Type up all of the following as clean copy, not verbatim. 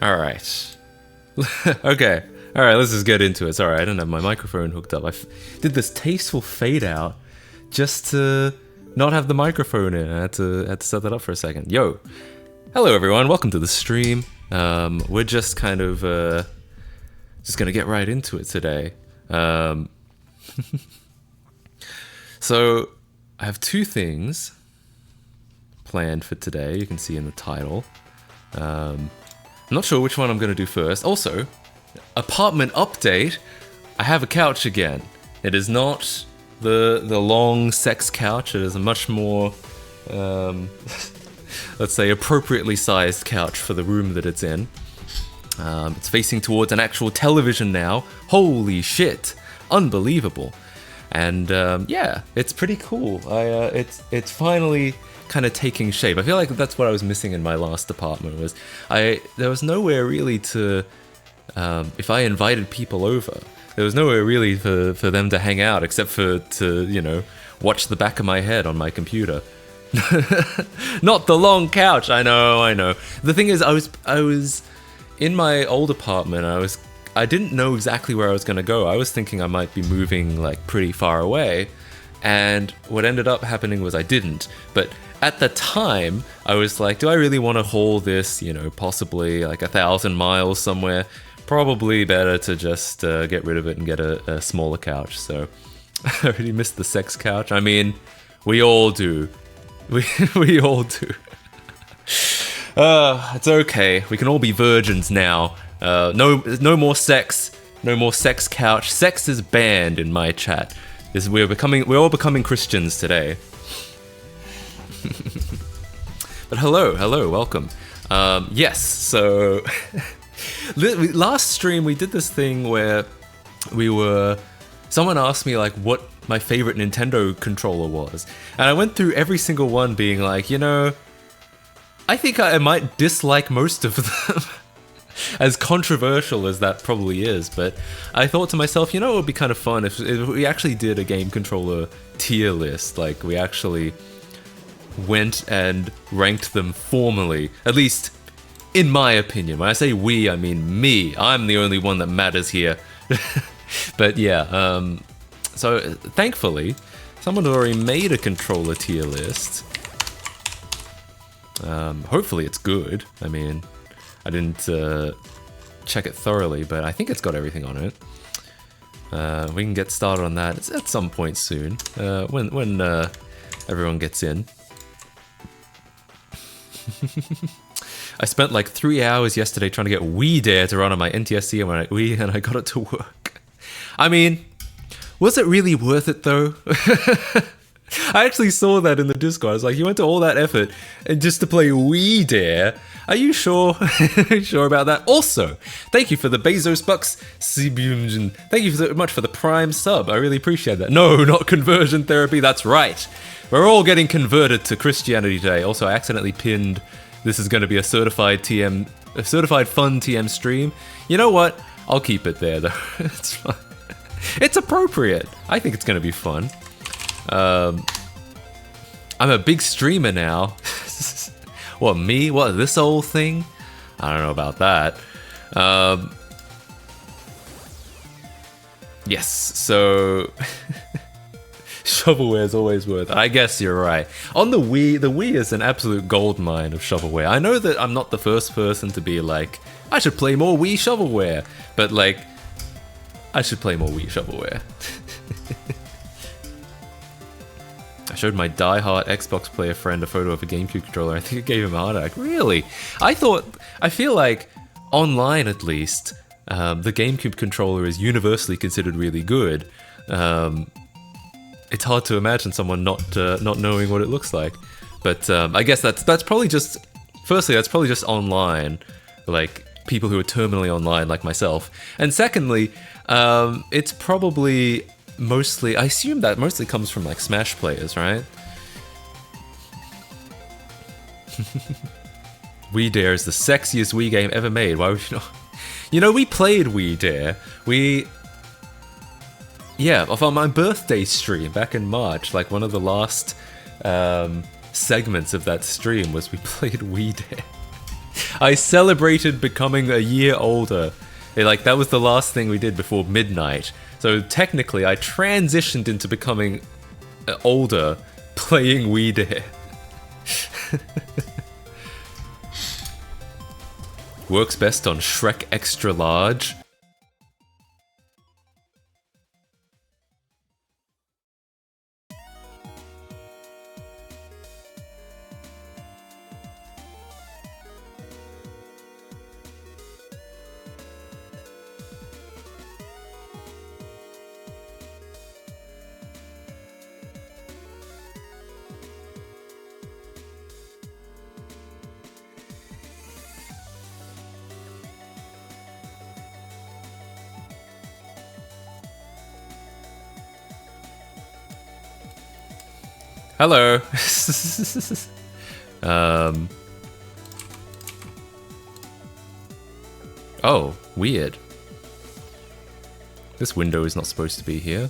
All right. Okay. All right, let's just get into it. Sorry, I didn't have my microphone hooked up. I did this tasteful fade out just to not have the microphone in. I had to set that up for a second. Yo. Hello, everyone. Welcome to the stream. We're just kind of just going to get right into it today. So I have two things planned for today. You can see in the title. I'm not sure which one I'm going to do first. Also, apartment update. I have a couch again. It is not the long sex couch. It is a much more, let's say, appropriately sized couch for the room that it's in. It's facing towards an actual television now. Holy shit. Unbelievable. And yeah, it's pretty cool. It's finally kind of taking shape. I feel like that's what I was missing in my last apartment. Was there was nowhere really to, if I invited people over, there was nowhere really for them to hang out except for to, you know, watch the back of my head on my computer. Not the long couch. I know. The thing is, I was in my old apartment. I didn't know exactly where I was going to go. I was thinking I might be moving like pretty far away, and what ended up happening was I didn't. But at the time, I was like, do I really want to haul this, you know, possibly like 1,000 miles somewhere? Probably better to just get rid of it and get a smaller couch. So I really missed the sex couch. I mean, we all do. We all do. It's okay. We can all be virgins now. No more sex. No more sex couch. Sex is banned in my chat. We're all becoming Christians today. But hello, welcome. Yes, so last stream we did this thing where someone asked me like what my favorite Nintendo controller was, and I went through every single one being like, I think I might dislike most of them. As controversial as that probably is, but I thought to myself, it would be kind of fun if we actually did a game controller tier list, like we actually went and ranked them formally, at least in my opinion. When I say we, I mean me. I'm the only one that matters here. But yeah, so thankfully, someone already made a controller tier list. Hopefully it's good. I mean, I didn't check it thoroughly, but I think it's got everything on it. We can get started on that at some point soon, when everyone gets in. I spent like 3 hours yesterday trying to get Wii Dare to run on my NTSC and I got it to work. I mean, was it really worth it though? I actually saw that in the Discord. I was like, you went to all that effort and just to play Wii Dare? Are you sure? Sure about that? Also, thank you for the Bezos Bucks. Thank you so much for the Prime sub. I really appreciate that. No, not conversion therapy. That's right. We're all getting converted to Christianity today. Also, I accidentally pinned. This is going to be a certified fun TM stream. You know what? I'll keep it there though. It's fine. It's appropriate. I think it's going to be fun. I'm a big streamer now. What, me? What, this old thing? I don't know about that. Yes, so shovelware is always worth it. I guess you're right. On the Wii is an absolute goldmine of shovelware. I know that I'm not the first person to be like, I should play more Wii shovelware, but like, I should play more Wii shovelware. I showed my die-hard Xbox player friend a photo of a GameCube controller. I think it gave him a heart attack. Really? I feel like, online at least, the GameCube controller is universally considered really good. It's hard to imagine someone not knowing what it looks like. But I guess that's probably just... Firstly, that's probably just online. Like, people who are terminally online like myself. And secondly, it's probably... mostly, I assume that mostly comes from like Smash players, right? Wii Dare is the sexiest Wii game ever made. Why would you not? We played Wii Dare. On my birthday stream back in March, like one of the last segments of that stream was we played Wii Dare. I celebrated becoming a year older. That was the last thing we did before midnight. So technically, I transitioned into becoming older, playing Wii Dare. Works best on Shrek Extra Large. Hello. Oh, weird. This window is not supposed to be here.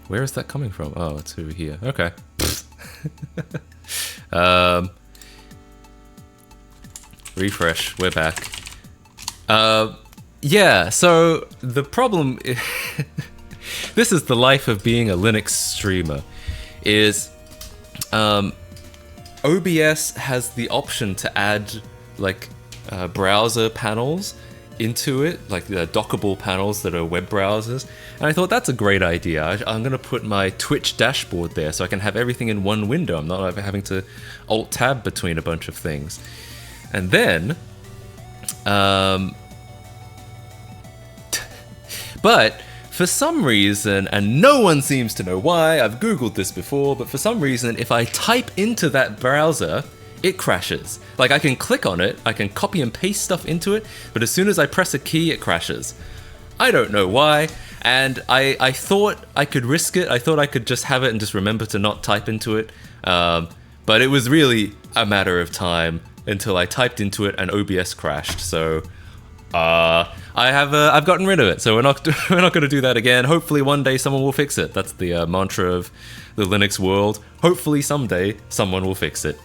Where is that coming from? Oh, it's over here. Okay. Refresh. We're back. Yeah, so the problem is this is the life of being a Linux streamer, is OBS has the option to add like browser panels into it, like the dockable panels that are web browsers. And I thought that's a great idea. I'm going to put my Twitch dashboard there so I can have everything in one window. I'm not having to alt-tab between a bunch of things. And then, but for some reason, and no one seems to know why, I've Googled this before, but for some reason, if I type into that browser, it crashes. Like, I can click on it, I can copy and paste stuff into it, but as soon as I press a key, it crashes. I don't know why, and I thought I could risk it. I thought I could just have it and just remember to not type into it, but it was really a matter of time until I typed into it and OBS crashed. So I've gotten rid of it. So we're not going to do that again. Hopefully one day someone will fix it. That's the mantra of the Linux world. Hopefully someday someone will fix it.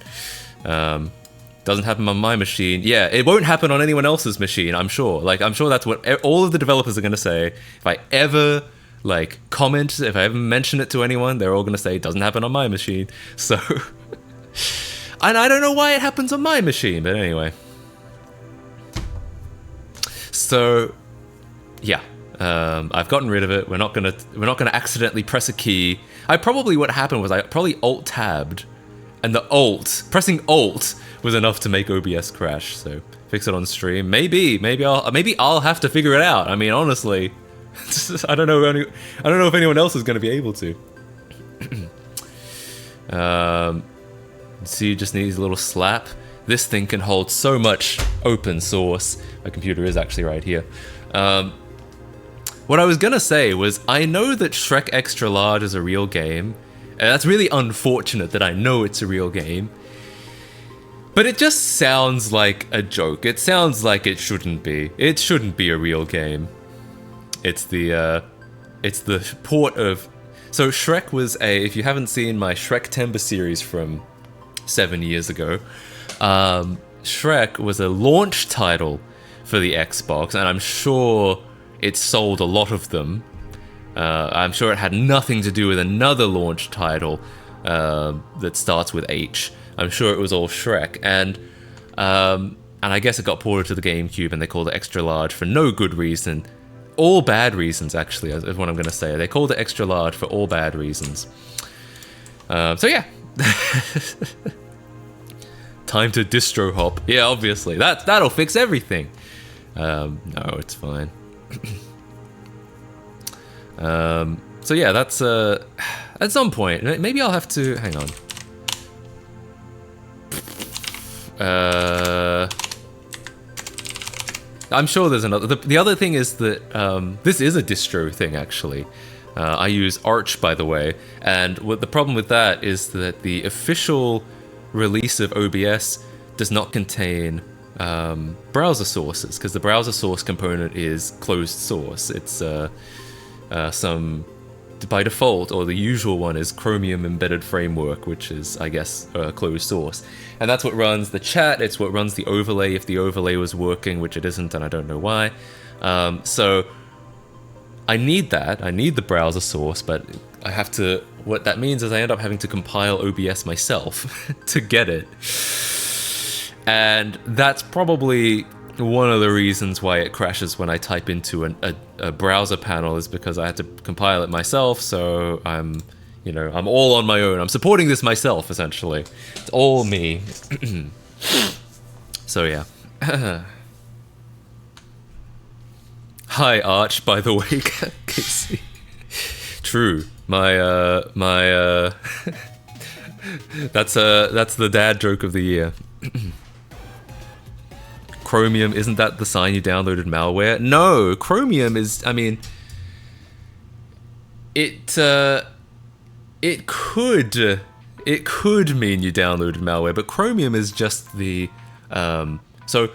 Doesn't happen on my machine. Yeah, it won't happen on anyone else's machine, I'm sure. Like, I'm sure that's what all of the developers are going to say. If I ever, like, comment, if I ever mention it to anyone, they're all going to say, it doesn't happen on my machine. So, and I don't know why it happens on my machine, but anyway. So, yeah, I've gotten rid of it. We're not gonna accidentally press a key. What happened was I probably alt-tabbed, and pressing alt was enough to make OBS crash. So fix it on stream. Maybe I'll have to figure it out. I mean, honestly, I don't know if anyone else is going to be able to. See, just needs a little slap. This thing can hold so much open source. My computer is actually right here. What I was gonna say was, I know that Shrek Extra Large is a real game, and that's really unfortunate that I know it's a real game. But it just sounds like a joke. It sounds like it shouldn't be. It shouldn't be a real game. It's the port of... So Shrek was if you haven't seen my Shrek-tember series from 7 years ago, Shrek was a launch title for the Xbox, and I'm sure it sold a lot of them. I'm sure it had nothing to do with another launch title that starts with H. I'm sure it was all Shrek, and I guess it got ported to the GameCube, and they called it Extra Large for no good reason. All bad reasons, actually, is what I'm going to say. They called it Extra Large for all bad reasons. So yeah. Time to distro hop. Yeah, obviously. That'll fix everything. No, it's fine. So yeah, that's at some point. Maybe I'll have to hang on. I'm sure there's another. The other thing is that this is a distro thing, actually. I use Arch, by the way, and what the problem with that is that the official release of OBS does not contain browser sources, because the browser source component is closed source. It's some, by default, or the usual one is Chromium Embedded Framework, which is, I guess, closed source. And that's what runs the chat, it's what runs the overlay if the overlay was working, which it isn't, and I don't know why. So I need that, I need the browser source, but I have to, what that means is I end up having to compile OBS myself to get it. And that's probably one of the reasons why it crashes when I type into a browser panel, is because I had to compile it myself, so I'm all on my own. I'm supporting this myself, essentially. It's all me. So yeah. Hi, Arch, by the way, Casey. True. That's the dad joke of the year. Chromium, isn't that the sign you downloaded malware? No, Chromium is, I mean, it could mean you downloaded malware, but Chromium is just the, so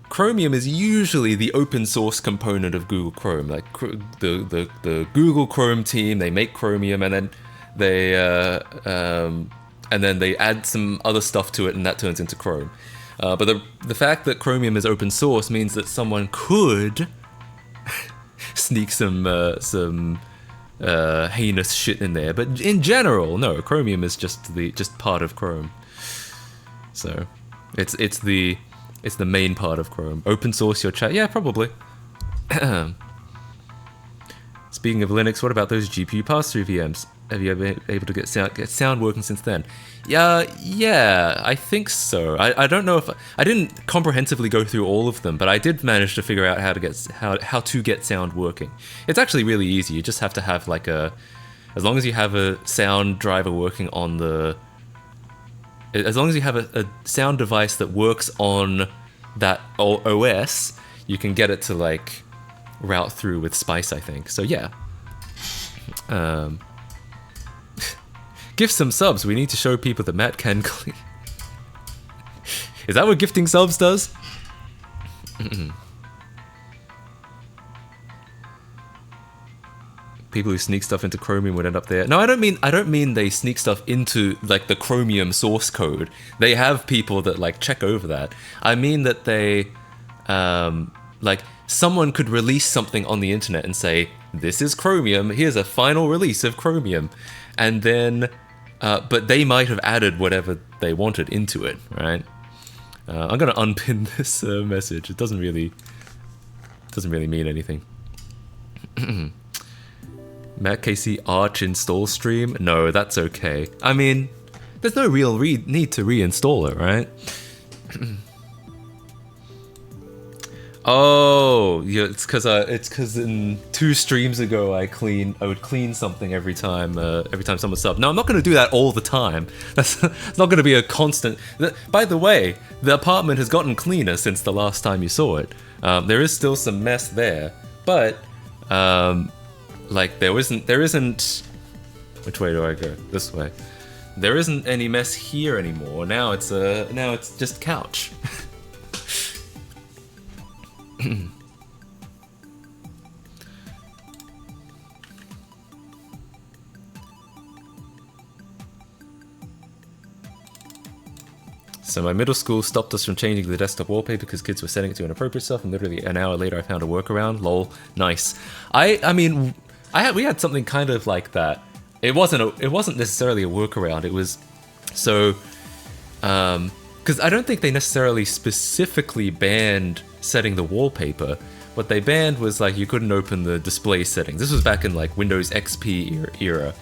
Chromium is usually the open source component of Google Chrome. Like the Google Chrome team, they make Chromium, and then they add some other stuff to it, and that turns into Chrome. But the fact that Chromium is open source means that someone could sneak some heinous shit in there. But in general, no, Chromium is just part of Chrome. So it's It's the main part of Chrome. Open source your chat. Yeah, probably. Speaking of Linux, what about those GPU pass-through VMs? Have you ever been able to get sound working since then? Yeah, I think so. I don't know if I didn't comprehensively go through all of them, but I did manage to figure out how to get sound working. It's actually really easy. You just have to have like as long as you have a sound driver working on as long as you have a sound device that works on that OS, you can get it to like route through with Spice, I think. So yeah. Gift some subs. We need to show people that Matt can clean. Is that what gifting subs does? People who sneak stuff into Chromium would end up there. No, I don't mean they sneak stuff into like the Chromium source code. They have people that like check over that. I mean that they like someone could release something on the internet and say, this is Chromium, here's a final release of Chromium. And then but they might have added whatever they wanted into it, right? I'm gonna unpin this message. It doesn't really mean anything. Matt KC Arch install stream? No, that's okay. I mean, there's no real need to reinstall it, right? Oh, yeah, it's because in 2 streams ago I would clean something every time someone subbed. No, I'm not going to do that all the time. That's not going to be a constant. By the way, the apartment has gotten cleaner since the last time you saw it. There is still some mess there, but like there isn't. Which way do I go? This way. There isn't any mess here anymore. Now it's just couch. So my middle school stopped us from changing the desktop wallpaper because kids were setting it to inappropriate stuff, and literally an hour later I found a workaround. Lol, nice. I mean, we had something kind of like that. It wasn't necessarily a workaround. It was so because I don't think they necessarily specifically banned setting the wallpaper. What they banned was like you couldn't open the display settings. This was back in like Windows XP era.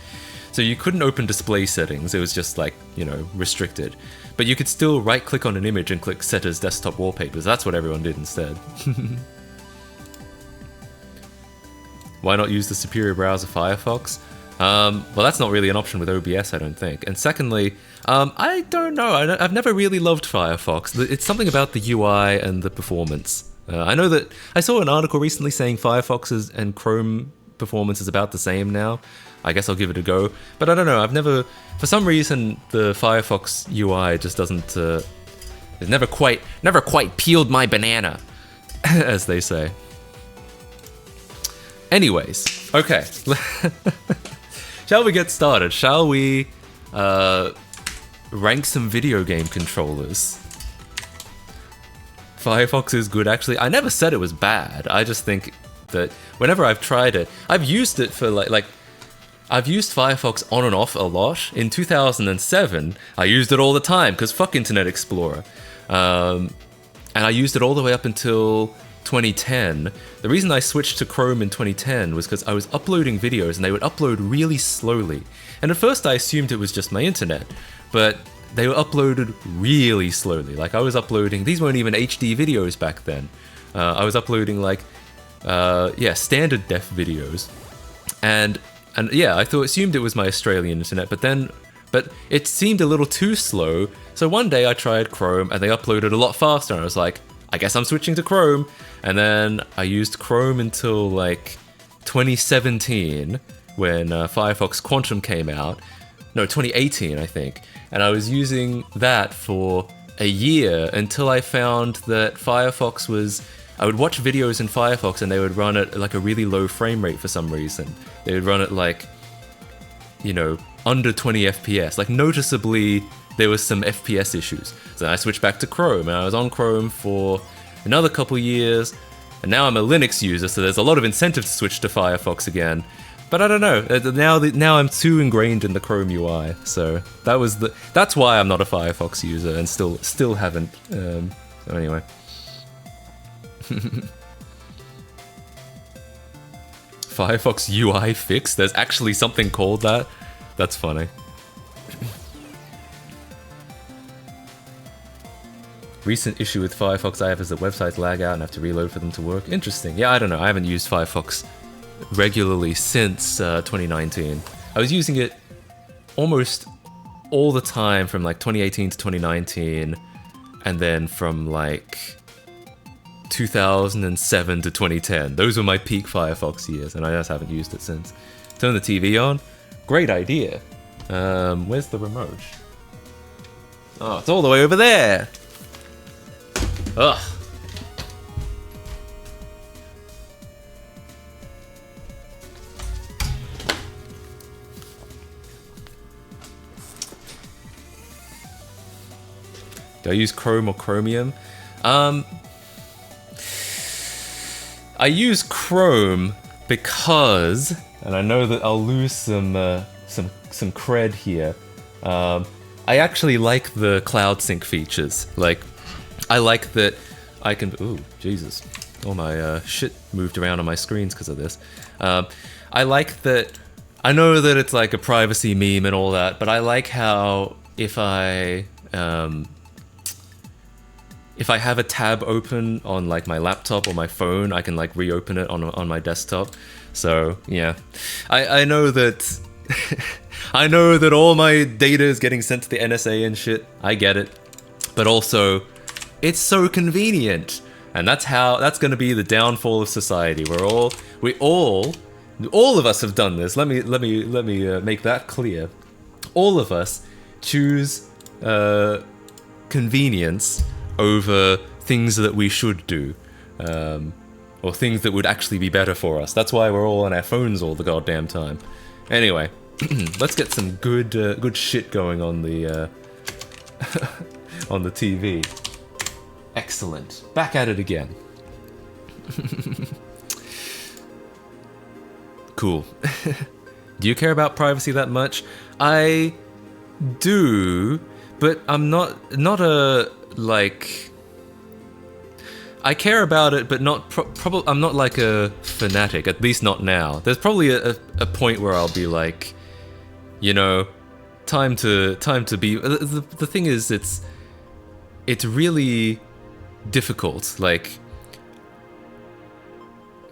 So you couldn't open display settings. It was just like, you know, restricted. But you could still right click on an image and click set as desktop wallpapers. That's what everyone did instead. Why not use the superior browser Firefox? Well, that's not really an option with OBS, I don't think. And secondly, I don't know. I've never really loved Firefox. It's something about the UI and the performance. I know that I saw an article recently saying Firefox and Chrome performance is about the same now. I guess I'll give it a go. But I don't know. I've never, for some reason, the Firefox UI just doesn't. It never quite peeled my banana, as they say. Anyways, okay. Shall we get started? Shall we rank some video game controllers? Firefox is good, actually. I never said it was bad. I just think that whenever I've tried it, I've used it for like I've used Firefox on and off a lot. In 2007, I used it all the time because fuck Internet Explorer. And I used it all the way up until 2010. The reason I switched to Chrome in 2010 was because I was uploading videos and they would upload really slowly. And at first I assumed it was just my internet, but they were uploaded really slowly. Like I was uploading, these weren't even HD videos back then. I was uploading like, standard def videos. And yeah, I assumed it was my Australian internet, but it seemed a little too slow. So one day I tried Chrome and they uploaded a lot faster and I was like, I guess I'm switching to Chrome. And then I used Chrome until like 2017 when Firefox Quantum came out. No, 2018, I think. And I was using that for a year until I found that Firefox was... I would watch videos in Firefox and they would run at like a really low frame rate for some reason. They would run at like, you know, under 20 FPS. Like noticeably, there was some FPS issues. So I switched back to Chrome and I was on Chrome for another couple years. And now I'm a Linux user, so there's a lot of incentive to switch to Firefox again. But I don't know. Now I'm too ingrained in the Chrome UI, so that's why I'm not a Firefox user and still haven't So anyway. Firefox UI fix? There's actually something called that? That's funny. Recent issue with Firefox I have is that websites lag out and have to reload for them to work. Interesting. Yeah, I don't know. I haven't used Firefox regularly since 2019. I was using it almost all the time from like 2018 to 2019, and then from like 2007 to 2010. Those were my peak Firefox years, and I just haven't used it since. Turn the TV on. Great idea. Where's the remote? Oh, it's all the way over there. Ugh. Do I use Chrome or Chromium? I use Chrome because, and I know that I'll lose some cred here. I actually like the cloud sync features. Like, I like that I can. Ooh, Jesus! All my shit moved around on my screens because of this. I like that. I know that it's like a privacy meme and all that, but I like how if I have a tab open on like my laptop or my phone, I can like reopen it on my desktop. So yeah, I know that I know that all my data is getting sent to the NSA and shit. I get it, but also it's so convenient, and that's going to be the downfall of society. All of us have done this. Let me make that clear. All of us choose convenience over things that we should do, or things that would actually be better for us. That's why we're all on our phones all the goddamn time. Anyway, let's get some good shit going on the on the TV. Excellent. Back at it again. Cool. Do you care about privacy that much? I do, but I'm not a like. I care about it, but not probably. I'm not like a fanatic. At least not now. There's probably a point where I'll be like, you know, time to be. The thing is, it's really difficult, like,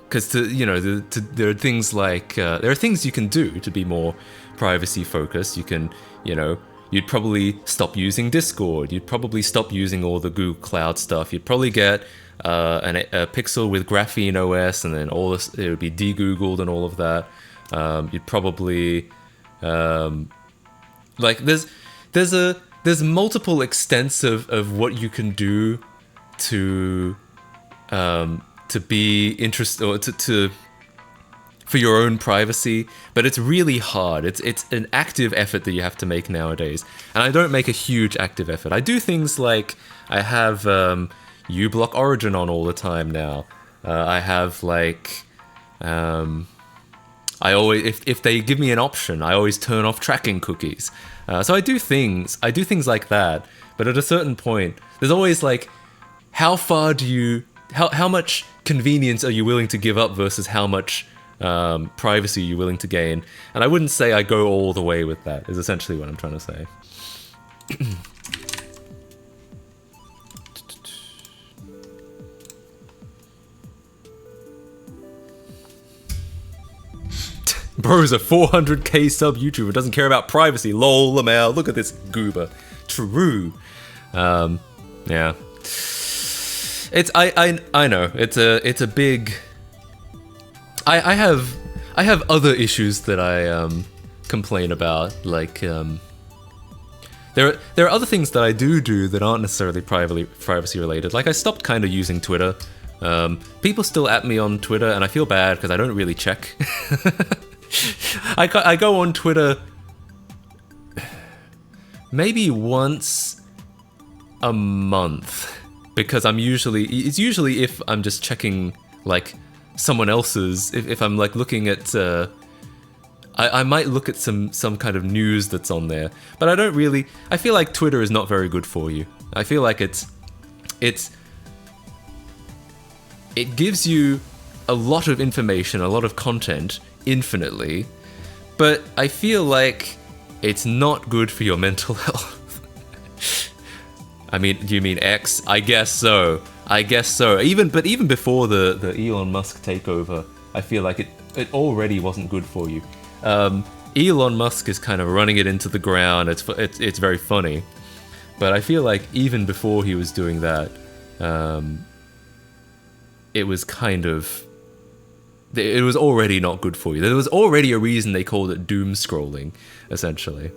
because there are things like there are things you can do to be more privacy focused. You can, you'd probably stop using Discord. You'd probably stop using all the Google Cloud stuff. You'd probably get a Pixel with Graphene OS, and then all this, it would be de-Googled and all of that. You'd probably like there's multiple extents of what you can do to be interested, or to for your own privacy, but it's really hard. It's an active effort that you have to make nowadays, and I don't make a huge active effort. I do things like I have uBlock Origin on all the time now. I have like I always, if they give me an option, I always turn off tracking cookies. So I do things like that, but at a certain point, there's always like, how far do you, how much convenience are you willing to give up versus how much privacy you're willing to gain? And I wouldn't say I go all the way with that, is essentially what I'm trying to say. Bro's a 400k sub YouTuber, doesn't care about privacy. Lol, Lamau, look at this goober. True. Yeah. It's I know it's a big. I have other issues that I complain about, like there are other things that I do that aren't necessarily privacy related. Like I stopped kind of using Twitter. People still at me on Twitter, and I feel bad because I don't really check. I go on Twitter maybe once a month, because it's usually if I'm just checking like someone else's, if I'm like looking at I might look at some kind of news that's on there, but I feel like Twitter is not very good for you. I feel like it's it gives you a lot of information, a lot of content infinitely, but I feel like it's not good for your mental health. I mean, do you mean X? I guess so. I guess so. Even before the Elon Musk takeover, I feel like it already wasn't good for you. Elon Musk is kind of running it into the ground. It's very funny, but I feel like even before he was doing that, it was kind of, it was already not good for you. There was already a reason they called it doom scrolling, essentially.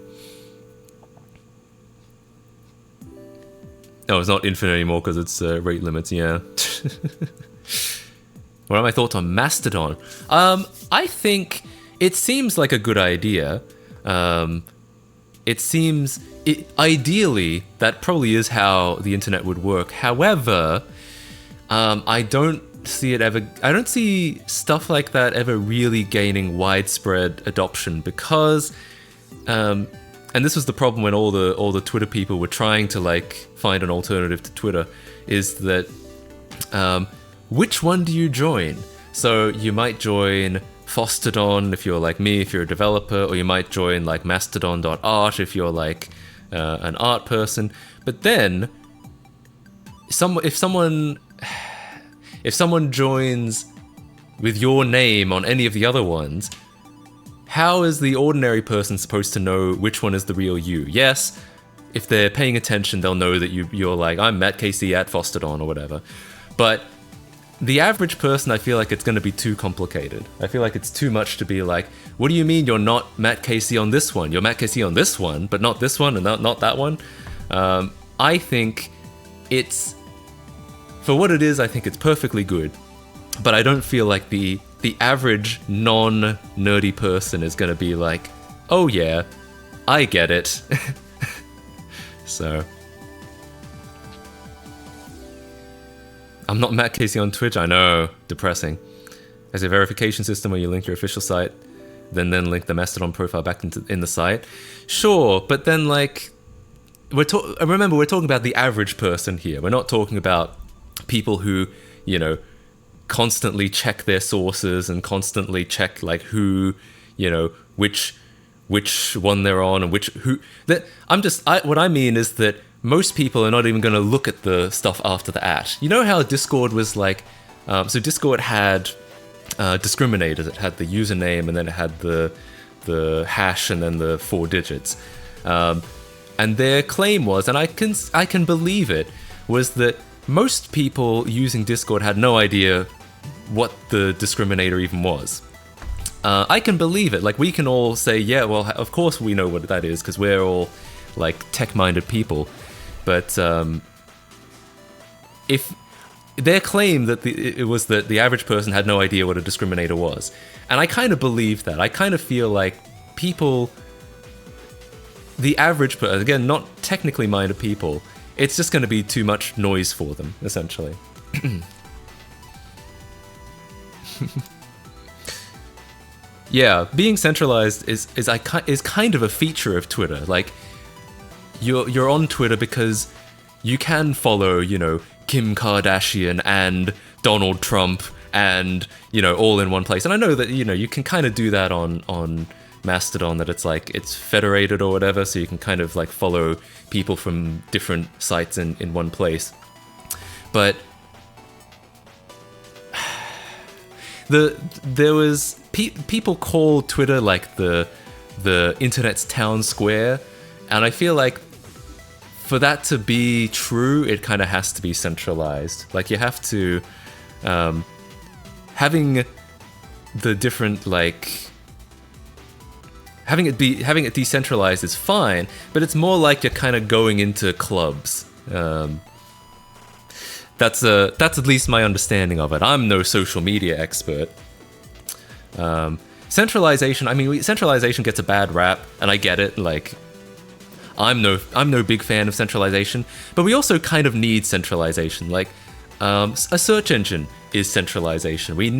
No, it's not infinite anymore because it's rate limits, yeah. What are my thoughts on Mastodon? I think it seems like a good idea. Ideally, that probably is how the internet would work. However, I don't see stuff like that ever really gaining widespread adoption because, and this was the problem when all the Twitter people were trying to like find an alternative to Twitter, is that which one do you join? So you might join Fostodon if you're like me, if you're a developer, or you might join like Mastodon.art if you're like an art person. But then, if someone joins with your name on any of the other ones, how is the ordinary person supposed to know which one is the real you? Yes, if they're paying attention, they'll know that you're like, I'm Matt Casey at Fostodon or whatever. But the average person, I feel like it's going to be too complicated. I feel like it's too much to be like, what do you mean you're not Matt Casey on this one? You're Matt Casey on this one, but not this one and not that one? I think it's, for what it is, I think it's perfectly good. But I don't feel like the average non-nerdy person is going to be like, oh yeah, I get it. So, I'm not Matt Casey on Twitch, I know, depressing. As a verification system where you link your official site, then link the Mastodon profile back in the site. Sure, but then like, remember we're talking about the average person here. We're not talking about people who, you know, constantly check their sources and constantly check like who, you know, which one they're on and what I mean is that most people are not even going to look at the stuff after the @ You know how Discord was like, so Discord had discriminators. It had the username and then it had the hash and then the 4 digits. And their claim was, and I can believe it, was that most people using Discord had no idea what the discriminator even was. I can believe it. Like, we can all say, yeah, well, of course we know what that is, because we're all, like, tech-minded people. But, if their claim that it was that the average person had no idea what a discriminator was. And I kind of believe that. I kind of feel like people, the average person, again, not technically minded people, it's just going to be too much noise for them, essentially. Yeah, being centralized is kind of a feature of Twitter. Like, you're on Twitter because you can follow, you know, Kim Kardashian and Donald Trump and, you know, all in one place. And I know that, you know, you can kind of do that on Mastodon, that it's like, it's federated or whatever, so you can kind of like follow people from different sites in one place. But there was people call Twitter like the internet's town square, and I feel like for that to be true, it kind of has to be centralized. Like, you have to having the different, like, having it decentralized is fine, but it's more like you're kind of going into clubs. That's at least my understanding of it. I'm no social media expert. Centralization, I mean, centralization gets a bad rap, and I get it. Like, I'm no big fan of centralization, but we also kind of need centralization. Like, a search engine is centralization. We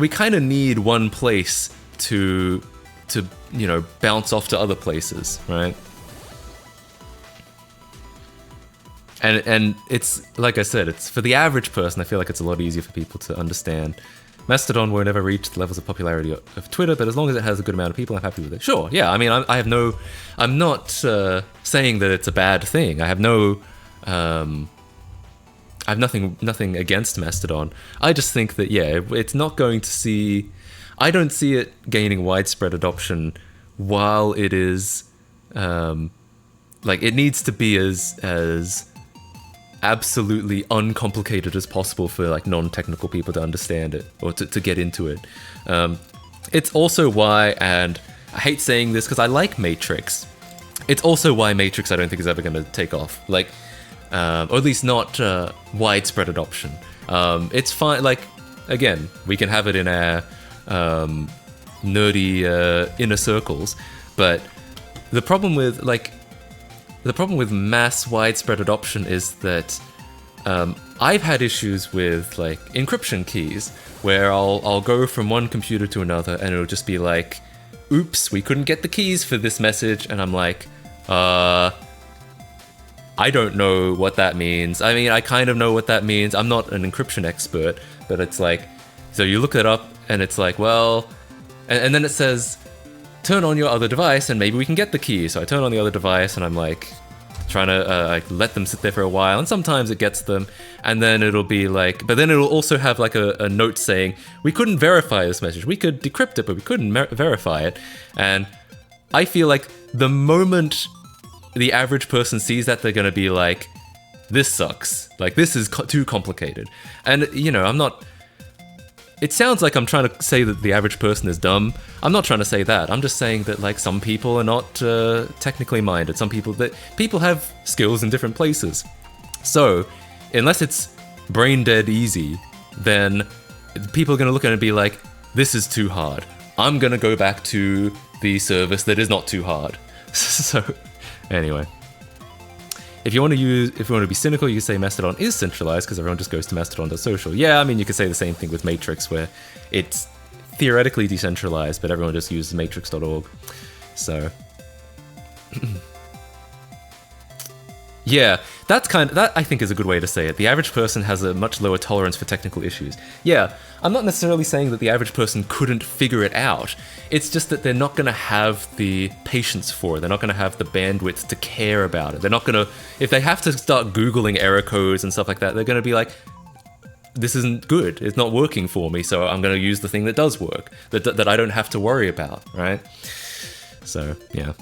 kind of need one place to you know, bounce off to other places, right? And it's like I said, it's for the average person. I feel like it's a lot easier for people to understand. Mastodon won't ever reach the levels of popularity of Twitter, but as long as it has a good amount of people, I'm happy with it. Sure, yeah. I mean, I have no. I'm not saying that it's a bad thing. I have no. I have nothing against Mastodon. I just think that yeah, it's not going to see. I don't see it gaining widespread adoption while it is. Like it needs to be as absolutely uncomplicated as possible for like non-technical people to understand it or to get into it. It's also why, and I hate saying this because I like Matrix, it's also why Matrix I don't think is ever going to take off, like or at least not widespread adoption. It's fine, like again we can have it in our nerdy inner circles, but the problem with mass widespread adoption is that I've had issues with like encryption keys where I'll go from one computer to another and it'll just be like, oops, we couldn't get the keys for this message, and I'm like, I don't know what that means. I mean, I kind of know what that means. I'm not an encryption expert, but it's like, so you look it up and it's like, well, and then it says, turn on your other device and maybe we can get the key. So I turn on the other device and I'm like trying to like let them sit there for a while, and sometimes it gets them, and then it'll be like, but then it'll also have like a note saying we couldn't verify this message. We could decrypt it, but we couldn't verify it. And I feel like the moment the average person sees that, they're gonna be like, this sucks, like this is too complicated. And you know, I'm not, it sounds like I'm trying to say that the average person is dumb. I'm not trying to say that. I'm just saying that like some people are not technically minded. Some people have skills in different places. So unless it's brain dead easy, then people are going to look at it and be like, this is too hard. I'm going to go back to the service that is not too hard. So anyway. If you want to be cynical, you can say Mastodon is centralized because everyone just goes to Mastodon.social. Yeah, I mean, you could say the same thing with Matrix, where it's theoretically decentralized, but everyone just uses matrix.org. So, yeah, that I think is a good way to say it. The average person has a much lower tolerance for technical issues. Yeah, I'm not necessarily saying that the average person couldn't figure it out. It's just that they're not going to have the patience for it. They're not going to have the bandwidth to care about it. They're not going to, if they have to start Googling error codes and stuff like that, they're going to be like, this isn't good. It's not working for me, so I'm going to use the thing that does work, that I don't have to worry about, right? So, yeah.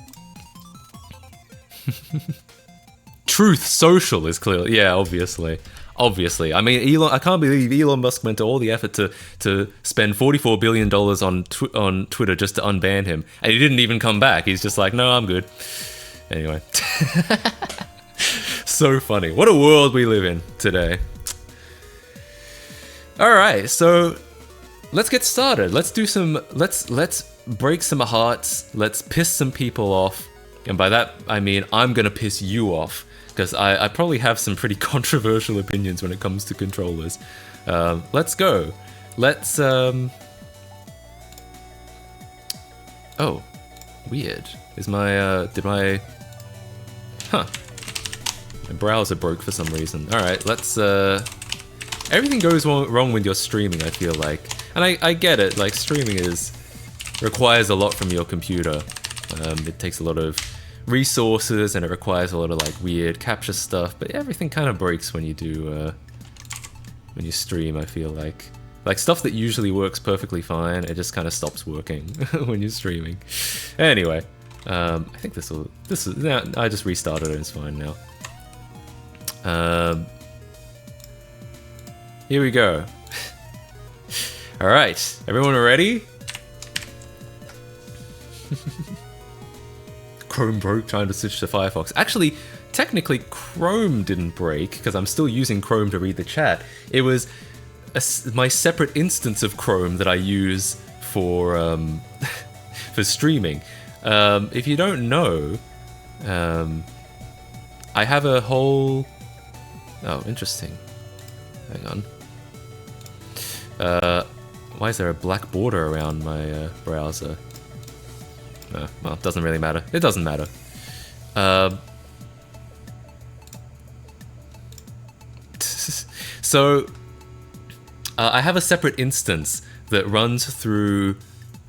Truth Social is clearly, yeah, obviously. I mean, I can't believe Elon Musk went to all the effort to spend $44 billion on Twitter just to unban him, and he didn't even come back. He's just like, no, I'm good. Anyway. So funny. What a world we live in today. Alright, so let's get started. Let's break some hearts. Let's piss some people off. And by that, I mean, I'm gonna piss you off, because I probably have some pretty controversial opinions when it comes to controllers. Let's go. Let's, Oh. Weird. Is my, my browser broke for some reason. Alright, let's, everything goes wrong when you're streaming, I feel like. And I get it, like, streaming requires a lot from your computer. It takes a lot of resources, and it requires a lot of like weird capture stuff, but everything kind of breaks when you do when you stream. I feel like stuff that usually works perfectly fine, it just kind of stops working when you're streaming. Anyway, I think this is now, I just restarted it, it's fine now. Here we go. All right, everyone ready? Chrome broke trying to switch to Firefox. Actually, technically Chrome didn't break because I'm still using Chrome to read the chat. It was my separate instance of Chrome that I use for for streaming. If you don't know, I have a whole... Oh, interesting. Hang on. Why is there a black border around my browser? Well, it doesn't really matter. It doesn't matter. So I have a separate instance that runs through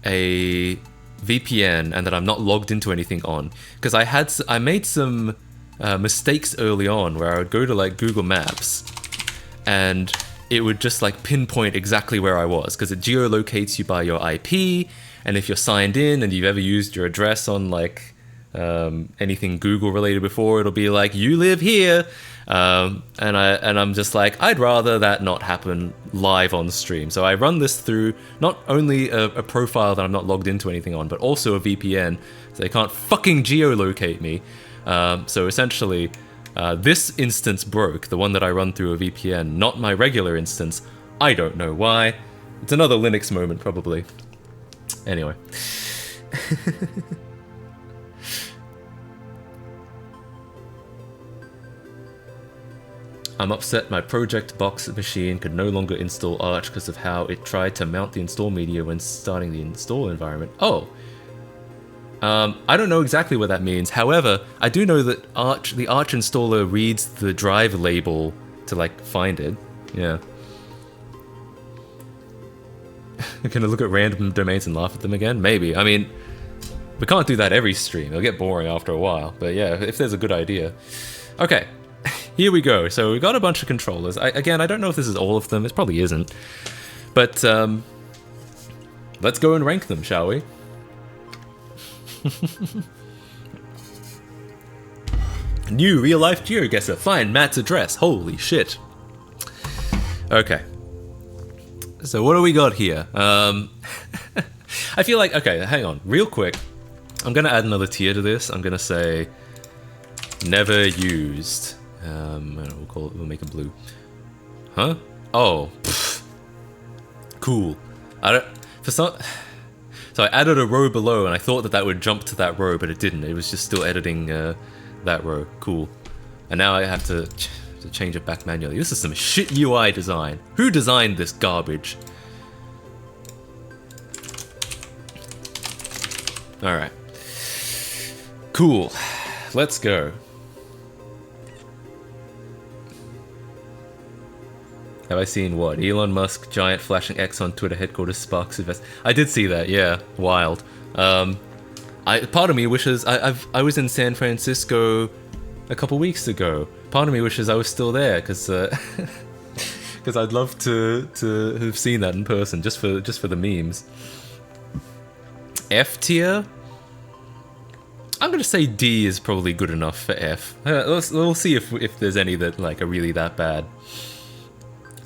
a VPN and that I'm not logged into anything on, because I made some mistakes early on where I would go to like Google Maps and it would just like pinpoint exactly where I was, because it geolocates you by your IP, and if you're signed in and you've ever used your address on like anything Google related before, it'll be like, you live here. And I'm just like, I'd rather that not happen live on stream. So I run this through not only a profile that I'm not logged into anything on, but also a VPN, so they can't fucking geolocate me. So essentially, this instance broke, the one that I run through a VPN, not my regular instance. I don't know why. It's another Linux moment, probably. Anyway. I'm upset my Project Box machine could no longer install Arch because of how it tried to mount the install media when starting the install environment. Oh. I don't know exactly what that means. However, I do know that the Arch installer reads the drive label to like find it. Yeah. Gonna look at random domains and laugh at them again? Maybe. I mean, we can't do that every stream. It'll get boring after a while. But yeah, if there's a good idea. Okay. Here we go. So we've got a bunch of controllers. Again, I don't know if this is all of them. It probably isn't. But let's go and rank them, shall we? New real-life GeoGuessr. Find Matt's address. Holy shit. Okay. So what do we got here? I feel like... Okay, hang on. Real quick. I'm going to add another tier to this. I'm going to say... Never used. We'll make it blue. Huh? Oh. Pfft. Cool. So I added a row below, and I thought that would jump to that row, but it didn't. It was just still editing that row. Cool. And now I have to change it back manually. This is some shit UI design. Who designed this garbage? Alright. Cool. Let's go. Have I seen what? Elon Musk, giant flashing X on Twitter headquarters sparks invest. I did see that, yeah. Wild. Part of me wishes... I was in San Francisco a couple weeks ago. Part of me wishes I was still there, because I'd love to have seen that in person, just for the memes. F tier? I'm gonna say D is probably good enough for F. We'll see if there's any that like are really that bad.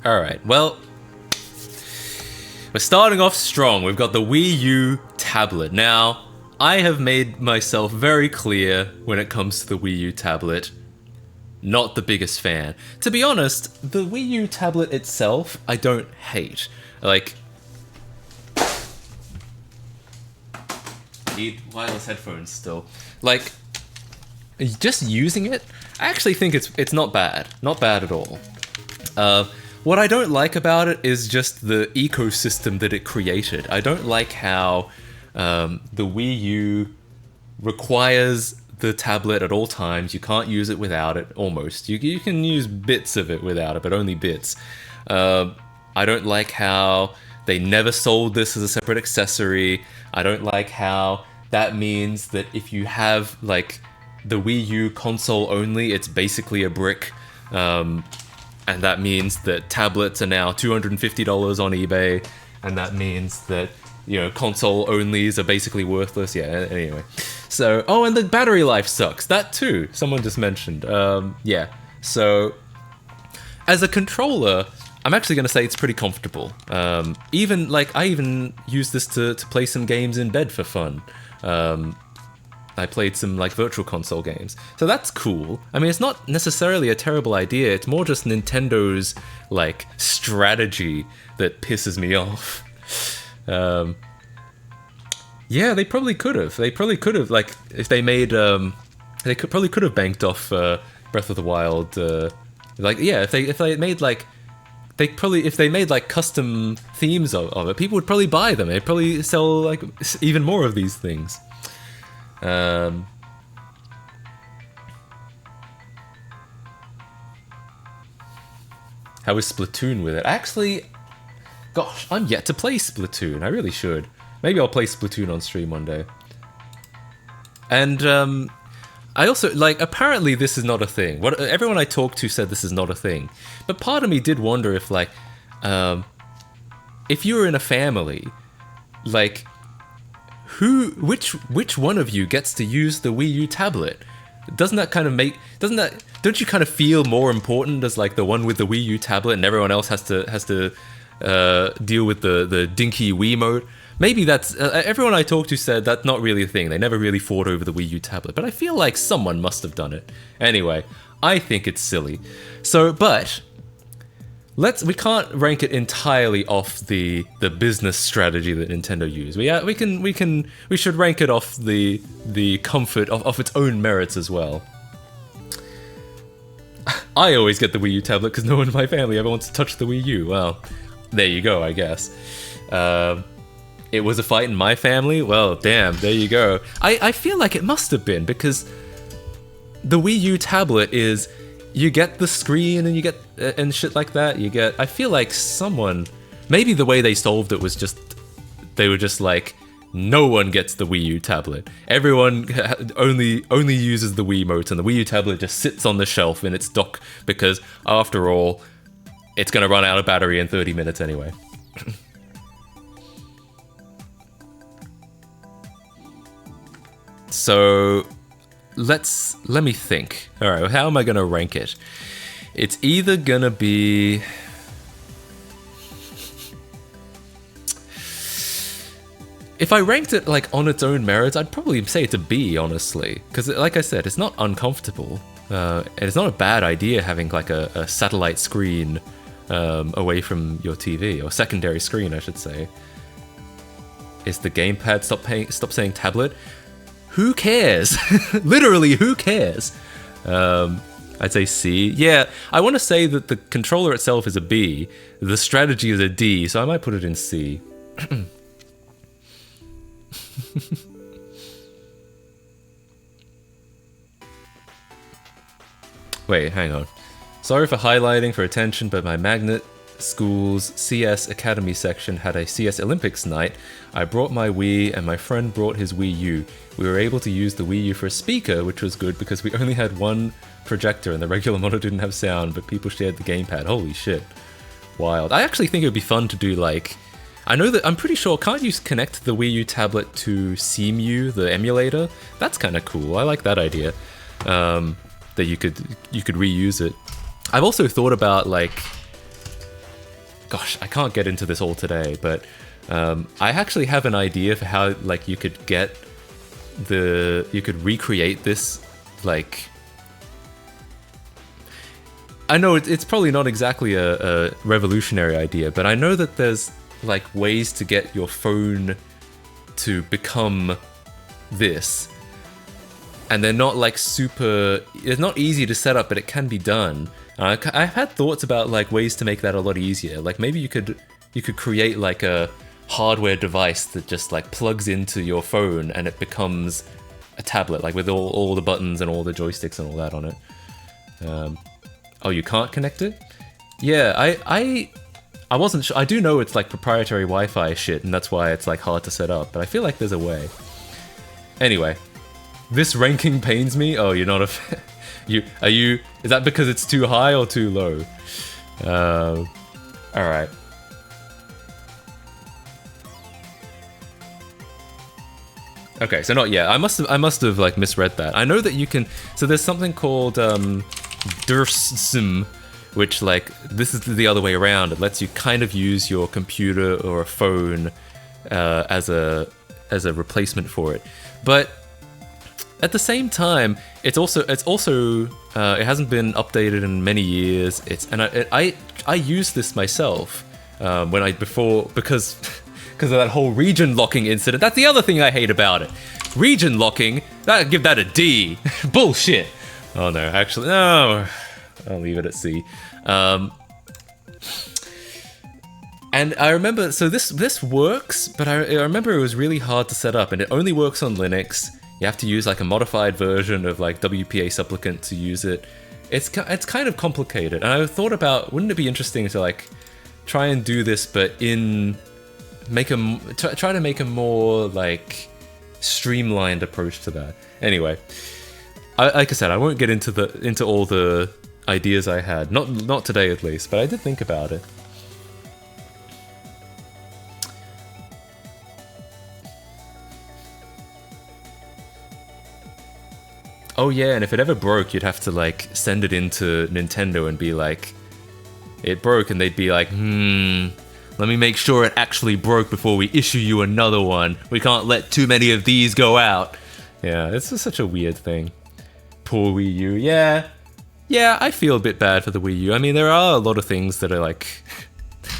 Alright, well, we're starting off strong. We've got the Wii U tablet. Now, I have made myself very clear when it comes to the Wii U tablet. Not the biggest fan. To be honest, the Wii U tablet itself, I don't hate. Like... Need wireless headphones still. Like, just using it, I actually think it's not bad. Not bad at all. What I don't like about it is just the ecosystem that it created. I don't like how the Wii U requires the tablet at all times. You can't use it without it, almost. You can use bits of it without it, but only bits. I don't like how they never sold this as a separate accessory. I don't like how that means that if you have, like, the Wii U console only, it's basically a brick. And that means that tablets are now $250 on eBay, and that means that, you know, console onlys are basically worthless. Yeah, anyway. So, oh, and the battery life sucks. That too, someone just mentioned. Yeah, so as a controller, I'm actually going to say it's pretty comfortable. I even use this to play some games in bed for fun. I played some, like, Virtual Console games. So that's cool. I mean, it's not necessarily a terrible idea. It's more just Nintendo's, like, strategy that pisses me off. Yeah, they probably could have. They probably could have, like, if they made, probably could have banked off Breath of the Wild. Like, yeah, if they made, like, if they made, like, custom themes of it, people would probably buy them. They'd probably sell, like, even more of these things. How is Splatoon with it? Actually, gosh, I'm yet to play Splatoon. I really should. Maybe I'll play Splatoon on stream one day. And I also, like, apparently this is not a thing. Everyone I talked to said this is not a thing. But part of me did wonder if, like, if you were in a family, like, which one of you gets to use the Wii U tablet? Don't you kind of feel more important as, like, the one with the Wii U tablet and everyone else has to deal with the dinky Wiimote? Maybe that's... everyone I talked to said that's not really a thing. They never really fought over the Wii U tablet. But I feel like someone must have done it. Anyway, I think it's silly. So, but... we can't rank it entirely off the business strategy that Nintendo used. We should rank it off the comfort of its own merits as well. I always get the Wii U tablet because no one in my family ever wants to touch the Wii U. Well, there you go, I guess. It was a fight in my family? Well, damn, there you go. I feel like it must have been, because the Wii U tablet is, you get the screen and you get, and shit like that, you get, I feel like someone, maybe the way they solved it was just, they were just like, no one gets the Wii U tablet. Everyone only uses the Wiimote, and the Wii U tablet just sits on the shelf in its dock, because after all, it's gonna run out of battery in 30 minutes anyway. So, let me think. Alright, how am I gonna rank it? It's either gonna be... If I ranked it, like, on its own merits, I'd probably say it's a B, honestly. Because, like I said, it's not uncomfortable. And it's not a bad idea having, like, a satellite screen away from your TV, or secondary screen, I should say. Is the gamepad stop saying tablet? Who cares? Literally, who cares? I'd say C. Yeah, I want to say that the controller itself is a B. The strategy is a D, so I might put it in C. Wait, hang on. Sorry for highlighting for attention, but my Magnet School's CS Academy section had a CS Olympics night. I brought my Wii and my friend brought his Wii U. We were able to use the Wii U for a speaker, which was good because we only had one projector and the regular monitor didn't have sound, but people shared the gamepad. Holy shit. Wild. I actually think it would be fun to do, like... I'm pretty sure, can't you connect the Wii U tablet to CEMU, the emulator? That's kind of cool. I like that idea. That you could reuse it. I've also thought about, like... Gosh, I can't get into this all today, but I actually have an idea for how, like, you could recreate this, like... I know it's probably not exactly a revolutionary idea, but I know that there's, like, ways to get your phone to become this. And they're not, like, it's not easy to set up, but it can be done. I've had thoughts about, like, ways to make that a lot easier. Like, maybe you could create, like, a hardware device that just, like, plugs into your phone and it becomes a tablet, like, with all the buttons and all the joysticks and all that on it. Oh, you can't connect it? Yeah, I wasn't sure. I do know it's, like, proprietary Wi-Fi shit, and that's why it's, like, hard to set up, but I feel like there's a way. Anyway, this ranking pains me. Oh, you're not a fan. Is that because it's too high or too low? Alright. Okay, so not yet. I must have like misread that. I know that you can. So there's something called DRSM, which, like, this is the other way around. It lets you kind of use your computer or a phone as a replacement for it, but at the same time, it hasn't been updated in many years. I used this myself because of that whole region locking incident. That's the other thing I hate about it. Region locking, give that a D. Bullshit. Oh no, actually, no. I'll leave it at C. And I remember, so this works, but I remember it was really hard to set up, and it only works on Linux. You have to use, like, a modified version of, like, WPA Supplicant to use it. it's kind of complicated. And I thought about, wouldn't it be interesting to like try and do this, but try to make a more like streamlined approach to that. Anyway, like I said, I won't get into all the ideas I had, not today at least, but I did think about it. Oh yeah, and if it ever broke, you'd have to like send it into Nintendo and be like, it broke, and they'd be like, let me make sure it actually broke before we issue you another one. We can't let too many of these go out. Yeah, it's just such a weird thing. Poor Wii U. Yeah, I feel a bit bad for the Wii U. I mean, there are a lot of things that are like,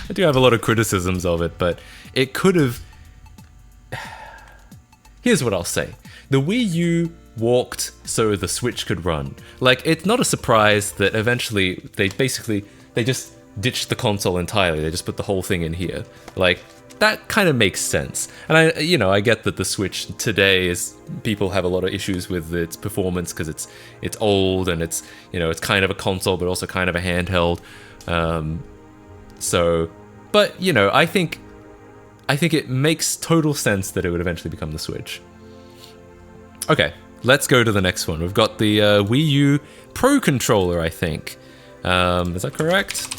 I do have a lot of criticisms of it, but it could have. Here's what I'll say: the Wii U walked so the Switch could run. Like, it's not a surprise that eventually they just ditched the console entirely. They just put the whole thing in here. Like, that kind of makes sense. And I get that the Switch today people have a lot of issues with its performance because it's old and it's kind of a console but also kind of a handheld. But I think it makes total sense that it would eventually become the Switch. Okay, let's go to the next one. We've got the Wii U Pro Controller, I think. Is that correct?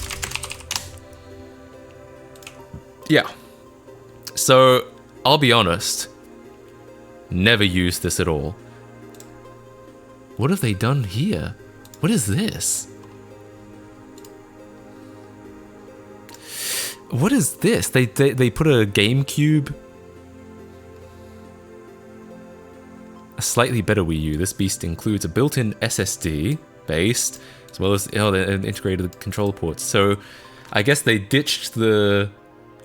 Yeah. So, I'll be honest. Never used this at all. What have they done here? What is this? What is this? They put a GameCube. A slightly better Wii U. This beast includes a built-in SSD based, as well as the integrated control ports. So, I guess they ditched the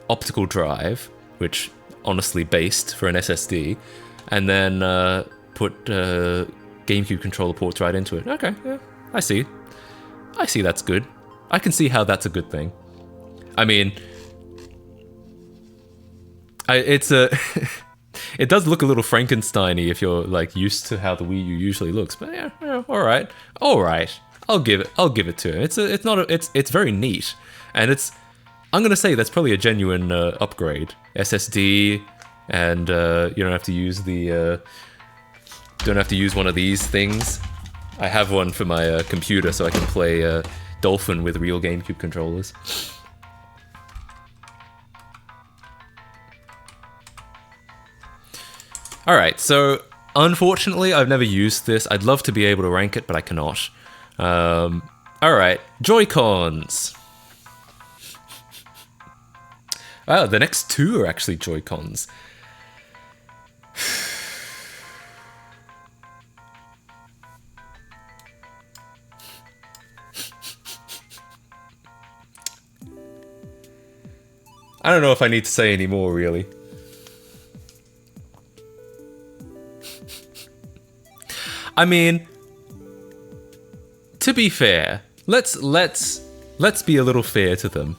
optical drive, which honestly based for an SSD, and then put GameCube controller ports right into it. Okay, yeah, I see that's good. I can see how that's a good thing. I mean, it does look a little Frankenstein-y if you're like used to how the Wii U usually looks, but yeah, all right. I'll give it to him. It's very neat, and I'm gonna say that's probably a genuine upgrade. SSD, and you don't have to use one of these things. I have one for my computer, so I can play Dolphin with real GameCube controllers. All right, so unfortunately, I've never used this. I'd love to be able to rank it, but I cannot. All right, Joy-Cons. Oh, the next two are actually Joy-Cons. I don't know if I need to say any more, really. I mean, to be fair, let's be a little fair to them.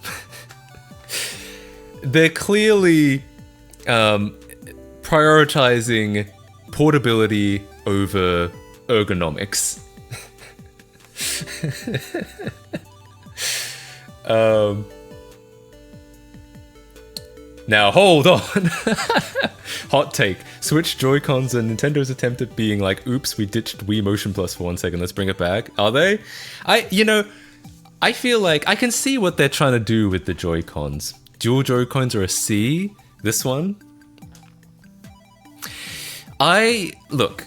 They're clearly prioritizing portability over ergonomics. Now hold on. Hot take. Switch Joy-Cons and Nintendo's attempt at being like, oops, we ditched Wii Motion Plus for 1 second, let's bring it back. Are they? I feel like I can see what they're trying to do with the Joy-Cons. Dual Joy-Cons are a C. This one. Look.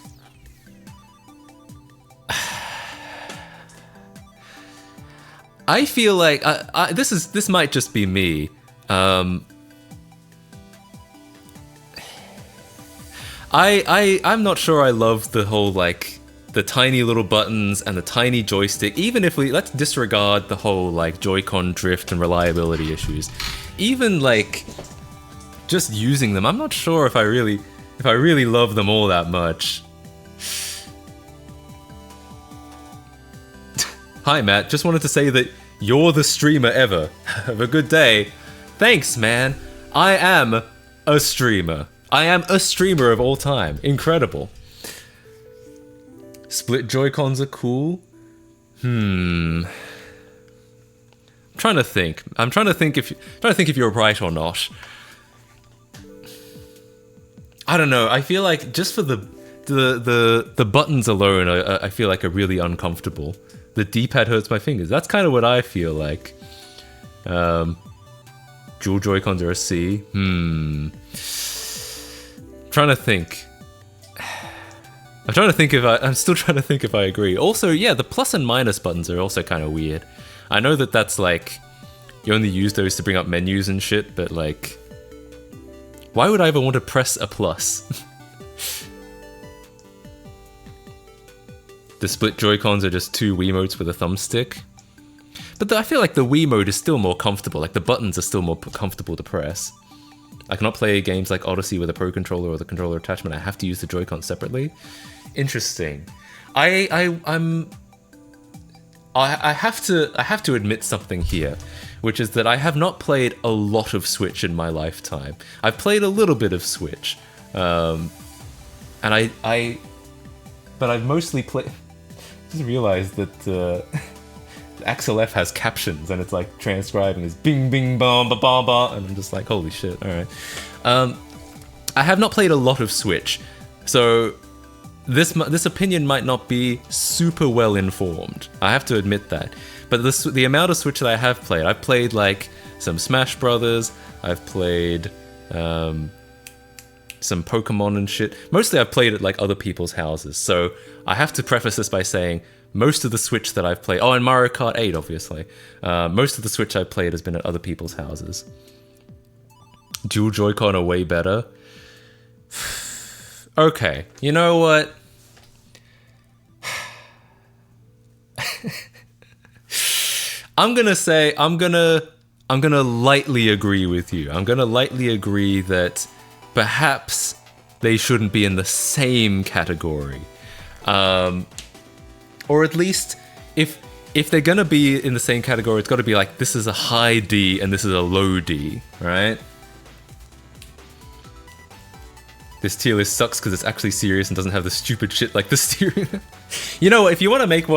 I feel like this might just be me. I'm not sure I love the whole like the tiny little buttons and the tiny joystick. Even if let's disregard the whole like Joy-Con drift and reliability issues. Even like just using them, I'm not sure if I really love them all that much. Hi Matt, just wanted to say that you're the streamer ever. Have a good day. Thanks, man. I am a streamer. I am a streamer of all time. Incredible. Split Joy-Cons are cool. I'm trying to think. I'm trying to think if you're right or not. I don't know. I feel like just for the buttons alone, I feel like are really uncomfortable. The D-pad hurts my fingers. That's kind of what I feel like. Dual Joy-Cons are a C. Trying to think. I'm still trying to think if I agree. Also, yeah, the plus and minus buttons are also kind of weird. I know that that's like, you only use those to bring up menus and shit, but like, why would I ever want to press a plus? The split Joy-Cons are just two Wiimotes with a thumbstick. But I feel like the Wiimote is still more comfortable, like the buttons are still more comfortable to press. I cannot play games like Odyssey with a Pro Controller or the controller attachment. I have to use the Joy-Con separately. Interesting. I have to admit something here, which is that I have not played a lot of Switch in my lifetime. I've played a little bit of Switch, but I've mostly played. Just realized that Axel F has captions and it's like transcribing as bing bing bam ba ba ba, and I'm just like, holy shit! All right. I have not played a lot of Switch, so this opinion might not be super well informed. I have to admit that. But the amount of Switch that I have played, I've played like some Smash Brothers. I've played some Pokemon and shit. Mostly I've played at like other people's houses. So I have to preface this by saying most of the Switch that I've played, and Mario Kart 8 obviously, most of the Switch I've played has been at other people's houses. Dual Joy-Con are way better. Okay, you know what? I'm gonna lightly agree with you. I'm gonna lightly agree that perhaps they shouldn't be in the same category. Or at least, if they're gonna be in the same category, it's gotta be like, this is a high D and this is a low D, right? This tier list sucks because it's actually serious and doesn't have the stupid shit like the steering. You know what, if you want to make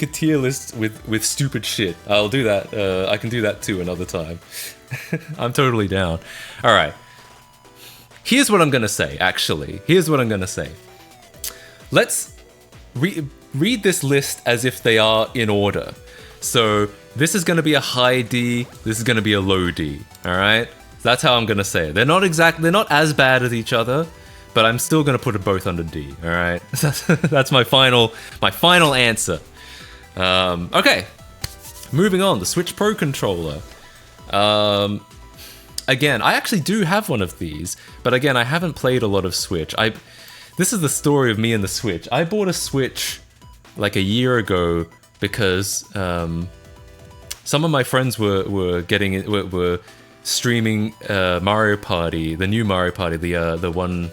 a tier list with stupid shit, I'll do that. I can do that too another time. I'm totally down. Alright. Here's what I'm gonna say, actually. Here's what I'm gonna say. Let's read this list as if they are in order. So, this is gonna be a high D, this is gonna be a low D, alright? That's how I'm gonna say it. They're not as bad as each other, but I'm still gonna put it both under D, alright? That's my final answer. Okay. Moving on, the Switch Pro Controller. Again, I actually do have one of these, but again, I haven't played a lot of Switch. This is the story of me and the Switch. I bought a Switch like a year ago because some of my friends were streaming Mario Party, the new Mario Party, the one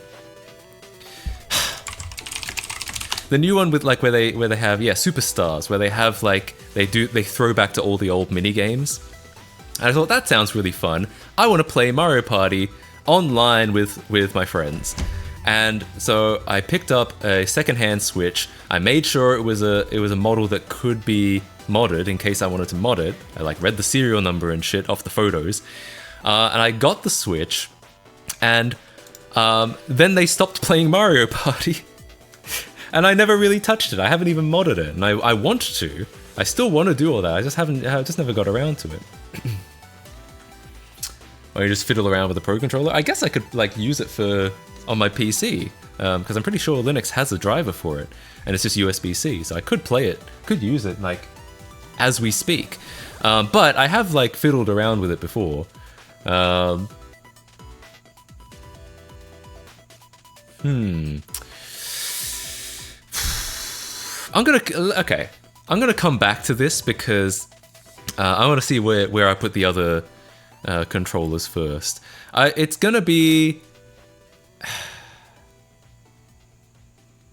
with like where they have Superstars, where they have like they throw back to all the old mini games. And I thought that sounds really fun. I want to play Mario Party online with my friends. And so I picked up a secondhand Switch. I made sure it was a model that could be modded in case I wanted to mod it. I like read the serial number and shit off the photos. And I got the Switch, and then they stopped playing Mario Party. And I never really touched it. I haven't even modded it, and I want to. I still want to do all that. I just never got around to it. Or you just fiddle around with the Pro Controller. I guess I could like use it on my PC, because I'm pretty sure Linux has a driver for it, and it's just USB-C. So I could use it like as we speak. But I have like fiddled around with it before. I'm gonna come back to this because I want to see where I put the other controllers first. It's gonna be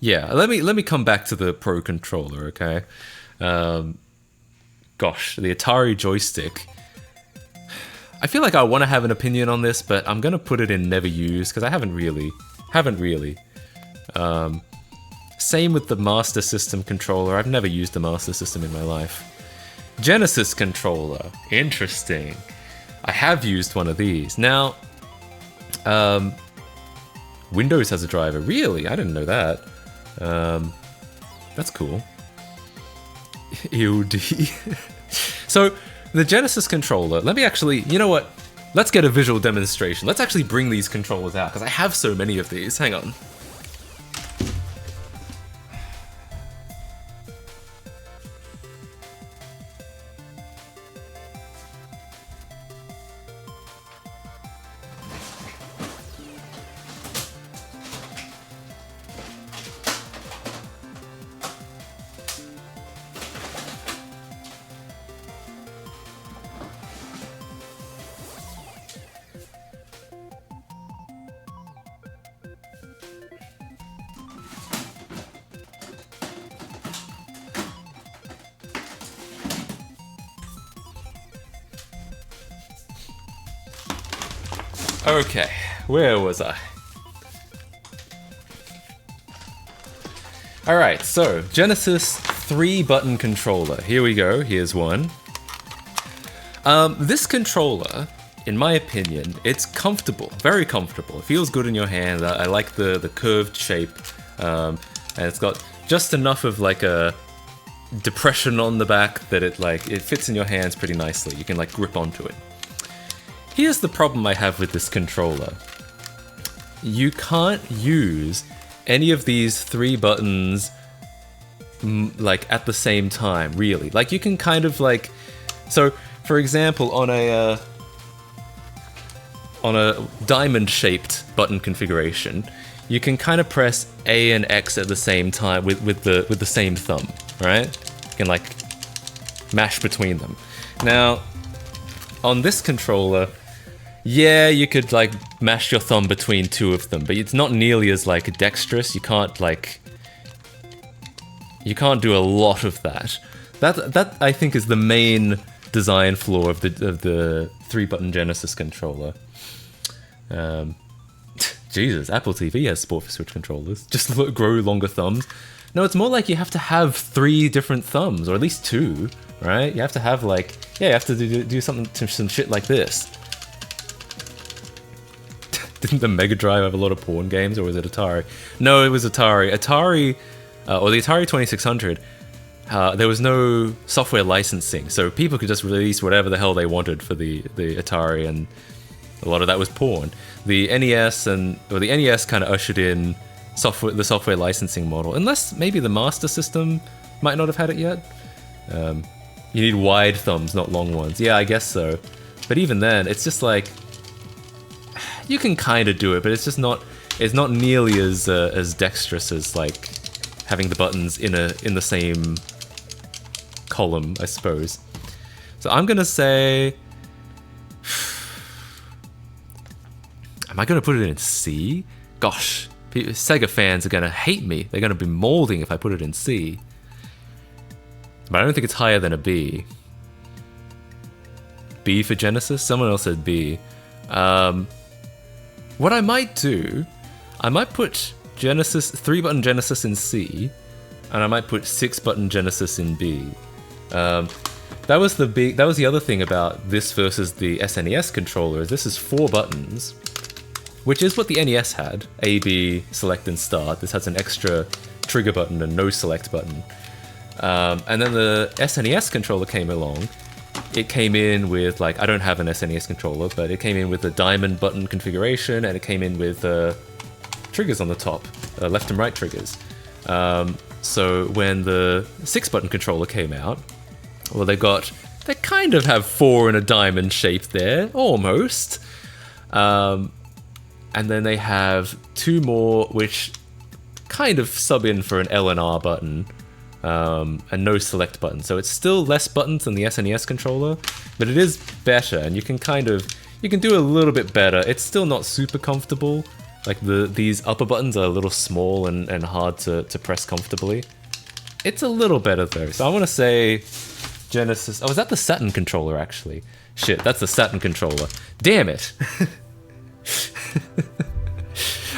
yeah. Let me come back to the Pro Controller, okay? Gosh, the Atari joystick. I feel like I want to have an opinion on this, but I'm gonna put it in never used because I haven't really. Same with the Master System controller. I've never used the Master System in my life. Genesis controller. Interesting. I have used one of these. Now, Windows has a driver. Really? I didn't know that. That's cool. EOD. So, the Genesis controller, let me actually, you know what? Let's get a visual demonstration. Let's actually bring these controllers out, because I have so many of these. Hang on. Okay, where was I? Alright, so Genesis 3-button controller. Here we go, here's one. This controller, in my opinion, it's comfortable, very comfortable. It feels good in your hand. I like the curved shape, and it's got just enough of like a depression on the back that it fits in your hands pretty nicely. You can like grip onto it. Here's the problem I have with this controller. You can't use any of these 3 buttons like at the same time, really. Like you can kind of like, so for example, on a diamond-shaped button configuration, you can kind of press A and X at the same time with the same thumb, right? You can like mash between them. Now, on this controller, yeah, you could like mash your thumb between 2 of them, but it's not nearly as like dexterous. You can't do a lot of that. That I think is the main design flaw of the 3-button Genesis controller. Jesus, Apple TV has support for Switch controllers. Just grow longer thumbs. No, it's more like you have to have 3 different thumbs, or at least 2, right? You have to have like, yeah, you have to do some shit like this. Didn't the Mega Drive have a lot of porn games, or was it Atari? No, it was Atari. Or the Atari 2600, there was no software licensing, so people could just release whatever the hell they wanted for the Atari, and a lot of that was porn. The NES the NES kind of ushered in the software licensing model, unless maybe the Master System might not have had it yet. You need wide thumbs, not long ones. Yeah, I guess so. But even then, it's just like, you can kind of do it, but it's just not. It's not nearly as dexterous as like having the buttons in the same column, I suppose. So I'm gonna say, am I gonna put it in C? Gosh, Sega fans are gonna hate me. They're gonna be molding if I put it in C. But I don't think it's higher than a B. B for Genesis? Someone else said B. What I might do, I might put Genesis 3-button Genesis in C, and I might put 6-button Genesis in B. That was the other thing about this versus the SNES controller. Is this is 4 buttons, which is what the NES had: A, B, select, and start. This has an extra trigger button and no select button. And then the SNES controller came along. It came in with, like, I don't have an SNES controller, but it came in with a diamond button configuration, and it came in with triggers on the top, left and right triggers. So when the 6-button controller came out, well, they kind of have 4 in a diamond shape there, almost. And then they have 2 more, which kind of sub in for an L and R button. And no select button. So it's still less buttons than the SNES controller, but it is better, and you can do a little bit better. It's still not super comfortable. Like these upper buttons are a little small and hard to press comfortably. It's a little better though. So I want to say Genesis. Oh, is that the Saturn controller actually? Shit, that's the Saturn controller. Damn it.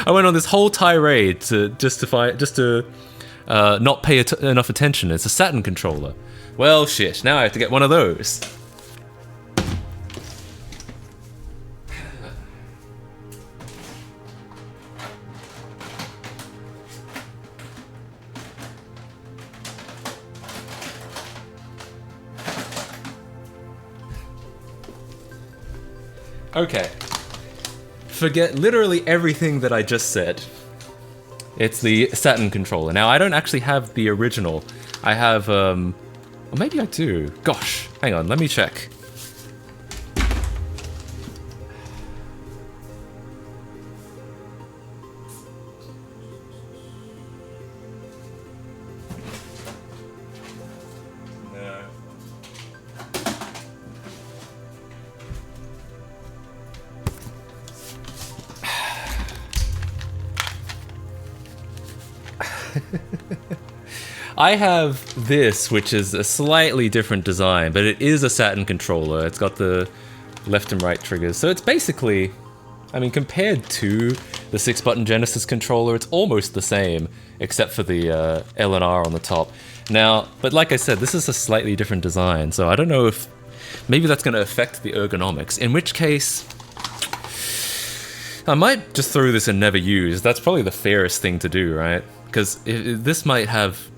I went on this whole tirade to not pay enough attention. It's a Saturn controller. Well, shit. Now I have to get one of those. Okay. Forget literally everything that I just said. It's the Saturn controller. Now, I don't actually have the original. I have, or maybe I do. Gosh, hang on, let me check. I have this, which is a slightly different design, but it is a Saturn controller. It's got the left and right triggers. So it's basically, I mean, compared to the 6-button Genesis controller, it's almost the same, except for the L and R on the top. Now, but like I said, this is a slightly different design, so I don't know if maybe that's going to affect the ergonomics, in which case I might just throw this and never use. That's probably the fairest thing to do, right? Because this might have...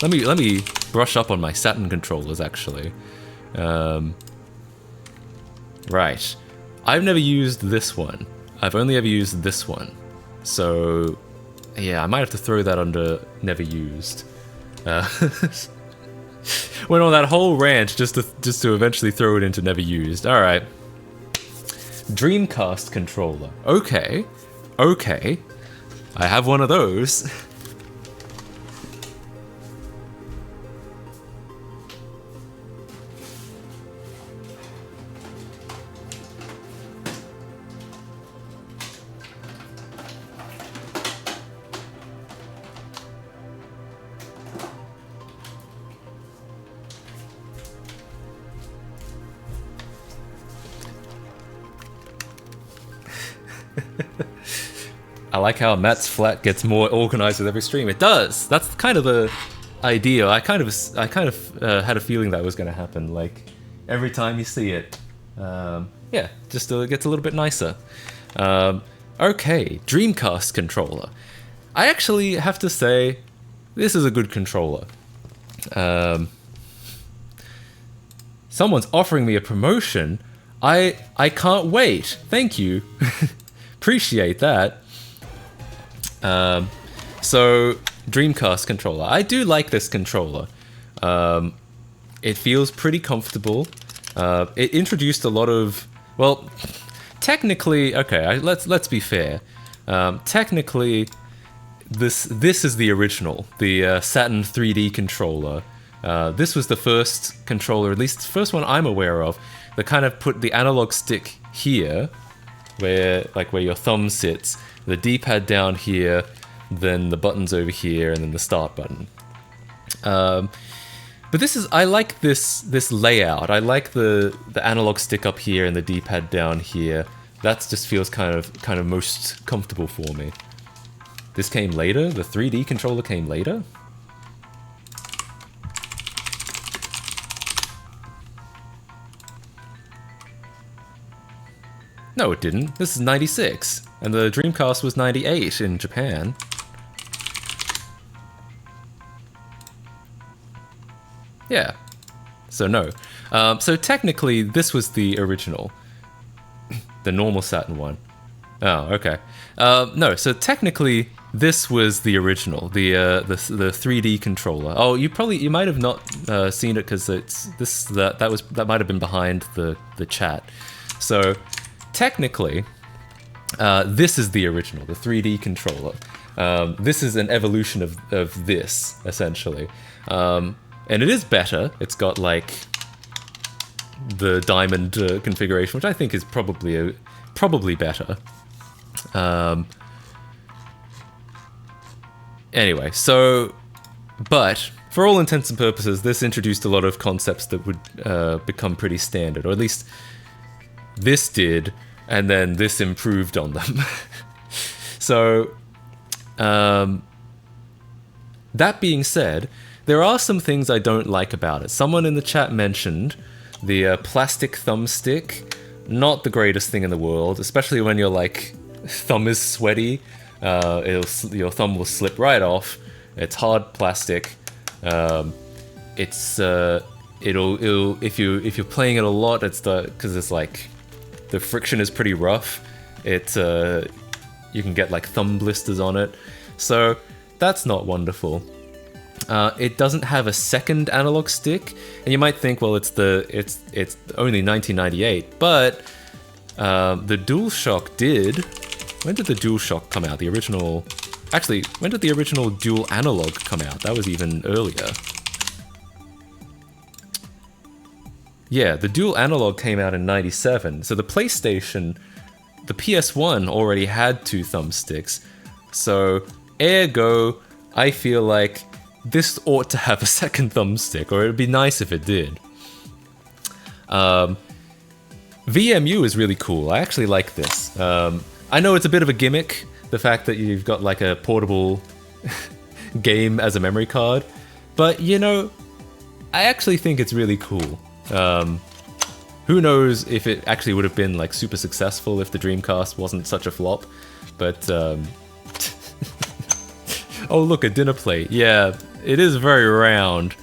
Let me brush up on my Saturn controllers, actually. Right. I've never used this one. I've only ever used this one. So, yeah, I might have to throw that under never used. Went on that whole rant just to eventually throw it into never used. All right. Dreamcast controller. Okay. Okay. I have one of those. I like how Matt's flat gets more organized with every stream. It does. That's kind of the idea. I kind of had a feeling that was going to happen. Like every time you see it, yeah, just it gets a little bit nicer. Okay, Dreamcast controller. I actually have to say, this is a good controller. Someone's offering me a promotion. I can't wait. Thank you. Appreciate that. So, Dreamcast controller. I do like this controller. It feels pretty comfortable. It introduced a lot of... Well, technically... Okay, let's be fair. Technically, this is the original. The Saturn 3D controller. This was the first controller, at least the first one I'm aware of, that kind of put the analog stick here, where your thumb sits, the D-pad down here, then the buttons over here, and then the start button. But this is, I like this layout. I like the analog stick up here and the D-pad down here. That just feels kind of most comfortable for me. This came later? The 3D controller came later? No, it didn't. This is 96, and the Dreamcast was 98 in Japan. Yeah. So no. So technically, this was the original. The normal Saturn one. Oh, okay. No, so technically, this was the original, the 3D controller. Oh, you might have not seen it because that might have been behind the chat. So technically, this is the original, the 3D controller. This is an evolution of this, essentially. And it is better. It's got like the diamond configuration, which I think is probably better. Anyway, so, but for all intents and purposes, this introduced a lot of concepts that would become pretty standard, or at least this did, and then this improved on them. So, That being said, there are some things I don't like about it. Someone in the chat mentioned the plastic thumbstick. Not the greatest thing in the world, especially when your like thumb is sweaty. Your thumb will slip right off. It's hard plastic. It'll if you're playing it a lot, because it's like the friction is pretty rough. You can get like thumb blisters on it, so that's not wonderful. It doesn't have a second analog stick, and you might think, well, it's only 1998, but the DualShock did. When did the DualShock come out? The original. Actually, when did the original dual analog come out? That was even earlier. Yeah, the dual analog came out in 97. So the PlayStation, the PS1 already had 2 thumbsticks. So, ergo, I feel like this ought to have a second thumbstick, or it'd be nice if it did. VMU is really cool. I actually like this. I know it's a bit of a gimmick, the fact that you've got like a portable game as a memory card, but you know, I actually think it's really cool. Who knows if it actually would have been like super successful if the Dreamcast wasn't such a flop, but oh look, a dinner plate. Yeah, it is very round.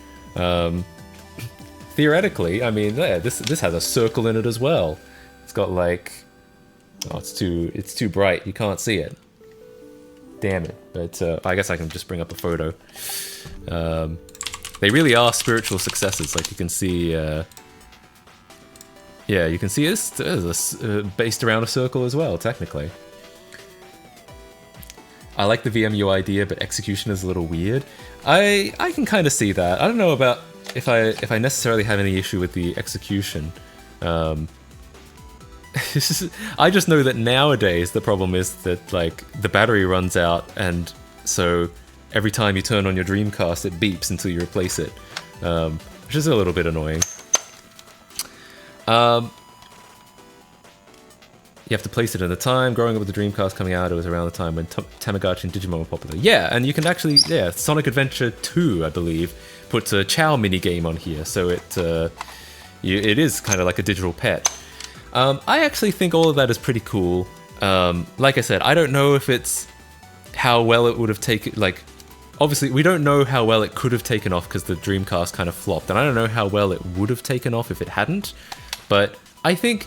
Theoretically, I mean, yeah, this has a circle in it as well. It's got like, oh, it's too bright. You can't see it. Damn it. But I guess I can just bring up a photo. They really are spiritual successors. Like you can see, yeah, you can see it's based around a circle as well, technically. I like the VMU idea, but execution is a little weird. I can kind of see that. I don't know about if I necessarily have any issue with the execution. I just know that nowadays the problem is that like the battery runs out, and so every time you turn on your Dreamcast it beeps until you replace it, which is a little bit annoying. You have to place it in the time. Growing up with the Dreamcast coming out, it was around the time when Tamagotchi and Digimon were popular. Yeah, and you can actually, yeah, Sonic Adventure 2, I believe, puts a Chow minigame on here, so it is kind of like a digital pet. I actually think all of that is pretty cool. Like I said, I don't know if it's how well it would have taken, like, obviously we don't know how well it could have taken off because the Dreamcast kind of flopped, and I don't know how well it would have taken off if it hadn't, but I think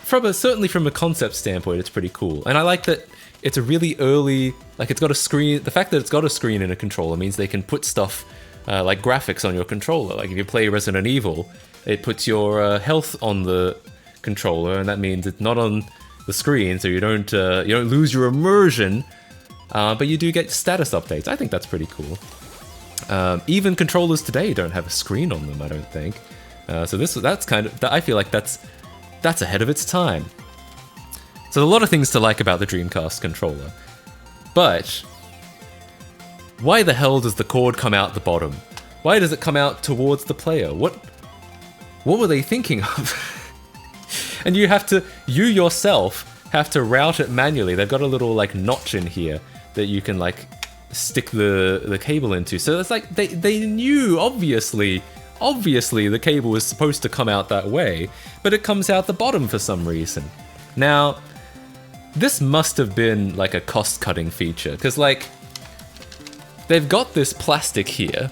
certainly from a concept standpoint, it's pretty cool. And I like that it's a really early, like it's got a screen, the fact that it's got a screen in a controller means they can put stuff like graphics on your controller. Like if you play Resident Evil, it puts your health on the controller, and that means it's not on the screen, so you don't lose your immersion, but you do get status updates. I think that's pretty cool. Even controllers today don't have a screen on them, I don't think. So that's kind of, I feel like that's ahead of its time. So there's a lot of things to like about the Dreamcast controller, but why the hell does the cord come out the bottom? Why does it come out towards the player? What were they thinking of? And you yourself have to route it manually. They've got a little like notch in here that you can like stick the cable into. So it's like they knew, obviously the cable was supposed to come out that way, but it comes out the bottom for some reason. Now, this must have been like a cost-cutting feature, because like they've got this plastic here.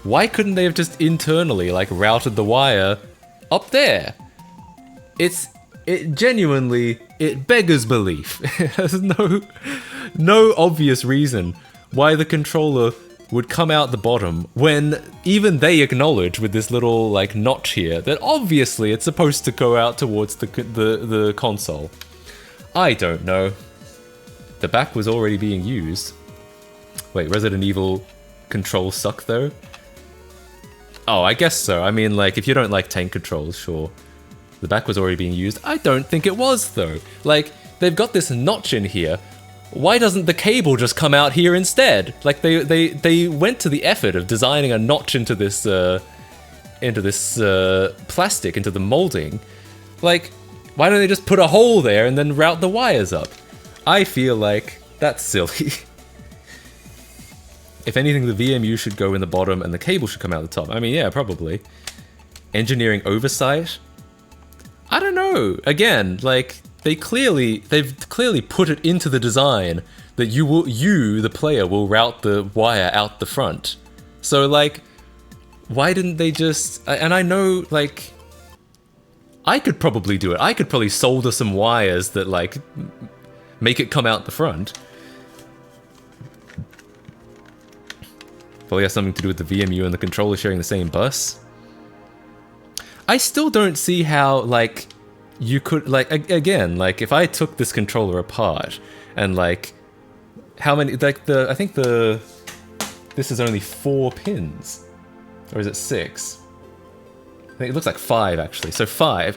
Why couldn't they have just internally like routed the wire up there? It genuinely beggars belief. There's no obvious reason why the controller would come out the bottom when even they acknowledge with this little like notch here that obviously it's supposed to go out towards the console. I don't know. The back was already being used. Wait, Resident Evil controls suck though? Oh, I guess so. I mean, like, if you don't like tank controls, sure. The back was already being used. I don't think it was, though. Like, they've got this notch in here. Why doesn't the cable just come out here instead? Like, they went to the effort of designing a notch into this plastic, into the molding. Like, why don't they just put a hole there and then route the wires up? I feel like that's silly. if anything, the VMU should go in the bottom and the cable should come out the top. I mean, yeah, probably. Engineering oversight? I don't know. Again, like, they've clearly put it into the design that you, the player, will route the wire out the front. So, like, why didn't they just... And I know, like... I could probably do it. I could probably solder some wires that, like, make it come out the front. Probably has something to do with the VMU and the controller sharing the same bus. I still don't see how, like, you could, like, again, like, if I took this controller apart and, like, how many, like, I think this is only 4 pins. Or is it 6? I think it looks like 5, actually. So 5.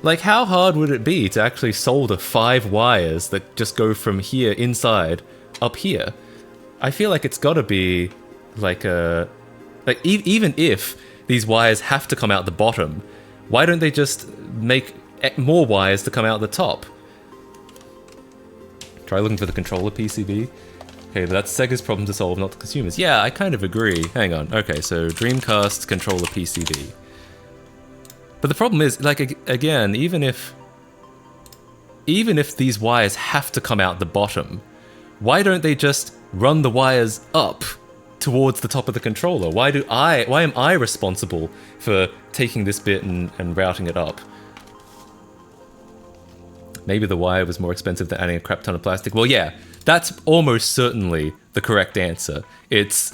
Like, how hard would it be to actually solder 5 wires that just go from here inside up here? I feel like it's gotta be, like, even if these wires have to come out the bottom, why don't they just make more wires to come out the top? Try looking for the controller PCB. Okay, but that's Sega's problem to solve, not the consumers. Yeah, I kind of agree. Hang on. Okay, so Dreamcast controller PCB. But the problem is, like, again, even if these wires have to come out the bottom, why don't they just run the wires up towards the top of the controller? Why am I responsible for taking this bit and routing it up? Maybe the wire was more expensive than adding a crap ton of plastic. Well, yeah, that's almost certainly the correct answer. It's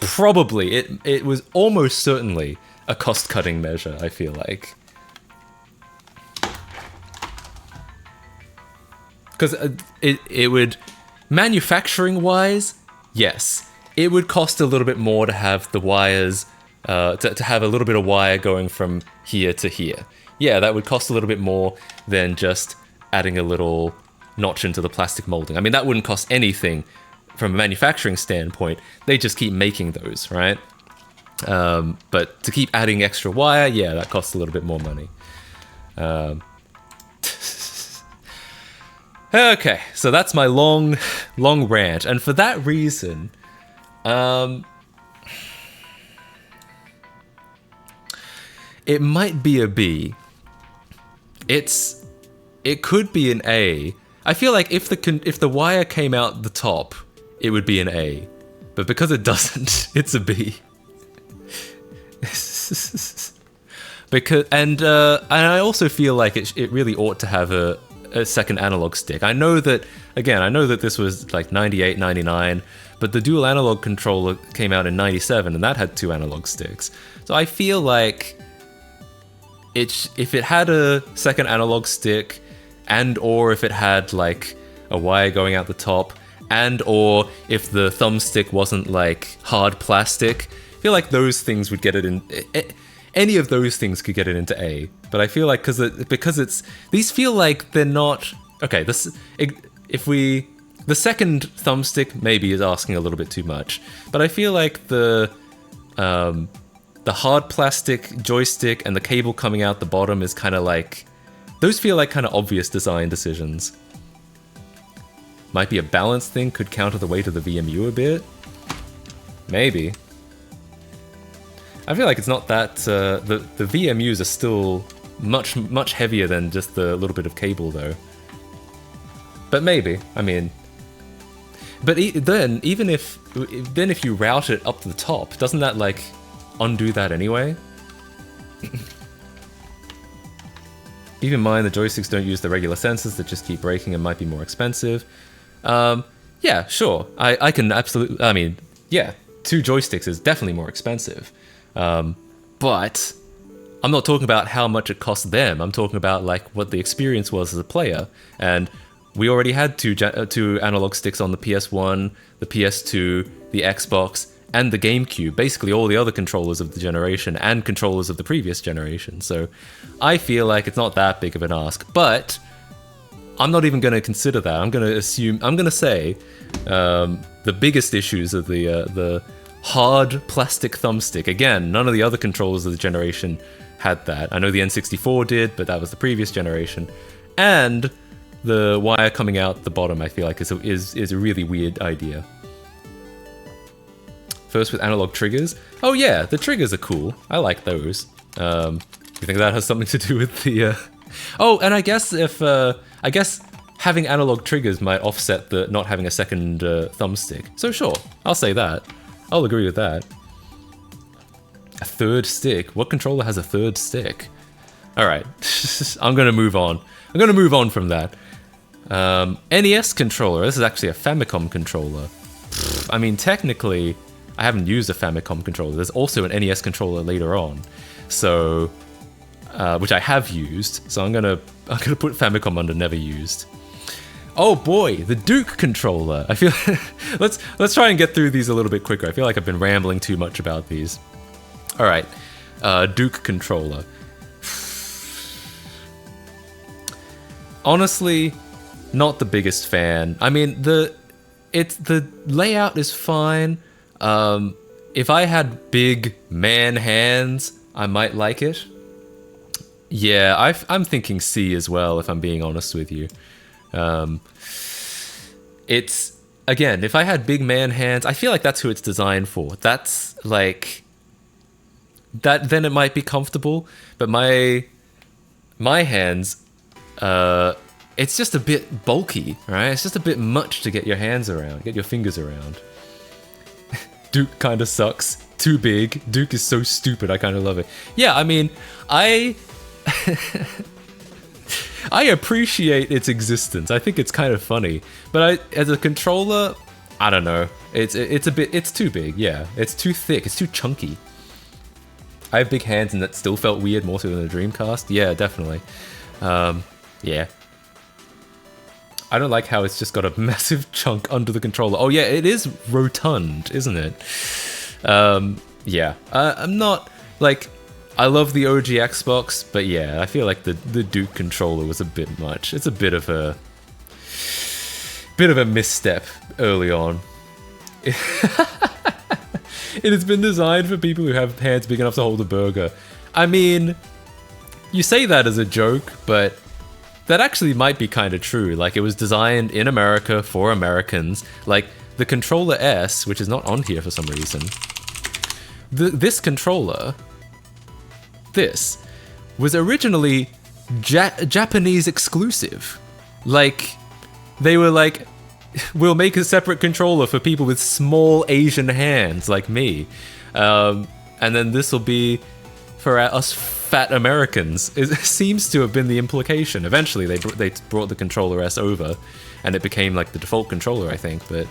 probably, it was almost certainly a cost-cutting measure, I feel like. Because it would, manufacturing-wise, yes, it would cost a little bit more to have the wires, to have a little bit of wire going from here to here. Yeah, that would cost a little bit more than just adding a little notch into the plastic molding. I mean, that wouldn't cost anything from a manufacturing standpoint. They just keep making those, right? But to keep adding extra wire, yeah, that costs a little bit more money. Okay, so that's my long rant. And for that reason, it might be a B. It could be an A. I feel like if the wire came out the top, it would be an A. But because it doesn't, it's a B. And I also feel like it really ought to have a second analog stick. I know that this was like 98, 99, but the dual analog controller came out in 97 and that had 2 analog sticks. So I feel like if it had a second analog stick, and or if it had like a wire going out the top, and or if the thumbstick wasn't like hard plastic, I feel like those things would get it in. Any of those things could get it into A. But I feel like because it's these feel like they're not okay. The second thumbstick maybe is asking a little bit too much, but I feel like the hard plastic joystick and the cable coming out the bottom is kind of like, those feel like kind of obvious design decisions. Might be a balance thing, could counter the weight of the VMU a bit. Maybe. I feel like it's not that, the VMUs are still much heavier than just the little bit of cable though. But maybe, I mean. But then if you route it up to the top, doesn't that like undo that anyway? Keep in mind the joysticks don't use the regular sensors that just keep breaking and might be more expensive. Yeah, sure. I can absolutely, I mean, yeah, 2 joysticks is definitely more expensive. But I'm not talking about how much it cost them. I'm talking about like what the experience was as a player. And we already had two analog sticks on the PS1, the PS2, the Xbox, and the GameCube, basically all the other controllers of the generation and controllers of the previous generation. So I feel like it's not that big of an ask, but I'm not even going to consider that. I'm going to say the biggest issues of the hard plastic thumbstick. Again, none of the other controllers of the generation had that. I know the N64 did, but that was the previous generation. And the wire coming out the bottom, I feel like is a really weird idea. First with analog triggers. Oh yeah, the triggers are cool. I like those. You think that has something to do with the... Oh, and I guess if... I guess having analog triggers might offset the not having a second thumbstick. So sure, I'll say that. I'll agree with that. A third stick? What controller has a third stick? Alright, I'm gonna move on. I'm gonna move on from that. NES controller. This is actually a Famicom controller. I mean, technically, I haven't used a Famicom controller. There's also an NES controller later on, so which I have used. So I'm gonna put Famicom under never used. Oh boy, the Duke controller. I feel let's try and get through these a little bit quicker. I feel like I've been rambling too much about these. All right, Duke controller. Honestly, not the biggest fan. I mean, the layout is fine. If I had big man hands, I might like it. Yeah, I'm thinking C as well, if I'm being honest with you. It's, again, if I had big man hands, I feel like that's who it's designed for. That's like, then it might be comfortable, but my hands, it's just a bit bulky, right? It's just a bit much to get your hands around, get your fingers around. Duke kind of sucks. Too big. Duke is so stupid, I kind of love it. Yeah, I mean, I appreciate its existence. I think it's kind of funny. But as a controller, I don't know. It's too big, yeah. It's too thick, it's too chunky. I have big hands and that still felt weird more so than the Dreamcast. Yeah, definitely. Yeah. I don't like how it's just got a massive chunk under the controller. Oh yeah, it is rotund, isn't it? Yeah. I'm not, like, I love the OG Xbox, but yeah, I feel like the Duke controller was a bit much. It's a bit of a misstep early on. It has been designed for people who have hands big enough to hold a burger. I mean, you say that as a joke, but that actually might be kind of true. Like, it was designed in America for Americans. Like, the Controller S, which is not on here for some reason, this controller, this, was originally Japanese exclusive. Like, they were like, we'll make a separate controller for people with small Asian hands like me. And then this will be for us fat Americans. It seems to have been the implication. Eventually they brought the Controller S over and it became like the default controller, I think, but...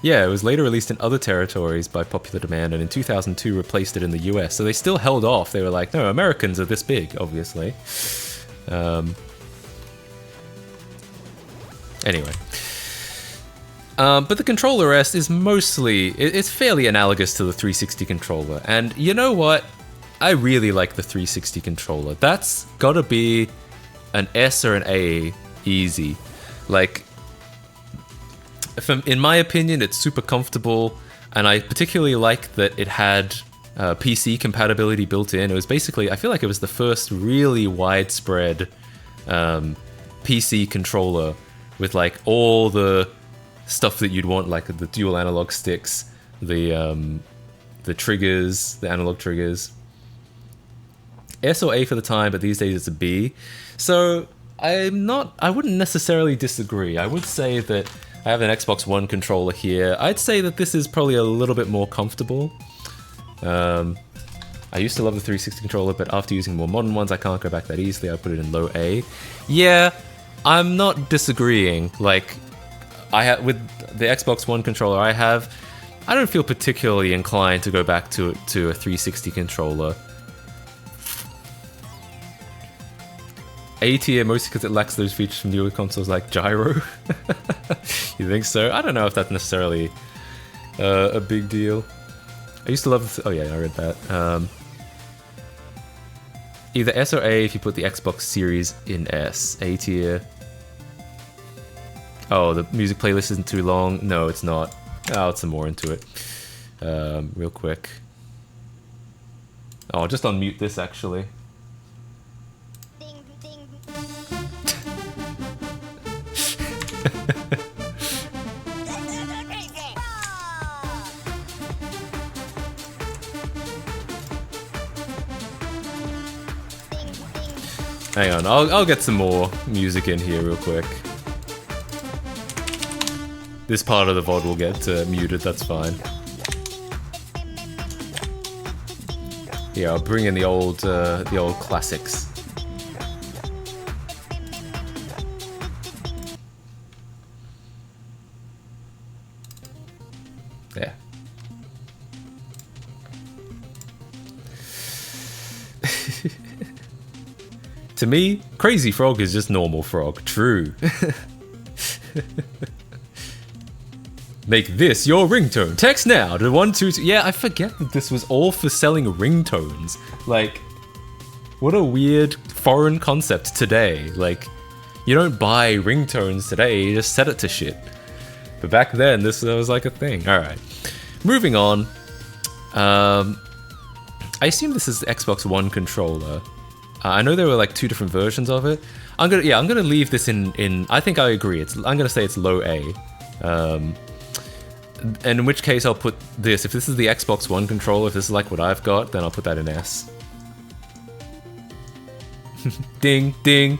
Yeah, it was later released in other territories by popular demand, and in 2002 replaced it in the US. So they still held off. They were like, no, Americans are this big, obviously. Anyway. But the Controller S is mostly... It's fairly analogous to the 360 controller. And you know what? I really like the 360 controller. That's gotta be an S or an A easy. Like... in my opinion, it's super comfortable, and I particularly like that it had PC compatibility built in. It was basically, I feel like it was the first really widespread PC controller with like all the stuff that you'd want, like the dual analog sticks, the triggers, the analog triggers. S or A for the time, but these days it's a B. So I wouldn't necessarily disagree. I would say that I have an Xbox One controller here. I'd say that this is probably a little bit more comfortable. I used to love the 360 controller, but after using more modern ones, I can't go back that easily. I put it in low A. Yeah, I'm not disagreeing. Like, with the Xbox One controller I don't feel particularly inclined to go back to a 360 controller. A tier, mostly because it lacks those features from newer consoles like gyro. You think so? I don't know if that's necessarily a big deal. I used to love... Oh yeah, I read that. Either S or A if you put the Xbox Series in S. A tier. Oh, the music playlist isn't too long. No, it's not. I'll add some more into it. Real quick. Oh, I'll just unmute this actually. Hang on, I'll get some more music in here real quick. This part of the VOD will get muted, that's fine. Yeah, I'll bring in the old classics. There. To me, Crazy Frog is just normal frog. True. Make this your ringtone. Text now to 122. Yeah, I forget that this was all for selling ringtones. Like, what a weird foreign concept today. Like, you don't buy ringtones today, you just set it to shit. But back then, this was like a thing. Alright. Moving on. I assume this is the Xbox One controller. I know there were like 2 different versions of it. I'm gonna leave this in I think I agree. I'm gonna say it's low A. And in which case I'll put this. If this is the Xbox One controller, if this is like what I've got, then I'll put that in S. Ding, ding.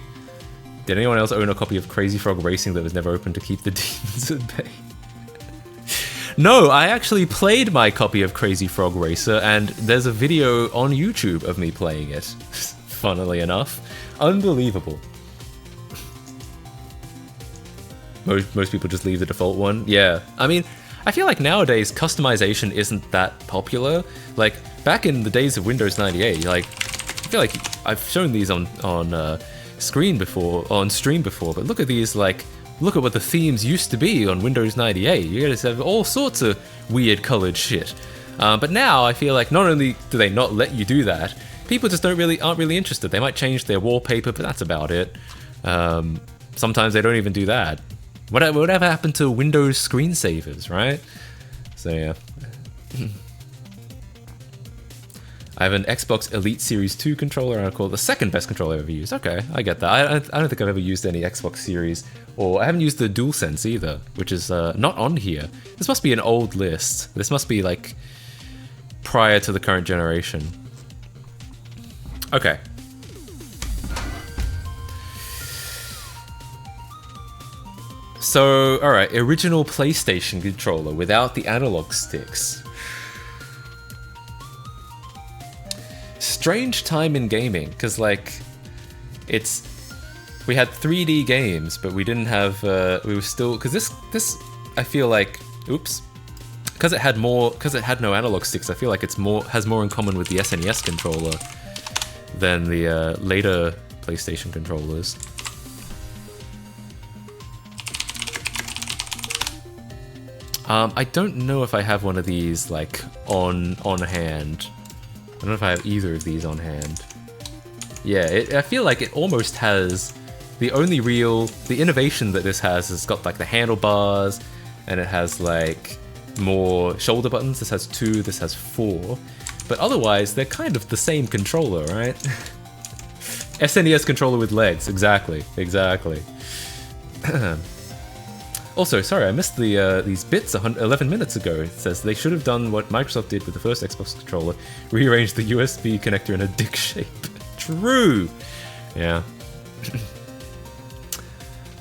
Did anyone else own a copy of Crazy Frog Racing that was never opened to keep the demons at bay? No, I actually played my copy of Crazy Frog Racer, and there's a video on YouTube of me playing it. Funnily enough. Unbelievable. Most people just leave the default one. Yeah, I mean, I feel like nowadays customization isn't that popular. Like, back in the days of Windows 98, like, I feel like I've shown these on stream before, but look at these, like, look at what the themes used to be on Windows 98. You guys have all sorts of weird colored shit. But now I feel like not only do they not let you do that, people just aren't really interested. They might change their wallpaper, but that's about it. Sometimes they don't even do that. Whatever happened to Windows screensavers, right? So yeah. I have an Xbox Elite Series 2 controller, and I call it the second best controller I've ever used. Okay, I get that. I don't think I've ever used any Xbox Series, or I haven't used the DualSense either, which is not on here. This must be an old list. This must be like prior to the current generation. Okay. So, alright, original PlayStation controller without the analog sticks. Strange time in gaming, because like, we had 3D games, but we didn't have, we were still, because this, I feel like, oops, because it had no analog sticks, I feel like has more in common with the SNES controller than the later PlayStation controllers. I don't know if I have one of these like on hand. I don't know if I have either of these on hand. Yeah, I feel like it almost has the innovation that this has got like the handlebars, and it has like more shoulder buttons. This has 2, this has 4, but otherwise they're kind of the same controller, right? SNES controller with legs, exactly. Also, sorry, I missed these bits 11 minutes ago. It says they should have done what Microsoft did with the first Xbox controller, rearrange the USB connector in a dick shape. True! Yeah.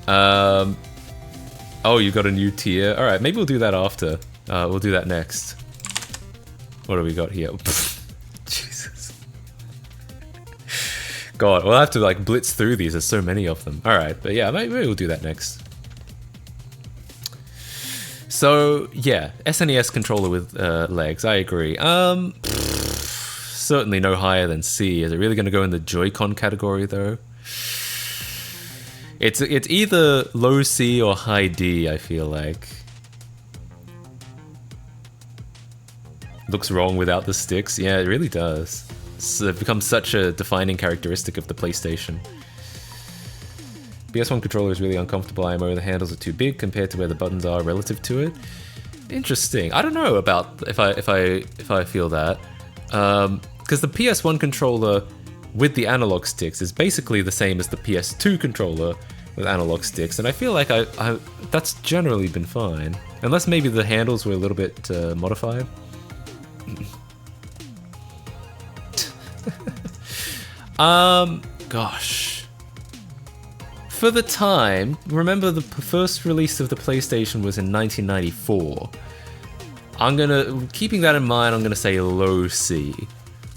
Oh, you got a new tier? Alright, maybe we'll do that after. We'll do that next. What do we got here? Jesus. God, we'll have to like blitz through these, there's so many of them. Alright, but yeah, maybe we'll do that next. So, yeah, SNES controller with legs, I agree. Certainly no higher than C. Is it really going to go in the Joy-Con category, though? It's either low C or high D, I feel like. Looks wrong without the sticks. Yeah, it really does. It's become such a defining characteristic of the PlayStation. PS1 controller is really uncomfortable IMO. The handles are too big compared to where the buttons are relative to it. Interesting. I don't know about if I feel that. because the PS1 controller with the analog sticks is basically the same as the PS2 controller with analog sticks, and I feel like that's generally been fine, unless maybe the handles were a little bit modified. Gosh. For the time, remember the first release of the PlayStation was in 1994. Keeping that in mind, I'm gonna say low C.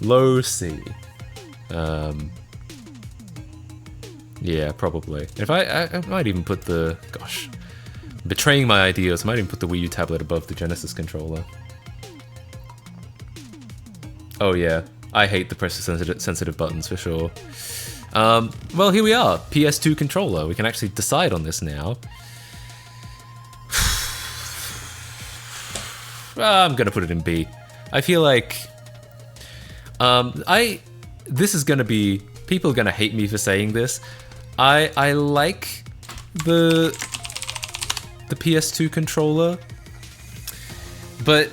Low C. Yeah, probably. If I might even put the, gosh, betraying my ideas, I might even put the Wii U tablet above the Genesis controller. Oh yeah, I hate the pressure-sensitive buttons for sure. Well, here we are, PS2 controller. We can actually decide on this now. I'm gonna put it in B. I feel like, this is gonna be, people are gonna hate me for saying this. I like the PS2 controller, but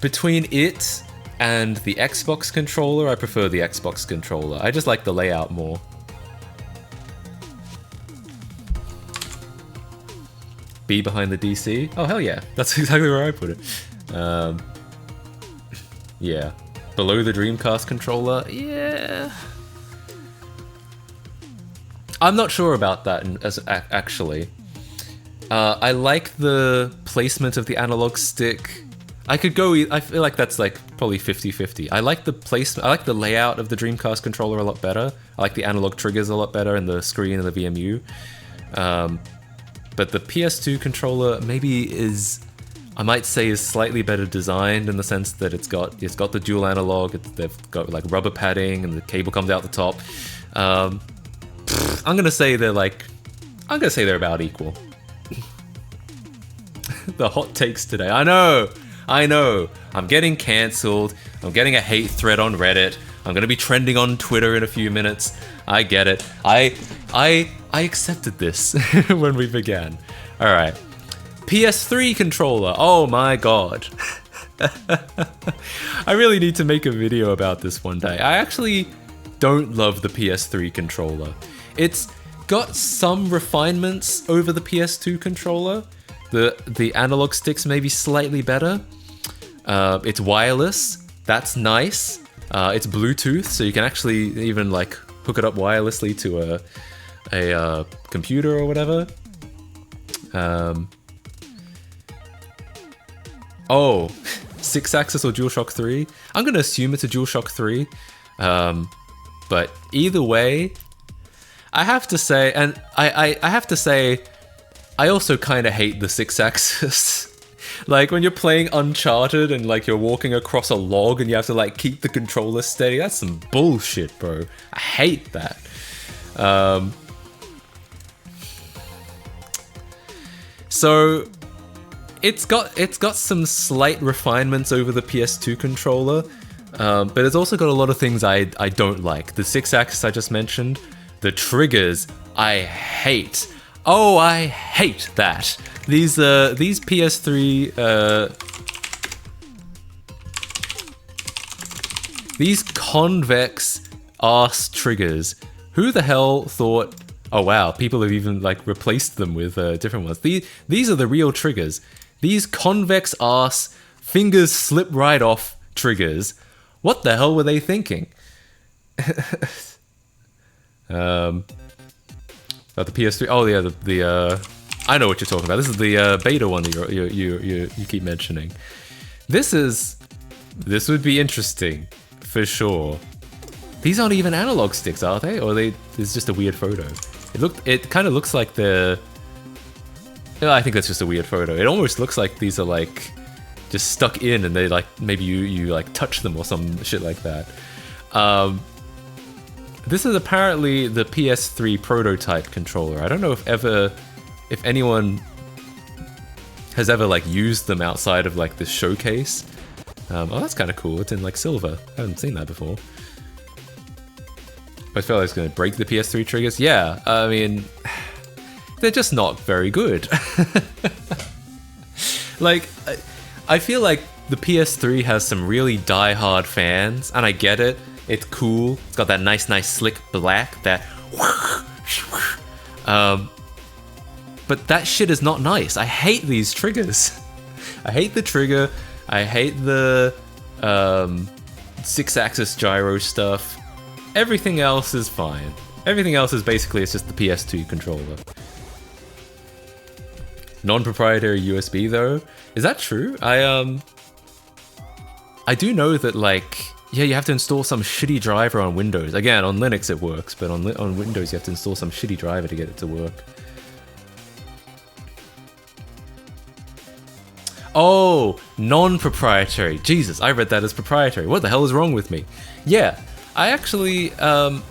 between it and the Xbox controller, I prefer the Xbox controller. I just like the layout more. B behind the DC? Oh hell yeah, that's exactly where I put it. Yeah. Below the Dreamcast controller? Yeah. I'm not sure about that actually. I like the placement of the analog stick. I feel like that's like probably 50-50. I like the placement, I like the layout of the Dreamcast controller a lot better. I like the analog triggers a lot better and the screen and the VMU. But the PS2 controller maybe I might say is slightly better designed in the sense that it's got the dual analog, they've got like rubber padding and the cable comes out the top. I'm gonna say they're about equal. The hot takes today. I know. I'm getting cancelled. I'm getting a hate thread on Reddit. I'm gonna be trending on Twitter in a few minutes. I get it. I accepted this when we began. All right. PS3 controller. Oh my god. I really need to make a video about this one day. I actually don't love the PS3 controller. It's got some refinements over the PS2 controller. The analog sticks may be slightly better. It's wireless. That's nice. It's Bluetooth, so you can actually even like hook it up wirelessly to a computer or whatever. Oh, 6-axis or DualShock 3? I'm gonna assume it's a DualShock 3. But either way, I have to say, and I have to say, I also kind of hate the 6-axis. Like when you're playing Uncharted and like you're walking across a log and you have to like keep the controller steady, that's some bullshit, bro. I hate that. So it's got some slight refinements over the PS2 controller, but it's also got a lot of things I don't like. The 6-axis I just mentioned, the triggers I hate. Oh, I hate that. These PS3 these convex ass triggers. Who the hell thought? Oh wow, people have even like replaced them with different ones. These are the real triggers. These convex ass fingers slip right off triggers. What the hell were they thinking? About the PS3. Oh yeah, the I know what you're talking about. This is the beta one that you keep mentioning. This would be interesting for sure. These aren't even analog sticks, are they? Or it's just a weird photo. It kind of looks like I think that's just a weird photo. It almost looks like these are like just stuck in and they like, maybe you like touch them or some shit like that. This is apparently the PS3 prototype controller. I don't know if anyone has ever like used them outside of like this showcase. Oh, that's kind of cool. It's in like silver. I haven't seen that before. I felt like I was going to break the PS3 triggers. Yeah, I mean, they're just not very good. Like, I feel like the PS3 has some really die-hard fans, and I get it. It's cool. It's got that nice slick black, that but that shit is not nice. I hate these triggers. I hate the trigger. I hate the 6-axis gyro stuff. Everything else is fine. Everything else is basically, it's just the PS2 controller. Non-proprietary USB though? Is that true? I do know that, like, yeah, you have to install some shitty driver on Windows. Again, on Linux it works, but on Windows you have to install some shitty driver to get it to work. Oh, non-proprietary. Jesus, I read that as proprietary. What the hell is wrong with me? Yeah, I actually,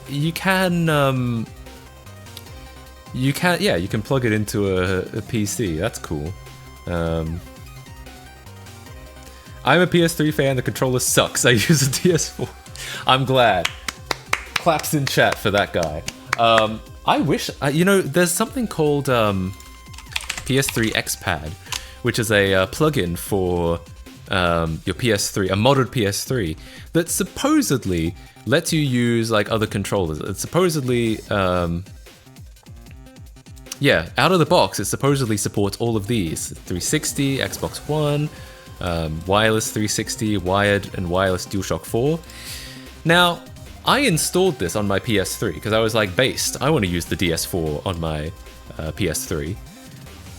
you can plug it into a PC. That's cool. I'm a PS3 fan. The controller sucks. I use a DS4. I'm glad. Claps in chat for that guy. I wish, you know, there's something called PS3 XPad, which is a plugin for your PS3, a modded PS3, that supposedly lets you use like other controllers. It supposedly, yeah, out of the box, it supposedly supports all of these: 360, Xbox One, wireless 360, wired and wireless DualShock 4. Now, I installed this on my PS3 because I was like, based, I want to use the DS4 on my PS3,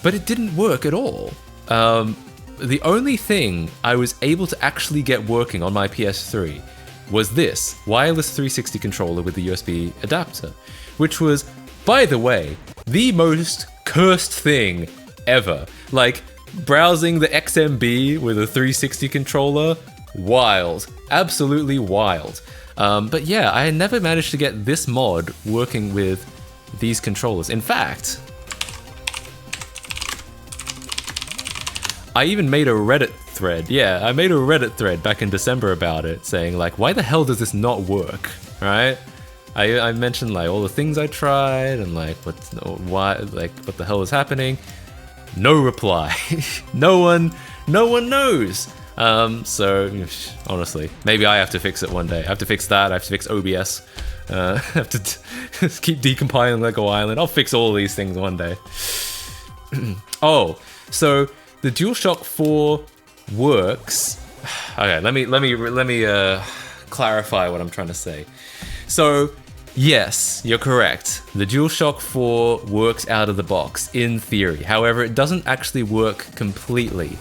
but it didn't work at all. The only thing I was able to actually get working on my PS3 was this wireless 360 controller with the USB adapter, which was, by the way, the most cursed thing ever. Like, browsing the XMB with a 360 controller, wild, absolutely wild. But yeah, I never managed to get this mod working with these controllers. In fact, I even made a Reddit thread. Yeah, I made a Reddit thread back in December about it, saying like, why the hell does this not work, right? I mentioned like all the things I tried and like what the hell is happening. No reply. no one knows. So honestly, maybe I have to fix it one day. I have to fix that. I have to fix OBS. I have to keep decompiling Lego Island. I'll fix all these things one day. Oh, so the DualShock 4 works. Okay, let me clarify what I'm trying to say. So, yes, you're correct. The DualShock 4 works out of the box, in theory. However, it doesn't actually work completely.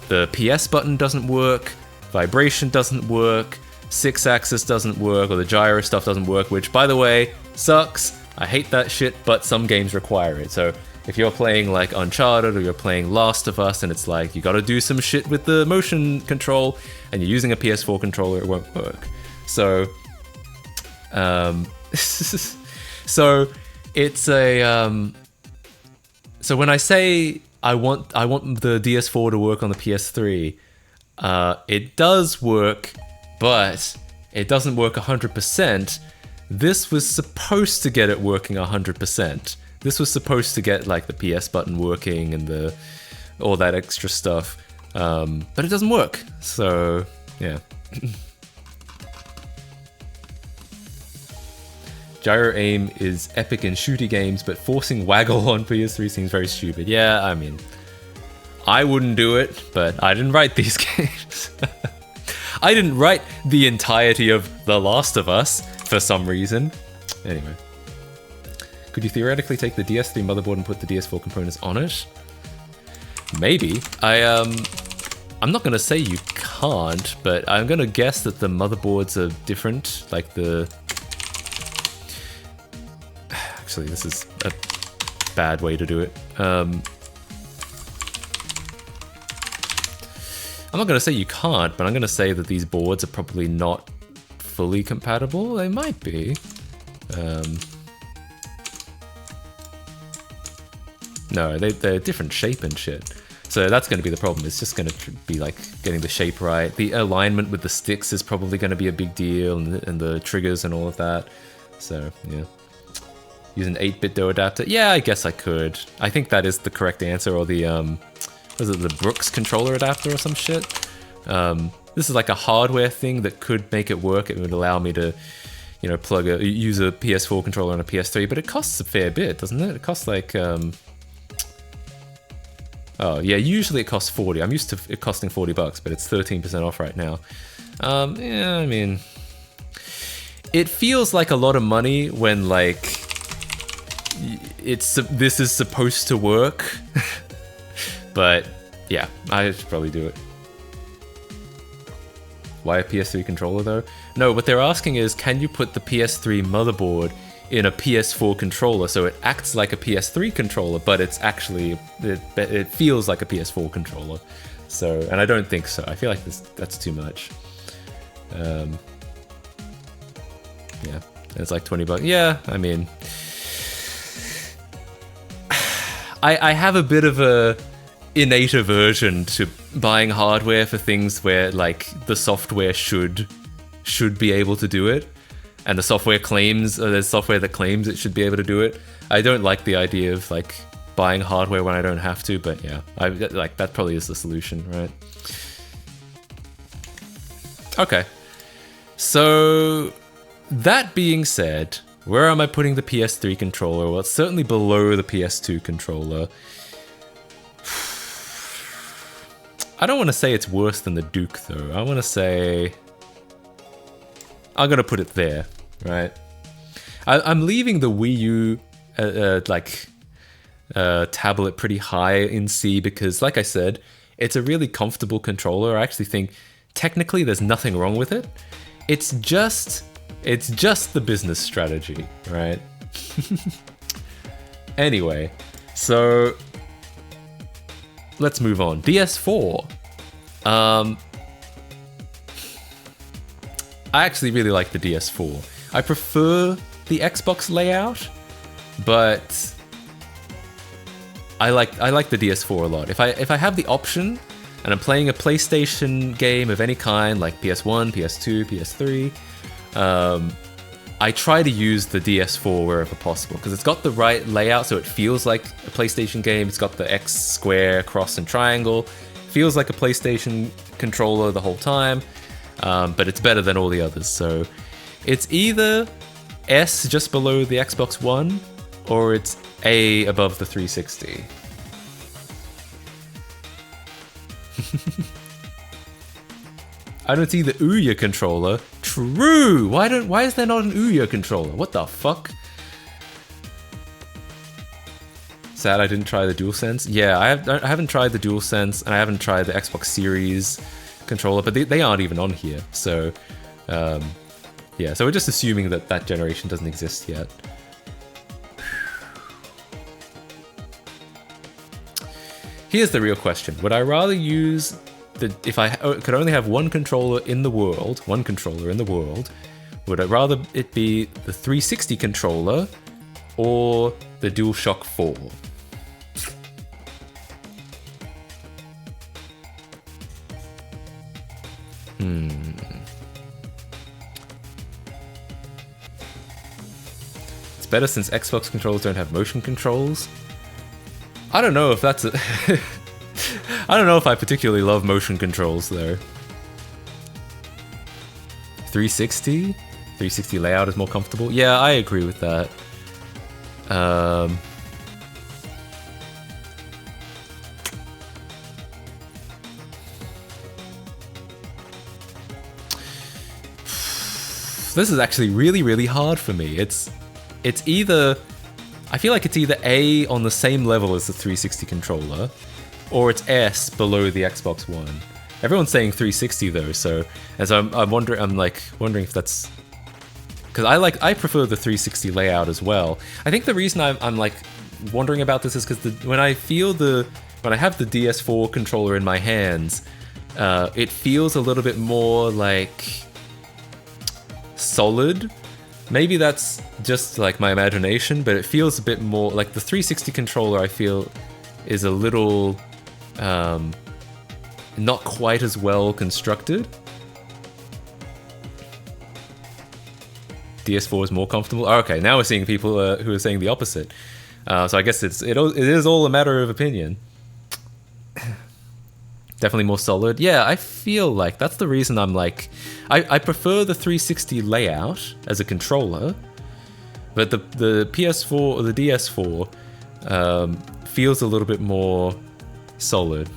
The PS button doesn't work, vibration doesn't work, 6-axis doesn't work, or the gyro stuff doesn't work, which, by the way, sucks. I hate that shit, but some games require it. So, if you're playing like Uncharted or you're playing Last of Us and it's like you gotta do some shit with the motion control and you're using a PS4 controller, it won't work. So, so it's a so when I say I want the DS4 to work on the PS3, it does work, but it doesn't work 100%. This was supposed to get it working 100%. This was supposed to get like the PS button working and all that extra stuff, but it doesn't work. So yeah. Gyro aim is epic in shooty games, but forcing waggle on PS3 seems very stupid. Yeah, I mean, I wouldn't do it, but I didn't write these games. I didn't write the entirety of The Last of Us for some reason. Anyway. Could you theoretically take the DS3 motherboard and put the DS4 components on it? Maybe. I'm not gonna say you can't, but I'm gonna guess that the motherboards are different. Like actually, this is a bad way to do it. I'm not gonna say you can't, but I'm gonna say that these boards are probably not fully compatible. They might be. No, they're different shape and shit. So that's going to be the problem. It's just going to be like getting the shape right. The alignment with the sticks is probably going to be a big deal, and the triggers and all of that. So, yeah. Use an 8-bit DOE adapter. Yeah, I guess I could. I think that is the correct answer, or the, was it the Brooks controller adapter or some shit? This is like a hardware thing that could make it work. It would allow me to, use a PS4 controller on a PS3, but it costs a fair bit, doesn't it? It costs like, oh yeah, usually it costs 40. I'm used to it costing $40, but it's 13% off right now. Yeah, I mean, it feels like a lot of money when like this is supposed to work, but yeah, I should probably do it. Why a PS3 controller though? No, what they're asking is, can you put the PS3 motherboard in a PS4 controller so it acts like a PS3 controller, but it's actually, it feels like a PS4 controller. So, and I don't think so. I feel like that's too much. Yeah, and it's like $20. Yeah, I mean, I have a bit of a innate aversion to buying hardware for things where like the software should be able to do it, and the software claims, there's software that claims it should be able to do it. I don't like the idea of like buying hardware when I don't have to, but yeah, I like that probably is the solution, right? Okay, so that being said, where am I putting the PS3 controller? Well, it's certainly below the PS2 controller. I don't want to say it's worse than the Duke, though. I want to say I'm gonna put it there, right? I'm leaving the Wii U tablet pretty high in C because, like I said, it's a really comfortable controller. I actually think technically there's nothing wrong with it. It's just the business strategy, right? Anyway, so let's move on. DS4. I actually really like the DS4. I prefer the Xbox layout, but I like the DS4 a lot. If I have the option and I'm playing a PlayStation game of any kind, like PS1, PS2, PS3, I try to use the DS4 wherever possible because it's got the right layout, so it feels like a PlayStation game. It's got the X, square, cross, and triangle. Feels like a PlayStation controller the whole time, but it's better than all the others. So it's either S just below the Xbox One, or it's A above the 360. I don't see the Ouya controller. True! Why is there not an Ouya controller? What the fuck? Sad I didn't try the DualSense. Yeah, I haven't tried the DualSense, and I haven't tried the Xbox Series controller, but they aren't even on here. So, yeah, so we're just assuming that generation doesn't exist yet. Here's the real question. Would I rather use if I could only have one controller in the world, would I rather it be the 360 controller or the DualShock 4? It's better since Xbox controllers don't have motion controls. I don't know if that's a I don't know if I particularly love motion controls though. 360 layout is more comfortable. Yeah, I agree with that. This is actually really, really hard for me. It's either, I feel like it's either A on the same level as the 360 controller, or it's S below the Xbox One. Everyone's saying 360 though, so as I'm wondering if that's because I prefer the 360 layout as well. I think the reason I'm like wondering about this is because when I have the DS4 controller in my hands, it feels a little bit more like solid. Maybe that's just like my imagination, but it feels a bit more like the 360 controller. I feel is a little not quite as well constructed. DS4 is more comfortable. Oh, okay, now we're seeing people who are saying the opposite. So I guess it is all a matter of opinion. Definitely more solid. Yeah, I feel like that's the reason I'm like, I prefer the 360 layout as a controller, but the PS4 or the DS4 feels a little bit more solid.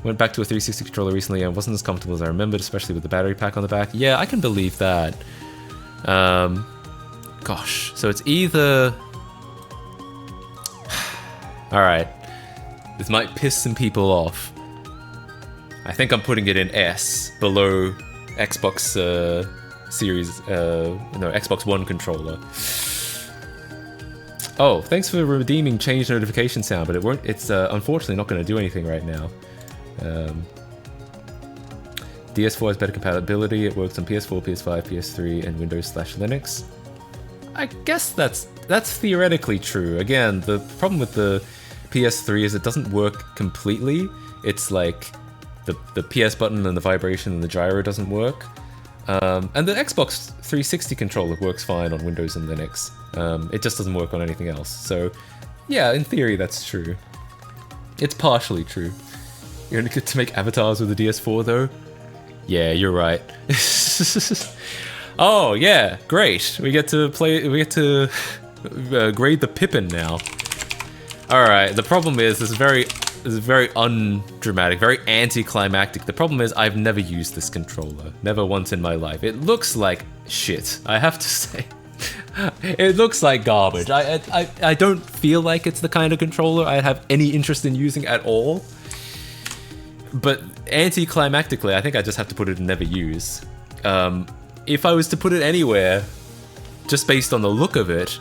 Went back to a 360 controller recently and wasn't as comfortable as I remembered, especially with the battery pack on the back. Yeah, I can believe that. Gosh, so it's either... Alright, this might piss some people off. I think I'm putting it in S, below Xbox Series, no, Xbox One controller. Oh, thanks for redeeming change notification sound, but it's unfortunately not going to do anything right now. DS4 has better compatibility. It works on PS4, PS5, PS3, and Windows/Linux. I guess that's theoretically true. Again, the problem with the PS3 is it doesn't work completely. It's like the PS button and the vibration and the gyro doesn't work. And the Xbox 360 controller works fine on Windows and Linux. It just doesn't work on anything else. So, yeah, in theory, that's true. It's partially true. You're gonna get to make avatars with the DS4, though? Yeah, you're right. Oh, yeah, great. We get to grade the Pippin now. Alright, the problem is, this is very undramatic, very anticlimactic. The problem is, I've never used this controller. Never once in my life. It looks like shit, I have to say. It looks like garbage. I don't feel like it's the kind of controller I'd have any interest in using at all. But anticlimactically, I think I just have to put it in never use. If I was to put it anywhere, just based on the look of it,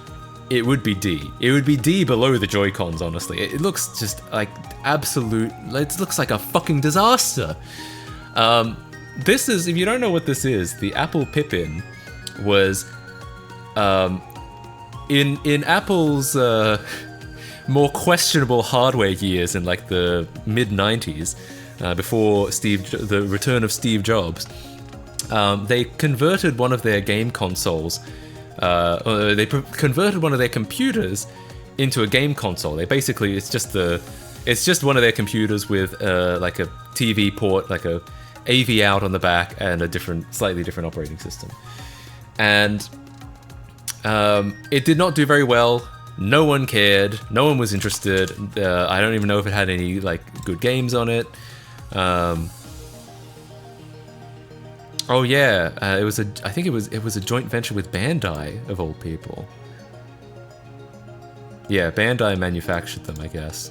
it would be D. It would be D below the Joy-Cons, honestly. It looks just like it looks like a fucking disaster. This is, if you don't know what this is, the Apple Pippin was, in Apple's more questionable hardware years in like the mid-90s, before the return of Steve Jobs, they converted one of their game consoles, converted one of their computers into a game console. They basically, it's just one of their computers with like a TV port, like a AV out on the back, and a slightly different operating system. And it did not do very well. No one cared. No one was interested. I don't even know if it had any like good games on it. Oh yeah, I think it was a joint venture with Bandai, of all people. Yeah, Bandai manufactured them, I guess.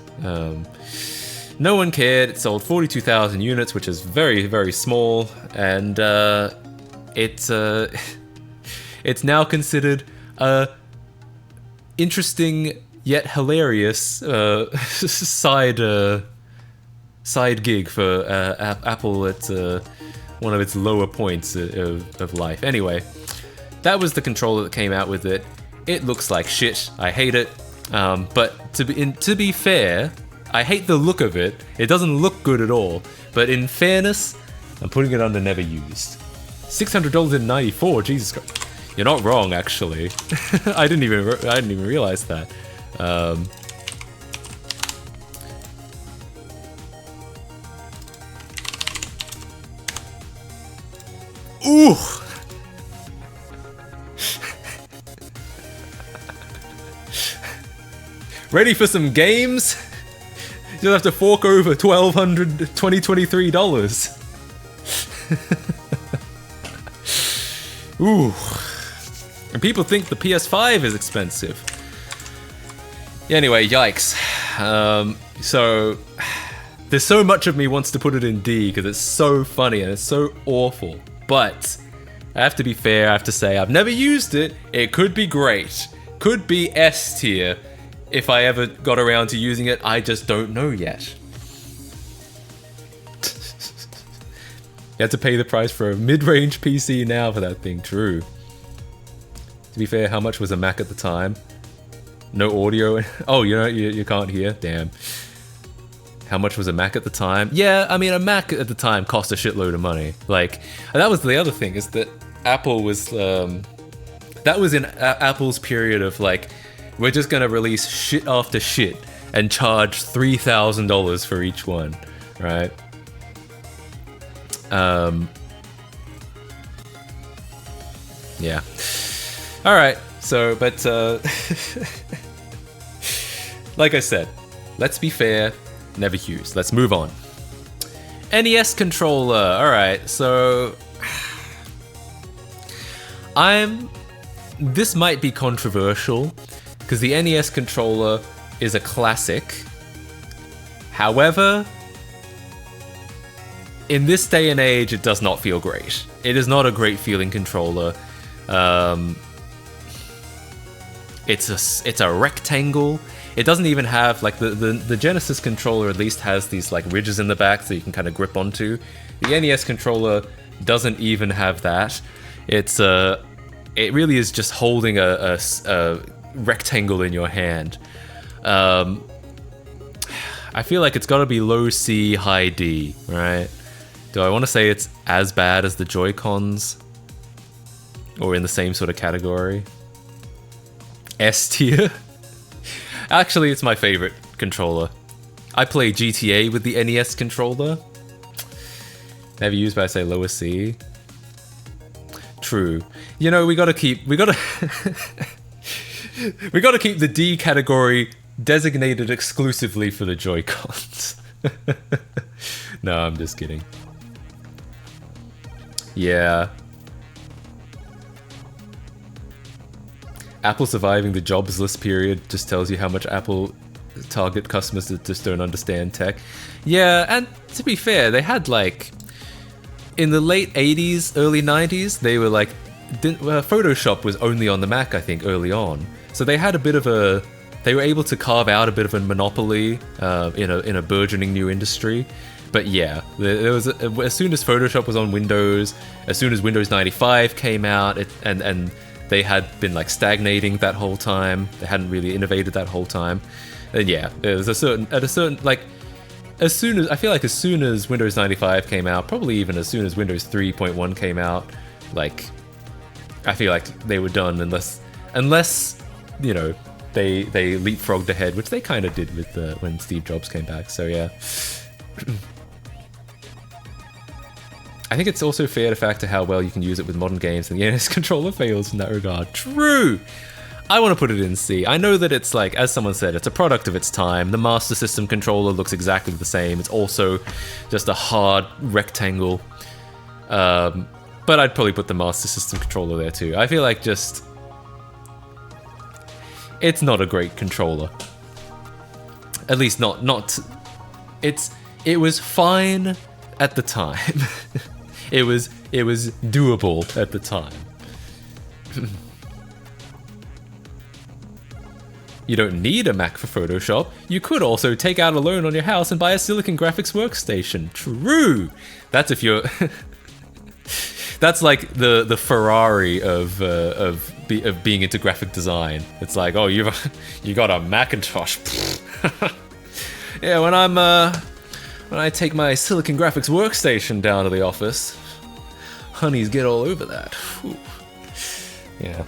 No one cared. It sold 42,000 units, which is very, very small, and it's now considered a interesting yet hilarious side gig for Apple at one of its lower points of life. Anyway, that was the controller that came out with it. It looks like shit. I hate it. But to be fair, I hate the look of it. It doesn't look good at all. But in fairness, I'm putting it under never used. $600 in '94. Jesus Christ. You're not wrong, actually. I didn't even realize that. Ooh! Ready for some games? You'll have to fork over $1,223. Ooh. And people think the PS5 is expensive. Anyway, yikes. So, there's so much of me wants to put it in D because it's so funny and it's so awful. But I have to be fair, I have to say I've never used it. It could be great. Could be S tier if I ever got around to using it. I just don't know yet. You have to pay the price for a mid-range PC now for that thing, true. To be fair, how much was a Mac at the time? No audio? Oh, you can't hear? Damn. How much was a Mac at the time? Yeah, I mean, a Mac at the time cost a shitload of money. Like, and that was the other thing, is that Apple was, that was in Apple's period of like, we're just gonna release shit after shit. and charge $3,000 for each one, right? Yeah. All right. So, but like I said, let's be fair, never used. Let's move on. NES controller. All right. So, this might be controversial because the NES controller is a classic. However, in this day and age, it does not feel great. It is not a great feeling controller. It's a rectangle. It doesn't even have like the Genesis controller at least has these like ridges in the back so you can kind of grip onto. The NES controller doesn't even have that. It really is just holding a rectangle in your hand. I feel like it's got to be low C, high D, right? Do I want to say it's as bad as the Joy-Cons? Or in the same sort of category? S tier? Actually, it's my favorite controller. I play GTA with the NES controller. Never used, but I say lower C. True. You know, we gotta keep the D category designated exclusively for the Joy-Cons. No, I'm just kidding. Yeah. Apple surviving the jobless period just tells you how much Apple target customers that just don't understand tech. Yeah, and to be fair, they had like in the late 80s, early 90s, they were like Photoshop was only on the Mac, I think, early on. So they had a bit of a they were able to carve out a bit of a monopoly in a burgeoning new industry. But yeah, there was as soon as Photoshop was on Windows, as soon as Windows 95 came out, and they had been like stagnating that whole time. They hadn't really innovated that whole time. And yeah, there was as soon as Windows 95 came out, probably even as soon as Windows 3.1 came out, like I feel like they were done unless you know they leapfrogged ahead, which they kind of did with when Steve Jobs came back. So yeah. I think it's also fair to factor how well you can use it with modern games, and the NES controller fails in that regard. True! I want to put it in C. I know that it's like, as someone said, it's a product of its time. The Master System controller looks exactly the same. It's also just a hard rectangle. But I'd probably put the Master System controller there too. I feel like just... it's not a great controller. At least not... It was fine at the time. It was doable at the time. You don't need a Mac for Photoshop. You could also take out a loan on your house and buy a Silicon Graphics workstation. True. That's if you're. That's like the Ferrari of being into graphic design. It's like, oh, you got a Macintosh. Yeah, when I take my Silicon Graphics workstation down to the office, honeys get all over that. Whew. Yeah.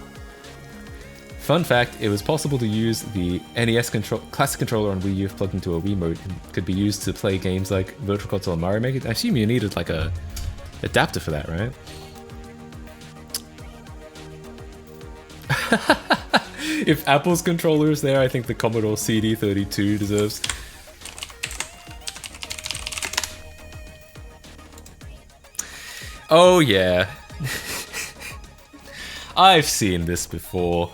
Fun fact, it was possible to use the NES classic controller on Wii U if plugged into a Wiimote and could be used to play games like Virtual Console and Mario Maker. I assume you needed like a adapter for that, right? If Apple's controller is there, I think the Commodore CD32 deserves... Oh yeah. I've seen this before.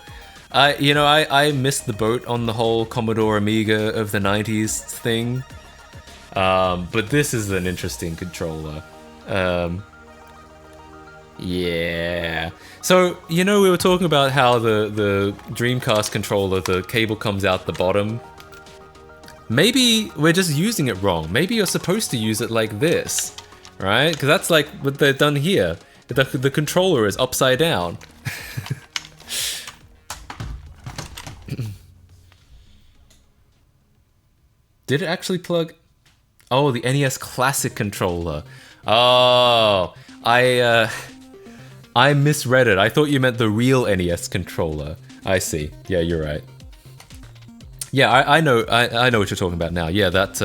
I missed the boat on the whole Commodore Amiga of the 90s thing. But this is an interesting controller. Yeah. So, we were talking about how the Dreamcast controller, the cable comes out the bottom. Maybe we're just using it wrong. Maybe you're supposed to use it like this, right? Because that's like what they've done here. The controller is upside down. Did it actually plug? Oh, the NES Classic controller. Oh, I misread it. I thought you meant the real NES controller. I see. Yeah, you're right. Yeah, I know what you're talking about now. Yeah, that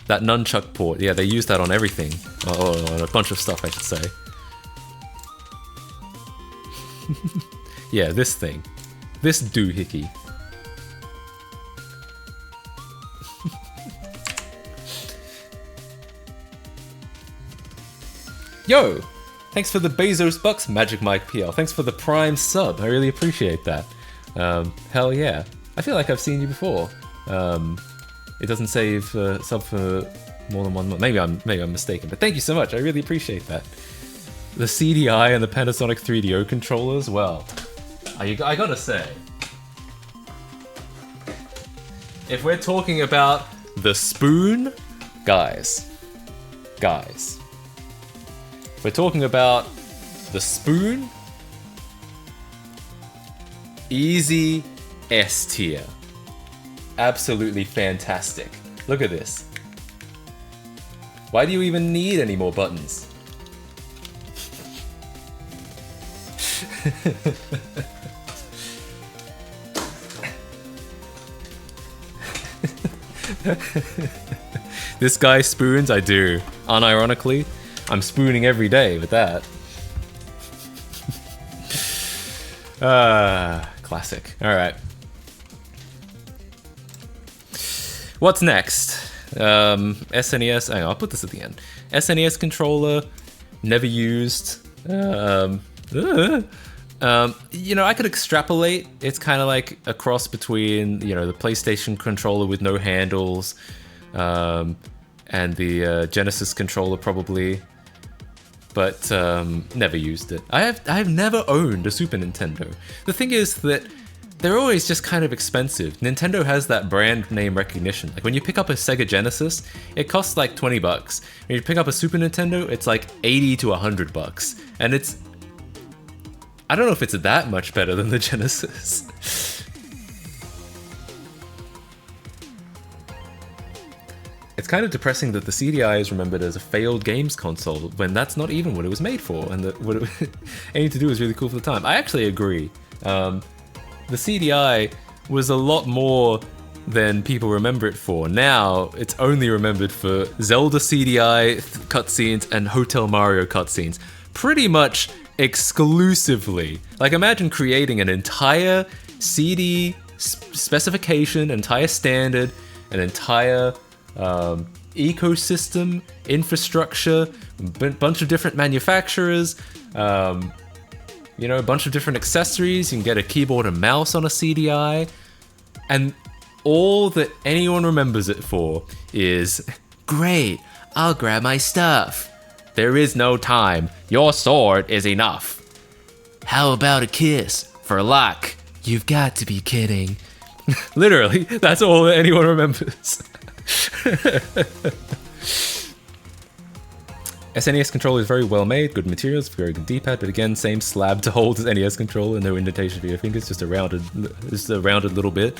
nunchuck port. Yeah, they use that on everything, or on a bunch of stuff, I should say. Yeah, this thing, this doohickey. Yo, thanks for the Bezos bucks, Magic Mike PL. Thanks for the Prime sub. I really appreciate that. Hell yeah. I feel like I've seen you before. It doesn't save sub for more than 1 month. Maybe I'm mistaken, but thank you so much. I really appreciate that. The CDI and the Panasonic 3DO controllers. Well, I gotta say, if we're talking about the spoon, guys. We're talking about the spoon, easy S tier. Absolutely fantastic. Look at this. Why do you even need any more buttons? This guy spoons? I do. Unironically. I'm spooning every day with that. Classic. Alright. What's next? SNES. Hang on, I'll put this at the end. SNES controller. Never used. You know, I could extrapolate. It's kind of like a cross between, you know, the PlayStation controller with no handles, and the Genesis controller probably. But never used it. I've never owned a Super Nintendo. The thing is that they're always just kind of expensive. Nintendo has that brand name recognition. Like when you pick up a Sega Genesis, it costs like $20. When you pick up a Super Nintendo, it's like $80 to $100. And it's... I don't know if it's that much better than the Genesis. It's kind of depressing that the CDI is remembered as a failed games console when that's not even what it was made for, and that what it aiming to do is really cool for the time. I actually agree. The CDI was a lot more than people remember it for. Now, it's only remembered for Zelda CDI cutscenes and Hotel Mario cutscenes. Pretty much exclusively. Like, imagine creating an entire CD specification, entire standard, an entire ecosystem, infrastructure, bunch of different manufacturers, you know, a bunch of different accessories. You can get a keyboard and mouse on a CDI, and all that anyone remembers it for is, great, I'll grab my stuff. There is no time. Your sword is enough. How about a kiss? For luck. You've got to be kidding. Literally, that's all that anyone remembers. SNES controller is very well made, good materials, very good D-pad, but again, same slab to hold as NES controller, no indentation for your fingers, just a rounded little bit.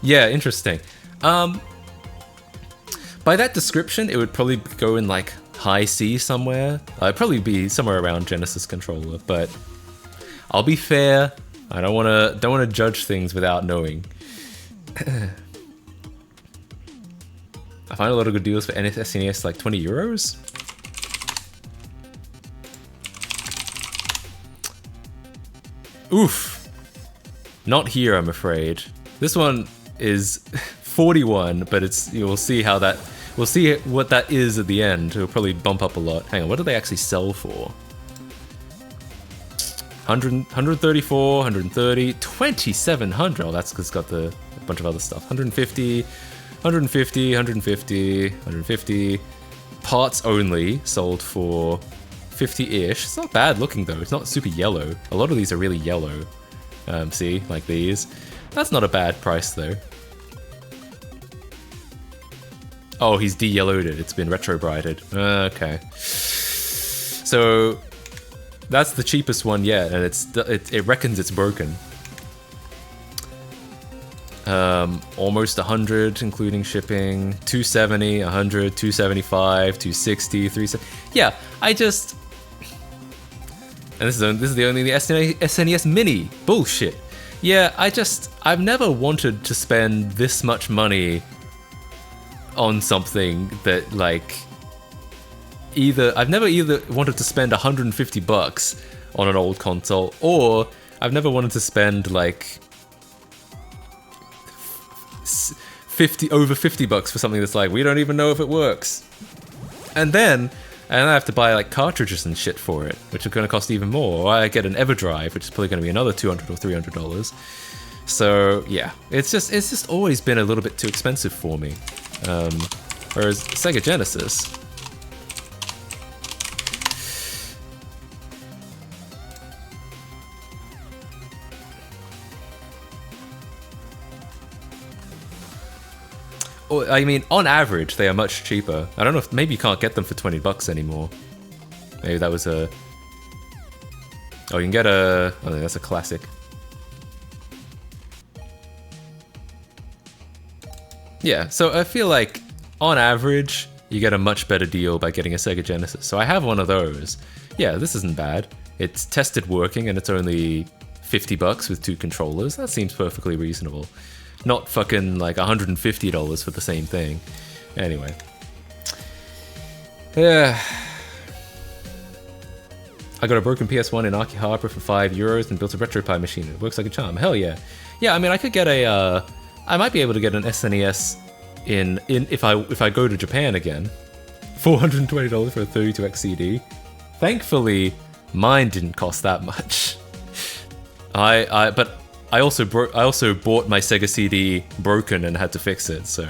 Yeah, interesting. By that description, it would probably go in like high C somewhere. It'd probably be somewhere around Genesis controller, but I'll be fair. I don't want to judge things without knowing. I find a lot of good deals for SNES, like 20 euros. Oof. Not here, I'm afraid. This one is 41, but it's, we'll see how that, we'll see what that is at the end. It'll probably bump up a lot. Hang on, what do they actually sell for? 134, 130, 2700. Oh, that's because it's got a bunch of other stuff. 150, 150, 150, 150. Parts only, sold for 50-ish. It's not bad looking though. It's not super yellow. A lot of these are really yellow. See, like these. That's not a bad price though. Oh, he's de-yellowed it. It's been retro-brighted. Okay. So that's the cheapest one yet, and it reckons it's broken. Almost 100 including shipping, 270, 100, 275, 260, 370. Yeah, I just... And this is the only SNES Mini. Bullshit. Yeah, I've never wanted to spend this much money on something that, like, I've never either wanted to spend $150 on an old console, or I've never wanted to spend, like, over $50 for something that's like, we don't even know if it works. And then I have to buy, like, cartridges and shit for it, which are going to cost even more. Or I get an EverDrive, which is probably going to be another $200 or $300. So yeah, it's just always been a little bit too expensive for me. Whereas Sega Genesis, I mean, on average, they are much cheaper. I don't know if maybe you can't get them for $20 anymore. Maybe that was a. Oh, you can get a. Oh, that's a classic. Yeah, so I feel like on average, you get a much better deal by getting a Sega Genesis. So I have one of those. Yeah, this isn't bad. It's tested working, and it's only $50 with 2 controllers. That seems perfectly reasonable. Not fucking like $150 for the same thing. Anyway. Yeah. I got a broken PS1 in Akihabara for €5 and built a RetroPie machine. It works like a charm. Hell yeah. Yeah, I mean, I could get a... I might be able to get an SNES in if I go to Japan again. $420 for a 32X CD. Thankfully, mine didn't cost that much. But I also bought my Sega CD broken and had to fix it, so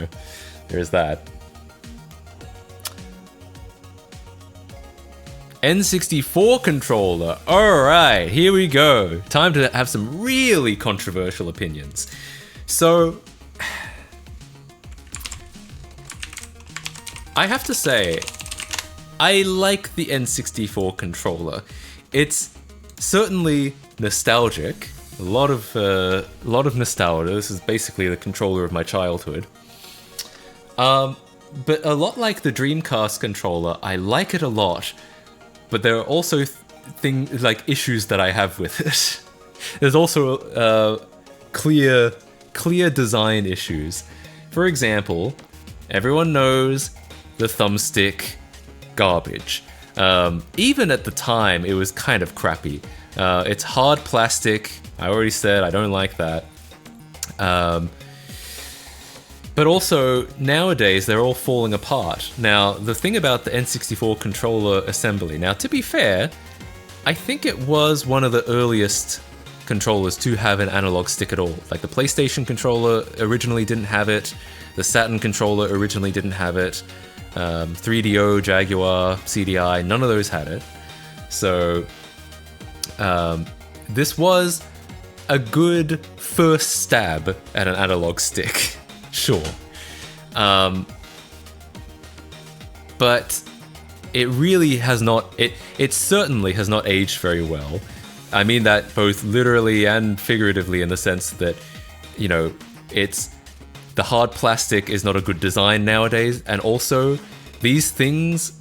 there's that. N64 controller. Alright, here we go. Time to have some really controversial opinions. So, I have to say, I like the N64 controller. It's certainly nostalgic. A lot of nostalgia. This is basically the controller of my childhood. But a lot like the Dreamcast controller, I like it a lot. But there are also issues that I have with it. There's also clear design issues. For example, everyone knows the thumbstick garbage. Even at the time, it was kind of crappy. It's hard plastic. I already said I don't like that. But also, nowadays, they're all falling apart. Now, the thing about the N64 controller assembly... Now, to be fair, I think it was one of the earliest controllers to have an analog stick at all. Like, the PlayStation controller originally didn't have it. The Saturn controller originally didn't have it. 3DO, Jaguar, CDI, none of those had it. So, this was a good first stab at an analog stick. Sure. But it really has not... It certainly has not aged very well. I mean that both literally and figuratively, in the sense that, you know, it's... The hard plastic is not a good design nowadays, and also, these things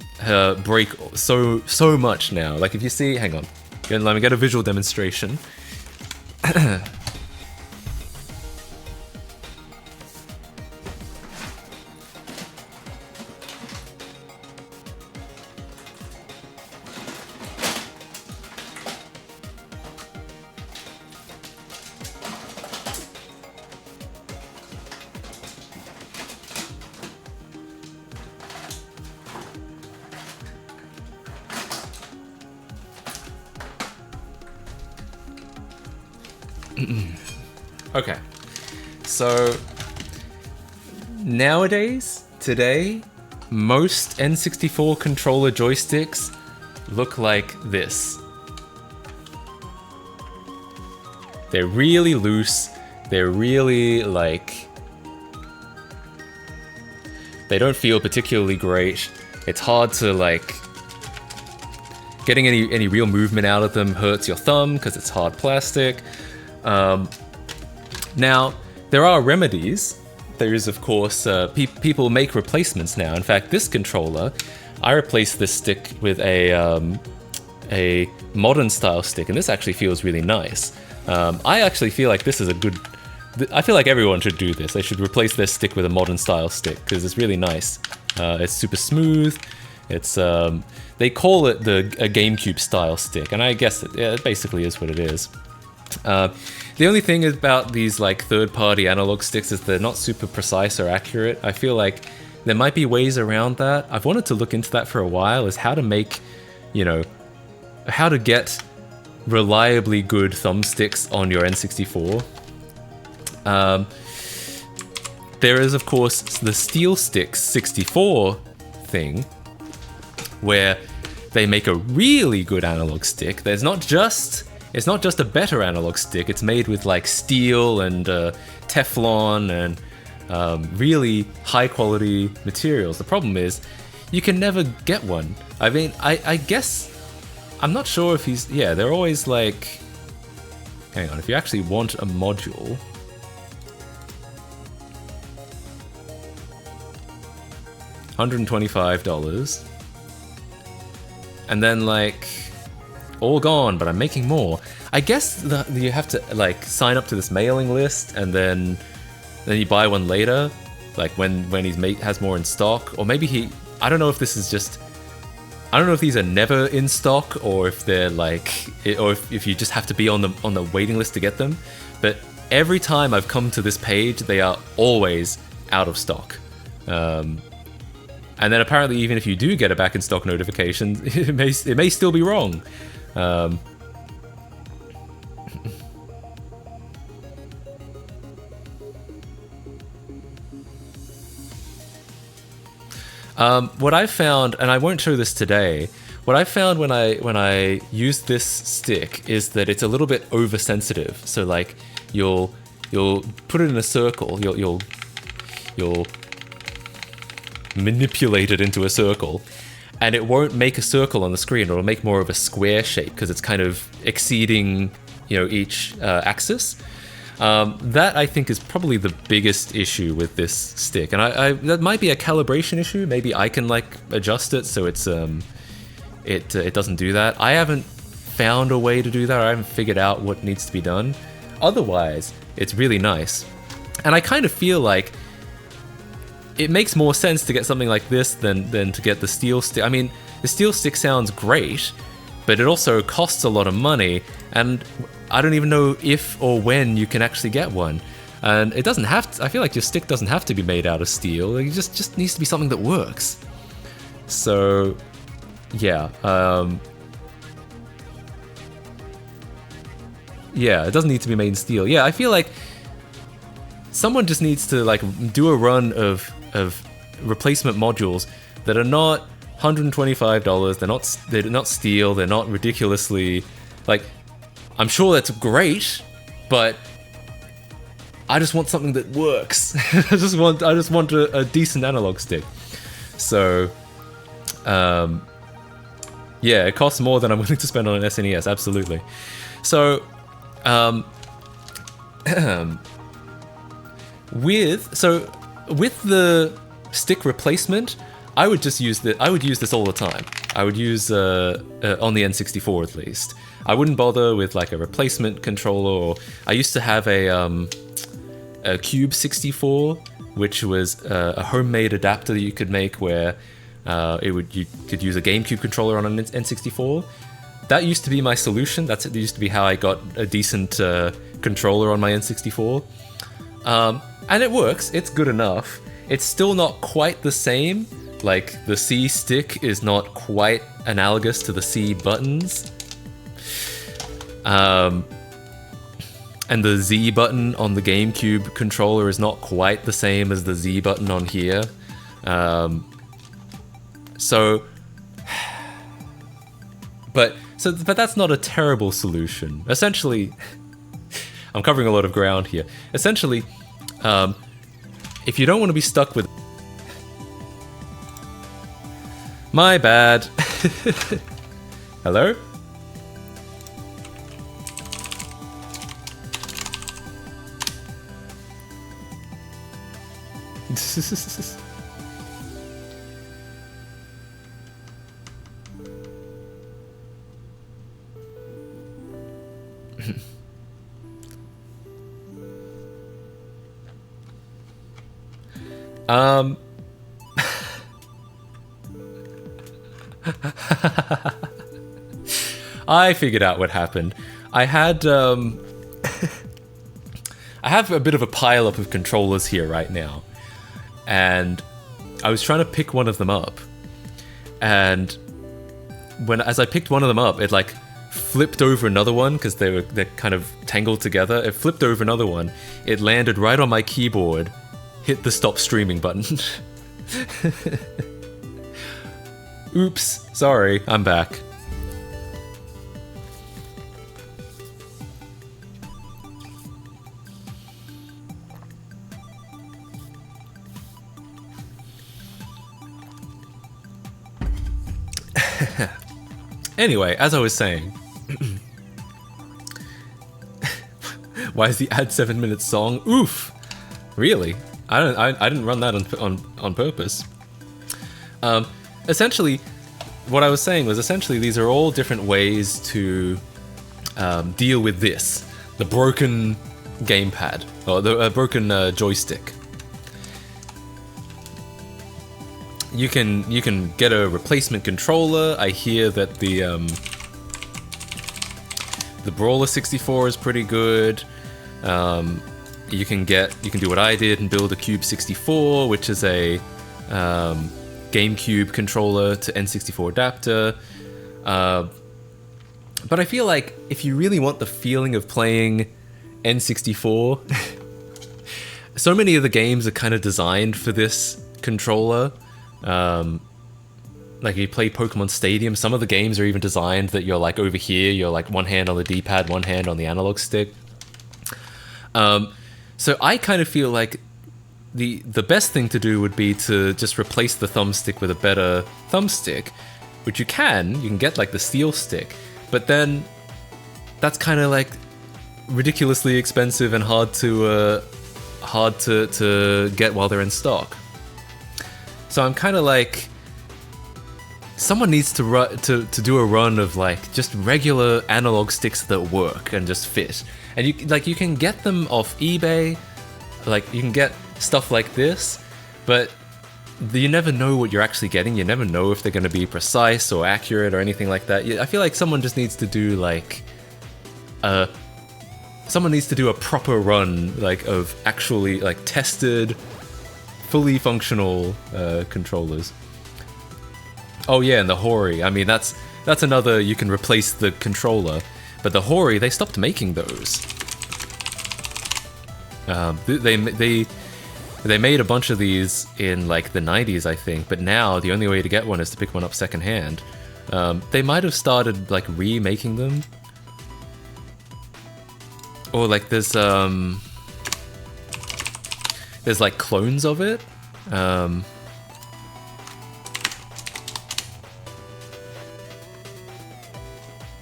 break so much now. Like, if you see... Hang on. Let me get a visual demonstration. Okay, so nowadays, today, most N64 controller joysticks look like this. They're really loose, they're really like... They don't feel particularly great. It's hard to like... Getting any real movement out of them hurts your thumb because it's hard plastic. Now, there are remedies. There is, of course, people make replacements now. In fact, this controller, I replaced this stick with a modern style stick, and this actually feels really nice. I actually feel like this is a good. I feel like everyone should do this. They should replace their stick with a modern style stick because it's really nice. It's super smooth. It's they call it a GameCube style stick, and I guess it basically is what it is. The only thing about these like third-party analog sticks is they're not super precise or accurate. I feel like there might be ways around that. I've wanted to look into that for a while, is how to make, how to get reliably good thumbsticks on your N64. There is, of course, the Steel Sticks 64 thing, where they make a really good analog stick. It's not just a better analog stick. It's made with like steel and Teflon and really high quality materials. The problem is you can never get one. I mean, I guess I'm not sure if they're always like, hang on, if you actually want a module, $125, and then like all gone, but I'm making more. I guess you have to like sign up to this mailing list, and then you buy one later, like when has more in stock, or maybe I don't know if this is just, I don't know if these are never in stock, or if they're like, or if you just have to be on the waiting list to get them. But every time I've come to this page, they are always out of stock. And then apparently, even if you do get a back in stock notification, it may still be wrong. What I found, and I won't show this today, what I found when I use this stick is that it's a little bit oversensitive. So like you'll put it in a circle, you'll manipulate it into a circle, and it won't make a circle on the screen. It'll make more of a square shape because it's kind of exceeding, each axis. That I think is probably the biggest issue with this stick, and that might be a calibration issue. Maybe I can like adjust it so it's it doesn't do that. I haven't found a way to do that. I haven't figured out what needs to be done. Otherwise, it's really nice, and I kind of feel like it makes more sense to get something like this than to get the steel stick. I mean, the steel stick sounds great, but it also costs a lot of money, and I don't even know if or when you can actually get one. And it doesn't have to, I feel like your stick doesn't have to be made out of steel. It just needs to be something that works. So, yeah. Yeah, it doesn't need to be made in steel. Yeah, I feel like someone just needs to like do a run of replacement modules that are not $125. They're not steel. They're not ridiculously like. I'm sure that's great, but I just want something that works. I just want a decent analog stick. So, yeah, it costs more than I'm willing to spend on an SNES. Absolutely. So, with the stick replacement, I would use this all the time. I would use on the N64 at least. I wouldn't bother with like a replacement controller. Or I used to have a Cube 64, which was a homemade adapter that you could make where you could use a GameCube controller on an N64. That used to be my solution. That used to be how I got a decent controller on my N64. And it works. It's good enough. It's still not quite the same. Like the C stick is not quite analogous to the C buttons. And the Z button on the GameCube controller is not quite the same as the Z button on here. But that's not a terrible solution. Essentially, I'm covering a lot of ground here. Essentially, if you don't want to be stuck with... My bad. Hello? Um, I figured out what happened. I had I have a bit of a pile-up of controllers here right now, and I was trying to pick one of them up, and as I picked one of them up, it like flipped over another one because they're kind of tangled together. It flipped over another one. It landed right on my keyboard, hit the stop streaming button. Oops, sorry, I'm back. Anyway, as I was saying, why is the ad 7-minute song? Oof, really? I didn't run that on purpose. Essentially, what I was saying was essentially these are all different ways to deal with this, the broken gamepad or the broken joystick. You can get a replacement controller. I hear that the Brawler 64 is pretty good. You can do what I did and build a Cube 64, which is a GameCube controller to N64 adapter. But I feel like if you really want the feeling of playing N64, so many of the games are kind of designed for this controller. Like you play Pokemon Stadium, some of the games are even designed that you're like over here, you're like one hand on the D-pad, one hand on the analog stick. So I kind of feel like the best thing to do would be to just replace the thumbstick with a better thumbstick, which you can get like the steel stick, but then that's kind of like ridiculously expensive and hard to get while they're in stock. So I'm kind of like, someone needs to do a run of like just regular analog sticks that work and just fit. And you can get them off eBay, like you can get stuff like this, but you never know what you're actually getting. You never know if they're going to be precise or accurate or anything like that. I feel like someone just needs to do like someone needs to do a proper run like of actually like tested, fully functional controllers. Oh yeah, and the Hori. I mean, that's another, you can replace the controller. But the Hori, they stopped making those. They made a bunch of these in like the 90s, I think. But now the only way to get one is to pick one up secondhand. They might have started like remaking them. Or like there's like clones of it.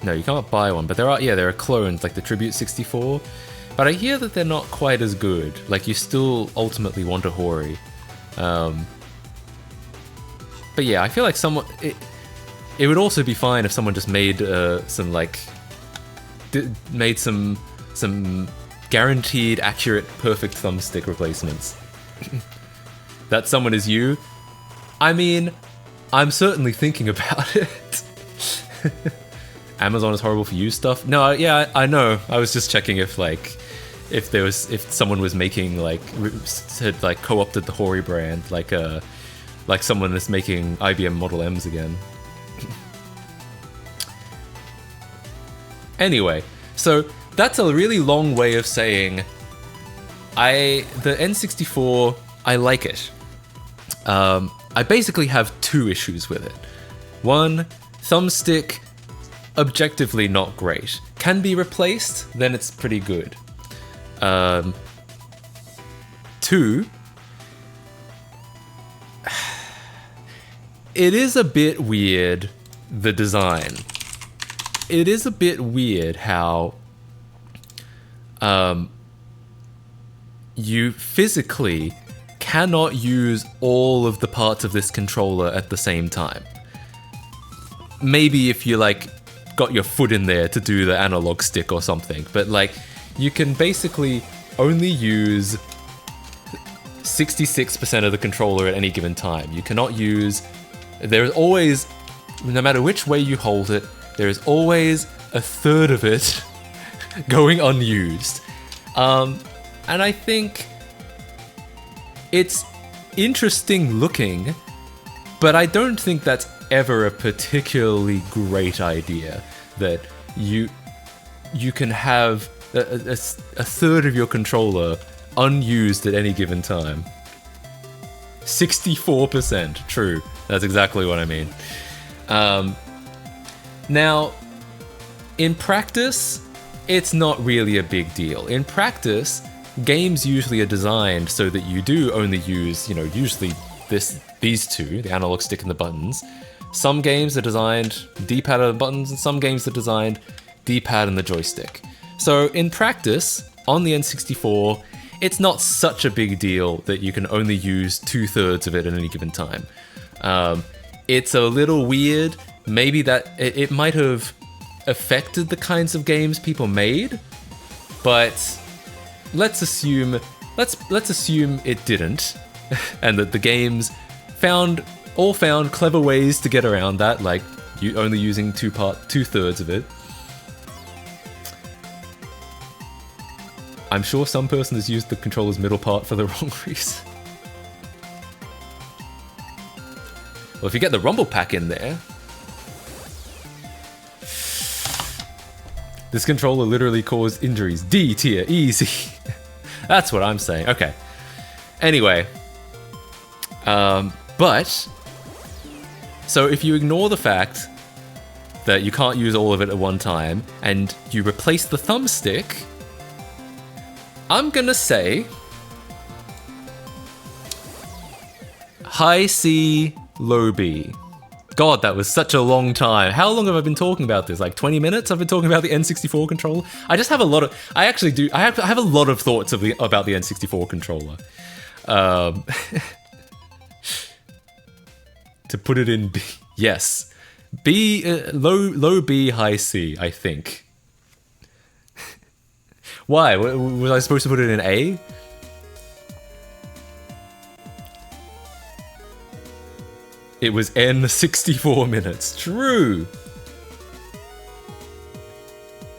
No, you can't buy one, but there are clones, like the Tribute 64. But I hear that they're not quite as good. Like, you still ultimately want a Hori. But yeah, I feel like it would also be fine if someone just made some, like... made some guaranteed, accurate, perfect thumbstick replacements. That someone is you? I mean, I'm certainly thinking about it. Amazon is horrible for you stuff. No, yeah, I know. I was just checking if someone was making had like co-opted the Hori brand, like someone is making IBM Model Ms again. Anyway, so that's a really long way of saying the N64, I like it. I basically have two issues with it. One, thumbstick, objectively not great. Can be replaced, then it's pretty good. Two, it is a bit weird, the design. It is a bit weird how you physically cannot use all of the parts of this controller at the same time. Maybe if you like got your foot in there to do the analog stick or something, but like you can basically only use 66% of the controller at any given time. You cannot use... There's always, no matter which way you hold it, there is always a third of it going unused. And I think it's interesting looking, but I don't think that's ever a particularly great idea, that you can have a third of your controller unused at any given time. 64%, true. That's exactly what I mean. Now, in practice, it's not really a big deal. In practice, games usually are designed so that you do only use, usually these two, the analog stick and the buttons. Some games are designed D-pad and the buttons, and some games are designed D-pad and the joystick. So in practice, on the N64, it's not such a big deal that you can only use 2/3 of it at any given time. It's a little weird. Maybe that it might have affected the kinds of games people made, but let's assume it didn't, and that the games found clever ways to get around that, like you only using 2/3 of it. I'm sure some person has used the controller's middle part for the wrong reason. Well, if you get the rumble pack in there... This controller literally caused injuries. D tier, easy. That's what I'm saying. Okay. Anyway. But... So if you ignore the fact that you can't use all of it at one time, and you replace the thumbstick... I'm gonna say... High C, low B. God, that was such a long time. How long have I been talking about this? Like 20 minutes I've been talking about the N64 controller? I just have a lot of... I have a lot of thoughts about the N64 controller. To put it in B... Yes. B... low B, high C, I think. Why? Was I supposed to put it in A? It was N 64 minutes. True!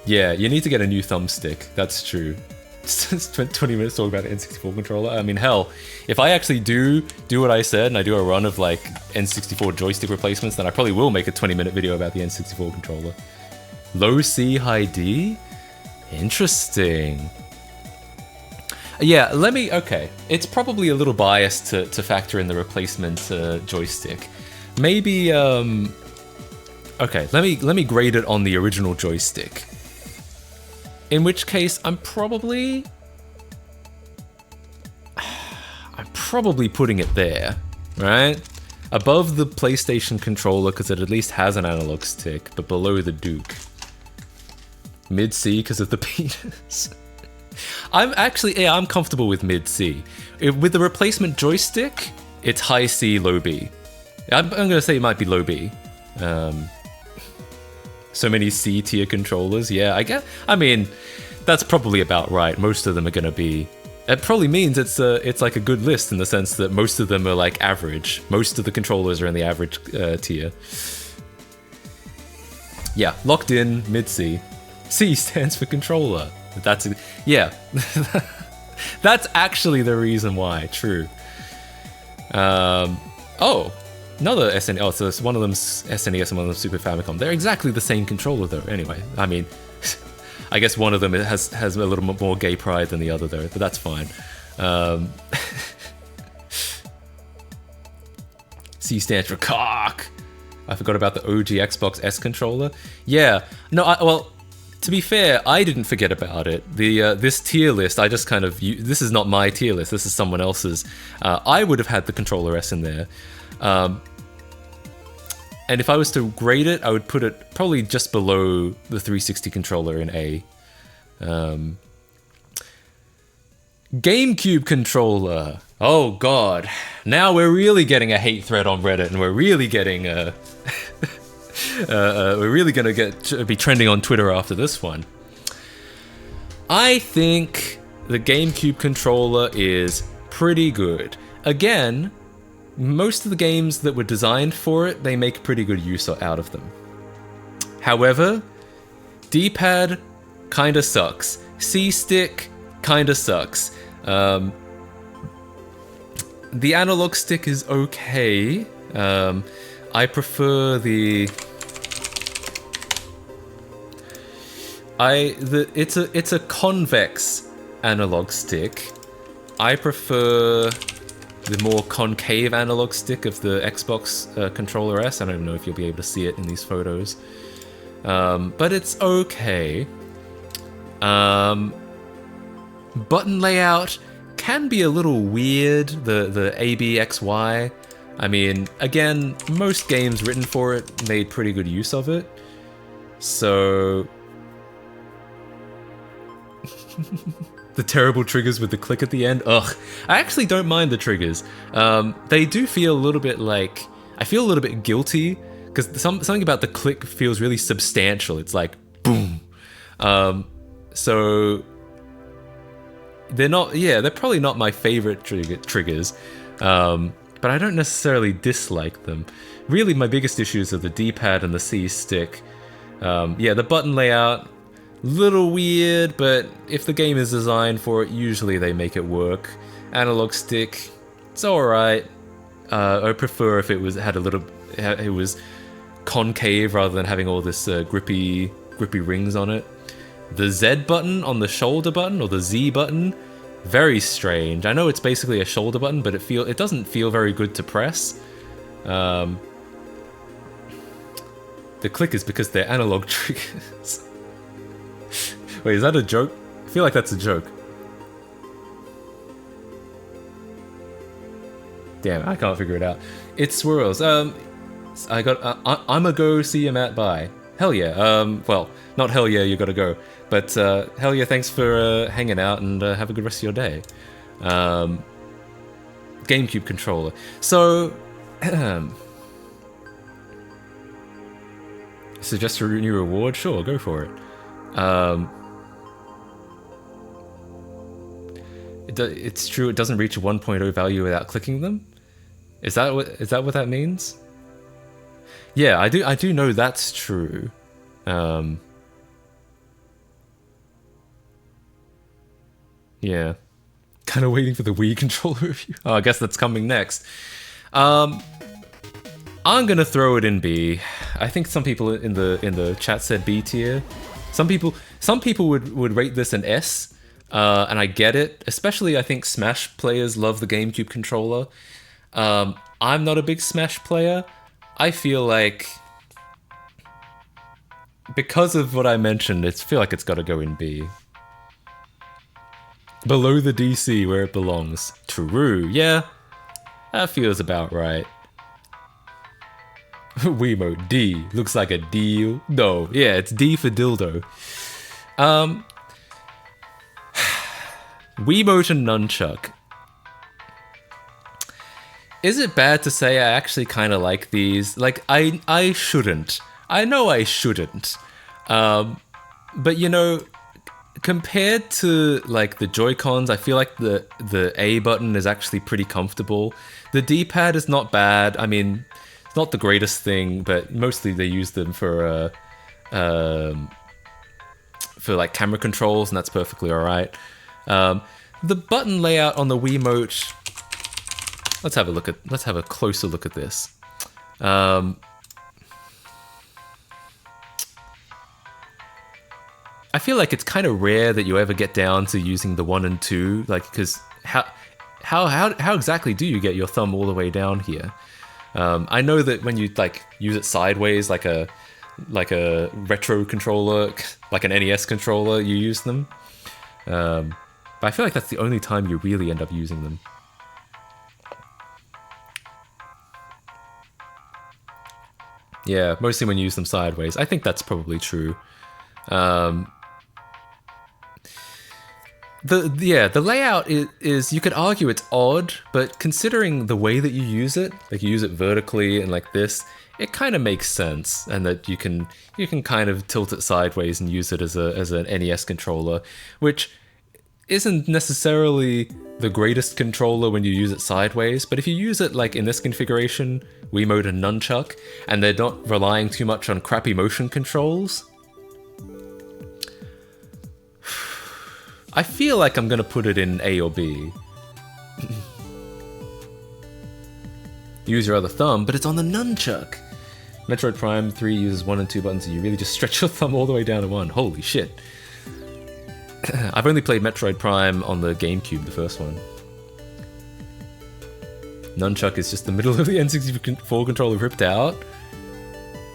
Yeah, you need to get a new thumbstick. That's true. It's 20 minutes talking about the N64 controller. I mean, hell, if I actually do what I said and I do a run of like N64 joystick replacements, then I probably will make a 20-minute video about the N64 controller. Low C, high D? Interesting. Yeah, okay. It's probably a little biased to factor in the replacement joystick. Maybe, okay, let me grade it on the original joystick. In which case, I'm probably putting it there, right? Above the PlayStation controller, because it at least has an analog stick, but below the Duke. Mid-C because of the penis. I'm comfortable with mid-C. With the replacement joystick, it's high C, low B. I'm gonna say it might be low B. So many C tier controllers, yeah, I mean, that's probably about right. Most of them are gonna be... It probably means it's like a good list in the sense that most of them are like average. Most of the controllers are in the average tier. Yeah, locked in, mid-C. C stands for controller. Yeah. That's actually the reason why, true. Oh, another SNES. Oh, so it's one of them's SNES and one of them's Super Famicom. They're exactly the same controller though, anyway. I mean, I guess one of them has a little more gay pride than the other though, but that's fine. C stands for cock. I forgot about the OG Xbox S controller. Yeah, no, well, to be fair, I didn't forget about it. This tier list, I just kind of... This is not my tier list, this is someone else's. I would have had the controller S in there. And if I was to grade it, I would put it probably just below the 360 controller in A. GameCube controller. Oh god. Now we're really getting a hate thread on Reddit, and we're really getting we're really gonna be trending on Twitter after this one. I think the GameCube controller is pretty good. Again, most of the games that were designed for it, they make pretty good use out of them. However, D-pad kinda sucks. C-stick kinda sucks. The analog stick is okay. I prefer it's a convex analog stick. I prefer the more concave analog stick of the Xbox Controller S. I don't even know if you'll be able to see it in these photos. But it's okay. Button layout can be a little weird, the ABXY. I mean, again, most games written for it made pretty good use of it. So... the terrible triggers with the click at the end. Ugh. I actually don't mind the triggers. They do feel a little bit like... I feel a little bit guilty, because something about the click feels really substantial. It's like, boom. So... they're probably not my favorite triggers. But I don't necessarily dislike them. Really, my biggest issues are the D-pad and the C-stick. The button layout... little weird, but if the game is designed for it, usually they make it work. Analog stick, it's alright. I prefer if it was concave rather than having all this grippy rings on it. The Z button on the shoulder button, or the Z button, very strange. I know it's basically a shoulder button, but it doesn't feel very good to press. The click is because they're analog triggers. Wait, is that a joke? I feel like that's a joke. Damn, I can't figure it out. It swirls. I'm a go, see you, Matt, bye. Hell yeah. Well, not hell yeah, you gotta go. But hell yeah, thanks for hanging out, and have a good rest of your day. GameCube controller. So, suggest a new reward? Sure, go for it. It's true, it doesn't reach a 1.0 value without clicking them? Is that what that means? Yeah, I do know that's true. Yeah. Kind of waiting for the Wii controller review. Oh, I guess that's coming next. I'm gonna throw it in B. I think some people in the chat said B tier. Some people would rate this an S. And I get it, especially I think Smash players love the GameCube controller. I'm not a big Smash player. I feel like, because of what I mentioned, I feel like it's got to go in B. Below the DC where it belongs. True, yeah, that feels about right. Wiimote D, looks like a deal. No, yeah, it's D for dildo. Wiimote and Nunchuck. Is it bad to say I actually kind of like these? Like, I shouldn't. I know I shouldn't. But you know, compared to like the Joy-Cons, I feel like the A button is actually pretty comfortable. The D-pad is not bad. I mean, it's not the greatest thing, but mostly they use them for like camera controls, and that's perfectly alright. The button layout on the Wiimote. Let's have a closer look at this. I feel like it's kind of rare that you ever get down to using the 1 and 2, like, because how exactly do you get your thumb all the way down here? I know that when you like use it sideways, like a retro controller, like an NES controller, you use them. But I feel like that's the only time you really end up using them. Yeah, mostly when you use them sideways. I think that's probably true. The layout is you could argue it's odd, but considering the way that you use it, like you use it vertically and like this, it kind of makes sense, and that you can kind of tilt it sideways and use it as an NES controller, which isn't necessarily the greatest controller when you use it sideways, but if you use it like in this configuration, Wiimote and Nunchuck, and they're not relying too much on crappy motion controls, I feel like I'm gonna put it in A or B. Use your other thumb, but it's on the Nunchuck. Metroid Prime 3 uses 1 and 2 buttons, and you really just stretch your thumb all the way down to 1. Holy shit. I've only played Metroid Prime on the GameCube, the first one. Nunchuck is just the middle of the N64 controller ripped out.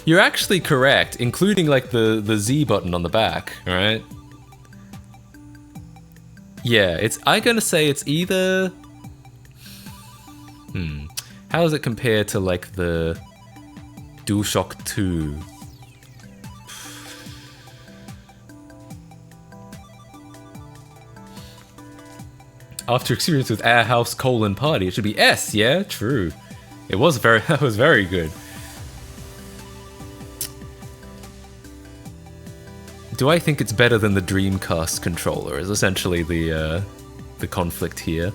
You're actually correct, including like the Z button on the back, alright? Yeah, I'm gonna say it's either... How does it compare to like the DualShock 2? After experience with Our House Party, it should be S, yeah? True. It was that was very good. Do I think it's better than the Dreamcast controller is essentially the conflict here.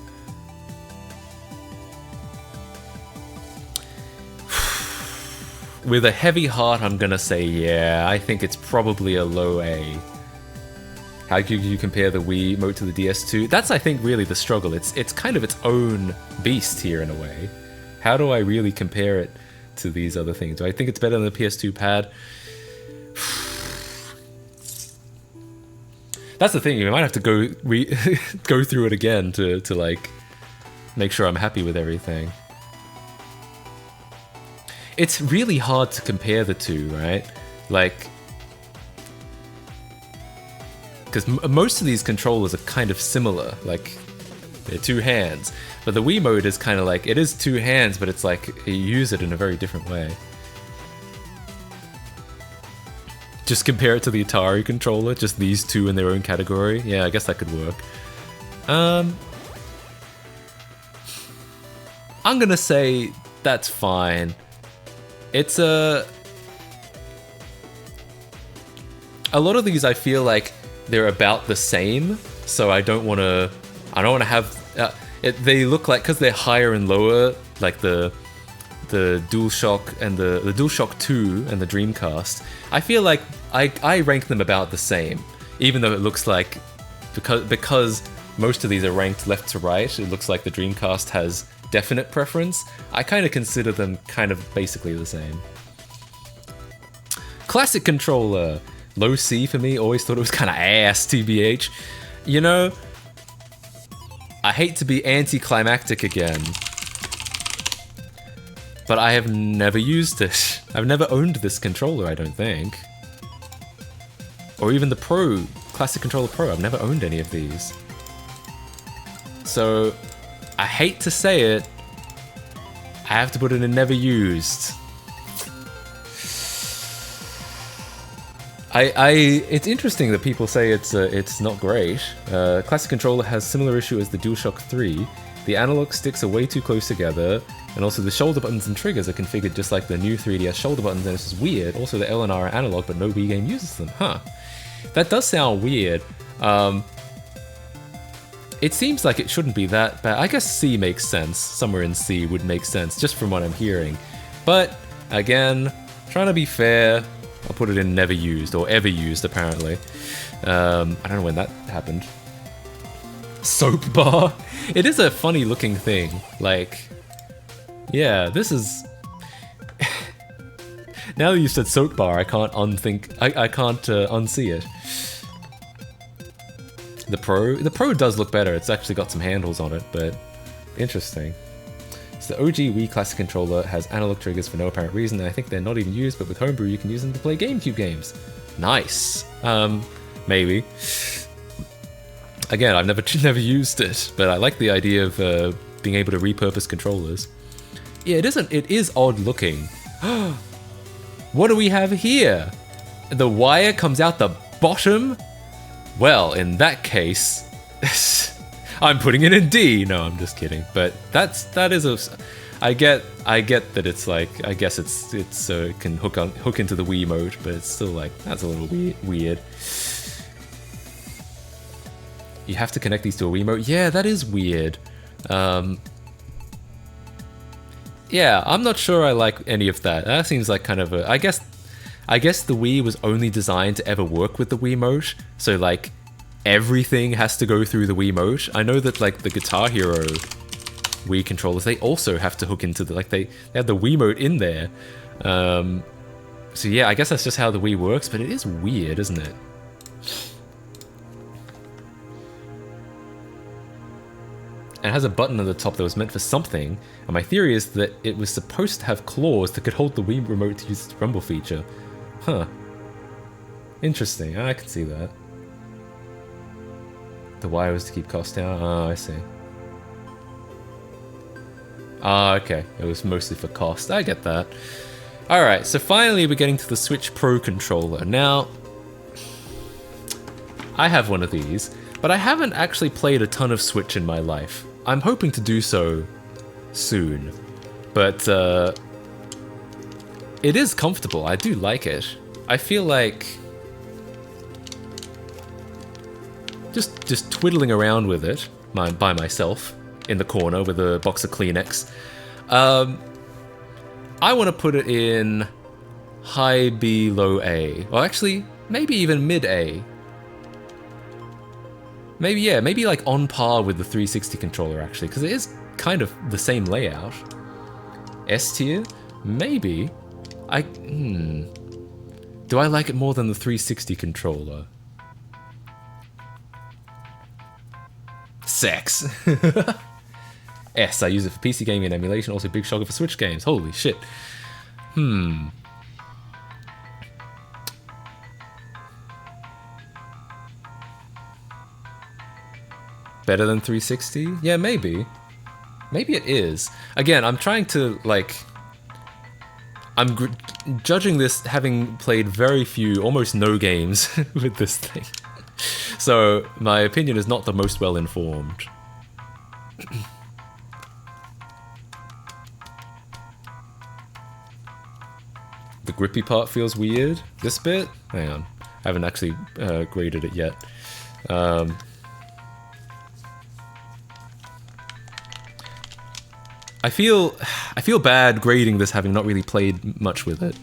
With a heavy heart, I'm gonna say yeah, I think it's probably a low A. How do you compare the Wii Wiimote to the DS2? That's, I think, really the struggle. It's kind of its own beast here in a way. How do I really compare it to these other things? Do I think it's better than the PS2 pad? That's the thing. You might have to go through it again to like make sure I'm happy with everything. It's really hard to compare the two, right? Like, because most of these controllers are kind of similar, like they're two hands. But the Wiimote is kind of like, it is two hands, but it's like you use it in a very different way. Just compare it to the Atari controller, just these two in their own category. Yeah, I guess that could work. I'm gonna say that's fine. It's a lot of these I feel like they're about the same, so I don't want to have they look like, because they're higher and lower, like the DualShock and the DualShock 2 and the Dreamcast. I feel like I rank them about the same, even though it looks like, because most of these are ranked left to right, it looks like the Dreamcast has definite preference. I kind of consider them kind of basically the same. Classic controller. Low C for me, always thought it was kind of ass, TBH. You know, I hate to be anticlimactic again, but I have never used it. I've never owned this controller, I don't think. Or even the Pro, Classic Controller Pro, I've never owned any of these. So, I hate to say it, I have to put it in never used. It's interesting that people say it's not great. Classic controller has similar issue as the DualShock 3. The analog sticks are way too close together, and also the shoulder buttons and triggers are configured just like the new 3DS shoulder buttons, and this is weird. Also, the L and R are analog, but no Wii game uses them. Huh. That does sound weird. It seems like it shouldn't be that bad. I guess C makes sense. Somewhere in C would make sense, just from what I'm hearing. But, again, trying to be fair, I'll put it in never used, or ever used, apparently. I don't know when that happened. Soap bar? It is a funny looking thing. Like, yeah, this is... Now that you said soap bar, I can't I can't unsee it. The Pro does look better. It's actually got some handles on it, but interesting. So the OG Wii Classic controller has analog triggers for no apparent reason, and I think they're not even used, but with Homebrew you can use them to play GameCube games. Nice. Maybe. Again, I've never used it, but I like the idea of being able to repurpose controllers. Yeah, it is odd looking. What do we have here? The wire comes out the bottom? Well, in that case, I'm putting it in D. No, I'm just kidding. But that is a. I get that it's like, I guess it's it can hook into the Wii mode, but it's still like, that's a little weird. You have to connect these to a Wiimote. Yeah, that is weird. Yeah, I'm not sure I like any of that. That seems like kind of a... I guess the Wii was only designed to ever work with the Wiimote, so like everything has to go through the Wiimote. I know that like the Guitar Hero Wii controllers, they also have to hook into the... like they have the Wiimote in there. So yeah, I guess that's just how the Wii works, but it is weird, isn't it? And it has a button on the top that was meant for something, and my theory is that it was supposed to have claws that could hold the Wii remote to use its rumble feature. Huh. Interesting, I can see that. The wire was to keep costs down? Oh, I see. Ah, okay. It was mostly for cost. I get that. Alright, so finally we're getting to the Switch Pro controller. Now, I have one of these, but I haven't actually played a ton of Switch in my life. I'm hoping to do so soon, but it is comfortable. I do like it. I feel like just twiddling around with it by myself in the corner with a box of Kleenex. I want to put it in high B, low A, or actually maybe even mid A. Maybe like on par with the 360 controller actually, because it is kind of the same layout. S tier? Maybe. Do I like it more than the 360 controller? Sex. S, I use it for PC gaming and emulation, also big shocker for Switch games. Holy shit. Better than 360? Yeah, maybe. Maybe it is. Again, I'm trying to, like... I'm judging this having played very few, almost no games with this thing. So, my opinion is not the most well-informed. The grippy part feels weird. This bit? Hang on. I haven't actually graded it yet. I feel bad grading this having not really played much with it.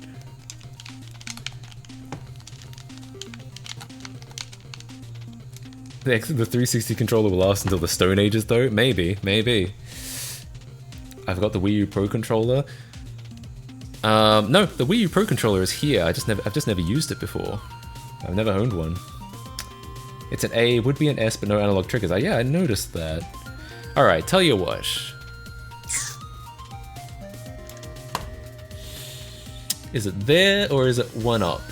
The 360 controller will last until the Stone Ages though? Maybe. I've got the Wii U Pro controller. No, the Wii U Pro controller is here. I've just never used it before. I've never owned one. It's an A, would be an S, but no analog triggers. Yeah, I noticed that. Alright, tell you what. Is it there, or is it one up?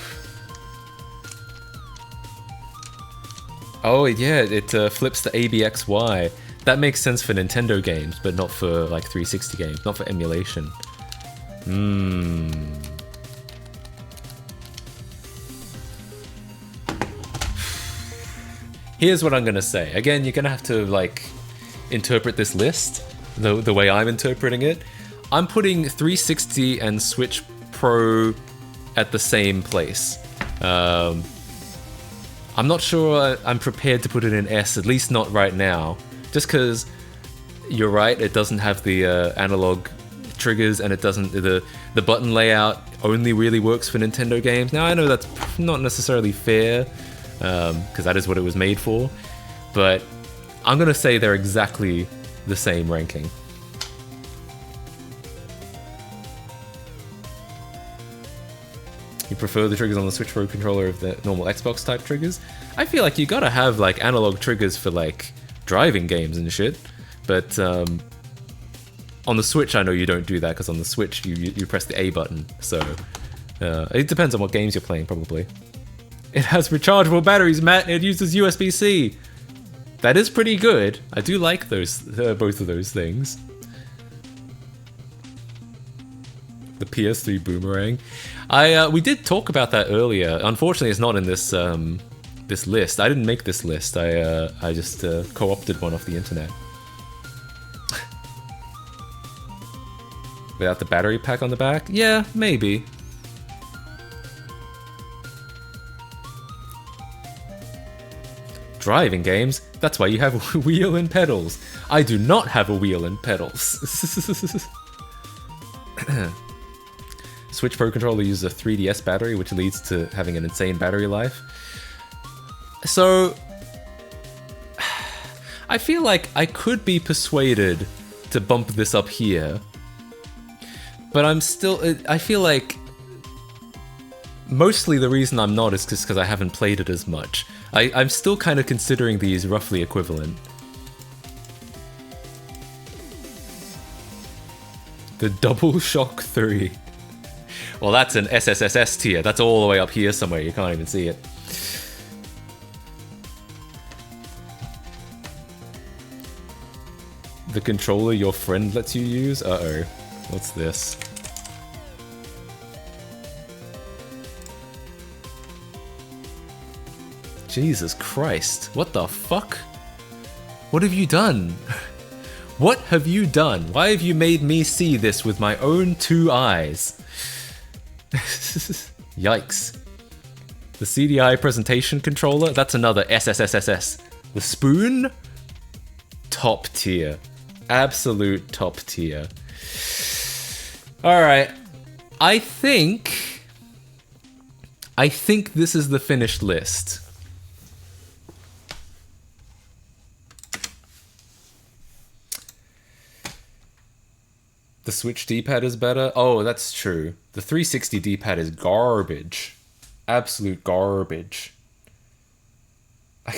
Oh yeah, it flips the ABXY. That makes sense for Nintendo games, but not for like 360 games, not for emulation. Here's what I'm gonna say. Again, you're gonna have to like interpret this list the way I'm interpreting it. I'm putting 360 and Switch Pro at the same place. I'm not sure I'm prepared to put it in S, at least not right now. Just because you're right, it doesn't have the analog triggers, and it doesn't. The button layout only really works for Nintendo games. Now I know that's not necessarily fair, because that is what it was made for. But I'm gonna say they're exactly the same ranking. You prefer the triggers on the Switch Pro controller of the normal Xbox type triggers? I feel like you gotta have like analog triggers for like driving games and shit, but on the Switch I know you don't do that, because on the Switch you press the A button, so it depends on what games you're playing probably. It has rechargeable batteries, Matt, it uses USB-C. That is pretty good. I do like those both of those things. The PS3 boomerang. We did talk about that earlier. Unfortunately, it's not in this this list. I didn't make this list. I just co-opted one off the internet. Without the battery pack on the back? Yeah, maybe. Driving games? That's why you have a wheel and pedals. I do not have a wheel and pedals. Switch Pro Controller uses a 3DS battery, which leads to having an insane battery life. So, I feel like I could be persuaded to bump this up here, but I'm still, I feel like mostly the reason I'm not is just because I haven't played it as much. I'm still kind of considering these roughly equivalent. The DualShock 3. Well, that's an SSSS tier. That's all the way up here somewhere. You can't even see it. The controller your friend lets you use? Uh-oh. What's this? Jesus Christ. What the fuck? What have you done? What have you done? Why have you made me see this with my own 2 eyes? Yikes. The CDI presentation controller? That's another SSSSS. The spoon? Top tier. Absolute top tier. Alright. I think this is the finished list. The Switch D-pad is better? Oh, that's true. The 360 D-pad is garbage. Absolute garbage. I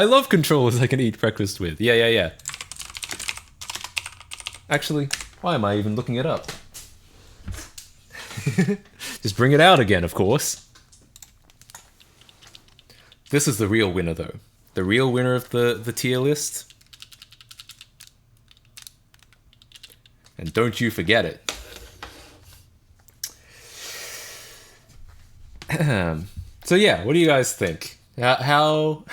love controllers I can eat breakfast with. Yeah. Actually, why am I even looking it up? Just bring it out again, of course. This is the real winner, though. The real winner of the tier list. And don't you forget it. So yeah, what do you guys think? How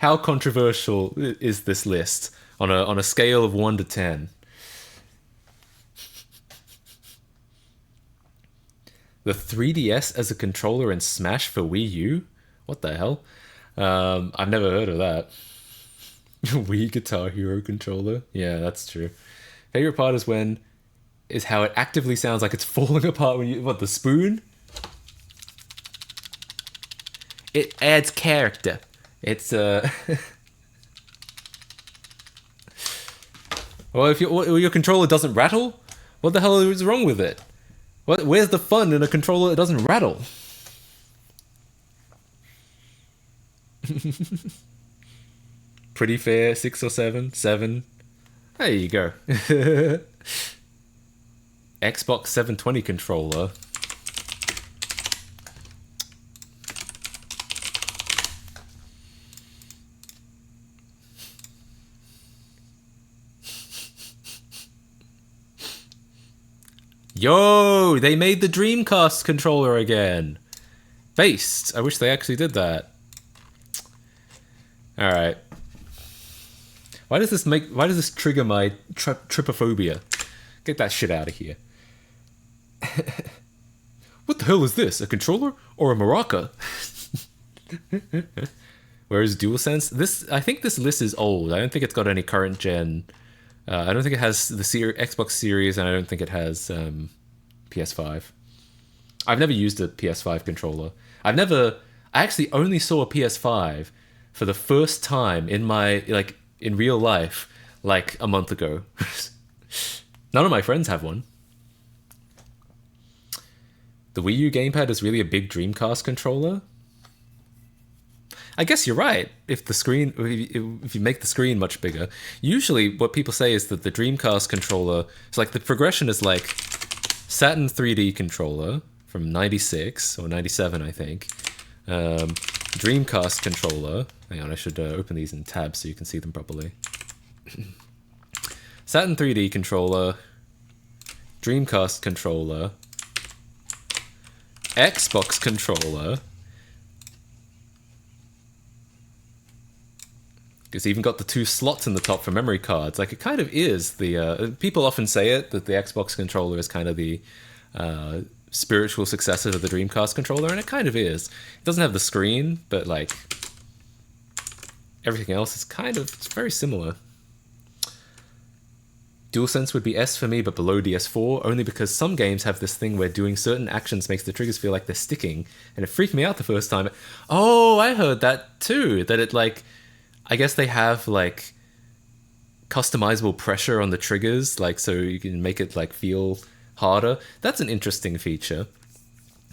controversial is this list on a scale of 1 to 10? The 3DS as a controller in Smash for Wii U? What the hell? I've never heard of that. Wii Guitar Hero controller? Yeah, that's true. Favorite part is how it actively sounds like it's falling apart when you... What, the spoon? It adds character. It's, Well, if your controller doesn't rattle, what the hell is wrong with it? Where's the fun in a controller that doesn't rattle? Pretty fair, 6 or 7? 7. There you go. Xbox 720 controller. Yo, they made the Dreamcast controller again. Based. I wish they actually did that. All right. Why does this trigger my trypophobia? Get that shit out of here. What the hell is this? A controller or a maraca? Whereas DualSense, I think this list is old. I don't think it's got any current gen. I don't think it has the Xbox Series, and I don't think it has PS5. I've never used a PS5 controller. I actually only saw a PS5 for the first time in my, in real life, a month ago. None of my friends have one. The Wii U gamepad is really a big Dreamcast controller. I guess you're right. If you make the screen much bigger, usually what people say is that the Dreamcast controller, it's like the progression is like Saturn 3D controller from 96 or 97, I think. Dreamcast controller. Hang on, I should open these in tabs so you can see them properly. Saturn 3D controller, Dreamcast controller, Xbox controller. It's even got the 2 slots in the top for memory cards. Like, it kind of is the... people often say it, that the Xbox controller is kind of the spiritual successor to the Dreamcast controller, and it kind of is. It doesn't have the screen, but like everything else is it's very similar. DualSense would be S for me, but below DS4, only because some games have this thing where doing certain actions makes the triggers feel like they're sticking, and it freaked me out the first time. Oh, I heard that too, that it like, I guess they have like customizable pressure on the triggers, like so you can make it like feel harder. That's an interesting feature.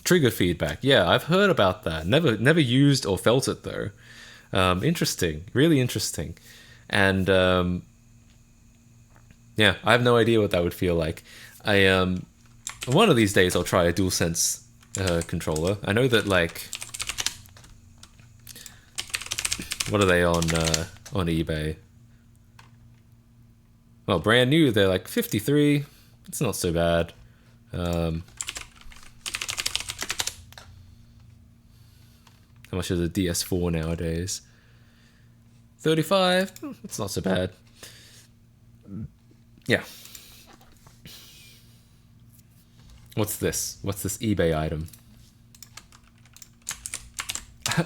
Trigger feedback, yeah, I've heard about that. Never used or felt it though. Interesting, really interesting. And yeah, I have no idea what that would feel like. One of these days I'll try a DualSense controller. I know that like, what are they on eBay? Well, brand new, they're like 53. It's not so bad. How much is a DS4 nowadays? 35. It's not so bad. Yeah. What's this? What's this eBay item?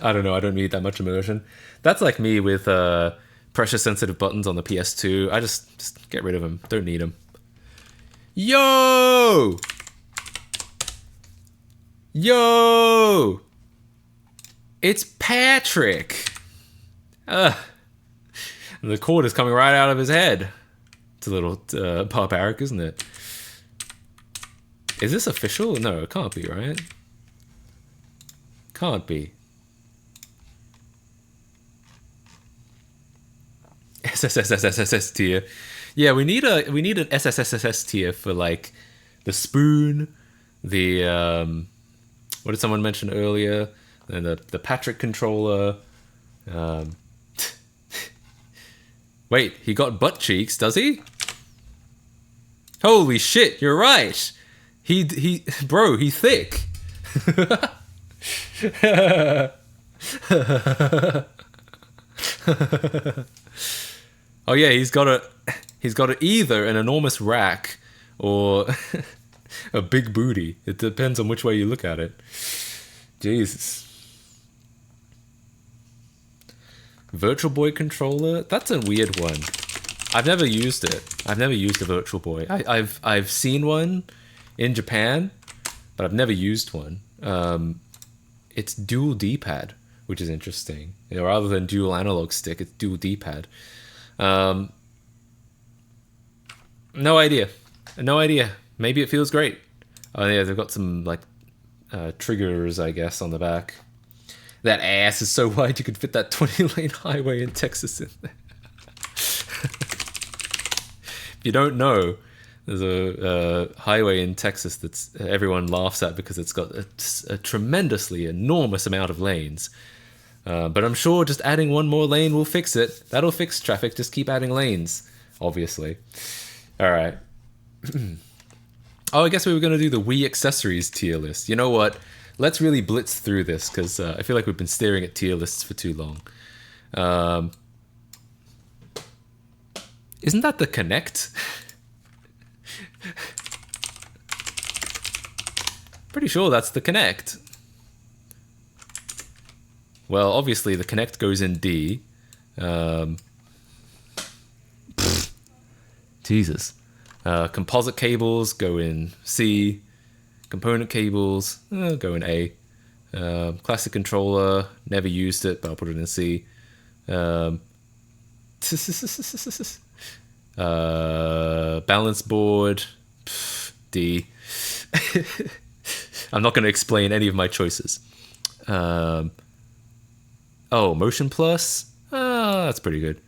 I don't know. I don't need that much immersion. That's like me with pressure-sensitive buttons on the PS2. I just get rid of them. Don't need them. Yo! Yo! It's Patrick! The cord is coming right out of his head. It's a little barbaric, isn't it? Is this official? No, it can't be, right? Can't be. SSSSSS tier. Yeah, we need an SSSSS tier for like the spoon, the what did someone mention earlier? And the Patrick controller. Wait, he got butt cheeks, does he? Holy shit, you're right. He bro, he thick. Oh yeah, he's got either an enormous rack or a big booty. It depends on which way you look at it. Jesus. Virtual Boy controller? That's a weird one. I've never used it. I've never used a Virtual Boy. I've seen one in Japan, but I've never used one. It's dual D-pad, which is interesting. You know, rather than dual analog stick, it's dual D-pad. No idea. No idea. Maybe it feels great. Oh yeah, they've got some like triggers, I guess, on the back. That ass is so wide you could fit that 20-lane highway in Texas in there. If you don't know, there's a highway in Texas that's everyone laughs at because it's got a tremendously enormous amount of lanes. But I'm sure just adding one more lane will fix it. That'll fix traffic. Just keep adding lanes, obviously. All right. Oh, I guess we were going to do the Wii accessories tier list. You know what? Let's really blitz through this because I feel like we've been staring at tier lists for too long. Isn't that the Kinect? Pretty sure that's the Kinect. Well, obviously the Kinect goes in D. Jesus. Composite cables go in C. Component cables go in A. Classic controller, never used it, but I'll put it in C. Balance board, D. I'm not going to explain any of my choices. Oh, Motion Plus? That's pretty good.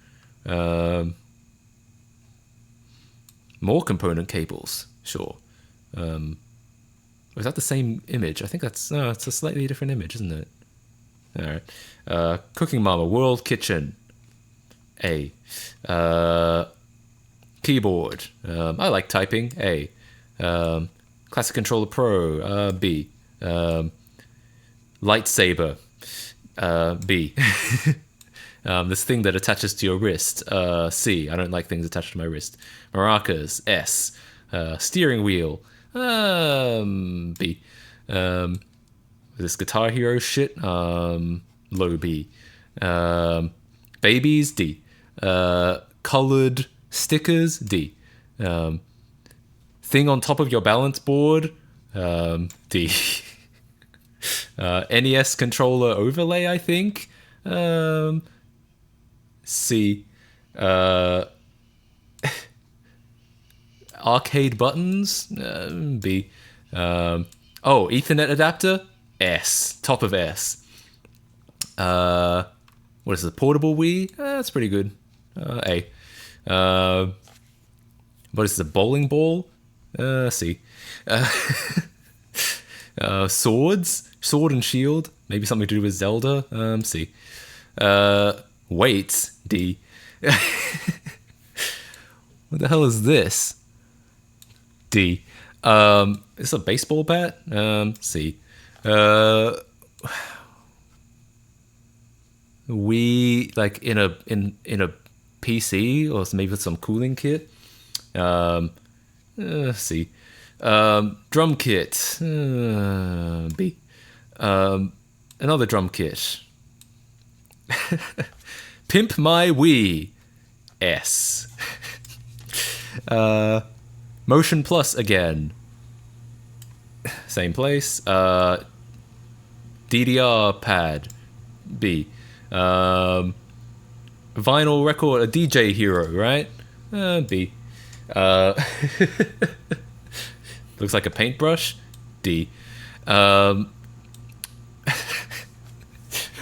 More component cables, sure. Was that the same image? I think that's... No, it's a slightly different image, isn't it? Alright. Cooking Mama, World Kitchen. A. Keyboard. I like typing. A. Classic Controller Pro. B. Lightsaber. B. This thing that attaches to your wrist. C. I don't like things attached to my wrist. Maracas. S. Steering wheel. B. This Guitar Hero shit, low B. Babies, D. Colored stickers, D. Thing on top of your balance board, D. NES controller overlay, I think, C. Arcade buttons, B. Ethernet adapter, S. Top of S. What is it? Portable Wii? That's pretty good. A. What is this? A bowling ball? C. Swords, sword and shield. Maybe something to do with Zelda. C. Weights. D. What the hell is this? D. Is this a baseball bat? C. We like in a PC or maybe with some cooling kit. C. Drum kit. B. Another drum kit. Pimp My Wii. S. Motion Plus again. Same place. DDR pad. B. Vinyl record, a DJ Hero, right? B. Looks like a paintbrush. D.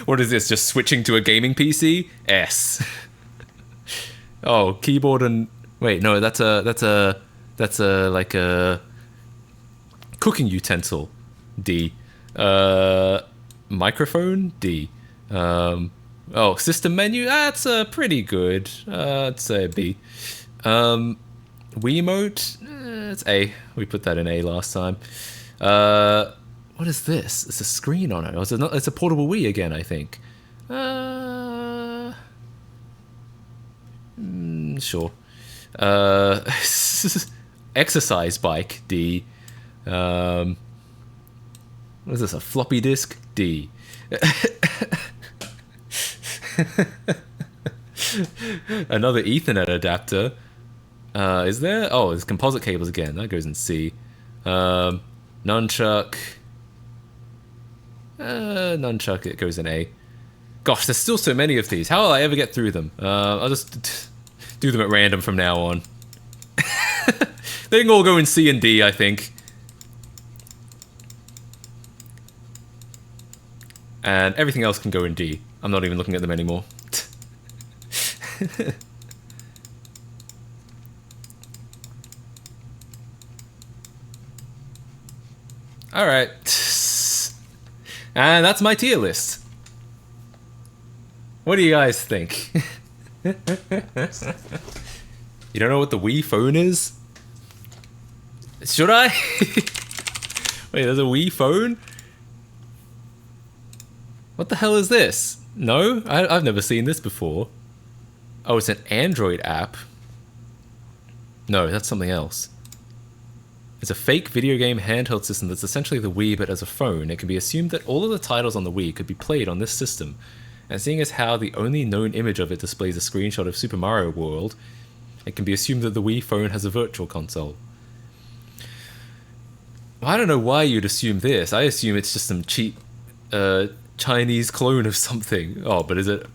What is this? Just switching to a gaming PC? S. Oh, keyboard and wait, no, that's a like a cooking utensil. D. Microphone. D. System menu. That's pretty good. I'd say B. Wiimote. It's A. We put that in A last time. What is this? It's a screen on it. It's a portable Wii again, I think. Sure. Exercise bike. D. What is this? A floppy disk. D. Another Ethernet adapter. Is there? Oh, there's composite cables again. That goes in C. Nunchuck. Nunchuck, it goes in A. Gosh, there's still so many of these. How will I ever get through them? I'll just do them at random from now on. They can all go in C and D, I think. And everything else can go in D. I'm not even looking at them anymore. Alright. And that's my tier list. What do you guys think? You don't know what the Wii phone is? Should I? Wait, there's a Wii phone? What the hell is this? No? I've never seen this before. Oh, it's an Android app. No, that's something else. It's a fake video game handheld system that's essentially the Wii but as a phone. It can be assumed that all of the titles on the Wii could be played on this system. And seeing as how the only known image of it displays a screenshot of Super Mario World, it can be assumed that the Wii phone has a virtual console. I don't know why you'd assume this. I assume it's just some cheap Chinese clone of something. Oh, but is it?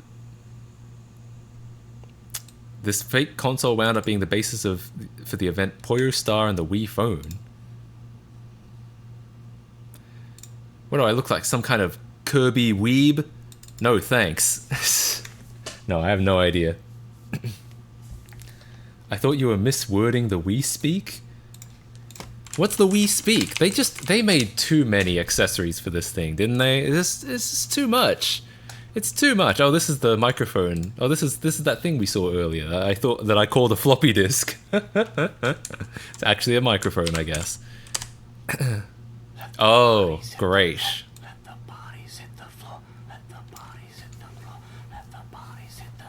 This fake console wound up being the basis for the event Poyo Star and the Wii phone. What do I look like? Some kind of Kirby weeb? No, thanks. No, I have no idea. I thought you were miswording the Wii Speak? What's the Wii Speak? They made too many accessories for this thing, didn't they? It's just too much. It's too much. Oh, this is the microphone. Oh, this is that thing we saw earlier. I thought that I called a floppy disk. It's actually a microphone, I guess. Oh, great. Let the bodies hit the floor. Let the bodies hit the floor. Let the bodies hit the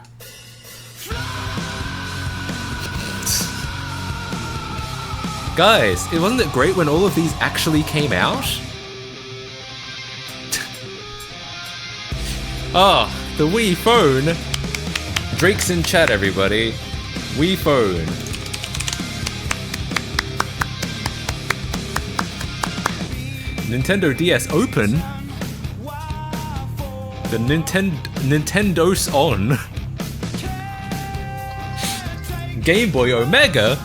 Guys, wasn't it great when all of these actually came out? Oh, the Wii phone. Drake's in chat, everybody. Wii phone. Nintendo DS Open. The Nintendo's on. Game Boy Omega.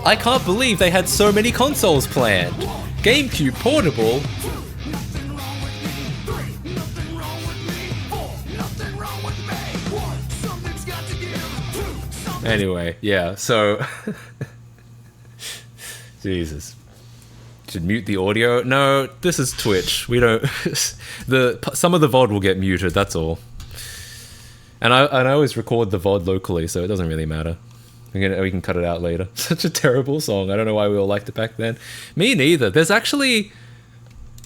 I can't believe they had so many consoles planned. GameCube Portable. Anyway, yeah, so Jesus. Should mute the audio. No, this is Twitch. We don't some of the VOD will get muted, that's all. And I always record the VOD locally, so it doesn't really matter. We can cut it out later. Such a terrible song. I don't know why we all liked it back then. Me neither. There's actually...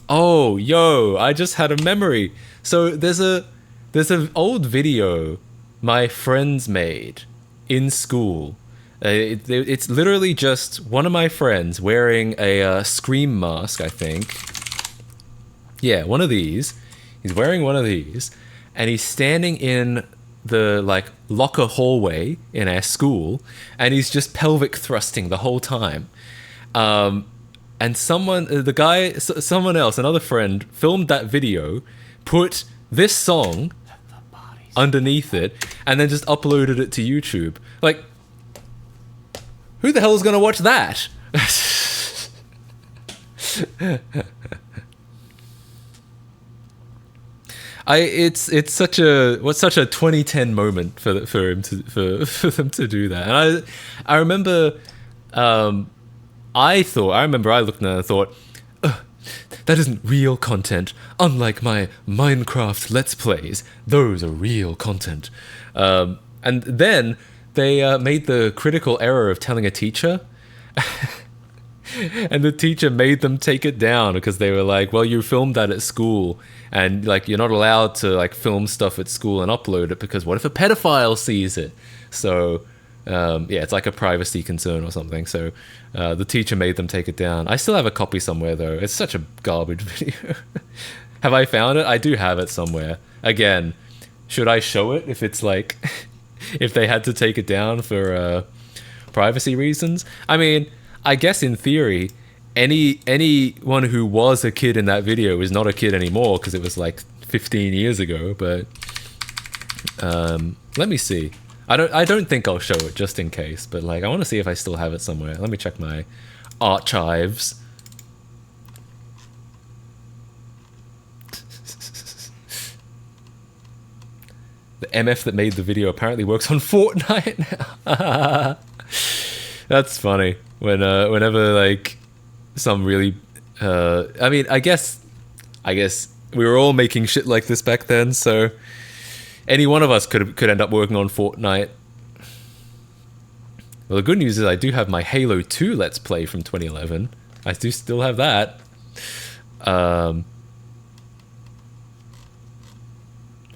Oh, yo, I just had a memory. So there's an old video my friends made in school. It's literally just one of my friends wearing a Scream mask, I think. Yeah, one of these. He's wearing one of these, and he's standing in the like locker hallway in our school, and he's just pelvic thrusting the whole time. And someone else, another friend, filmed that video, put this song underneath it, and then just uploaded it to YouTube. Like, who the hell is gonna watch that? It's such a 2010 moment for them to do that. And I remember I looked at it and thought, that isn't real content. Unlike my Minecraft Let's Plays, those are real content. And then they made the critical error of telling a teacher. And the teacher made them take it down because they were like, well, you filmed that at school, and like you're not allowed to like film stuff at school and upload it because what if a pedophile sees it? So yeah, it's like a privacy concern or something. So the teacher made them take it down. I still have a copy somewhere though. It's such a garbage video. Have I found it? I do have it somewhere. Again, should I show it if it's like if they had to take it down for privacy reasons? I mean, I guess in theory, anyone who was a kid in that video is not a kid anymore because it was like 15 years ago. But let me see. I don't think I'll show it just in case. But like, I want to see if I still have it somewhere. Let me check my archives. The MF that made the video apparently works on Fortnite now. That's funny. Whenever like some really I mean, I guess we were all making shit like this back then, so any one of us could end up working on Fortnite. Well, the good news is I do have my Halo 2 Let's Play from 2011. I do still have that.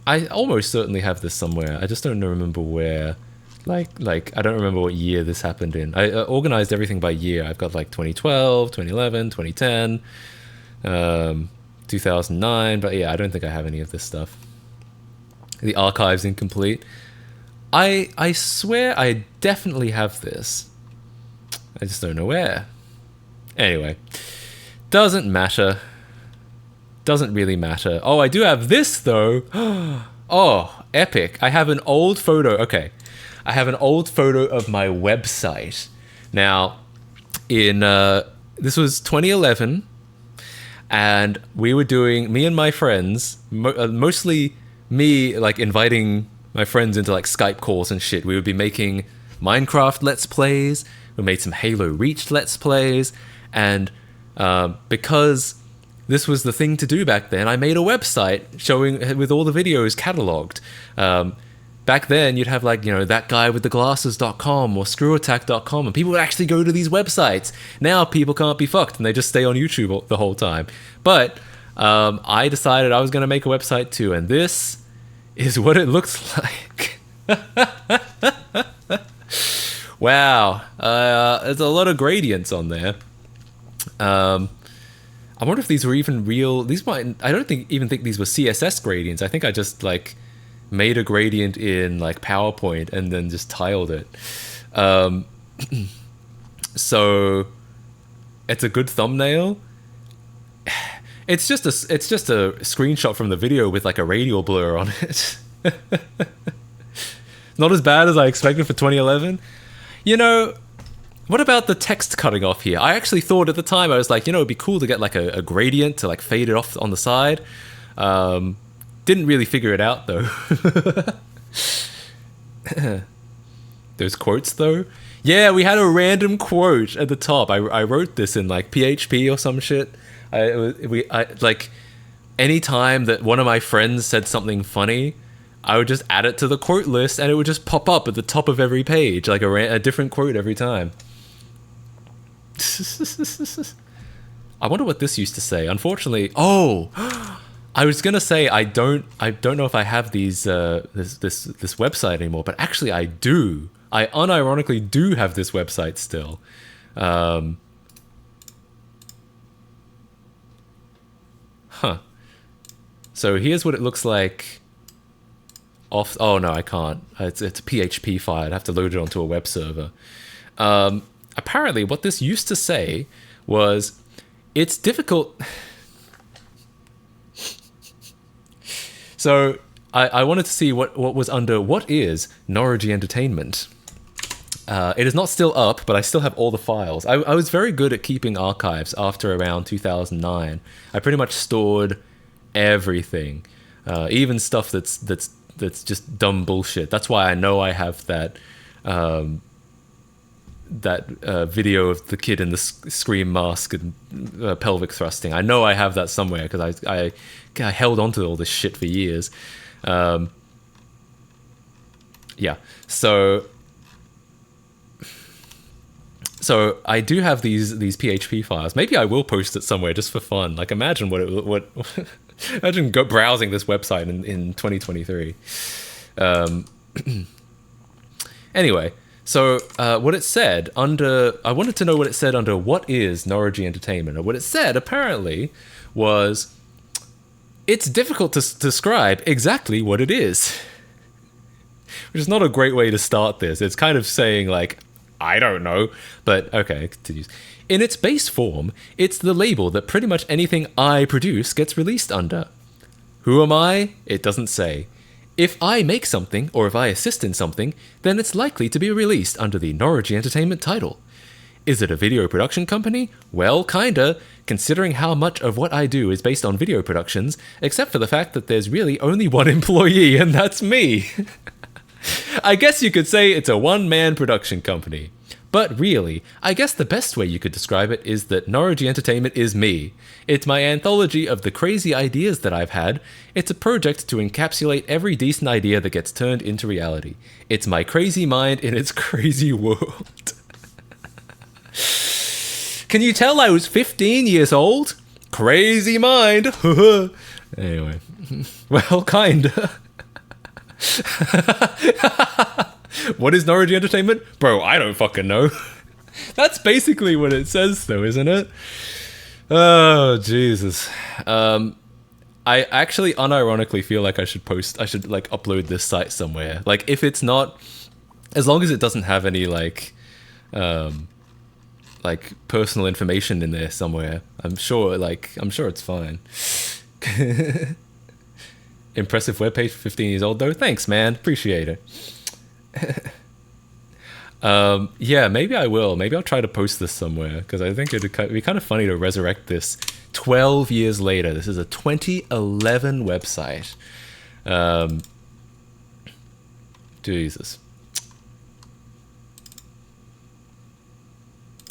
I almost certainly have this somewhere. I just don't remember where. Like I don't remember what year this happened in. I organized everything by year. I've got like 2012, 2011, 2010, 2009. But yeah, I don't think I have any of this stuff. The archive's incomplete. I swear I definitely have this. I just don't know where. Anyway, doesn't matter. Doesn't really matter. Oh, I do have this though. Oh, epic. I have an old photo. Okay. I have an old photo of my website. Now, this was 2011, and we were doing, me and my friends, mostly me, like, inviting my friends into, like, Skype calls and shit. We would be making Minecraft Let's Plays, we made some Halo Reach Let's Plays, and because this was the thing to do back then, I made a website showing, with all the videos catalogued. Back then, you'd have like, you know, thatguywiththeglasses.com or screwattack.com, and people would actually go to these websites. Now people can't be fucked, and they just stay on YouTube the whole time. But I decided I was going to make a website too, and this is what it looks like. Wow. There's a lot of gradients on there. I wonder if these were even real. These might. I don't even think these were CSS gradients. I think I just like made a gradient in like PowerPoint and then just tiled it. So it's a good thumbnail. It's just a screenshot from the video with like a radial blur on it. Not as bad as I expected for 2011. You know, what about the text cutting off here? I actually thought at the time, I was like, you know, it'd be cool to get like a gradient to like fade it off on the side. Didn't really figure it out though. Those quotes though. Yeah, we had a random quote at the top. I wrote this in like PHP or some shit. I like any time that one of my friends said something funny, I would just add it to the quote list and it would just pop up at the top of every page, like a different quote every time. I wonder what this used to say. Unfortunately, I was gonna say I don't know if I have these this website anymore, but actually I do. I unironically do have this website still. So here's what it looks like. Oh no, I can't. It's a PHP file. I'd have to load it onto a web server. Apparently, what this used to say was, it's difficult. So I wanted to see what was under what is Norwich Entertainment. It is not still up, but I still have all the files. I was very good at keeping archives after around 2009. I pretty much stored everything, even stuff that's just dumb bullshit. That's why I know I have that video of the kid in the scream mask and pelvic thrusting. I know I have that somewhere because I held onto all this shit for years. Yeah, so I do have these PHP files. Maybe I will post it somewhere just for fun. Like, imagine imagine browsing this website in 2023. Anyway, so what it said I wanted to know what it said under what is Norwich Entertainment. And what it said apparently was, it's difficult to describe exactly what it is. Which is not a great way to start this. It's kind of saying like, I don't know, but okay, it continues. In its base form, it's the label that pretty much anything I produce gets released under. Who am I? It doesn't say. If I make something, or if I assist in something, then it's likely to be released under the Norwich Entertainment title. Is it a video production company? Well, kinda, considering how much of what I do is based on video productions, except for the fact that there's really only one employee, and that's me. I guess you could say it's a one-man production company. But really, I guess the best way you could describe it is that Norwich Entertainment is me. It's my anthology of the crazy ideas that I've had. It's a project to encapsulate every decent idea that gets turned into reality. It's my crazy mind in its crazy world. Can you tell I was 15 years old? Crazy mind. Anyway, well, kinda. What is Norwich Entertainment? Bro, I don't fucking know. That's basically what it says though, isn't it? Oh, Jesus. I actually unironically feel like I should like upload this site somewhere. Like, if it's not, as long as it doesn't have any like personal information in there somewhere, I'm sure it's fine. Impressive webpage for 15 years old though. Thanks, man. Appreciate it. Yeah, maybe I will. Maybe I'll try to post this somewhere because I think it'd be kind of funny to resurrect this 12 years later. This is a 2011 website. Jesus.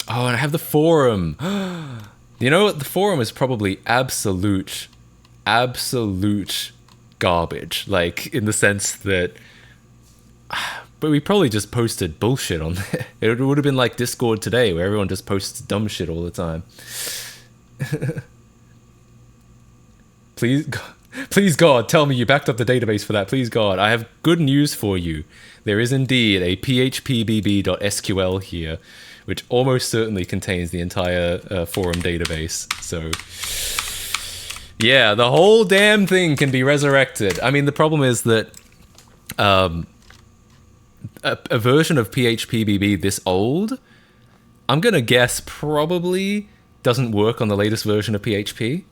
Oh, and I have the forum. You know what? The forum is probably absolute garbage. Like, in the sense that... But we probably just posted bullshit on there. It would have been like Discord today, where everyone just posts dumb shit all the time. Please, Please God, tell me you backed up the database for that. Please God, I have good news for you. There is indeed a phpbb.sql here, which almost certainly contains the entire forum database. So, yeah, the whole damn thing can be resurrected. I mean, the problem is that a version of PHPBB this old, I'm gonna guess probably doesn't work on the latest version of PHP,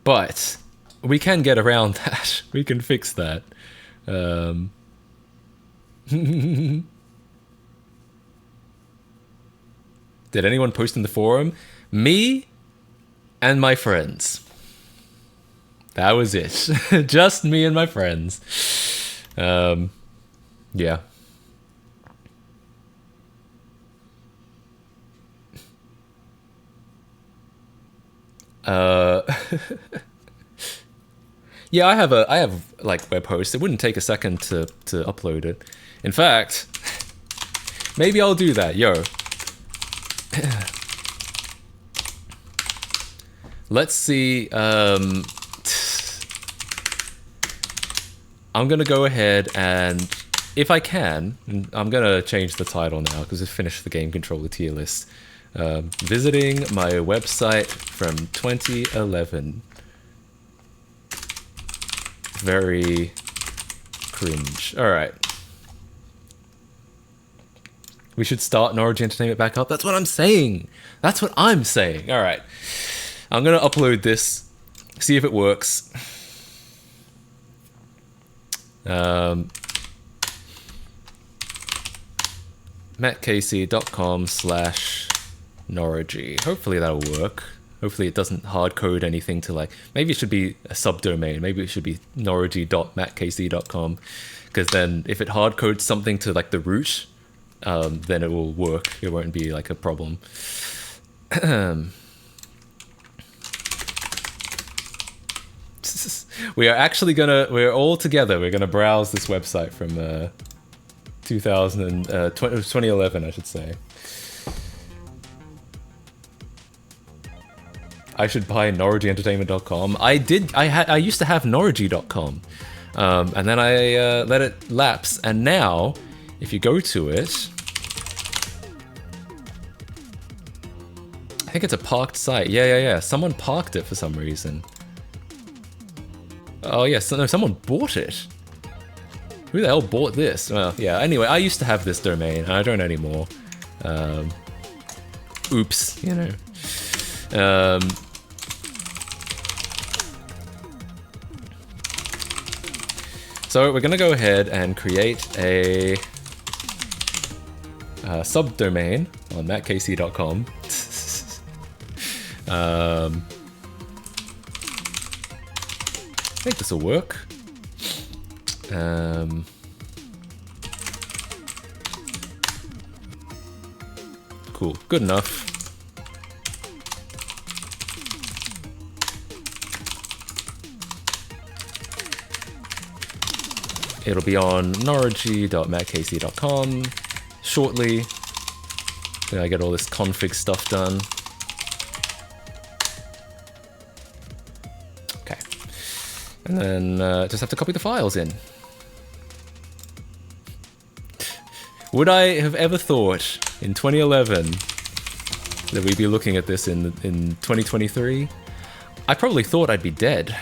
but we can get around that. We can fix that. Did anyone post in the forum? Me and my friends. That was it. Just me and my friends. Yeah. Yeah, I have like web hosts. It wouldn't take a second to upload it. In fact, maybe I'll do that. Yo. Let's see. I'm gonna go ahead and, if I can, I'm gonna change the title now because I finished the game controller tier list. Visiting my website from 2011. Very cringe. All right. We should start Norwich Entertainment back up. That's what I'm saying. That's what I'm saying. All right. I'm going to upload this, see if it works. mattcasey.com/Norwich. Hopefully that'll work. Hopefully it doesn't hard code anything to like, maybe it should be a subdomain. Maybe it should be norwich.mattcasey.com, because then if it hard codes something to like the root, then it will work. It won't be like a problem. We're all together. We're gonna browse this website from 2011, I should say. I should buy norwichentertainment.com. I used to have norwich.com, and then I let it lapse. And now, if you go to it, I think it's a parked site. Yeah. Someone parked it for some reason. Oh yes, no, someone bought it. Who the hell bought this? Well, yeah. Anyway, I used to have this domain, and I don't anymore. Oops, you know. So we're gonna go ahead and create a subdomain on mattcasey.com. I think this will work. Cool, good enough. It'll be on norwich.mattcasey.com shortly. Then I get all this config stuff done. Okay. And then just have to copy the files in. Would I have ever thought in 2011 that we'd be looking at this in 2023? I probably thought I'd be dead.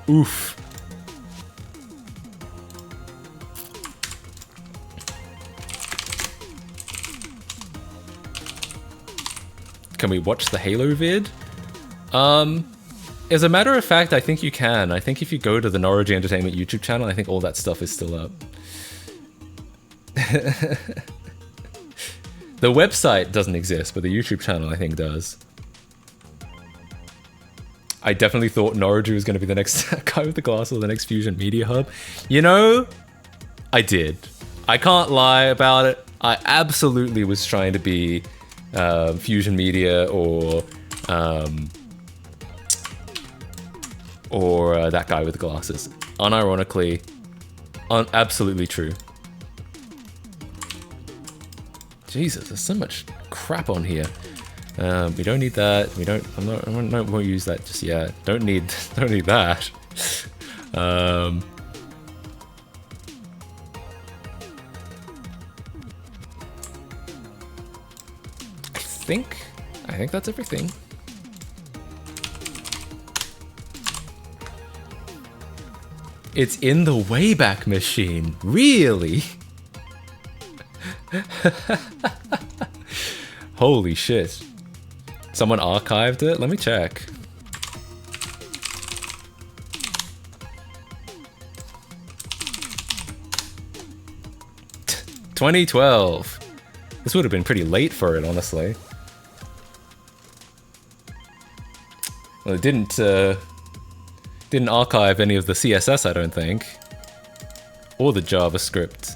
Oof. Can we watch the Halo vid? As a matter of fact, I think you can. I think if you go to the Norwich Entertainment YouTube channel, I think all that stuff is still up. The website doesn't exist, but the YouTube channel I think does. I definitely thought Norwich was going to be the next guy with the glasses, the next Fusion Media Hub. You know, I did. I can't lie about it. I absolutely was trying to be Fusion Media or that guy with the glasses. Unironically, absolutely true. Jesus, there's so much crap on here. We don't need that. We don't. I won't use that just yet. Don't need that. I think that's everything. It's in the Wayback Machine. Really? Holy shit. Someone archived it? Let me check. T 2012. This would have been pretty late for it, honestly. Well, it didn't archive any of the CSS, I don't think. Or the JavaScript.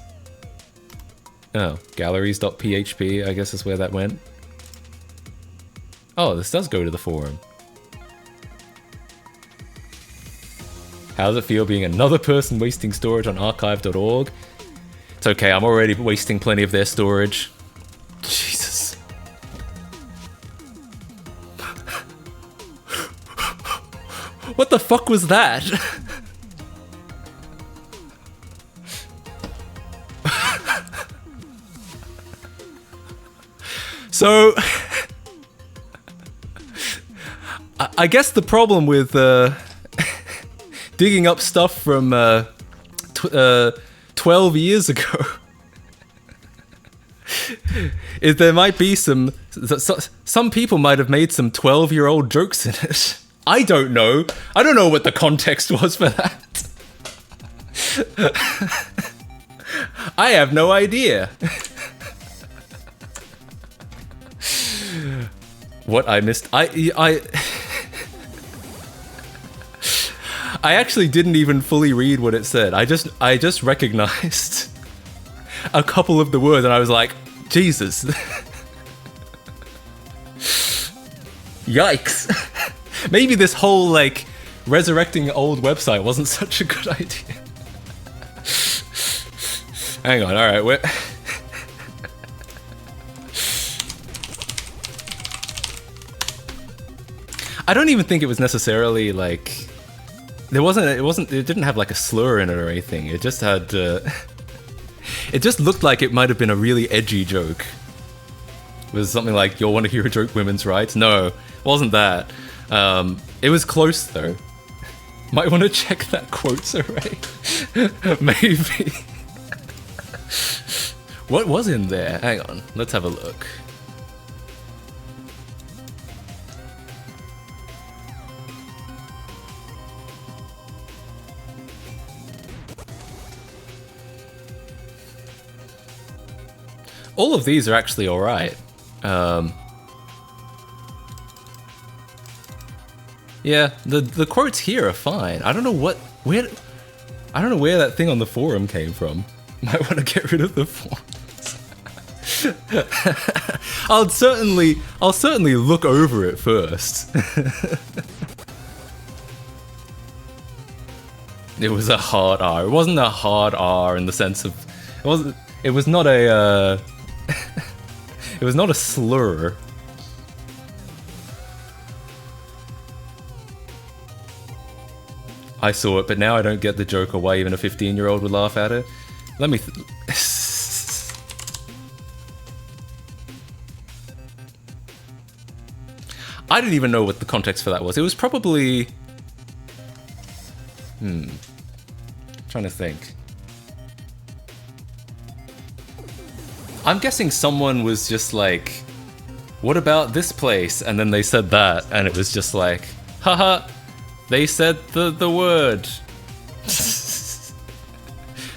Oh, galleries.php, I guess is where that went. Oh, this does go to the forum. How does it feel being another person wasting storage on archive.org? It's okay, I'm already wasting plenty of their storage. Jesus. What the fuck was that? So, I guess the problem with digging up stuff from 12 years ago is there might be some people might have made some 12-year-old jokes in it. I don't know. I don't know what the context was for that. I have no idea. What I missed, I actually didn't even fully read what it said. I just recognized a couple of the words and I was like, Jesus. Yikes. Maybe this whole like resurrecting old website wasn't such a good idea. Hang on, alright, we're I don't even think it was necessarily like it didn't have like a slur in it or anything. It just had it just looked like it might have been a really edgy joke. It was something like, "You'll want to hear a joke, women's rights?" No, it wasn't that. It was close though. Might want to check that quotes array. Maybe. What was in there? Hang on, let's have a look. All of these are actually alright. Yeah, the quotes here are fine. I don't know where that thing on the forum came from. Might want to get rid of the forums. I'll certainly look over it first. It was a hard R. It wasn't a hard R in the sense of it was not a it was not a slur. I saw it, but now I don't get the joke or why even a 15-year-old would laugh at it. Let me I didn't even know what the context for that was. It was probably trying to think. I'm guessing someone was just like, "What about this place?" And then they said that, and it was just like, haha, they said the word.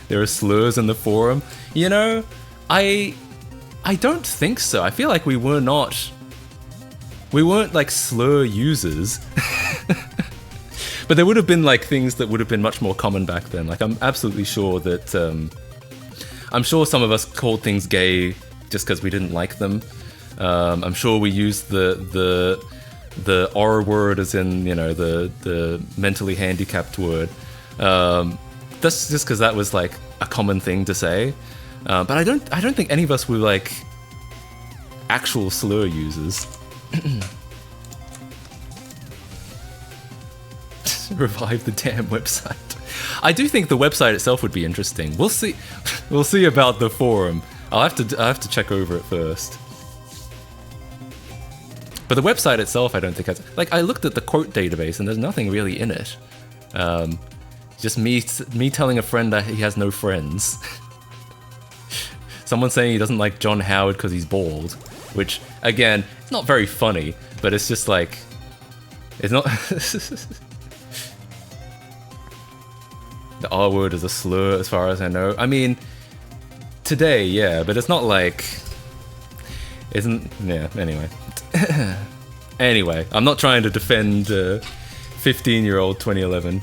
There are slurs in the forum. You know, I don't think so. I feel like we weren't like slur users. But there would have been like things that would have been much more common back then. Like I'm absolutely sure that I'm sure some of us called things gay just because we didn't like them. I'm sure we used the R word as in, you know, the mentally handicapped word. That's just because that was like a common thing to say. But I don't think any of us were like actual slur users. Revive the damn website. I do think the website itself would be interesting. We'll see. We'll see about the forum. I have to check over it first. But the website itself, I don't think has. Like, I looked at the quote database and there's nothing really in it. Just me telling a friend that he has no friends. Someone saying he doesn't like John Howard because he's bald, which again, it's not very funny, but it's just like, it's not. The R word is a slur, as far as I know. I mean, today, yeah, but it's not like, isn't, yeah. Anyway, anyway, I'm not trying to defend 15-year-old 2011.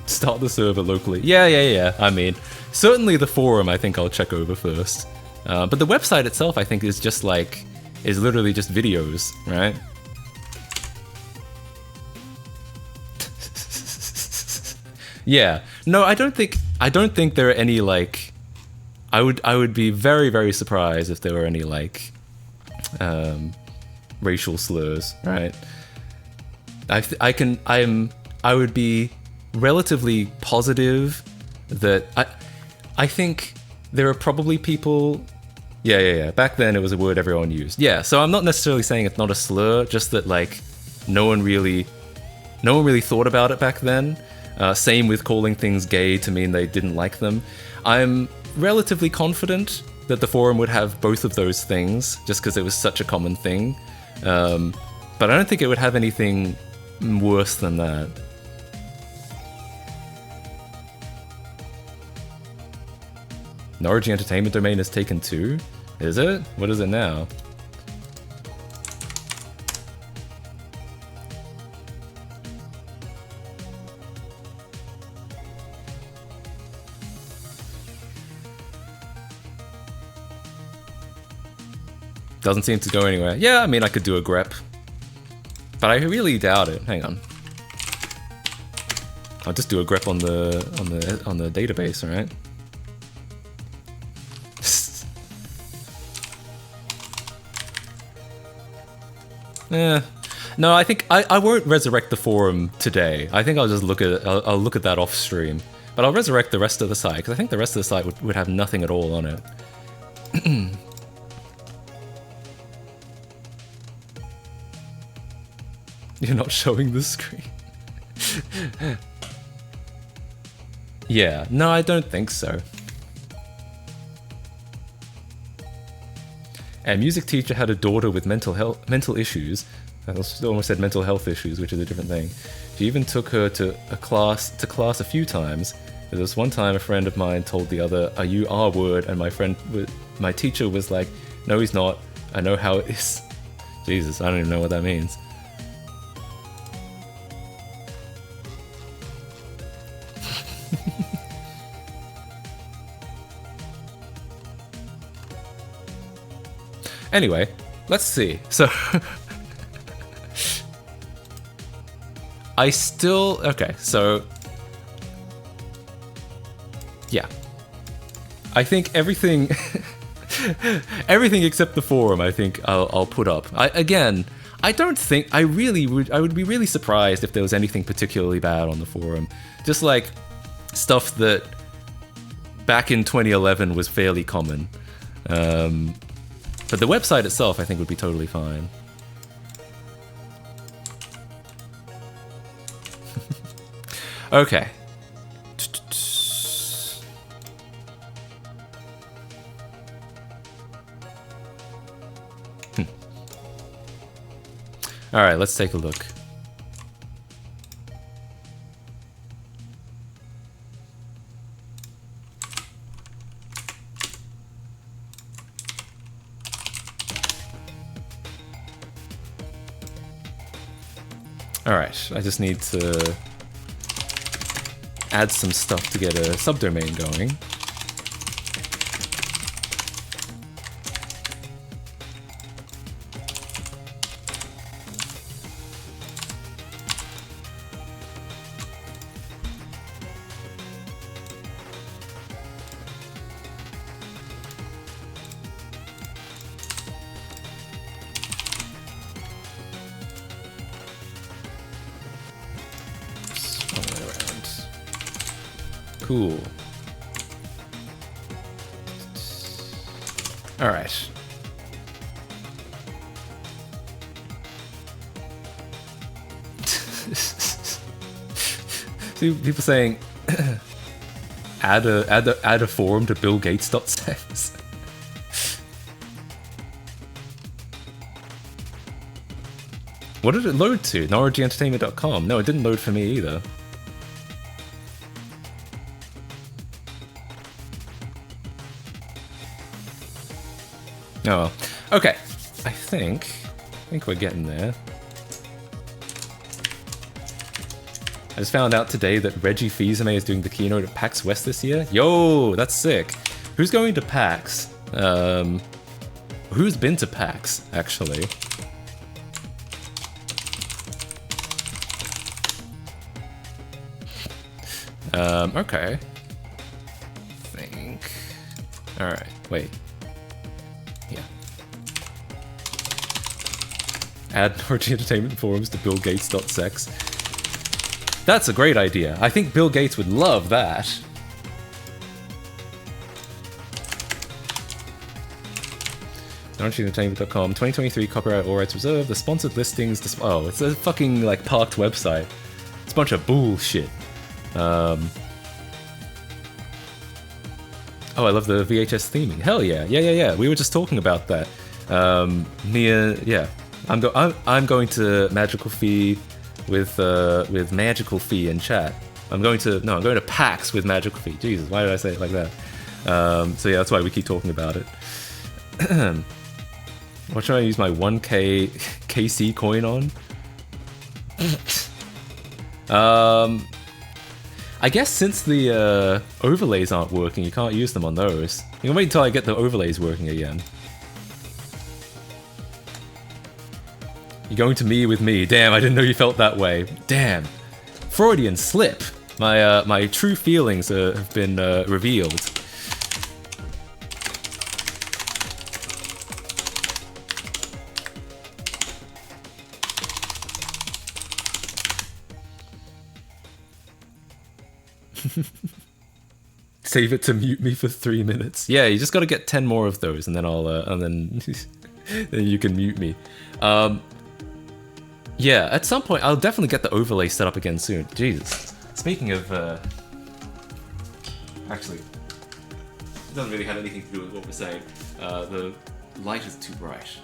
Start the server locally. Yeah. I mean, certainly the forum I think I'll check over first. But the website itself I think is just like, is literally just videos, right? Yeah. No, I don't think there are any like, I would be very, very surprised if there were any like racial slurs, right? I would be relatively positive that I think there are probably people. Yeah. Back then it was a word everyone used. Yeah, so I'm not necessarily saying it's not a slur, just that like no one really thought about it back then. Same with calling things gay to mean they didn't like them. I'm relatively confident that the forum would have both of those things, just because it was such a common thing. But I don't think it would have anything worse than that. Norwich Entertainment domain is taken too? Is it? What is it now? Doesn't seem to go anywhere. Yeah, I mean, I could do a grep, but I really doubt it. Hang on, I'll just do a grep on the database, alright? Yeah. No, I think I won't resurrect the forum today. I think I'll just look at I'll look at that off stream, but I'll resurrect the rest of the site because I think the rest of the site would have nothing at all on it. You're not showing the screen. Yeah, no, I don't think so. A music teacher had a daughter with mental issues. I almost said mental health issues, which is a different thing. She even took her to class a few times. There was one time a friend of mine told the other, "Are you R word?" And my teacher was like, "No, he's not. I know how it is." Jesus, I don't even know what that means. Anyway, let's see. So, okay, so, yeah. I think everything, everything except the forum, I think I'll put up. I would be really surprised if there was anything particularly bad on the forum. Just like stuff that back in 2011 was fairly common. But the website itself, I think, would be totally fine. Okay. Alright, let's take a look. Alright, I just need to add some stuff to get a subdomain going. Cool. All right. See people saying, add a forum to BillGates.sex. What did it load to? NorwegianEntertainment.com. No, it didn't load for me either. Oh well. Okay. I think we're getting there. I just found out today that Reggie Fils-Aimé is doing the keynote at PAX West this year. Yo, that's sick. Who's going to PAX? Who's been to PAX, actually? Okay. Think. Alright, wait. Yeah. Add Norwich Entertainment forums to BillGates.sex. That's a great idea. I think Bill Gates would love that. NorwichEntertainment.com, 2023 copyright all rights reserved. The sponsored listings. Oh, it's a fucking like parked website. It's a bunch of bullshit. Oh, I love the VHS theming. Hell yeah, yeah. We were just talking about that. Yeah. I'm going to Magical Fee with Magical Fee in chat. I'm going to PAX with Magical Fee. Jesus, why did I say it like that? So yeah, that's why we keep talking about it. What should I use my 1K KC coin on? I guess since the overlays aren't working, you can't use them on those. You can wait until I get the overlays working again. You're going to me with me. Damn, I didn't know you felt that way. Damn. Freudian slip. My true feelings have been revealed. Save it to mute me for 3 minutes. Yeah, you just got to get 10 more of those, and then I'll and then then you can mute me. Yeah, at some point I'll definitely get the overlay set up again soon. Jesus. Speaking of, actually, it doesn't really have anything to do with what we're saying. The light is too bright.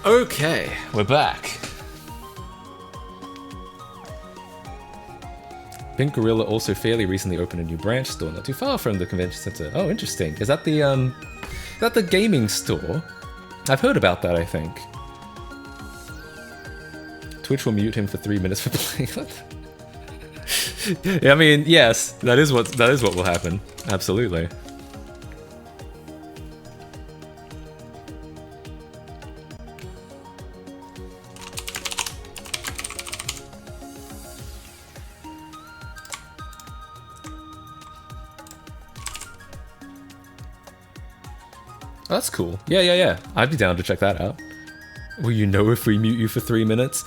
Okay, we're back. Pink Gorilla also fairly recently opened a new branch store not too far from the convention center. Oh, interesting. Is that the gaming store? I've heard about that, I think. Twitch will mute him for 3 minutes for playing. Yeah, I mean, yes, that is what will happen. Absolutely. Oh, that's cool. Yeah. I'd be down to check that out. Will you know if we mute you for 3 minutes?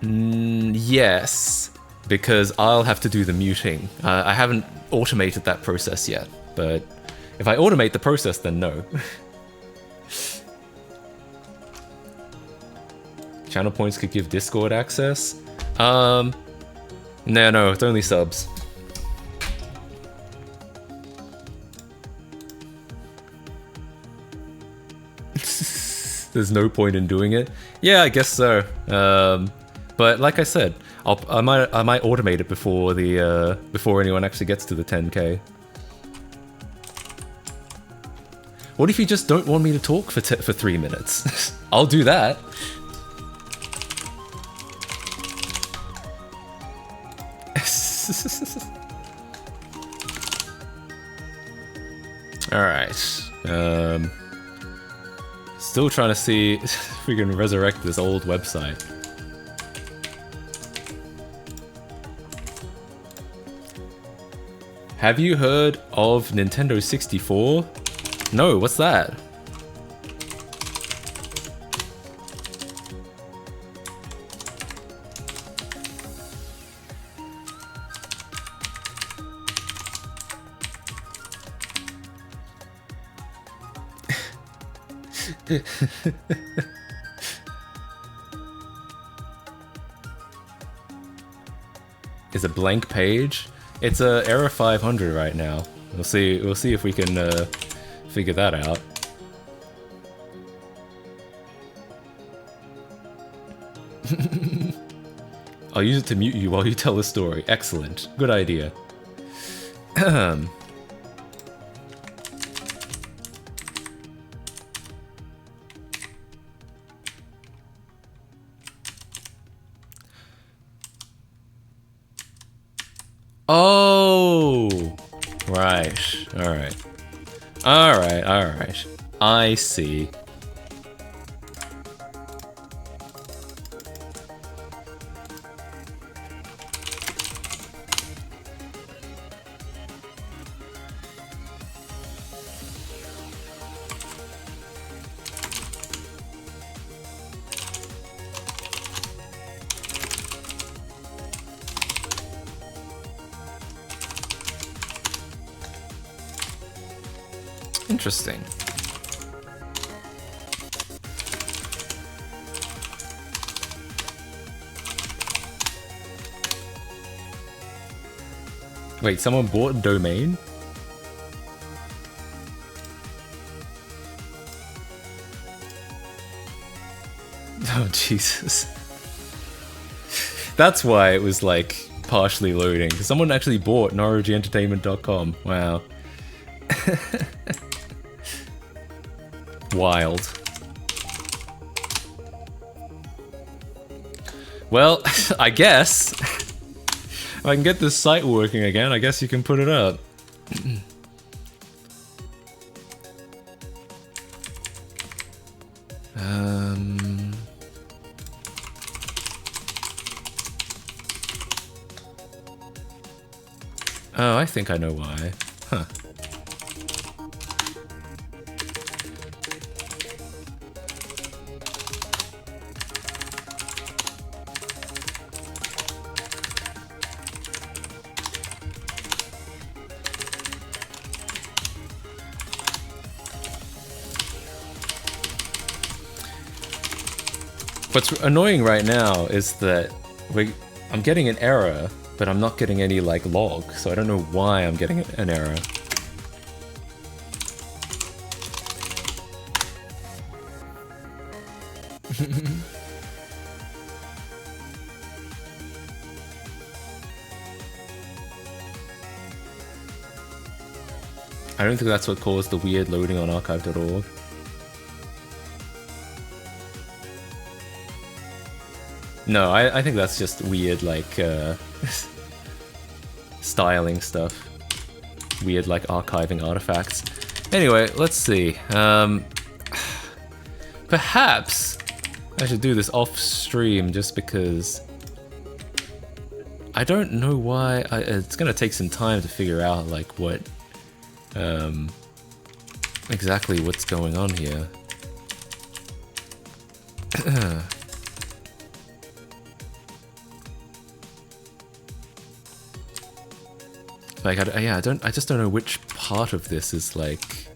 Yes, because I'll have to do the muting. I haven't automated that process yet, but if I automate the process, then no. Channel points could give Discord access? No, it's only subs. There's no point in doing it. Yeah, I guess so. But like I said, I might automate it before before anyone actually gets to the 10K. What if you just don't want me to talk for 3 minutes? I'll do that. All right. Still trying to see if we can resurrect this old website. Have you heard of Nintendo 64? No, what's that? Is a blank page? It's a error 500 right now. We'll see. We'll see if we can figure that out. I'll use it to mute you while you tell the story. Excellent. Good idea. Oh! Right. Alright. Alright, alright. I see. Interesting. Wait, someone bought a domain? Oh, Jesus. That's why it was like partially loading. Someone actually bought NarujiEntertainment.com. Wow. Wild. Well, I guess if I can get this site working again, I guess you can put it up. Oh, I think I know why. Huh. What's annoying right now is that I'm getting an error, but I'm not getting any like log, so I don't know why I'm getting an error. I don't think that's what caused the weird loading on archive.org. No, I think that's just weird, like, styling stuff. Weird, like, archiving artifacts. Anyway, let's see. Perhaps I should do this off-stream just because I don't know why. It's gonna take some time to figure out, like, what... exactly what's going on here. Like, I just don't know which part of this is, like...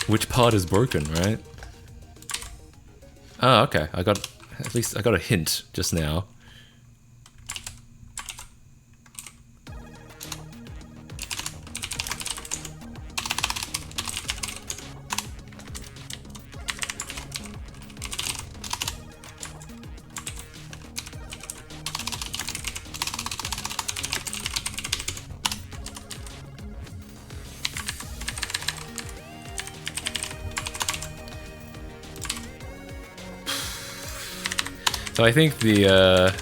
Which part is broken, right? Oh, okay. At least I got a hint just now. So I think the,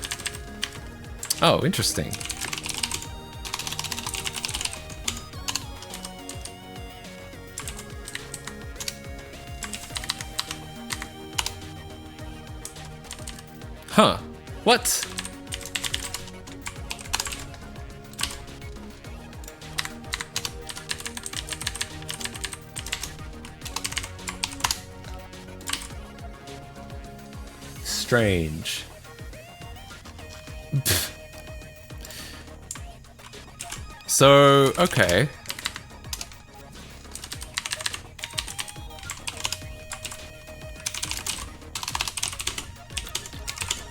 oh, interesting. Huh. What? Strange. So, okay.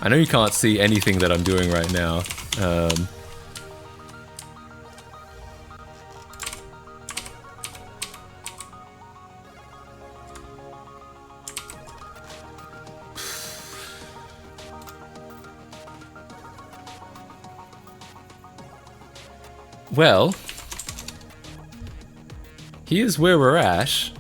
I know you can't see anything that I'm doing right now. Well, here's where we're at.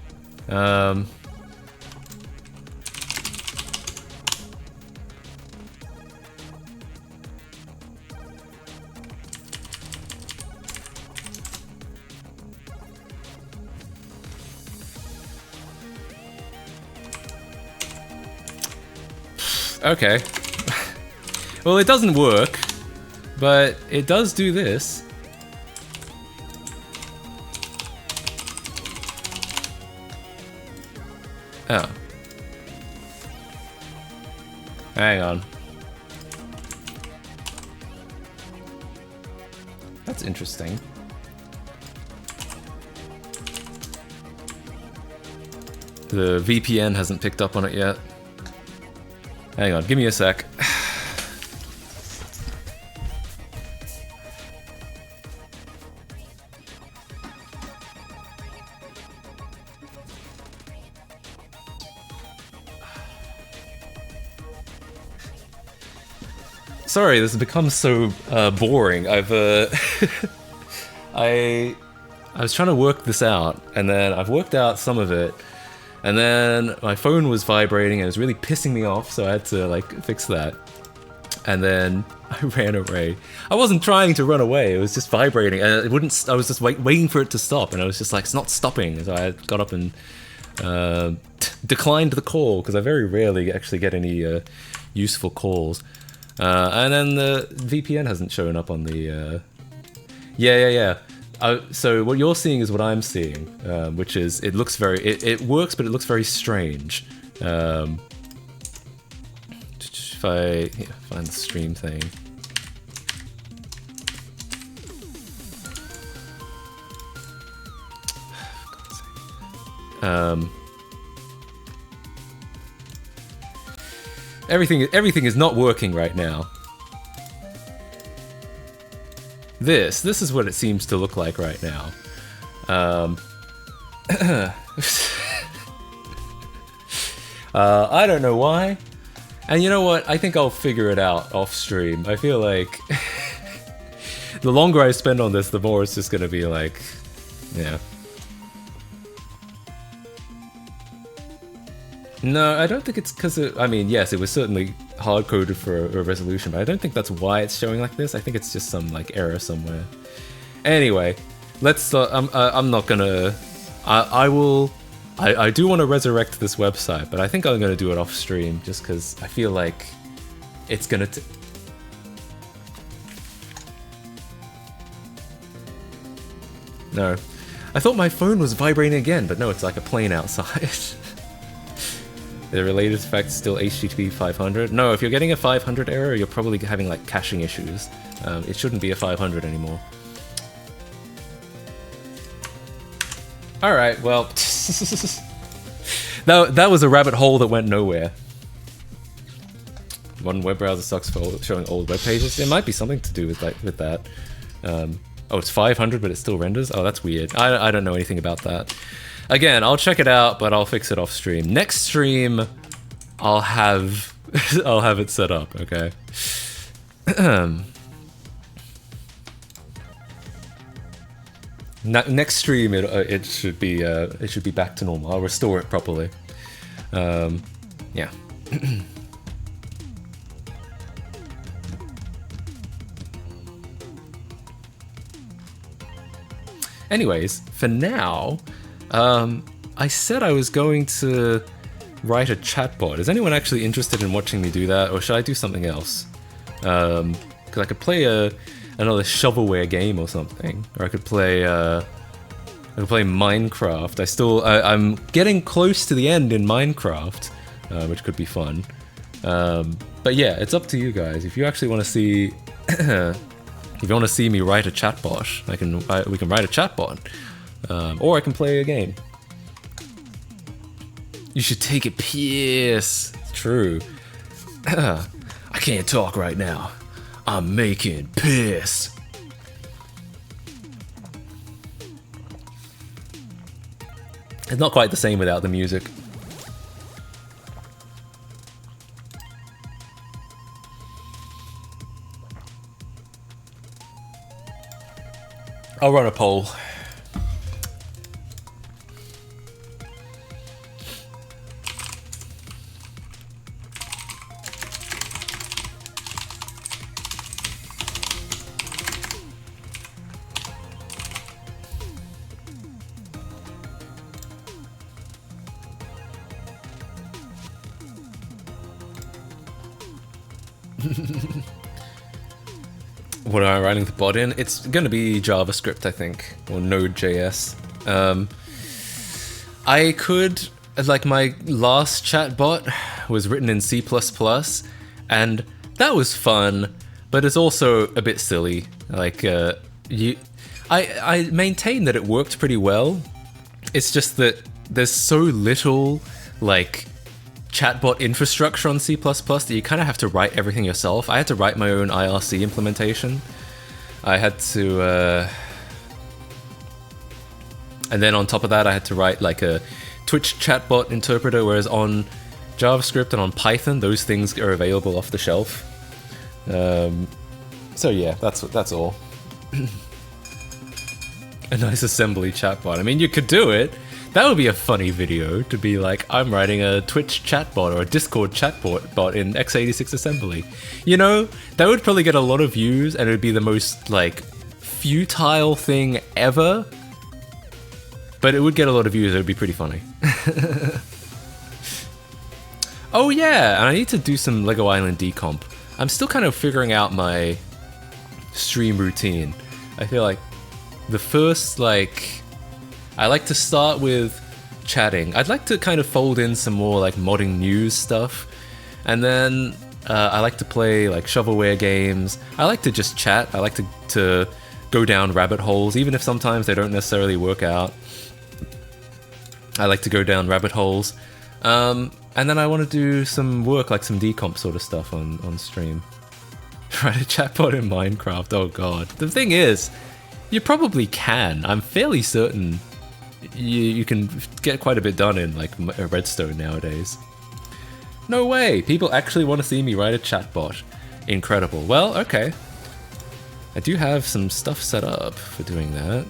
Okay. Well, it doesn't work, but it does do this. Oh. Hang on. That's interesting. The VPN hasn't picked up on it yet. Hang on, give me a sec. Sorry, this has become so boring. I was trying to work this out, and then I've worked out some of it, and then my phone was vibrating and it was really pissing me off, so I had to like fix that. And then I ran away. I wasn't trying to run away, it was just vibrating, and it wouldn't. I was just waiting for it to stop, and I was just like, it's not stopping. So I got up and declined the call, because I very rarely actually get any useful calls. And then the VPN hasn't shown up on the... Yeah. So what you're seeing is what I'm seeing, which is it looks very... It works, but it looks very strange. If I find the stream thing... Everything is not working right now. This is what it seems to look like right now. I don't know why. And you know what? I think I'll figure it out off stream. I feel like the longer I spend on this, the more it's just gonna be like, yeah. No, I don't think it's because I mean, yes, it was certainly hard-coded for a resolution, but I don't think that's why it's showing like this. I think it's just some, like, error somewhere. Anyway, let's, I'm not gonna... I do want to resurrect this website, but I think I'm gonna do it off-stream, just because I feel like it's gonna... No. I thought my phone was vibrating again, but no, it's like a plane outside. The related effect is still HTTP 500. No, if you're getting a 500 error, you're probably having like caching issues. It shouldn't be a 500 anymore. Alright, well... that was a rabbit hole that went nowhere. Modern web browser sucks for showing old web pages. There might be something to do with that. Oh, it's 500, but it still renders? Oh, that's weird. I don't know anything about that. Again, I'll check it out, but I'll fix it off stream. Next stream, I'll have it set up. Okay. Next stream, it should be back to normal. I'll restore it properly. Yeah. Anyways, for now. I said I was going to write a chatbot. Is anyone actually interested in watching me do that, or should I do something else? Because I could play another shovelware game or something, or I could play Minecraft. I'm getting close to the end in Minecraft, which could be fun. But yeah, it's up to you guys. If you actually want to see, if you want to see me write a chatbot, we can write a chatbot. Or I can play a game. You should take it PS. It's true. I I can't talk right now. I'm making piss. It's not quite the same without the music. I'll run a poll. What am I writing the bot in? It's going to be JavaScript, I think, or Node.js. I could, like, my last chatbot was written in C++, and that was fun, but it's also a bit silly. Like, I maintain that it worked pretty well. It's just that there's so little, like, chatbot infrastructure on C++ that you kind of have to write everything yourself. I had to write my own IRC implementation. I had to, and then on top of that, I had to write like a Twitch chatbot interpreter, whereas on JavaScript and on Python, those things are available off the shelf. So yeah, that's all. A nice assembly chatbot. I mean, you could do it. That would be a funny video to be like, I'm writing a Twitch chatbot or a Discord chatbot in x86 assembly. You know, that would probably get a lot of views and it would be the most, like, futile thing ever. But it would get a lot of views, it would be pretty funny. Oh yeah, and I need to do some Lego Island decomp. I'm still kind of figuring out my stream routine. I feel like the first, like, I like to start with chatting. I'd like to kind of fold in some more like modding news stuff. And then I like to play like shovelware games. I like to just chat. I like to go down rabbit holes, even if sometimes they don't necessarily work out. I like to go down rabbit holes. And then I want to do some work, like some decomp sort of stuff on stream. Write a chatbot in Minecraft, oh god. The thing is, you probably can. I'm fairly certain you can get quite a bit done in like Redstone nowadays. No way! People actually want to see me write a chatbot. Incredible. Well, okay. I do have some stuff set up for doing that.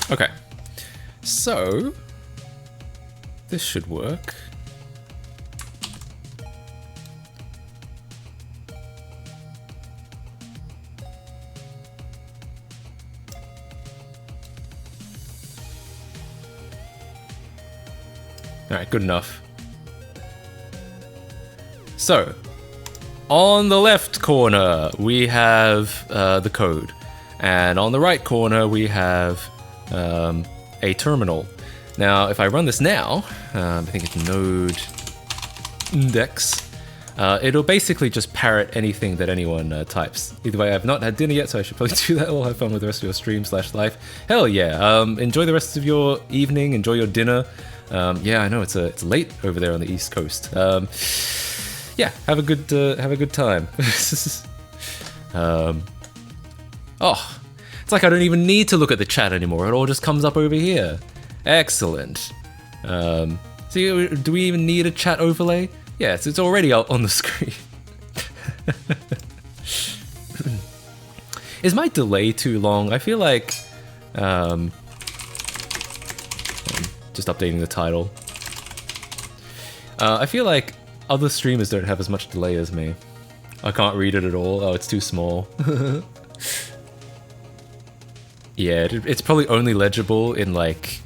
Okay, so this should work. All right, good enough. So, on the left corner, we have the code. And on the right corner, we have a terminal. Now, if I run this now, I think it's node index, it'll basically just parrot anything that anyone types. Either way, I've not had dinner yet, so I should probably do that. We'll have fun with the rest of your stream/life. Hell yeah! Enjoy the rest of your evening. Enjoy your dinner. Yeah, I know it's late over there on the East Coast. Yeah, have a good time. Oh. It's like I don't even need to look at the chat anymore. It all just comes up over here. Excellent. So do we even need a chat overlay? Yes, it's already out on the screen. Is my delay too long? I feel like... just updating the title. I feel like other streamers don't have as much delay as me. I can't read it at all. Oh, it's too small. Yeah, it's probably only legible in like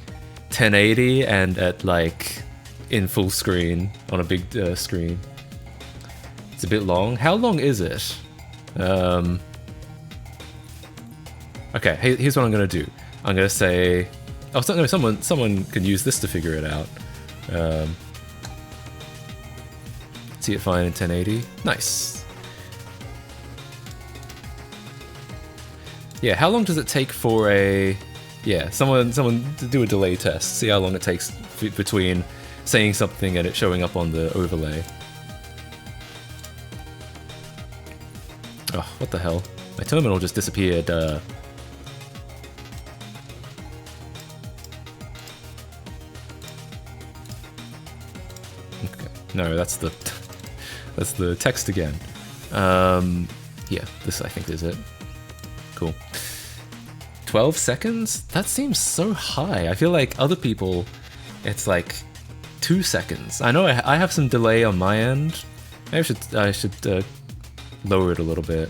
1080 and at like in full screen on a big screen. It's a bit long. How long is it? Okay, here's what I'm gonna do. I'm gonna say, oh, no, someone can use this to figure it out. See it fine in 1080. Nice. Yeah, how long does it take for a... Yeah, someone to do a delay test. See how long it takes between saying something and it showing up on the overlay. Oh, what the hell? My terminal just disappeared. Okay. No, that's the text again. Yeah, this I think is it. Cool. 12 seconds? That seems so high. I feel like other people, it's like 2 seconds. I know I have some delay on my end. Maybe I should lower it a little bit.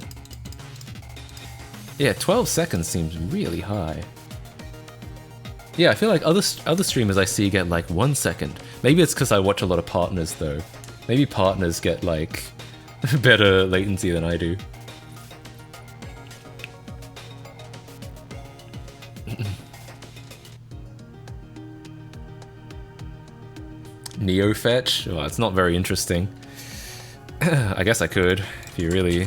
Yeah, 12 seconds seems really high. Yeah, I feel like other streamers I see get like 1 second. Maybe it's because I watch a lot of partners though. Maybe partners get like better latency than I do. Neofetch? Oh, it's not very interesting. I guess I could, if you really...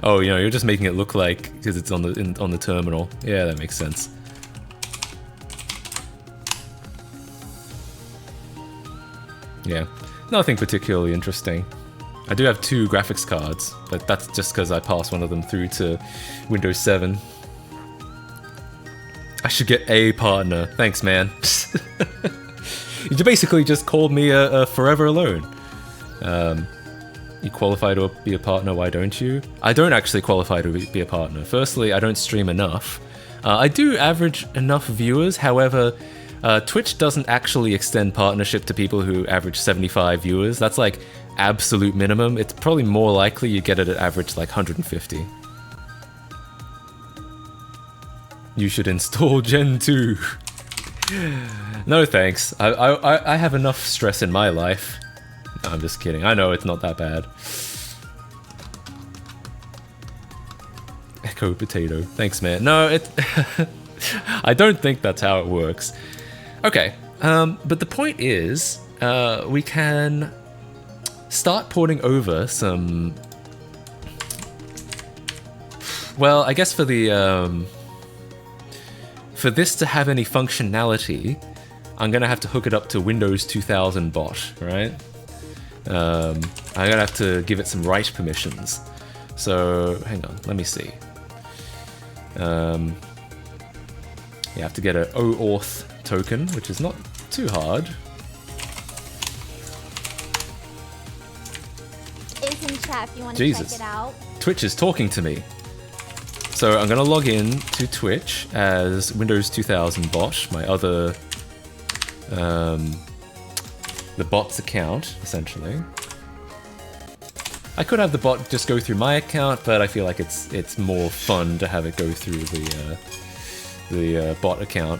Oh, you know, you're just making it look like, because it's on the terminal. Yeah, that makes sense. Yeah, nothing particularly interesting. I do have 2 graphics cards, but that's just because I passed one of them through to Windows 7. I should get a partner. Thanks, man. You basically just called me a forever alone. You qualify to be a partner, why don't you? I don't actually qualify to be a partner. Firstly, I don't stream enough. I do average enough viewers, however, Twitch doesn't actually extend partnership to people who average 75 viewers. That's like absolute minimum. It's probably more likely you get it at average like 150. You should install Gen 2. No thanks. I have enough stress in my life. No, I'm just kidding. I know it's not that bad. Echo potato. Thanks, man. No, it... I don't think that's how it works. Okay, but the point is, we can start porting over some... Well, I guess for the... For this to have any functionality, I'm gonna have to hook it up to Windows 2000 bot, right? I'm gonna have to give it some write permissions. So, hang on, let me see. You have to get an OAuth token, which is not too hard. It's in chat if you want to Jesus. check it out. Twitch is talking to me. So I'm gonna log in to Twitch as Windows 2000 bot, my other, the bot's account, essentially. I could have the bot just go through my account, but I feel like it's more fun to have it go through the bot account.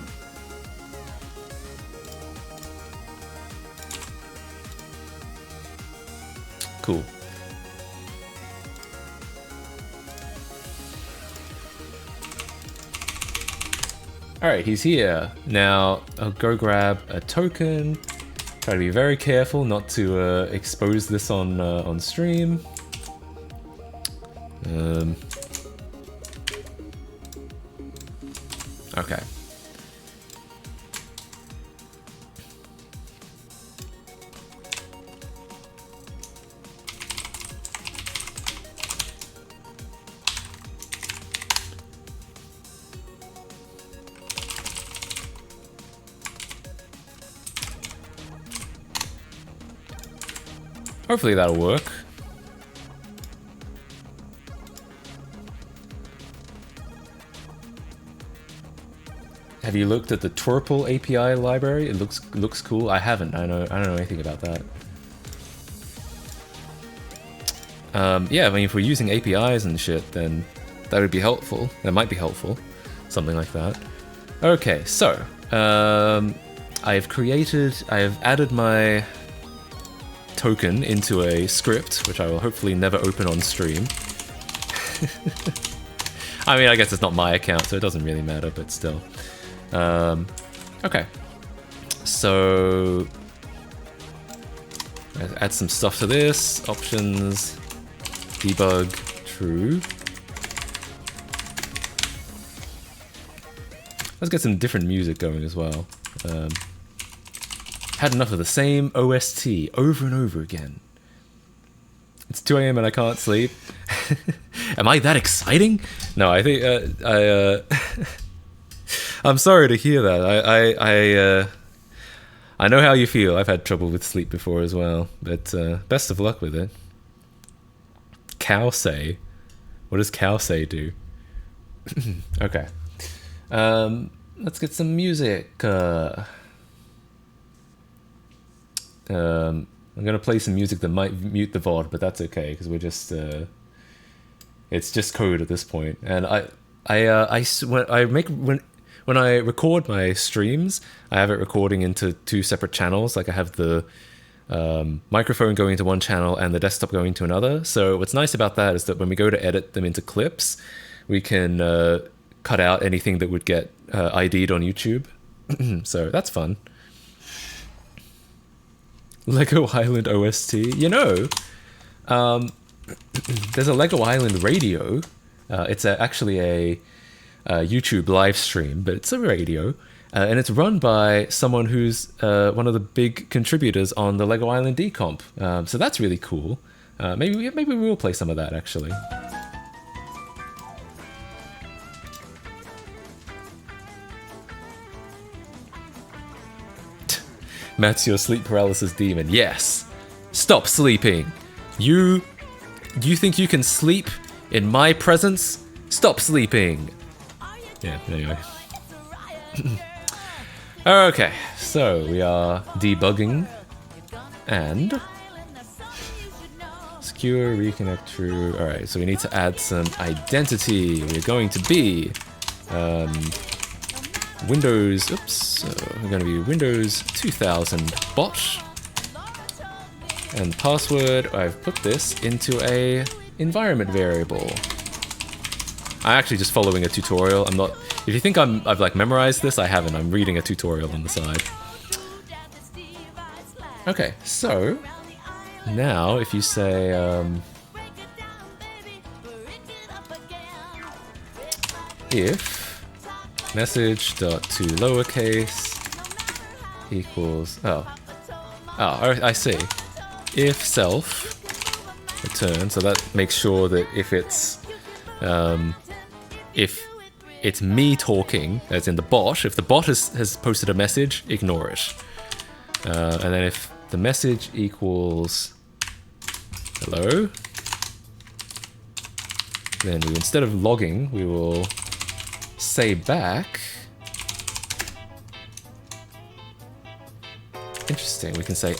Cool. Alright, he's here. Now, I'll go grab a token. Try to be very careful not to expose this on stream. Okay. Hopefully that'll work. Have you looked at the Twerple API library? It looks cool. I haven't. I don't know anything about that. Yeah, I mean, if we're using APIs and shit, then that would be helpful. That might be helpful. Something like that. Okay, so I have added my token into a script, which I will hopefully never open on stream. I mean, I guess it's not my account, so it doesn't really matter, but still. Okay. So add some stuff to this. Options, debug, true. Let's get some different music going as well. Had enough of the same OST over and over again. It's 2 a.m. and I can't sleep. Am I that exciting? No, I think I'm sorry to hear that. I know how you feel. I've had trouble with sleep before as well, but best of luck with it. Cow say, what does cow say do? Okay, let's get some music. I'm gonna play some music that might mute the VOD, but that's okay because we're just it's just code at this point. And when I record my streams, I have it recording into 2 separate channels. Like I have the microphone going into one channel and the desktop going to another. So what's nice about that is that when we go to edit them into clips, we can cut out anything that would get ID'd on YouTube. So that's fun. Lego Island OST. You know, there's a Lego Island radio. It's actually a YouTube live stream, but it's a radio. And it's run by someone who's one of the big contributors on the Lego Island decomp. So that's really cool. Maybe we will play some of that, actually. Matt's your sleep paralysis demon. Yes. Stop sleeping. Do you think you can sleep in my presence? Stop sleeping. Yeah, anyway. Okay, so we are debugging and secure, reconnect, true. Alright, so we need to add some identity. We're going to be Windows, oops, we're going to be Windows 2000 bot, and password, I've put this into a environment variable. I'm actually just following a tutorial. I'm not, if you think I've like memorized this, I haven't. I'm reading a tutorial on the side. Okay, so now if you say if message dot to lowercase equals I see, if self return, so that makes sure that if it's me talking, as in the bot, if the bot has posted a message, ignore it, and then if the message equals hello, then we, instead of logging, we will say back. Interesting, we can say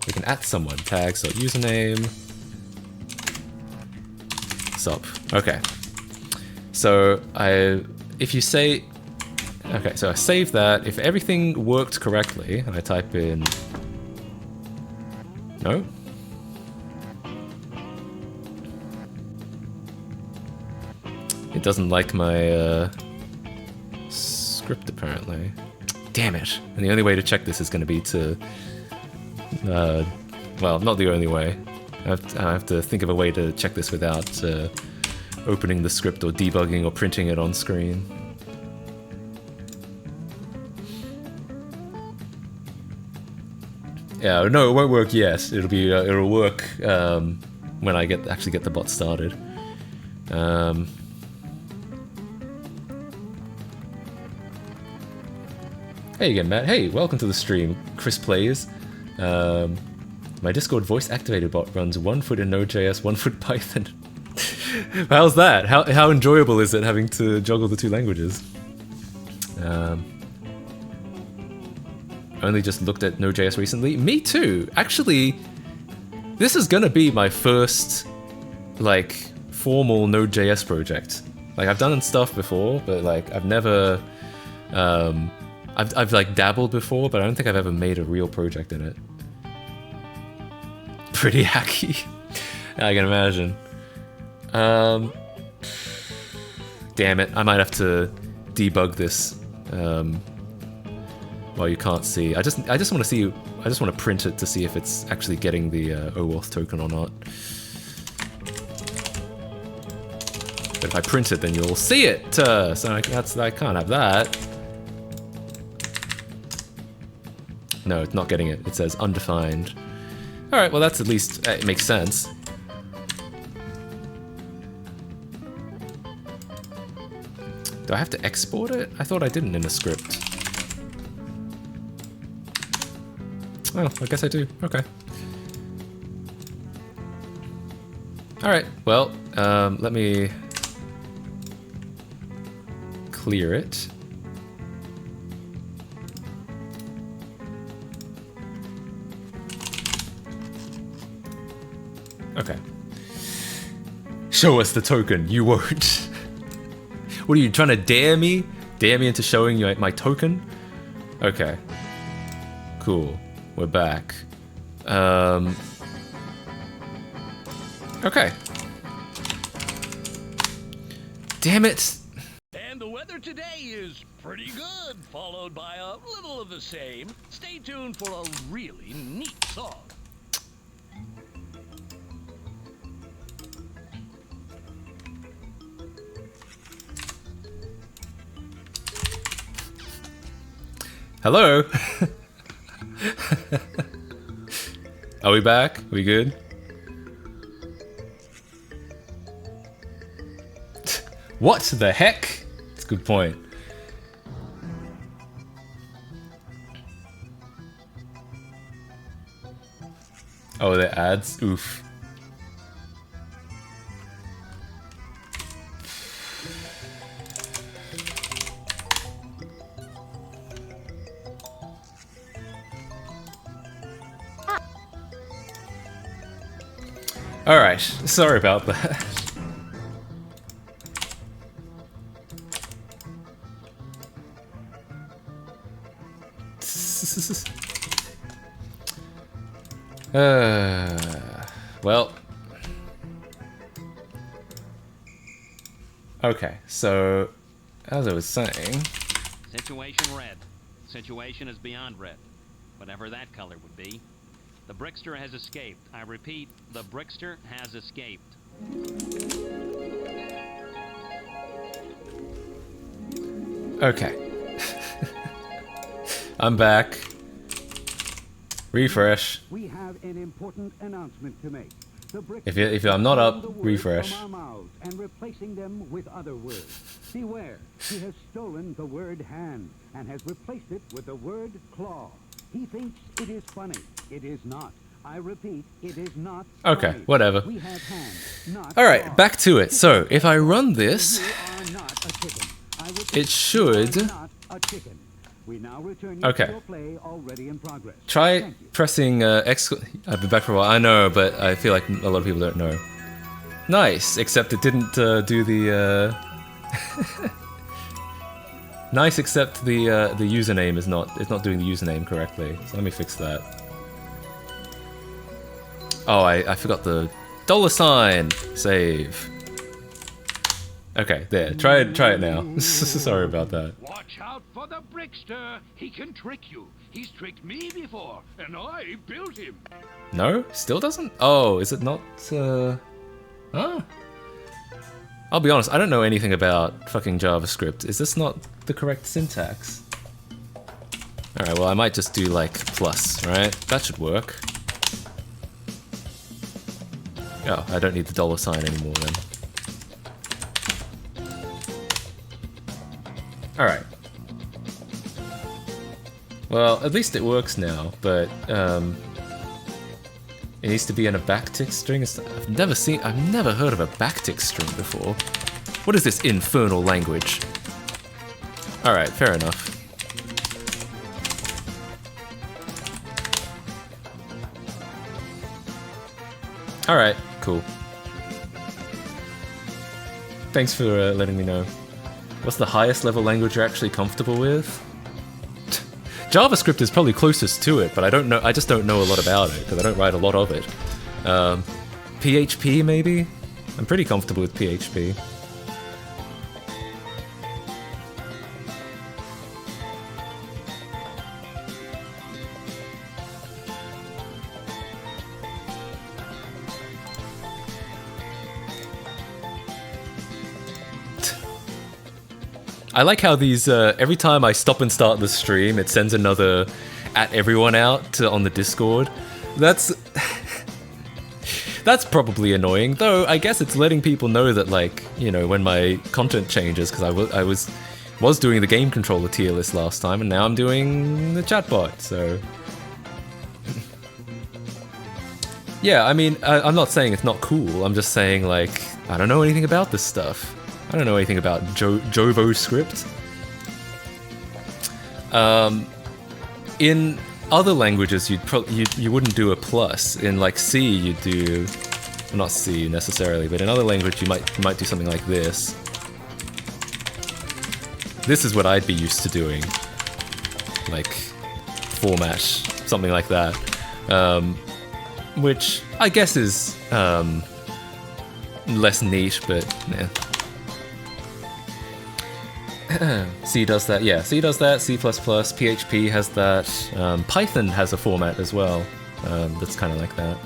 we can at someone, tags dot username sup. Okay, so if you say, okay, so I save that. If everything worked correctly and I type in no, it doesn't like my script apparently. Damn it. And the only way to check this is going to be to well, not the only way. I have to think of a way to check this without opening the script or debugging or printing it on screen. Yeah, no, it won't work yet. It'll work when I actually get the bot started. Hey again, Matt. Hey, welcome to the stream. Chris Plays. My Discord voice activated bot runs 1 foot in Node.js, 1 foot Python. How's that? How enjoyable is it having to juggle the 2 languages? Only just looked at Node.js recently. Me too. Actually, this is gonna be my first like formal Node.js project. Like I've done stuff before, but like I've never I've like dabbled before, but I don't think I've ever made a real project in it. Pretty hacky. I can imagine. Damn it, I might have to debug this. Well, you can't see. I just want to see. I just want to print it to see if it's actually getting the OAuth token or not. But if I print it, then you'll see it. So I can't have that. No, it's not getting it. It says undefined. All right. Well, that's at least it makes sense. Do I have to export it? I thought I didn't in the script. Oh, I guess I do. Okay. Alright, well, let me clear it. Okay. Show us the token. You won't. What are you trying to dare me? Dare me into showing you my token? Okay. Cool. We're back. Okay. Damn it! And the weather today is pretty good, followed by a little of the same. Stay tuned for a really neat song. Hello? Are we back? Are we good? What the heck? That's a good point. Oh, the ads? Oof. Alright, sorry about that. Well. Okay, so, as I was saying... Situation red. Situation is beyond red. Whatever that color would be. The Brickster has escaped. I repeat, the Brickster has escaped. Okay. I'm back. Refresh. We have an important announcement to make. If I'm not up, refresh. And replacing them with other words. Beware, he has stolen the word hand and has replaced it with the word claw. He thinks it is funny. It is not. I repeat, it is not. Okay, funny. whatever. We have hand, not Alright, claw. back to it. So, if I run this, You are not a chicken. I repeat, it should... you are not a chicken. We now return you Okay. to your play already in progress. Try Thank you. pressing X. I've been back for a while. I know, but I feel like a lot of people don't know. Nice, except it didn't do the. Nice, except the username is not. It's not doing the username correctly. So let me fix that. Oh, I forgot the $sign. Save. Okay, there. Try it now. Sorry about that. Watch out for the Brickster. He can trick you. He's tricked me before, and I built him. No? Still doesn't? Oh, is it not, Huh? I'll be honest, I don't know anything about fucking JavaScript. Is this not the correct syntax? Alright, well I might just do like plus, right? That should work. Oh, I don't need the $sign anymore then. Alright. Well, at least it works now, but it needs to be in a backtick string. I've never heard of a backtick string before. What is this infernal language? Alright, fair enough. Alright, cool. Thanks for letting me know. What's the highest level language you're actually comfortable with? JavaScript is probably closest to it, but I don't know. I just don't know a lot about it because I don't write a lot of it. PHP maybe? I'm pretty comfortable with PHP. I like how these, every time I stop and start the stream, it sends another at everyone out on the Discord. That's that's probably annoying, though I guess it's letting people know that, like, you know, when my content changes, because I was doing the game controller tier list last time, and now I'm doing the chatbot, so... Yeah, I mean, I'm not saying it's not cool, I'm just saying, like, I don't know anything about this stuff. I don't know anything about JavaScript. In other languages, you wouldn't do a plus. In like C, you'd do, well, not C necessarily, but in other language you might do something like this. This is what I'd be used to doing, like format, something like that, which I guess is less neat, but yeah. C does that, yeah, C does that, C++, PHP has that, Python has a format as well, that's kind of like that,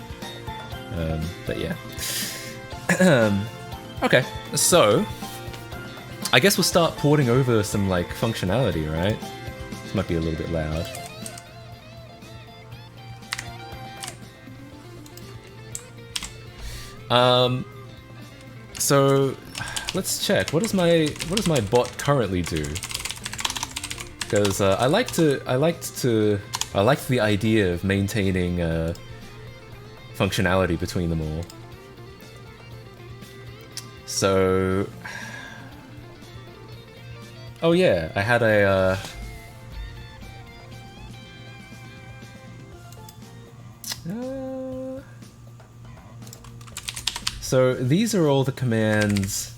but yeah. Okay, so, I guess we'll start porting over some, like, functionality, right? This might be a little bit loud. So let's check. What does my bot currently do? Because I liked the idea of maintaining functionality between them all. So, oh yeah, I had a. So these are all the commands.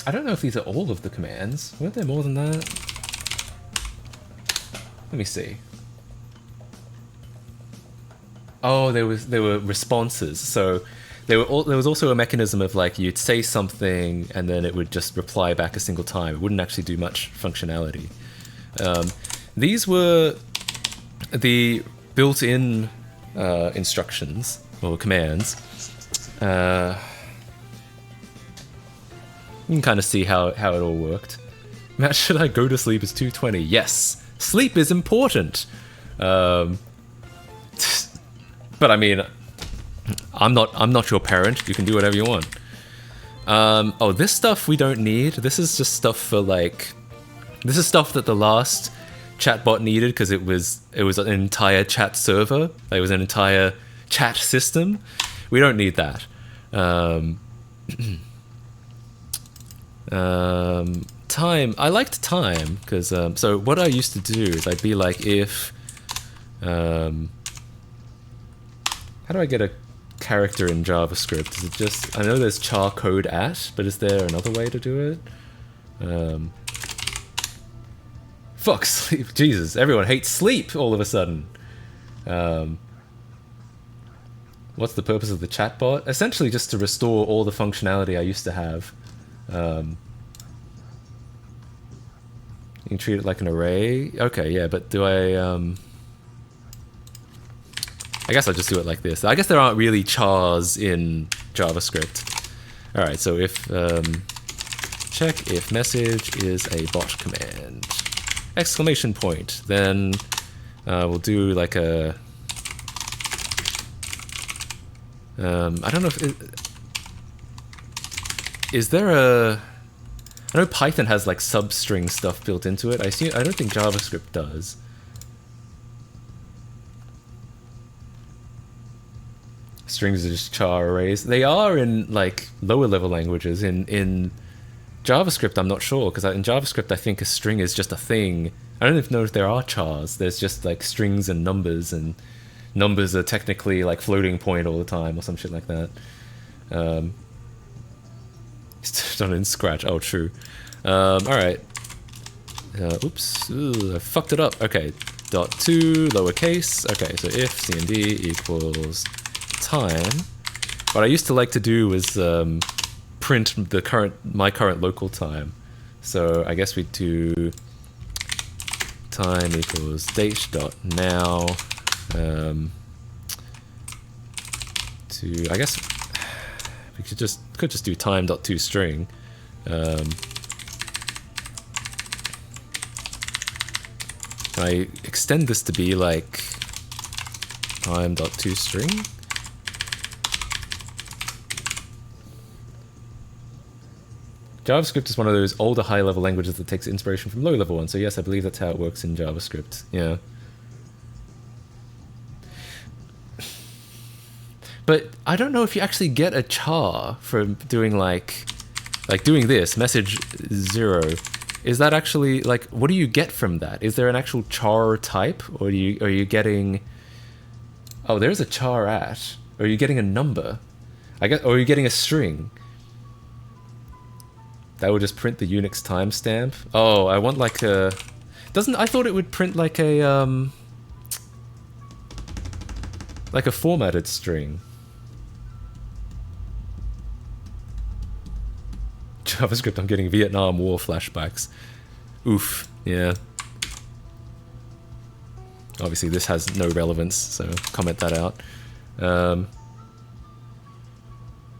I don't know if these are all of the commands. Weren't there more than that? Let me see. Oh, there were responses. So there was also a mechanism of, like, you'd say something and then it would just reply back a single time. It wouldn't actually do much functionality. These were the built-in instructions or commands. You can kind of see how it all worked. Matt, should I go to sleep? It's 2:20. Yes, sleep is important. But I mean, I'm not your parent. You can do whatever you want. Oh, this stuff we don't need. This is just stuff for, like, this is stuff that the last chatbot needed because it was an entire chat server. It was an entire chat system. We don't need that. Time. I liked time because so what I used to do is I'd be like, if how do I get a character in JavaScript? Is it just, I know there's char code at, but is there another way to do it? Fuck sleep. Jesus, everyone hates sleep all of a sudden. What's the purpose of the chatbot? Essentially just to restore all the functionality I used to have. You can treat it like an array. Okay, yeah, but do I guess I'll just do it like this. I guess there aren't really chars in JavaScript. Alright, so if check if message is a bot command. Exclamation point. Then we'll do like a I don't know if is there a, I know Python has like substring stuff built into it. I don't think JavaScript does. Strings are just char arrays. They are in like lower level languages. In JavaScript, I'm not sure, because in JavaScript, I think a string is just a thing. I don't even know if there are chars. There's just like strings and numbers are technically like floating point all the time or some shit like that. It's done in Scratch. Oh, true. Alright. Oops. Ooh, I fucked it up. Okay. .to lowercase. Okay, so if cmd equals time. What I used to like to do was print my current local time. So I guess we do time equals date dot now to, I guess We could just do time.toString. Can I extend this to be like time.toString? JavaScript is one of those older high-level languages that takes inspiration from low-level ones. So yes, I believe that's how it works in JavaScript. Yeah. But I don't know if you actually get a char from doing like doing this, message 0. Is that actually, like, what do you get from that? Is there an actual char type? Or are you getting... Oh, there's a char at. Or are you getting a number? Or are you getting a string? That would just print the Unix timestamp. Oh, I want like a... I thought it would print like a formatted string. JavaScript, I'm getting Vietnam War flashbacks. Oof, yeah. Obviously this has no relevance, so comment that out.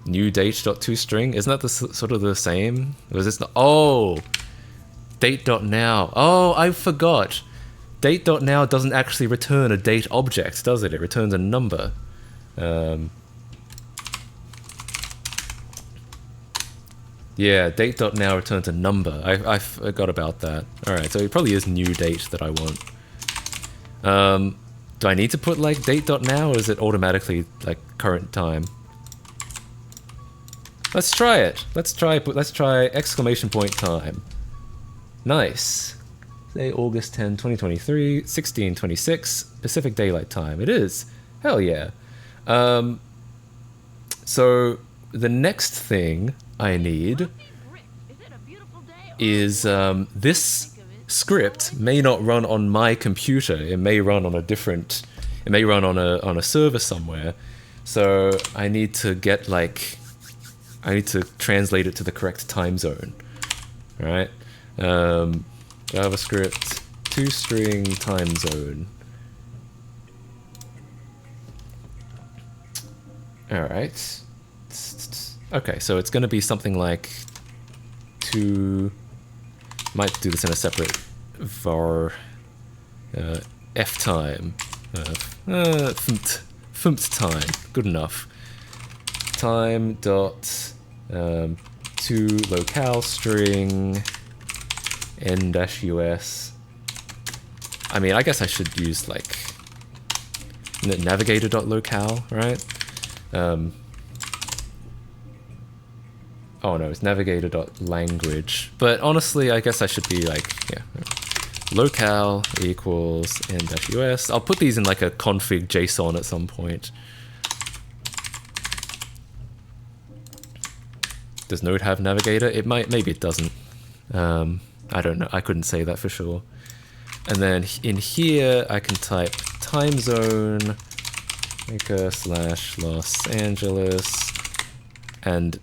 New date.toString, isn't that sort of the same? Or is this not? Oh! Date.now. Oh, I forgot. Date.now doesn't actually return a date object, does it? It returns a number. Yeah, date.now returns a number. I forgot about that. Alright, so it probably is new date that I want. Do I need to put like date.now, or is it automatically like current time? Let's try it. Let's try exclamation point time. Nice. Say August 10, 2023, 16:26 Pacific Daylight Time. It is. Hell yeah. So the next thing I need is this script may not run on my computer. It may run on a different. It may run on a server somewhere. So I need to get like. I need to translate it to the correct time zone. All right. JavaScript toString time zone. All right. Okay, so it's going to be something like might do this in a separate var f time. Funct time. Good enough. Time dot to locale string n-us. I mean, I guess I should use like navigator.locale, right? Oh no, it's navigator.language. But honestly, I guess I should be like, yeah, locale equals n-us. I'll put these in like a config JSON at some point. Does Node have navigator? It might, maybe it doesn't. I don't know, I couldn't say that for sure. And then in here, I can type time zone maker / Los Angeles. And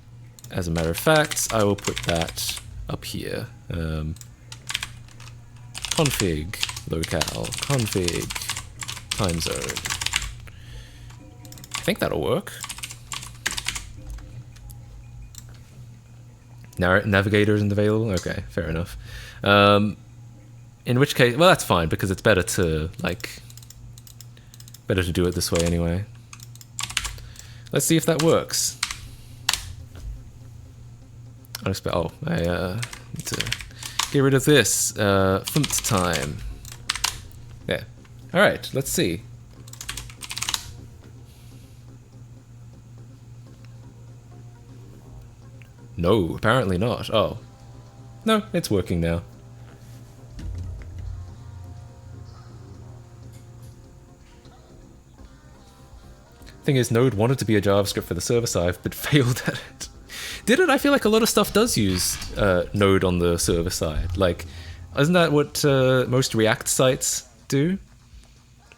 as a matter of fact, I will put that up here. Config locale, config time zone. I think that'll work. Navigator isn't available? Okay, fair enough. In which case, well, that's fine, because it's better to, like, better to do it this way anyway. Let's see if that works. I need to get rid of this. Funct time. Yeah. Alright, let's see. No, apparently not. Oh. No, it's working now. Thing is, Node wanted to be a JavaScript for the server side, but failed at it. Did it? I feel like a lot of stuff does use Node on the server side. Like, isn't that what most React sites do?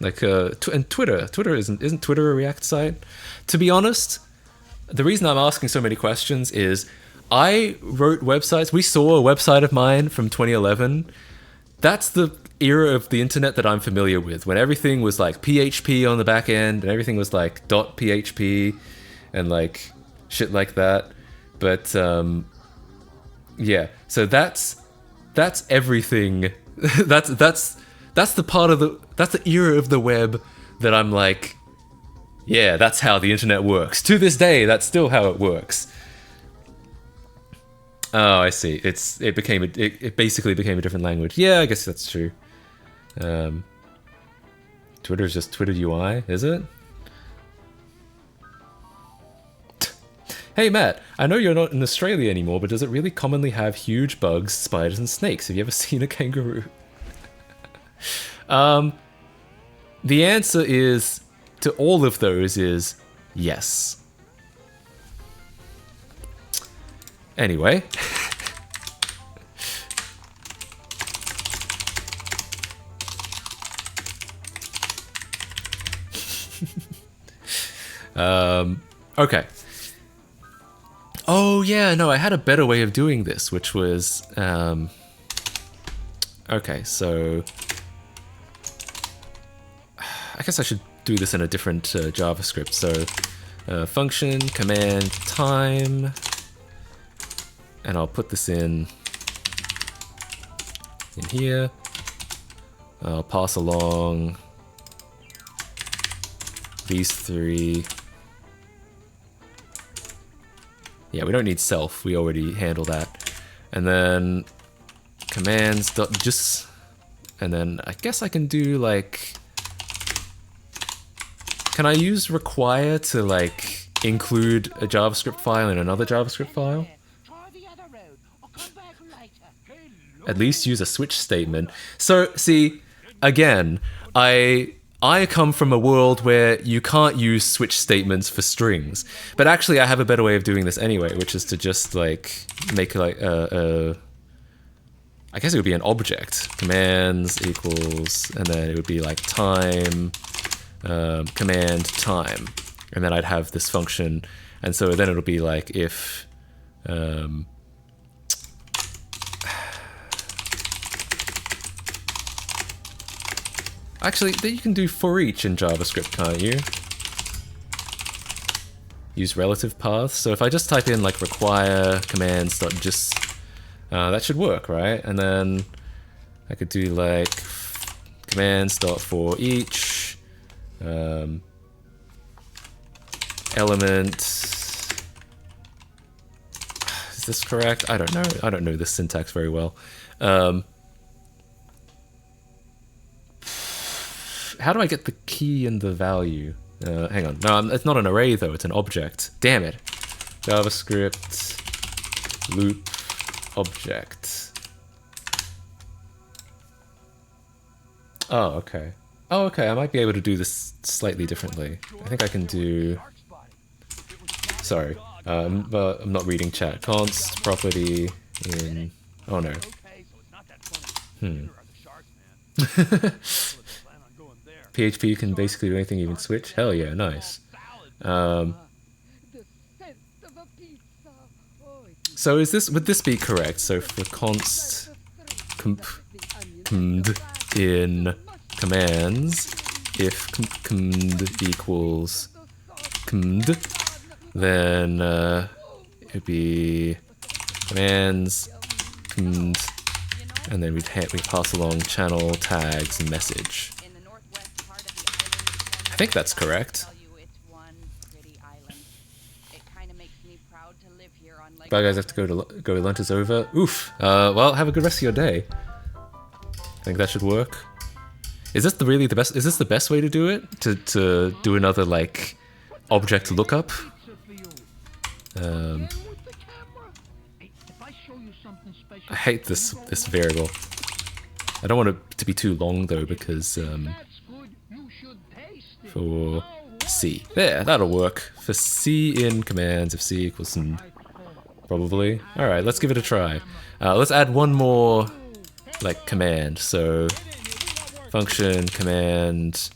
Like, and Twitter. Isn't Twitter a React site? To be honest, the reason I'm asking so many questions is I wrote websites. We saw a website of mine from 2011. That's the era of the internet that I'm familiar with, when everything was like PHP on the back end and everything was like .php and like shit like that. But yeah, so that's everything. that's the part of that's the era of the web that I'm like, yeah, that's how the internet works. To this day, that's still how it works. Oh, I see. It basically became a different language. Yeah, I guess that's true. Twitter is just Twitter UI, is it? Hey Matt, I know you're not in Australia anymore, but does it really commonly have huge bugs, spiders, and snakes? Have you ever seen a kangaroo? The answer is to all of those is yes. Anyway. Okay. Oh yeah, no, I had a better way of doing this, which was okay, so I guess I should do this in a different JavaScript. So function command time, and I'll put this in here. I'll pass along these three. Yeah, we don't need self, we already handle that. And then commands.js, and then I guess I can do like, can I use require to like include a JavaScript file in another JavaScript file? Try the other road. I'll come back later. At least use a switch statement. So see, again, I come from a world where you can't use switch statements for strings, but actually I have a better way of doing this anyway, which is to just like make like I guess it would be an object, commands equals, and then it would be like time, command time, and then I'd have this function, and so then it'll be like if actually, you can do for each in JavaScript, can't you? Use relative paths. So if I just type in like require commands.js, that should work, right? And then I could do like commands.for each element. Is this correct? I don't know. I don't know this syntax very well. How do I get the key and the value? Hang on. No, it's not an array though, it's an object. Damn it. JavaScript loop object. Oh, okay. Oh, okay, I might be able to do this slightly differently. I think I can do... Sorry, I'm not reading chat. Const property in... Oh no. PHP can basically do anything, even switch? Hell yeah, nice. So is this, would this be correct? So for const command in commands, if command equals command, then it'd be commands command, and then we'd pass along channel tags and message. I think that's correct. Bye guys, I have to go. Lunch is over. Oof. Well, have a good rest of your day. I think that should work. Is this really the best? Is this the best way to do it? To do another like object lookup? I hate this variable. I don't want it to be too long though, because for C. There, that'll work. For C in commands, if C equals some, probably. Alright, let's give it a try. Let's add one more, like, command. So, function, command,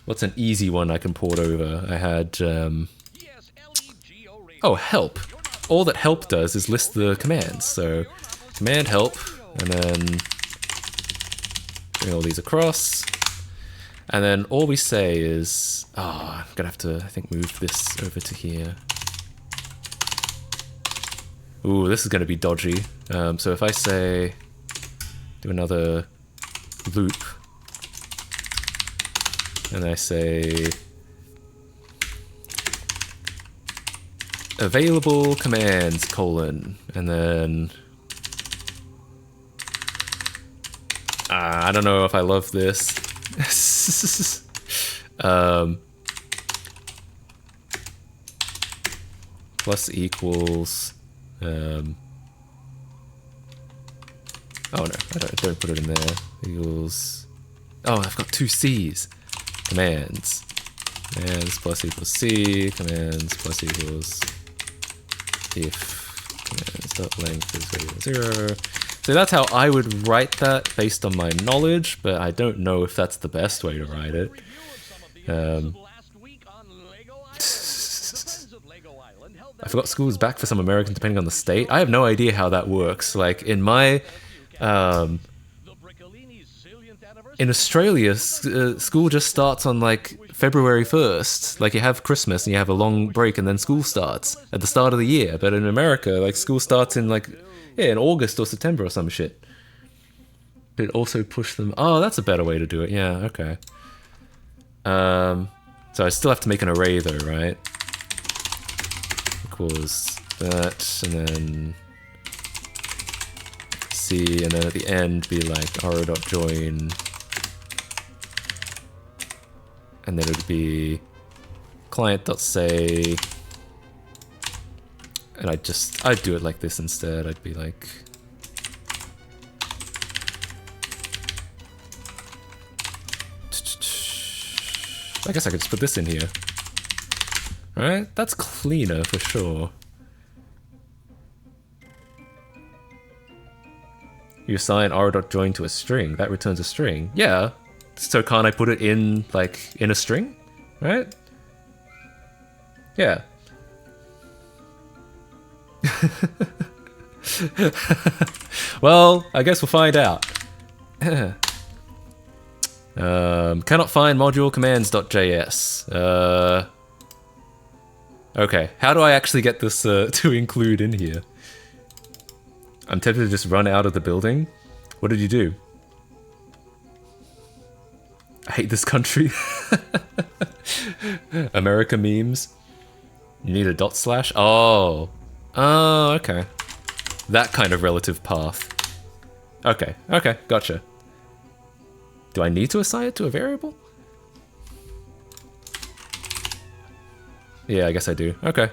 what's an easy one I can port over? I had, oh, help. All that help does is list the commands. So, command help, and then bring all these across. And then all we say is, I'm gonna have to, I think, move this over to here. Ooh, this is going to be dodgy. So if I say, do another loop, and I say, available commands, colon, and then, I don't know if I love this. Plus equals, oh no, I don't put it in there. Equals, oh, I've got two C's. Commands. Commands plus equals C, commands plus equals if commands dot length is greater than 0. So that's how I would write that based on my knowledge, but I don't know if that's the best way to write it. I forgot school's back for some Americans depending on the state. I have no idea how that works. Like in my in Australia, school just starts on like February 1st. Like you have Christmas and you have a long break and then school starts at the start of the year. But in America, like school starts in like, yeah, in August or September or some shit. But also push them. Oh, that's a better way to do it. Yeah, okay. So I still have to make an array though, right? Equals that, and then C, and then at the end be like ro.join, and then it would be client.say, and I'd do it like this instead. I'd be like I guess I could just put this in here. Alright, that's cleaner for sure. You assign r.join to a string. That returns a string. Yeah. So can't I put it in, like, in a string? Right? Yeah. Well, I guess we'll find out. Cannot find module commands.js. Okay, how do I actually get this to include in here? I'm tempted to just run out of the building. What did you do? I hate this country. America memes. You need a dot slash? Oh. Oh, okay. That kind of relative path. Okay, okay, gotcha. Do I need to assign it to a variable? Yeah, I guess I do. Okay.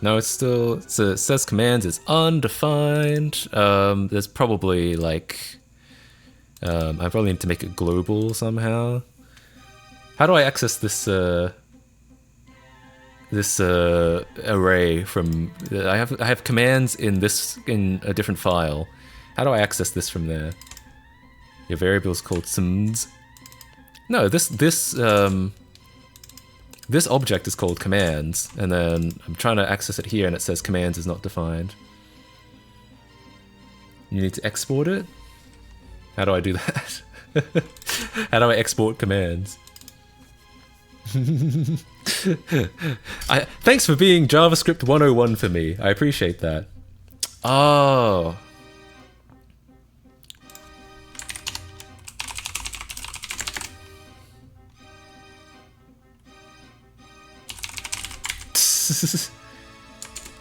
No, it's still, it says commands is undefined. There's probably like, I probably need to make it global somehow. How do I access this, array from, I have commands in a different file. How do I access this from there? Your variable is called sims. No, this object is called commands, and then I'm trying to access it here and it says commands is not defined. You need to export it? How do I do that? How do I export commands? Thanks for being JavaScript 101 for me. I appreciate that. Oh.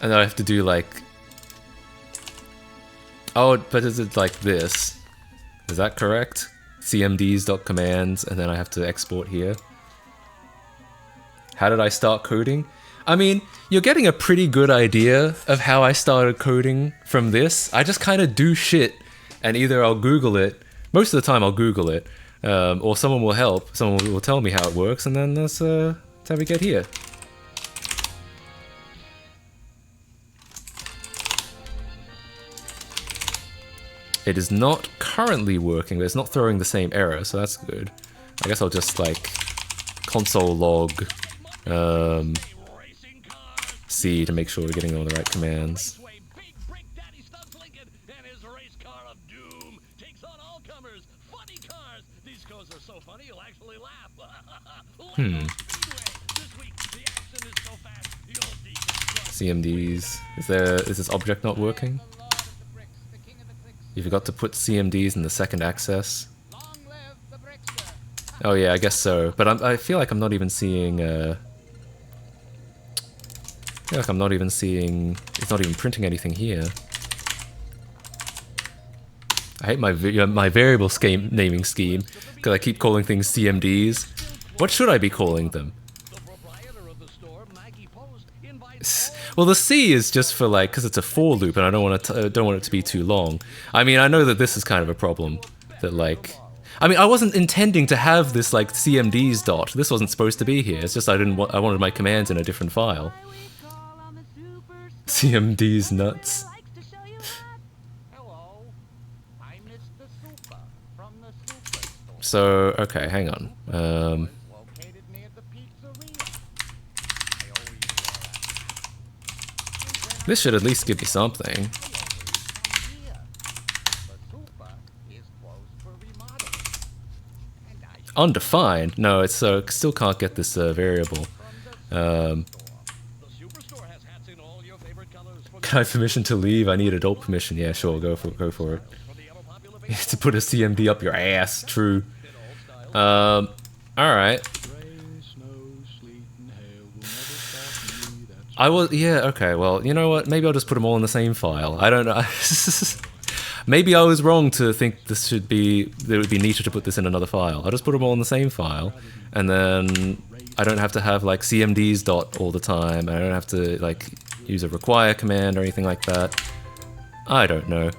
And then I have to do like... Oh, but is it like this? Is that correct? cmds.commands, and then I have to export here. How did I start coding? I mean, you're getting a pretty good idea of how I started coding from this. I just kind of do shit, and either I'll Google it, most of the time I'll Google it, or someone will help, someone will tell me how it works, and then that's how we get here. It is not currently working, but it's not throwing the same error, so that's good. I guess I'll just like console log C to make sure we're getting all the right commands. CMDs. Is this object not working? You forgot to put CMDs in the second access. Oh yeah, I guess so. But I feel like I'm not even seeing. I feel like I'm not even seeing. It's not even printing anything here. I hate my variable scheme naming scheme because I keep calling things CMDs. What should I be calling them? The proprietor of the store, Maggie Post, invites all Well, the C is just for like because it's a for loop, and I don't want it to be too long. I mean, I know that this is kind of a problem. That like, I mean, I wasn't intending to have this like CMDs dot. This wasn't supposed to be here. It's just I wanted my commands in a different file. CMDs nuts. Hello, I'm Mr. Super from the Superstore. So okay, hang on. Located near the pizzeria. I always wear This should at least give me something. a here. The Super is closed for remodeling. And I Undefined? No, it's still can't get this variable. the Superstore has hats in all your favorite colors for Can I have permission to leave? I need adult permission. Yeah, sure, go for it. the ever popular To put a CMD up your ass. True. All right. I was okay. Well, you know what? Maybe I'll just put them all in the same file. I don't know. Maybe I was wrong to think this should be. It would be neater to put this in another file. I'll just put them all in the same file, and then I don't have to have like CMDs dot all the time. I don't have to like use a require command or anything like that. I don't know.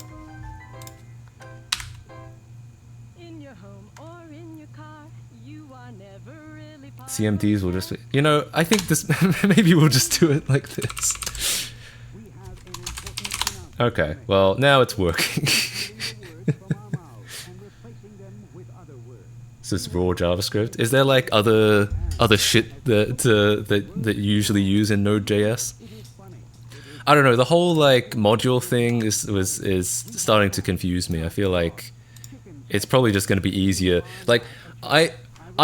In your home or in your car, you are never really part CMDs will just. You know, I think this. Maybe we'll just do it like this. We have an important announcement. Okay. Well, now it's working. Words from our mouths and replacing them with other words. It's just raw JavaScript. Is there like other shit that you usually use in Node.js? It is funny. I don't know. The whole like module thing is starting to confuse me. I feel like it's probably just going to be easier. Like I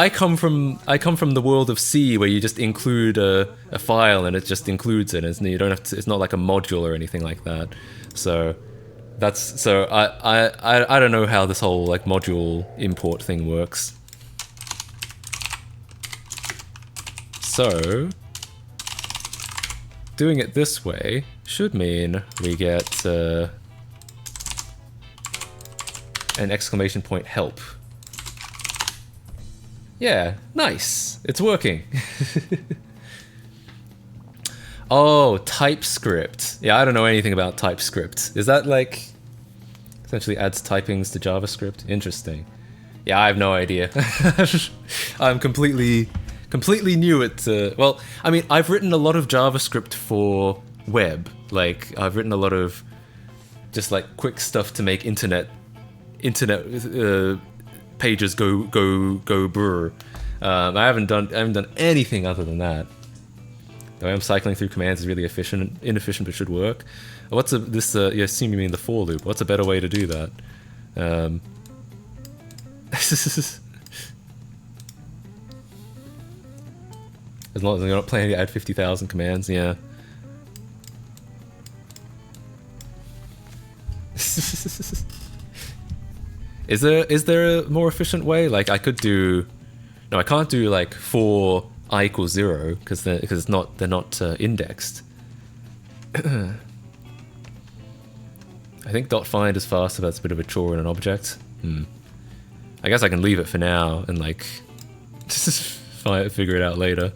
come from the world of C where you just include a file and it just includes it. You don't have to. It's not like a module or anything like that. So I don't know how this whole like module import thing works. So doing it this way should mean we get an exclamation point help. Yeah, nice. It's working. Oh, TypeScript. Yeah, I don't know anything about TypeScript. Is that like essentially adds typings to JavaScript? Interesting. Yeah, I have no idea. I'm completely new at. Well, I mean, I've written a lot of JavaScript for web. Like, I've written a lot of just like quick stuff to make internet pages go brr. I haven't done anything other than that. The way I'm cycling through commands is really inefficient, but should work. What's this? You assume you mean the for loop. What's a better way to do that? As long as you're not planning to add 50,000 commands, yeah. Is there a more efficient way? Like I could do. No, I can't do like for I equals 0 because they're not indexed. I think .find is faster. That's a bit of a chore in an object. I guess I can leave it for now and like figure it out later.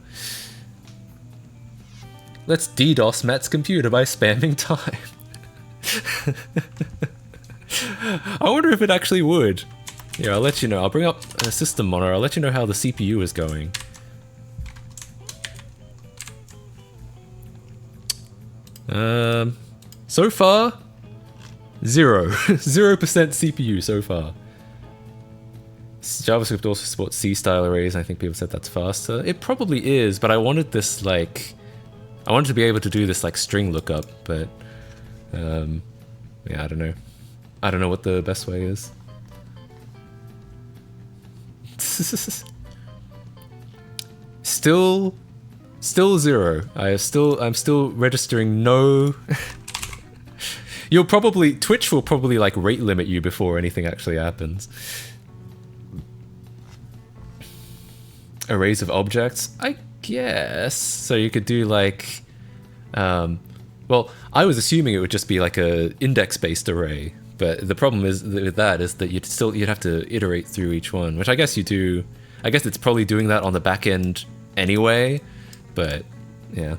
Let's DDoS Matt's computer by spamming time. I wonder if it actually would. Yeah, I'll let you know. I'll bring up a system monitor. I'll let you know how the CPU is going. So far, 0% CPU so far. JavaScript also supports C-style arrays, and I think people said that's faster. It probably is, but I wanted this like, I wanted to be able to do this like string lookup, but yeah, I don't know. I don't know what the best way is. Still Still 0. I'm still registering no. Twitch will probably like rate limit you before anything actually happens. Arrays of objects, I guess. So you could do like, well, I was assuming it would just be like a index-based array, but the problem is with that is that you'd have to iterate through each one, which I guess you do. I guess it's probably doing that on the back end anyway, but yeah.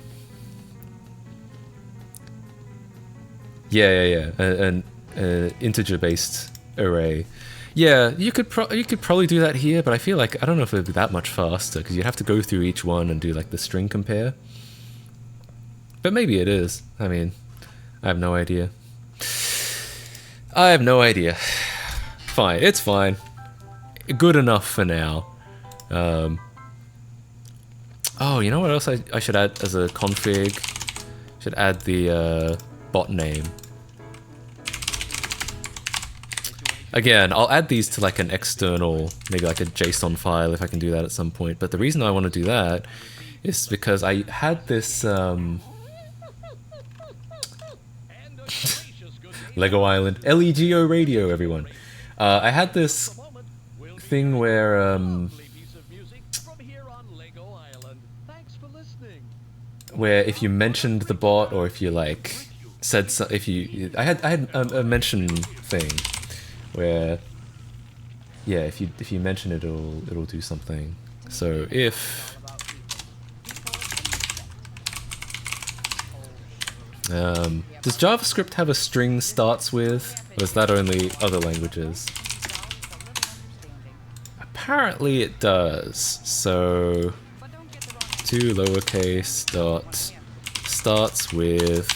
Yeah. An integer-based array. Yeah, you could probably do that here, but I feel like I don't know if it'd be that much faster because you'd have to go through each one and do like the string compare. But maybe it is. I mean, I have no idea. Fine, it's fine. Good enough for now. Oh, you know what else I should add as a config? Should add the bot name. Again, I'll add these to like an external, maybe like a JSON file if I can do that at some point. But the reason I want to do that is because I had this Lego Island LEGO radio, everyone. I had this thing where if you mentioned the bot or if you like said so, I had a mention thing where if you mention it, it'll do something. So if does JavaScript have a string starts with, or is that only other languages? Apparently it does. So to lowercase dot starts with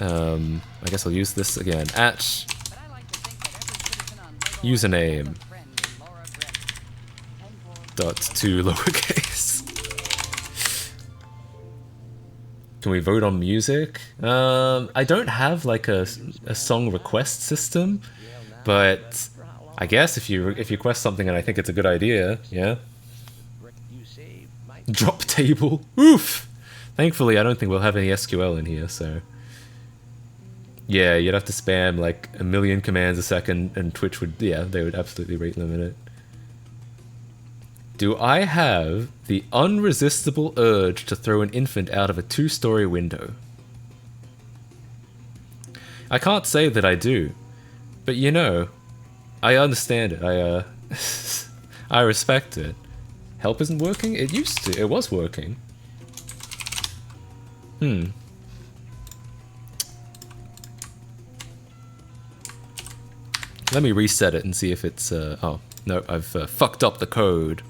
I guess I'll use this again at username dot to lowercase. Can we vote on music? I don't have like a song request system, but I guess if you request something and I think it's a good idea, yeah. Drop table. Oof. Thankfully, I don't think we'll have any SQL in here, so yeah, you'd have to spam like 1 million commands a second, and Twitch would, they would absolutely rate limit it. Do I have the unresistible urge to throw an infant out of a 2-story window? I can't say that I do, but you know, I understand it. I respect it. Help isn't working? It used to. It was working. Let me reset it and see if it's... oh, no, I've fucked up the code.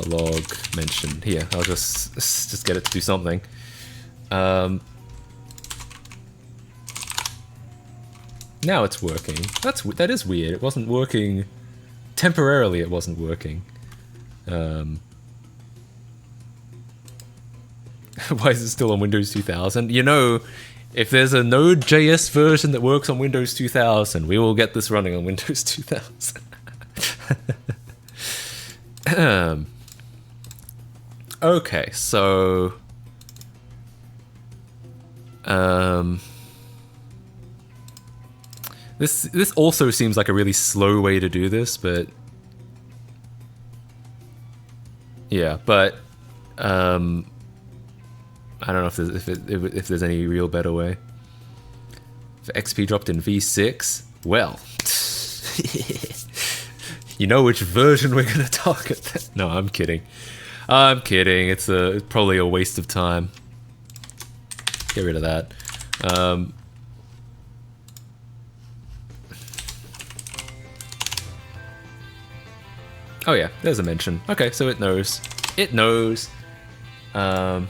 .log mention. Here, I'll just get it to do something. Now it's working. That is weird. It wasn't working... Temporarily it wasn't working. Why is it still on Windows 2000? You know, if there's a Node.js version that works on Windows 2000, we will get this running on Windows 2000. Okay, so... This also seems like a really slow way to do this, but... Yeah, but... I don't know if there's any real better way. If XP dropped in V6, well... You know which version we're gonna target. No, I'm kidding. I'm kidding. It's probably a waste of time. Get rid of that. Oh yeah, there's a mention. Okay, so it knows. It knows. So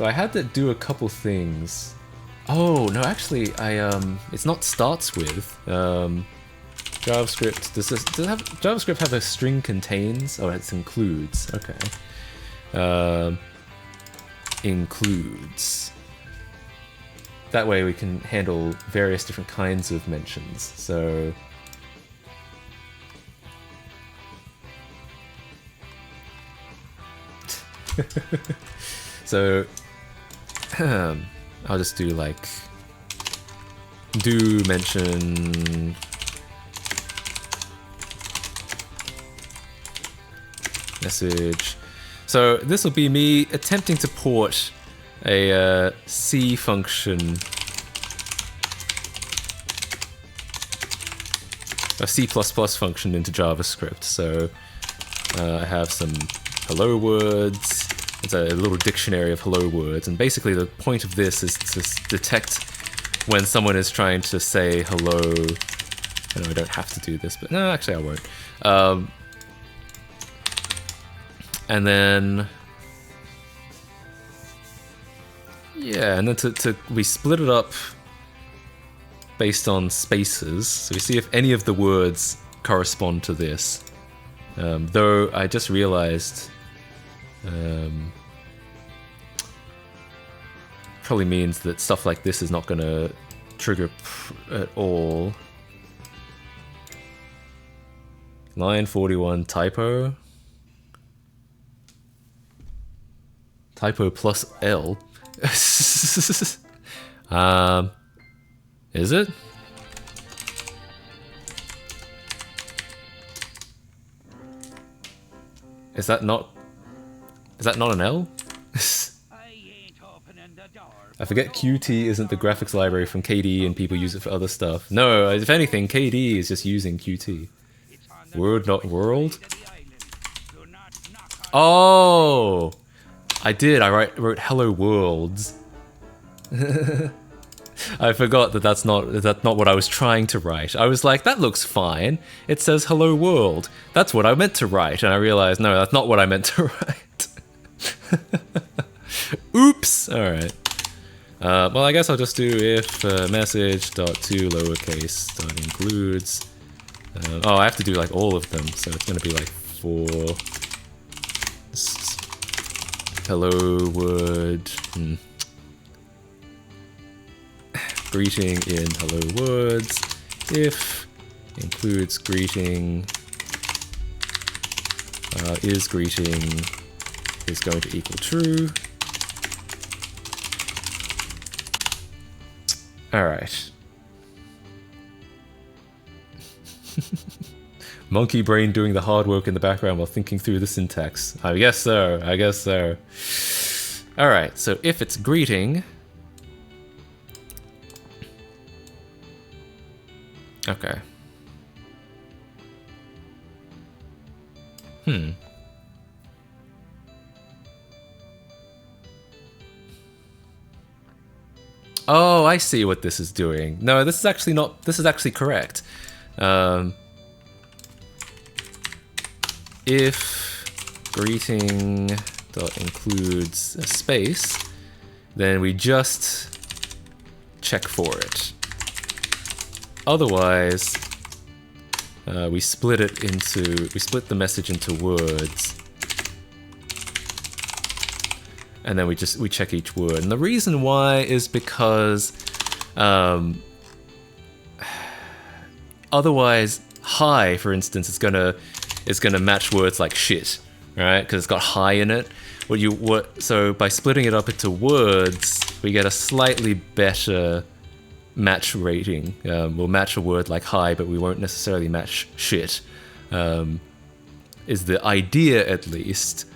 I had to do a couple things. Oh no, actually, it's not starts with. JavaScript. Does JavaScript have a string contains? Oh, it includes. Okay. Includes. That way we can handle various different kinds of mentions. So So I'll just do like do mention message. So this will be me attempting to port a C function, a C++ function into JavaScript. So I have some hello words. It's a little dictionary of hello words, and basically the point of this is to detect when someone is trying to say hello. I know I don't have to do this, but no, actually I won't. And then, yeah, and then we split it up based on spaces, so we see if any of the words correspond to this. Though I just realized, probably means that stuff like this is not going to trigger at all. Line 41 typo. Typo plus L. Is it? Is that not an L? I forget Qt isn't the graphics library from KDE and people use it for other stuff. No, if anything, KDE is just using Qt. Word, not world? Oh! I did, I wrote hello worlds. I forgot that's not what I was trying to write. I was like, that looks fine. It says hello world. That's what I meant to write, and I realized, no, that's not what I meant to write. Oops! Alright. Well, I guess I'll just do if message.to lowercase dot includes. Oh, I have to do like all of them, so it's gonna be like for hello word. Greeting in hello words. If includes greeting is greeting is going to equal true. Alright. Monkey brain doing the hard work in the background while thinking through the syntax. I guess so, I guess so. Alright, so if it's greeting... Okay. Oh, I see what this is doing. No, this is actually not... This is actually correct. If greeting dot includes a space, then we just check for it. Otherwise, we split the message into words, and then we check each word. And the reason why is because otherwise, hi, for instance, is gonna match words like shit, right? Because it's got hi in it. So by splitting it up into words, we get a slightly better match rating. We'll match a word like hi, but we won't necessarily match shit. Is the idea, at least.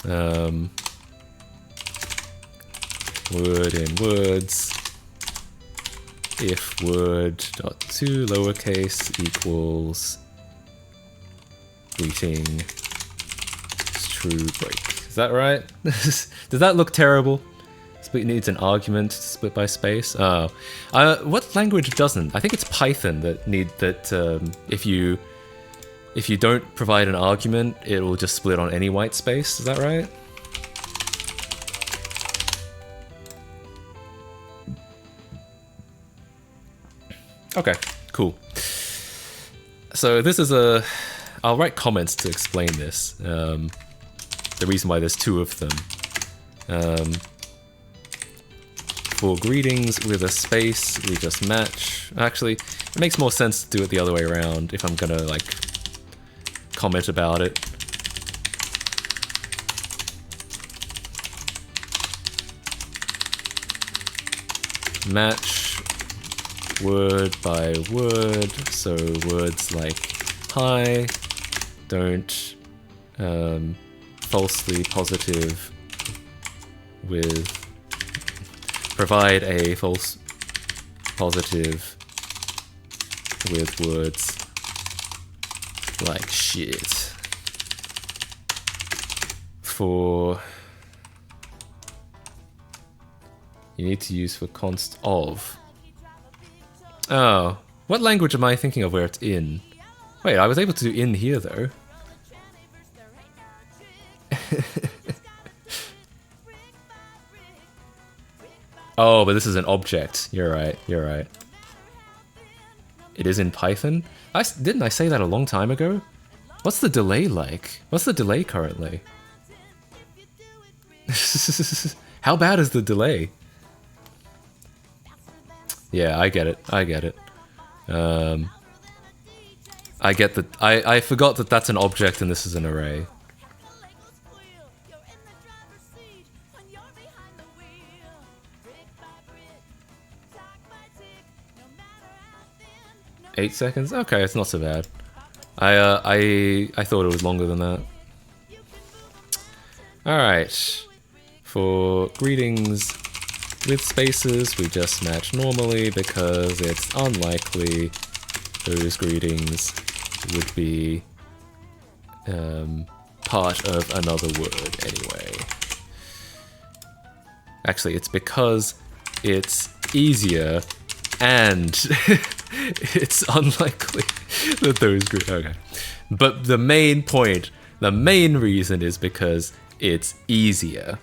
Word in words. If word dot to lowercase equals greeting is true break. Is that right? Does that look terrible? Split needs an argument to split by space. Oh, what language doesn't? I think it's Python that if you don't provide an argument, it will just split on any white space. Is that right? Okay, cool. So this is I'll write comments to explain this. The reason why there's two of them. For greetings with a space, we just match. Actually, it makes more sense to do it the other way around if I'm gonna, like, comment about it. match word by word, so words like hi, don't falsely positive with, provide a false positive with words like shit. For you need to use for const of. Oh, what language am I thinking of where it's in? Wait, I was able to do in here though. Oh, but this is an object. You're right, you're right. It is in Python? Didn't I say that a long time ago? What's the delay like? What's the delay currently? How bad is the delay? Yeah, I get it. I get it. I get that. I forgot that that's an object and this is an array. Eight seconds? Okay, it's not so bad. I thought it was longer than that. Alright. For greetings with spaces, we just match normally because it's unlikely those greetings would be part of another word anyway. Actually, it's because it's easier and it's unlikely that those okay. But the main point, the main reason is because it's easier.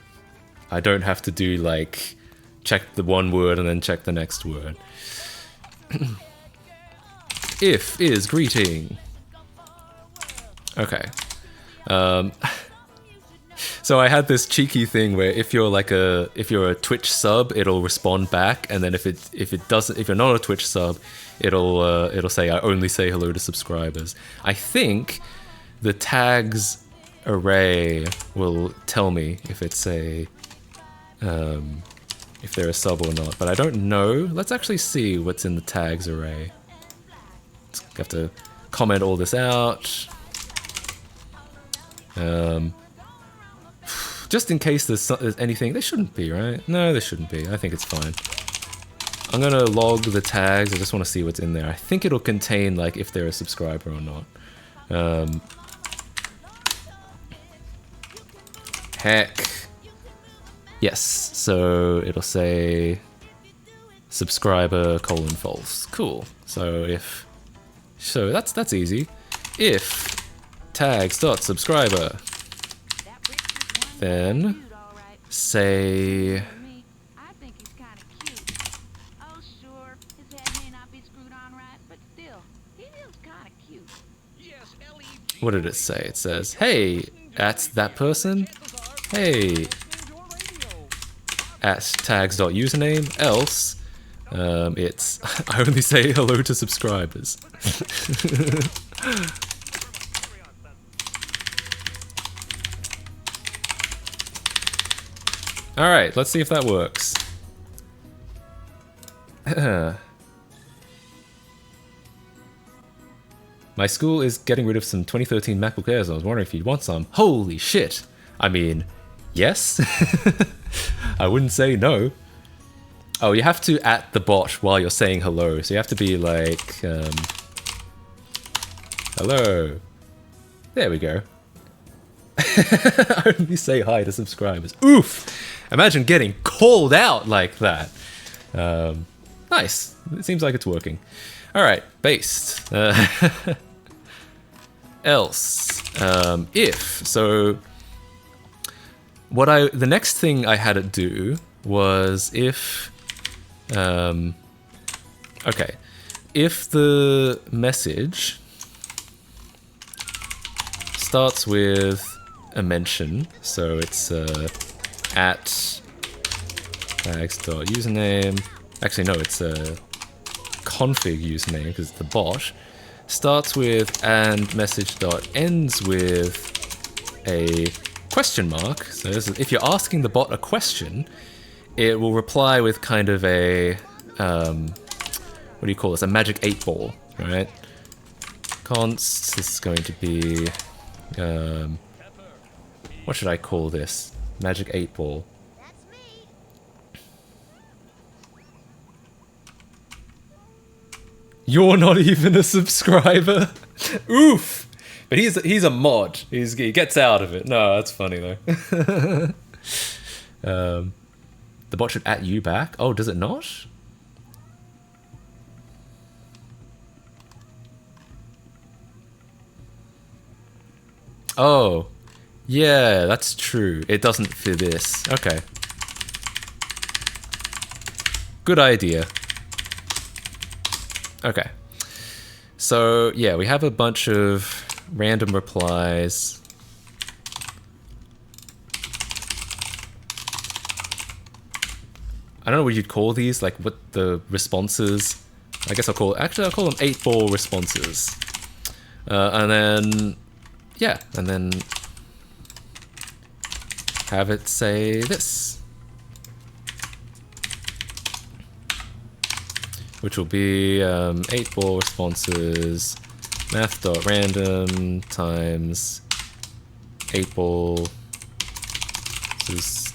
I don't have to do like check the one word and then check the next word. If is greeting. Okay. So I had this cheeky thing where if you're a Twitch sub, it'll respond back, and then if you're not a Twitch sub, it'll say I only say hello to subscribers. I think the tags array will tell me if it's a if they're a sub or not, but I don't know. Let's actually see what's in the tags array. I have to comment all this out. Just in case there's anything. They shouldn't be, right? No, they shouldn't be. I think it's fine. I'm gonna log the tags. I just want to see what's in there. I think it'll contain like if they're a subscriber or not. Heck. Yes. So it'll say subscriber : false. Cool. So that's easy. If tags.subscriber, then say I think he's kind of cute. Oh, sure, his head may not be screwed on right, but still, he feels kind of cute. Yes, Ellie. what did it say? It says, hey, at that person, hey, at tags.username, else it's I only say hello to subscribers. Alright, let's see if that works. My school is getting rid of some 2013 MacBook Airs. I was wondering if you'd want some. Holy shit! I mean, yes? I wouldn't say no. Oh, you have to at the bot while you're saying hello. So you have to be like, hello. There we go. I only say hi to subscribers. Oof! Imagine getting called out like that. Nice. It seems like it's working. Alright, based. Else. If. So, the next thing I had it do was if... okay. If the message starts with a mention, so it's at tags.username. Actually, no, it's a config username because it's the bot. Starts with and message.ends with a question mark. So this is, if you're asking the bot a question, it will reply with kind of a what do you call this? A magic 8 ball, right? Const, this is going to be, what should I call this? Magic 8 ball. You're not even a subscriber? Oof! But he's a mod. He gets out of it. No, that's funny though. The bot should at you back. Oh, does it not? Oh, yeah, that's true. It doesn't for this. Okay. Good idea. Okay. So, yeah, we have a bunch of random replies. I don't know what you'd call these, like what the responses. I guess I'll call them 8-ball responses. And then, yeah, and then have it say this. Which will be 8-ball responses, math.random times 8-ball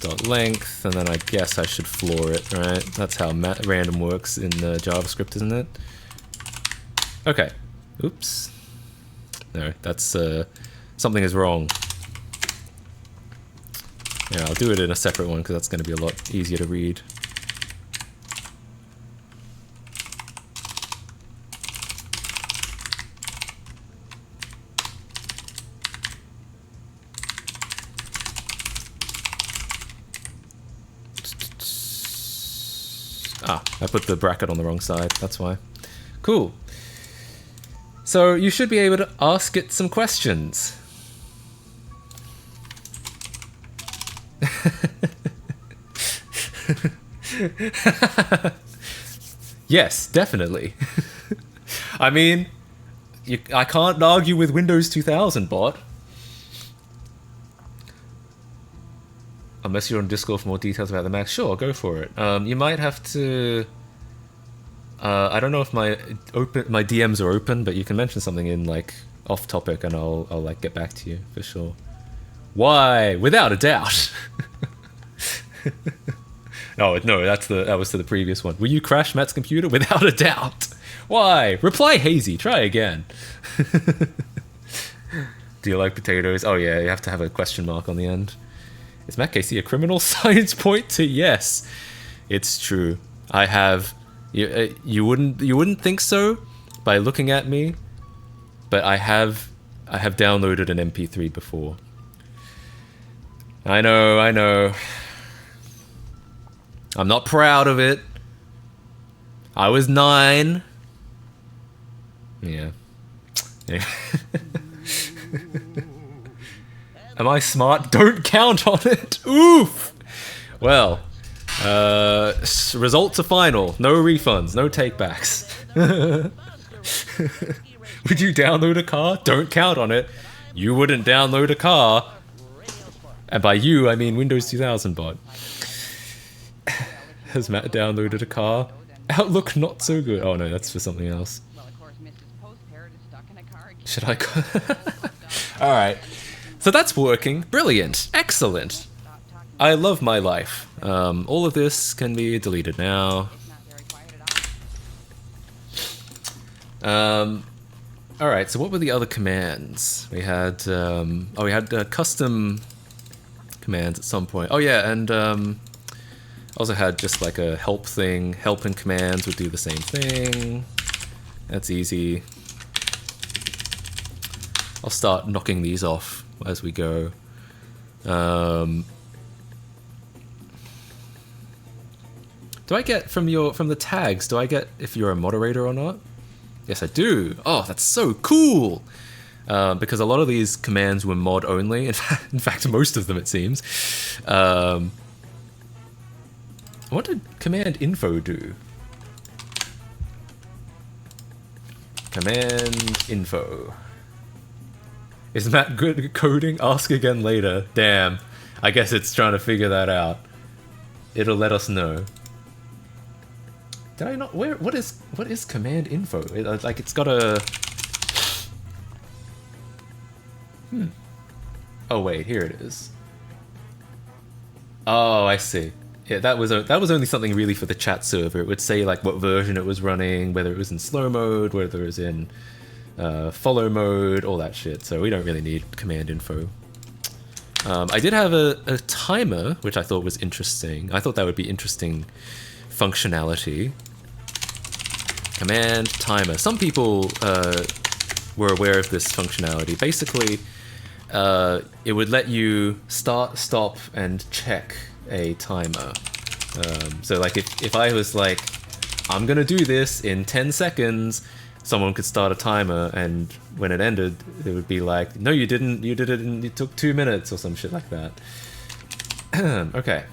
dot length, and then I guess I should floor it, right? That's how random works in JavaScript, isn't it? Okay. Oops. No, that's something is wrong. Yeah, I'll do it in a separate one because that's going to be a lot easier to read. Ah, I put the bracket on the wrong side, that's why. Cool. So you should be able to ask it some questions. Yes, definitely. I mean, I can't argue with Windows 2000, bot. Unless you're on Discord for more details about the Mac, sure, go for it. You might have to. I don't know if my DMs are open, but you can mention something in like off topic, and I'll like get back to you for sure. Why? Without a doubt. No, that was to the previous one. Will you crash Matt's computer? Without a doubt. Why? Reply hazy. Try again. Do you like potatoes? Oh yeah, you have to have a question mark on the end. Is Matt Casey a criminal? Signs point to yes. It's true. I have. You wouldn't think so by looking at me, but I have downloaded an MP3 before. I know. I'm not proud of it. I was 9. Yeah. Am I smart? Don't count on it. Oof. Well, results are final. No refunds. No takebacks. Would you download a car? Don't count on it. You wouldn't download a car. And by you, I mean Windows 2000 bot. Has Matt downloaded a car? Outlook not so good. Oh no, that's for something else. Should I go? Alright. So that's working. Brilliant. Excellent. I love my life. All of this can be deleted now. Alright, so what were the other commands? We had, we had custom commands at some point. Oh yeah, and also had just like a help thing. Help and commands would do the same thing. That's easy. I'll start knocking these off as we go. Do I get from the tags, do I get if you're a moderator or not? Yes, I do. Oh, that's so cool. Because a lot of these commands were mod only. In fact, most of them, it seems. What did command info do? Command info. Is Matt good at coding? Ask again later. Damn. I guess it's trying to figure that out. It'll let us know. Did I not? Where? What is command info? Like it's got a. Oh wait, here it is. Oh, I see. Yeah, that was only something really for the chat server. It would say like what version it was running, whether it was in slow mode, whether it was in follow mode, all that shit. So we don't really need command info. I did have a timer, which I thought was interesting. I thought that would be interesting functionality. Command timer. Some people were aware of this functionality. Basically, it would let you start, stop, and check a timer. So like if I was like, I'm gonna do this in 10 seconds, someone could start a timer, and when it ended, it would be like, no, you didn't, you did it and it took 2 minutes or some shit like that. Okay.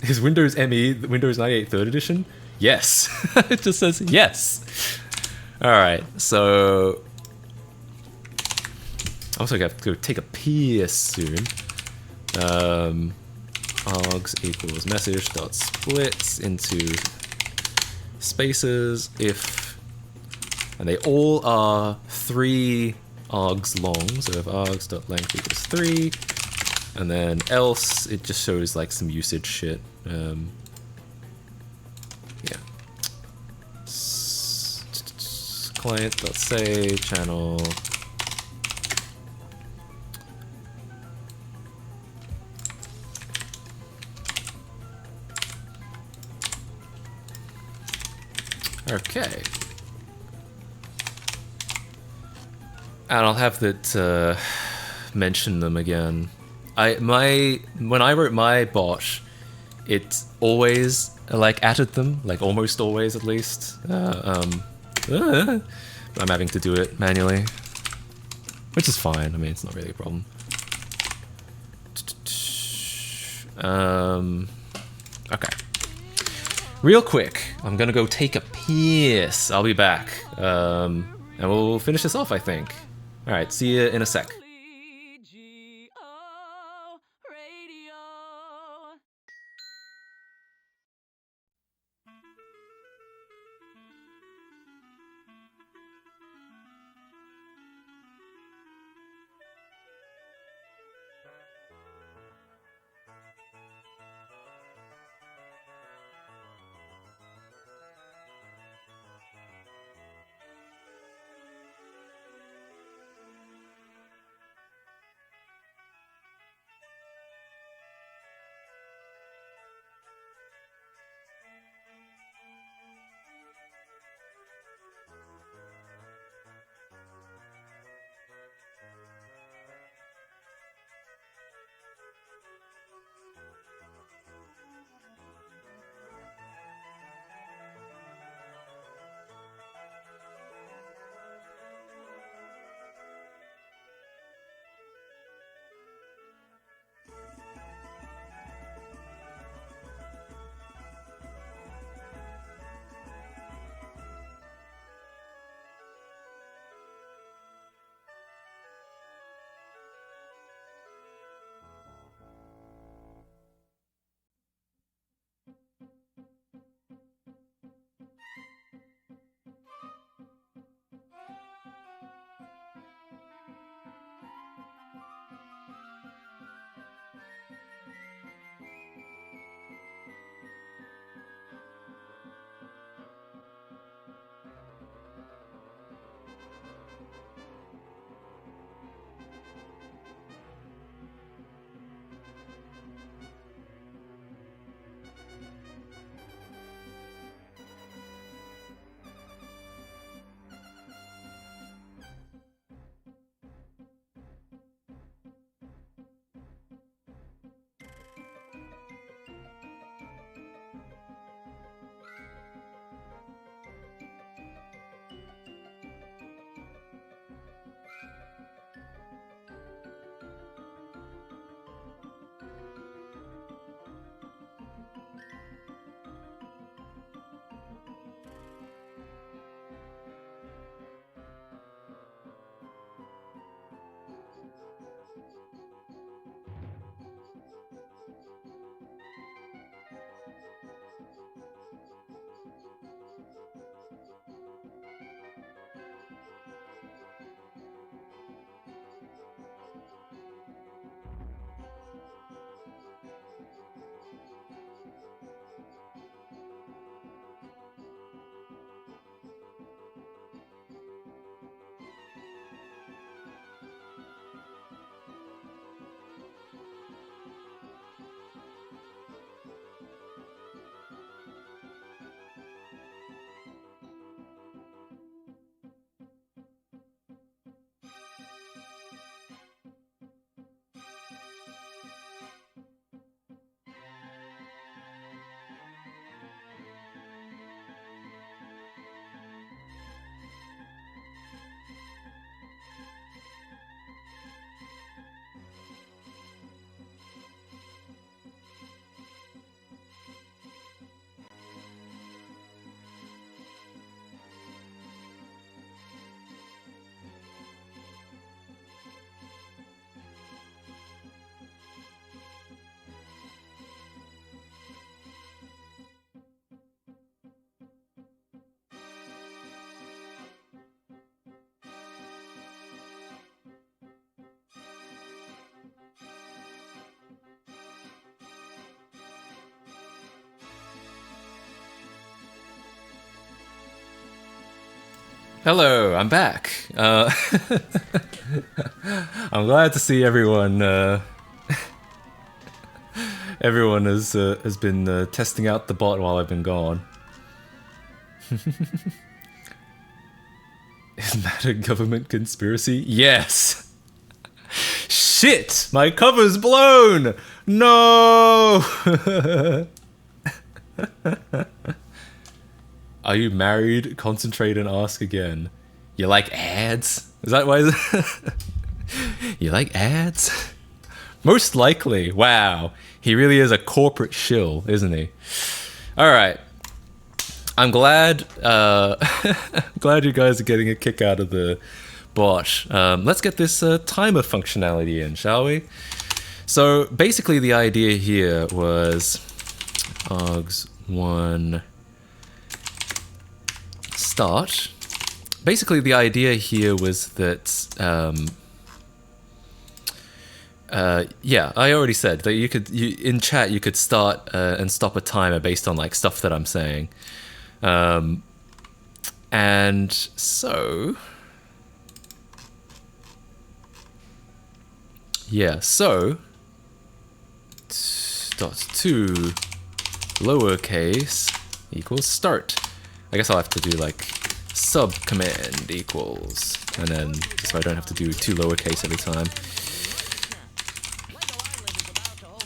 Is Windows ME Windows 98 3rd edition? Yes. It just says yes. Alright, so I also have to go take a piss soon. Args equals message dot splits into spaces if, and they all are 3 args long. So if args dot length equals 3, and then else it just shows like some usage shit. Yeah. Client dot say channel. Okay. And I'll have that mention them again. When I wrote my bot, it always like added them, like almost always at least. I'm having to do it manually, which is fine. I mean, it's not really a problem. Okay. Real quick, I'm gonna go take a piss. I'll be back. And we'll finish this off, I think. Alright, see you in a sec. Hello, I'm back. I'm glad to see everyone. Everyone has been testing out the bot while I've been gone. Isn't that a government conspiracy? Yes. Shit! My cover's blown. No. Are you married? Concentrate and ask again. You like ads? Is that why? You like ads? Most likely. Wow. He really is a corporate shill, isn't he? Alright. I'm glad glad you guys are getting a kick out of the bot. Let's get this timer functionality in, shall we? So basically the idea here was args1 start. Basically the idea here was that yeah, I already said that you could in chat you could start and stop a timer based on like stuff that I'm saying. And so yeah, so .2 lowercase equals start. I guess I'll have to do like sub command equals, and then so I don't have to do 2 lowercase every time.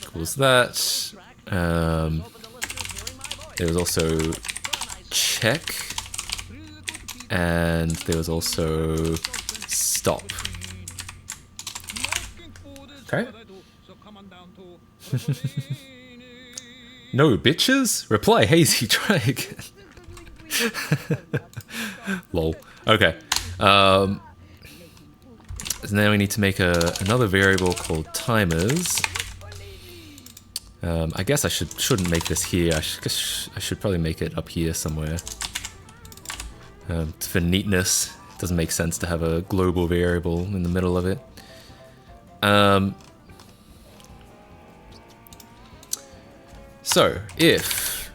Equals that. There was also check, and there was also stop. Okay. No bitches? Reply hazy, try again. Lol. Okay. So now we need to make another variable called timers. I guess I shouldn't make this here. I should probably make it up here somewhere. For neatness, it doesn't make sense to have a global variable in the middle of it. So if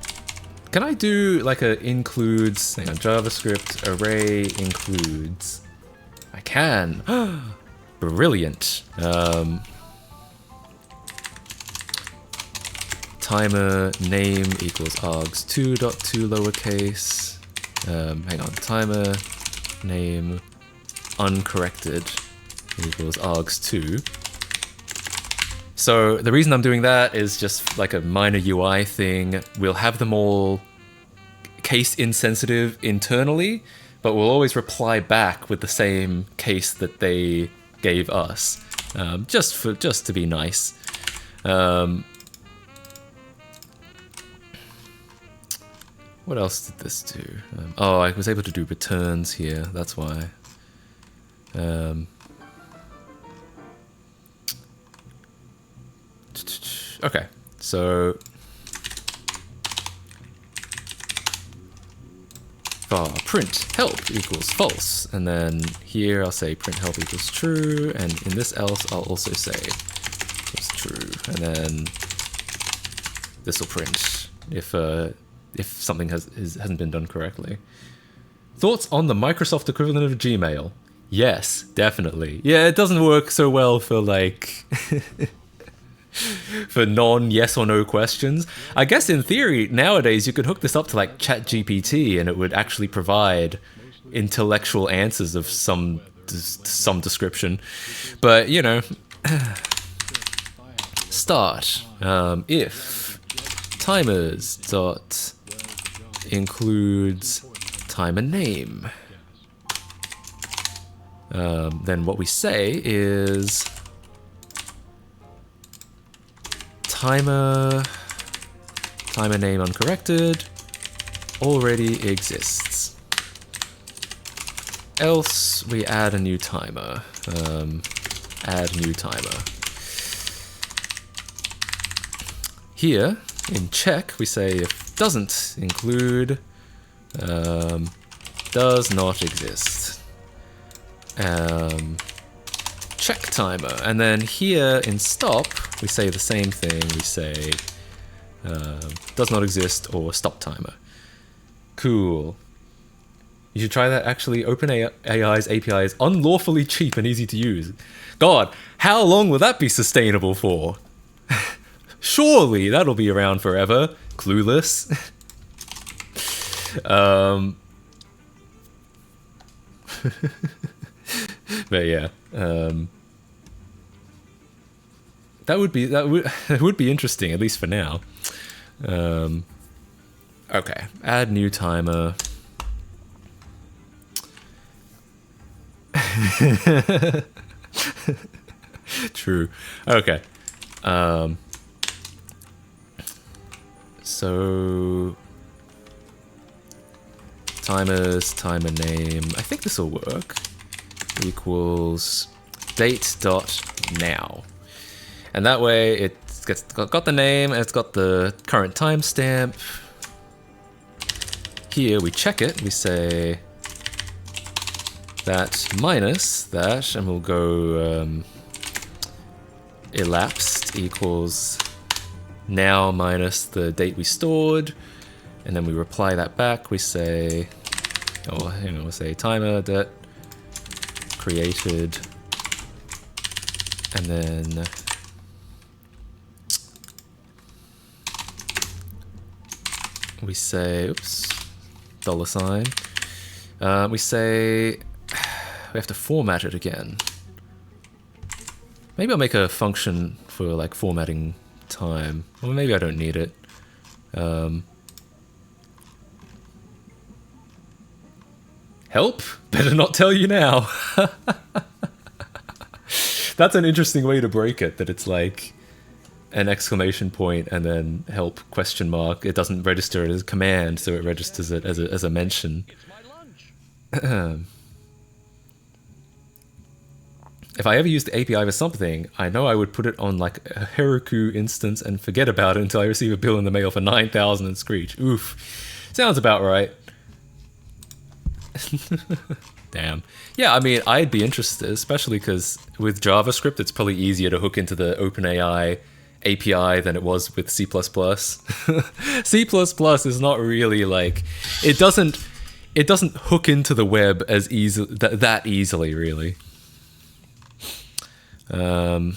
can I do like a includes? Hang on, JavaScript array includes. I can. Brilliant. Timer name equals args2.2 lowercase. Hang on, timer name uncorrected equals args2. So the reason I'm doing that is just like a minor UI thing. We'll have them all case insensitive internally, but we'll always reply back with the same case that they gave us, just to be nice. What else did this do? Oh, I was able to do returns here. That's why. Okay, so var print help equals false, and then here I'll say print help equals true, and in this else I'll also say it's true, and then this will print if something hasn't been done correctly. Thoughts on the Microsoft equivalent of Gmail? Yes, definitely. Yeah, it doesn't work so well for like for non-yes or no questions. I guess in theory, nowadays you could hook this up to like ChatGPT and it would actually provide intellectual answers of some description. But, you know, start if timers dot includes timer name. Then what we say is timer name uncorrected already exists. Else we add a new timer. Add new timer. Here in check we say if doesn't include does not exist. Check timer, and then here in stop we say the same thing. We say does not exist or stop timer. Cool. You should try that. Actually, OpenAI's API is unlawfully cheap and easy to use. God, how long will that be sustainable for? Surely that'll be around forever. Clueless. But yeah, that would be interesting, at least for now. Okay, add new timer. True. Okay. So timer name. I think this will work. Equals date.now. And that way it's got the name and it's got the current timestamp. Here we check it. We say that minus that, and we'll go elapsed equals now minus the date we stored, and then we reply that back. We say, or we'll say timer that created, and then we say, oops, $. We say we have to format it again. Maybe I'll make a function for like formatting time, or maybe I don't need it. Help? Better not tell you now. That's an interesting way to break it, that it's like an exclamation point and then help question mark. It doesn't register it as a command, so it registers it as a mention. It's my lunch. If I ever used the API for something, I know I would put it on like a Heroku instance and forget about it until I receive a bill in the mail for 9,000 and screech. Oof. Sounds about right. Damn. Yeah, I mean, I'd be interested, especially because with JavaScript, it's probably easier to hook into the OpenAI API than it was with C++. C++ is not really like, it doesn't hook into the web as that easily, really. All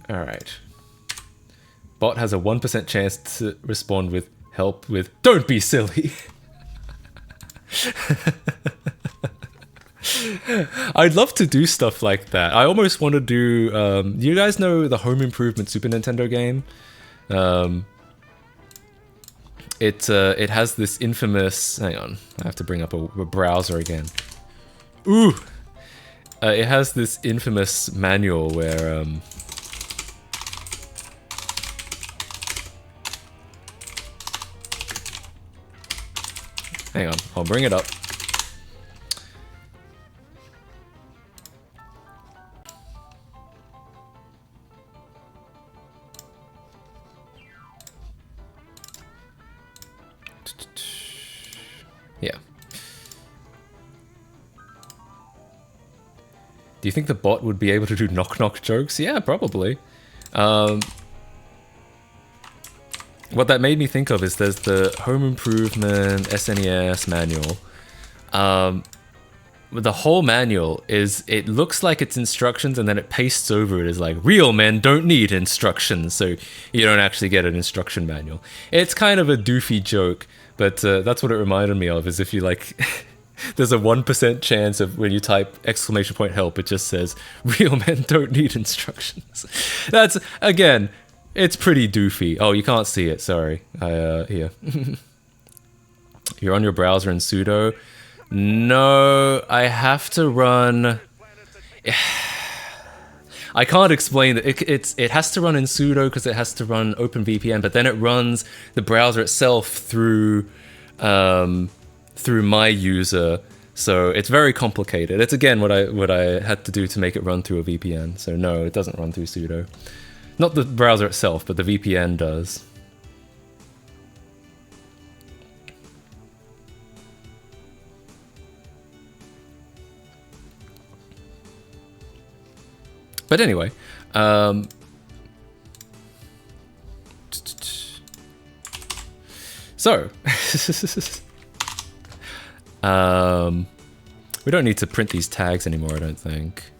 right. Bot has a 1% chance to respond with help with "Don't be silly." I'd love to do stuff like that. I almost want to do. You guys know the Home Improvement Super Nintendo game? It has this infamous. Hang on, I have to bring up a browser again. Ooh, it has this infamous manual where hang on, I'll bring it up. Yeah. Do you think the bot would be able to do knock-knock jokes? Yeah, probably. What that made me think of is there's the Home Improvement SNES manual. The whole manual is, it looks like it's instructions and then it pastes over it as like, real men don't need instructions, so you don't actually get an instruction manual. It's kind of a doofy joke, but that's what it reminded me of, is if you like, there's a 1% chance of when you type exclamation point help, it just says, real men don't need instructions. That's, again, it's pretty doofy. Oh, you can't see it, sorry. Here. You're on your browser in sudo. No, I have to run... I can't explain it. It has to run in sudo because it has to run OpenVPN, but then it runs the browser itself through my user. So it's very complicated. It's again what I had to do to make it run through a VPN. So no, it doesn't run through sudo. Not the browser itself, but the VPN does. But anyway, So, we don't need to print these tags anymore, I don't think.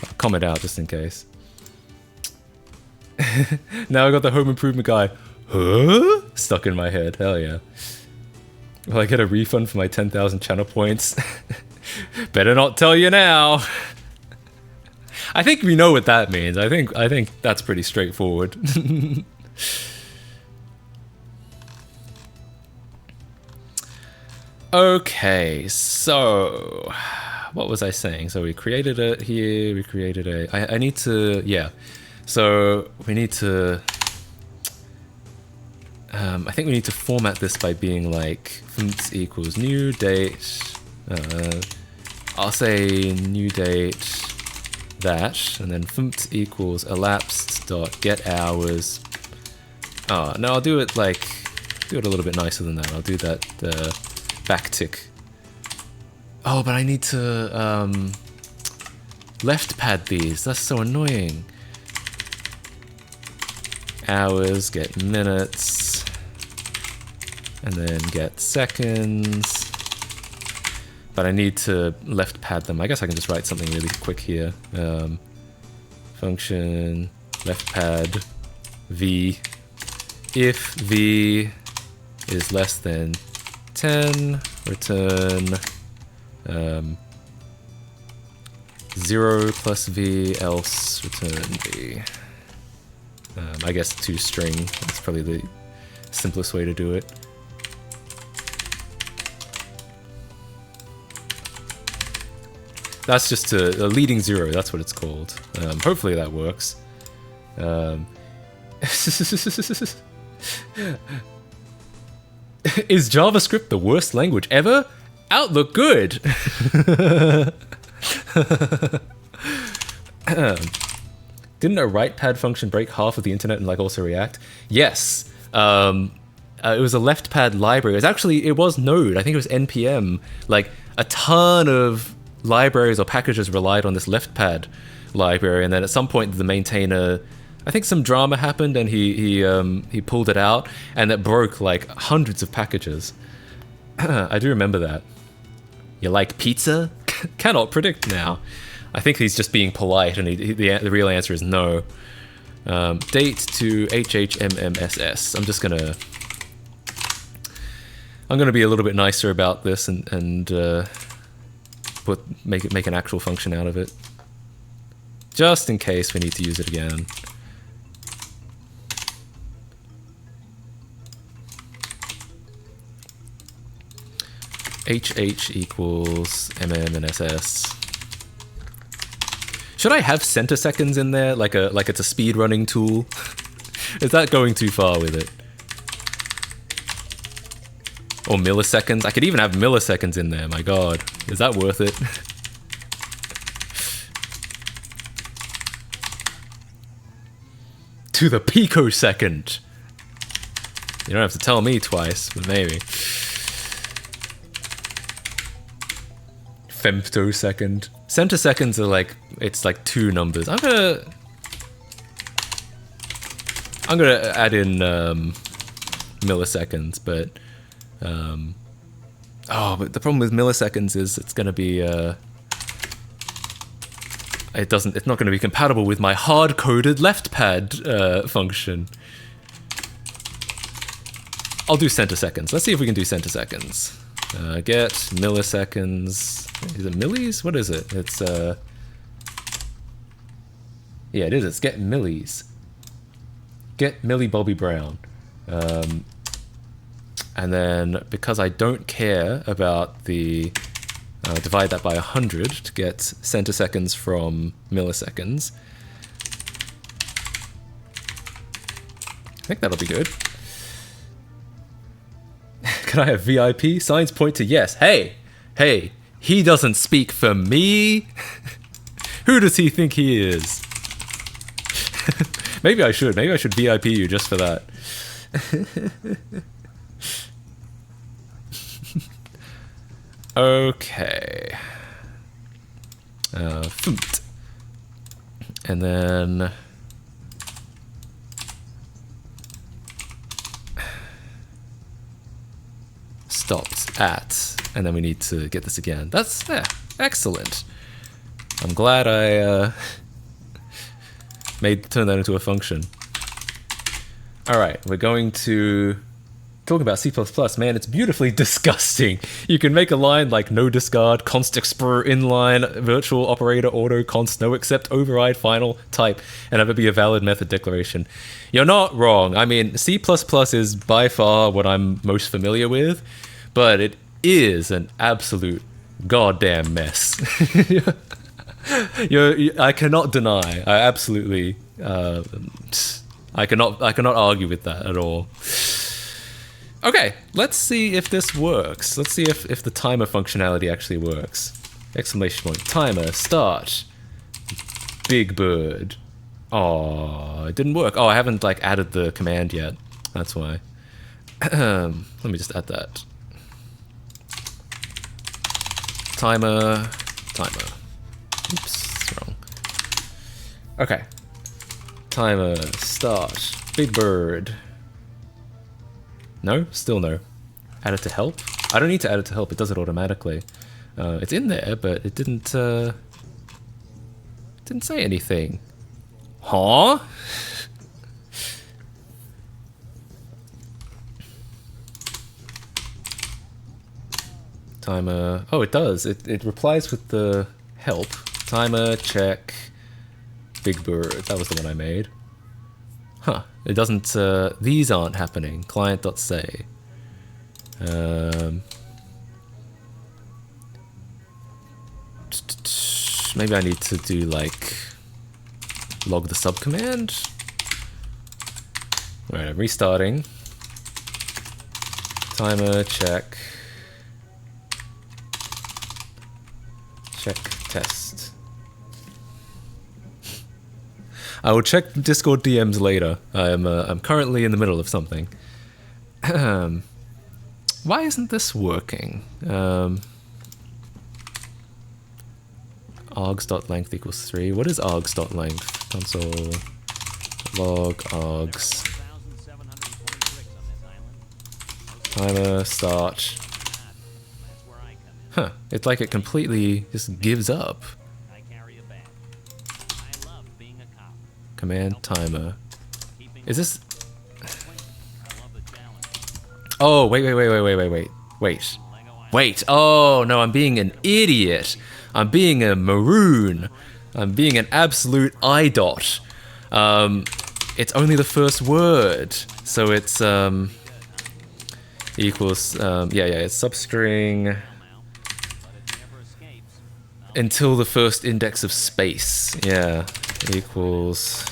I'll comment out just in case. Now I got the home improvement guy. Huh? Stuck in my head. Hell yeah. Will I get a refund for my 10,000 channel points? Better not tell you now. I think we know what that means. I think that's pretty straightforward. Okay, so what was I saying? So we created it here, we created a... I need to... yeah. So we need to... I think we need to format this by being like font equals new date. I'll say new date that, and then font equals elapsed dot get hours. Oh no, I'll do it like a little bit nicer than that. I'll do that backtick. Oh, but I need to left pad these. That's so annoying. Hours, get minutes, and then get seconds. But I need to left pad them. I guess I can just write something really quick here. Function left pad v. If v is less than 10, return 0 plus v, else return v. I guess toString. That's probably the simplest way to do it. That's just a leading zero, that's what it's called. Hopefully that works. Is JavaScript the worst language ever? Outlook good! Didn't a write pad function break half of the internet and like also React? Yes. It was a left pad library. It was Node. I think it was NPM. Like a ton of libraries or packages relied on this left pad library, and then at some point the maintainer, I think some drama happened and he pulled it out, and it broke like hundreds of packages. I do remember that. You like pizza? Cannot predict now. I think he's just being polite, and the real answer is no. Date to HHMMSS. I'm gonna be a little bit nicer about this and make an actual function out of it, just in case we need to use it again. HH equals MM and SS. Should I have center seconds in there, like it's a speed running tool? Is that going too far with it? Or milliseconds? I could even have milliseconds in there, my god. Is that worth it? To the picosecond! You don't have to tell me twice, but maybe. Femtosecond. Centiseconds are like, it's like two numbers. I'm gonna add in milliseconds, but but the problem with milliseconds is it's gonna be it's not gonna be compatible with my hard-coded left pad function. I'll do centiseconds. Let's see if we can do centiseconds. Get milliseconds. Is it millis? What is it? It's yeah, it is. It's get millis. Get Millie Bobby Brown. And then because I don't care about the divide that by 100 to get centiseconds from milliseconds. I think that'll be good. Can I have VIP? Signs point to yes. Hey, he doesn't speak for me. Who does he think he is? Maybe I should VIP you just for that. Okay. Font. And then stopped at, and then we need to get this again. That's excellent. I'm glad I turned that into a function. All right, we're going to talk about C++. Man, it's beautifully disgusting. You can make a line like no discard, const expr, inline, virtual operator, auto, const, no except, override, final, type, and have it be a valid method declaration. You're not wrong. I mean, C++ is by far what I'm most familiar with, but it is an absolute goddamn mess. I cannot deny. I absolutely. I cannot argue with that at all. Okay, let's see if this works. Let's see if the timer functionality actually works. Exclamation point. Timer. Start. Big Bird. Oh, it didn't work. Oh, I haven't like added the command yet. That's why. Let me just add that. Timer. Oops, wrong. Okay. Timer, start, Big Bird. No? Still no. Add it to help? I don't need to add it to help, it does it automatically. It's in there, but it didn't say anything. Huh? Timer, oh it does, it replies with the help. Timer, check, Big Bird, that was the one I made. Huh, it doesn't, these aren't happening. Client.say. Maybe I need to do like, log the subcommand? Alright, I'm restarting. Timer, check. Check, test. I will check Discord DMs later. I'm currently in the middle of something. Why isn't this working? args.length equals 3. What is args.length? Console log args. Timer start. Huh, it's like it completely just gives up. Command timer. Is this... Oh, wait. Oh, no, I'm being an idiot. I'm being a maroon. I'm being an absolute IDOT. It's only the first word. So it's, equals, it's substring until the first index of space. Yeah, equals,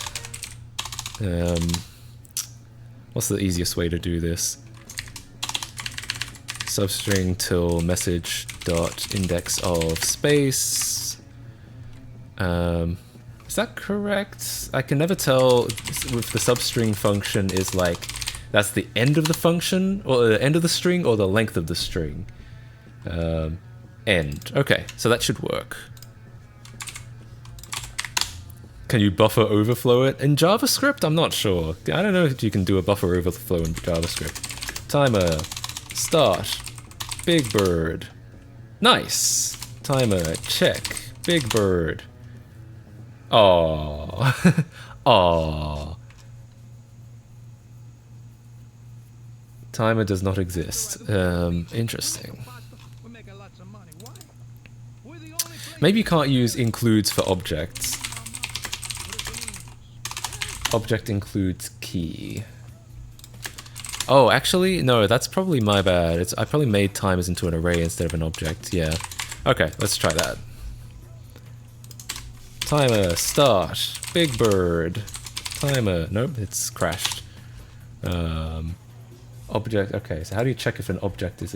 what's the easiest way to do this? Substring till message dot index of space. Is that correct? I can never tell if the substring function is like, that's the end of the function, or the end of the string, or the length of the string. End. Okay, so that should work. Can you buffer overflow it? In JavaScript? I'm not sure. I don't know if you can do a buffer overflow in JavaScript. Timer. Start. Big Bird. Nice. Timer. Check. Big Bird. Aww. Aww. Timer does not exist. Interesting. Maybe you can't use includes for objects. Object includes key. Oh, actually, no, that's probably my bad. I probably made timers into an array instead of an object, yeah. Okay, let's try that. Timer, start, Big Bird. Timer, nope, it's crashed. Object, okay, so how do you check if an object is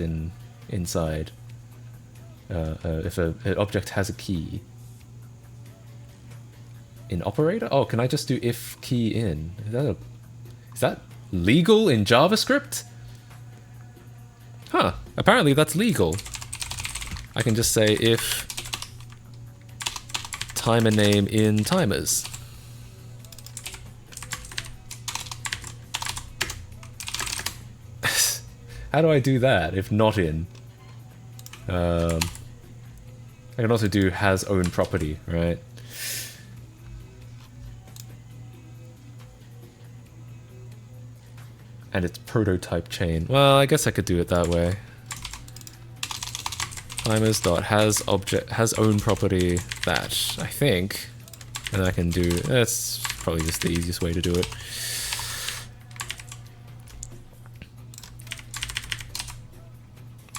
inside? If an object has a key. In operator? Oh, can I just do if key in? Is that legal in JavaScript? Huh, apparently that's legal. I can just say if timer name in timers. How do I do that if not in? I can also do has own property, right? And it's prototype chain. Well, I guess I could do it that way. Timers dot has object has own property that, I think. And I can do, that's probably just the easiest way to do it.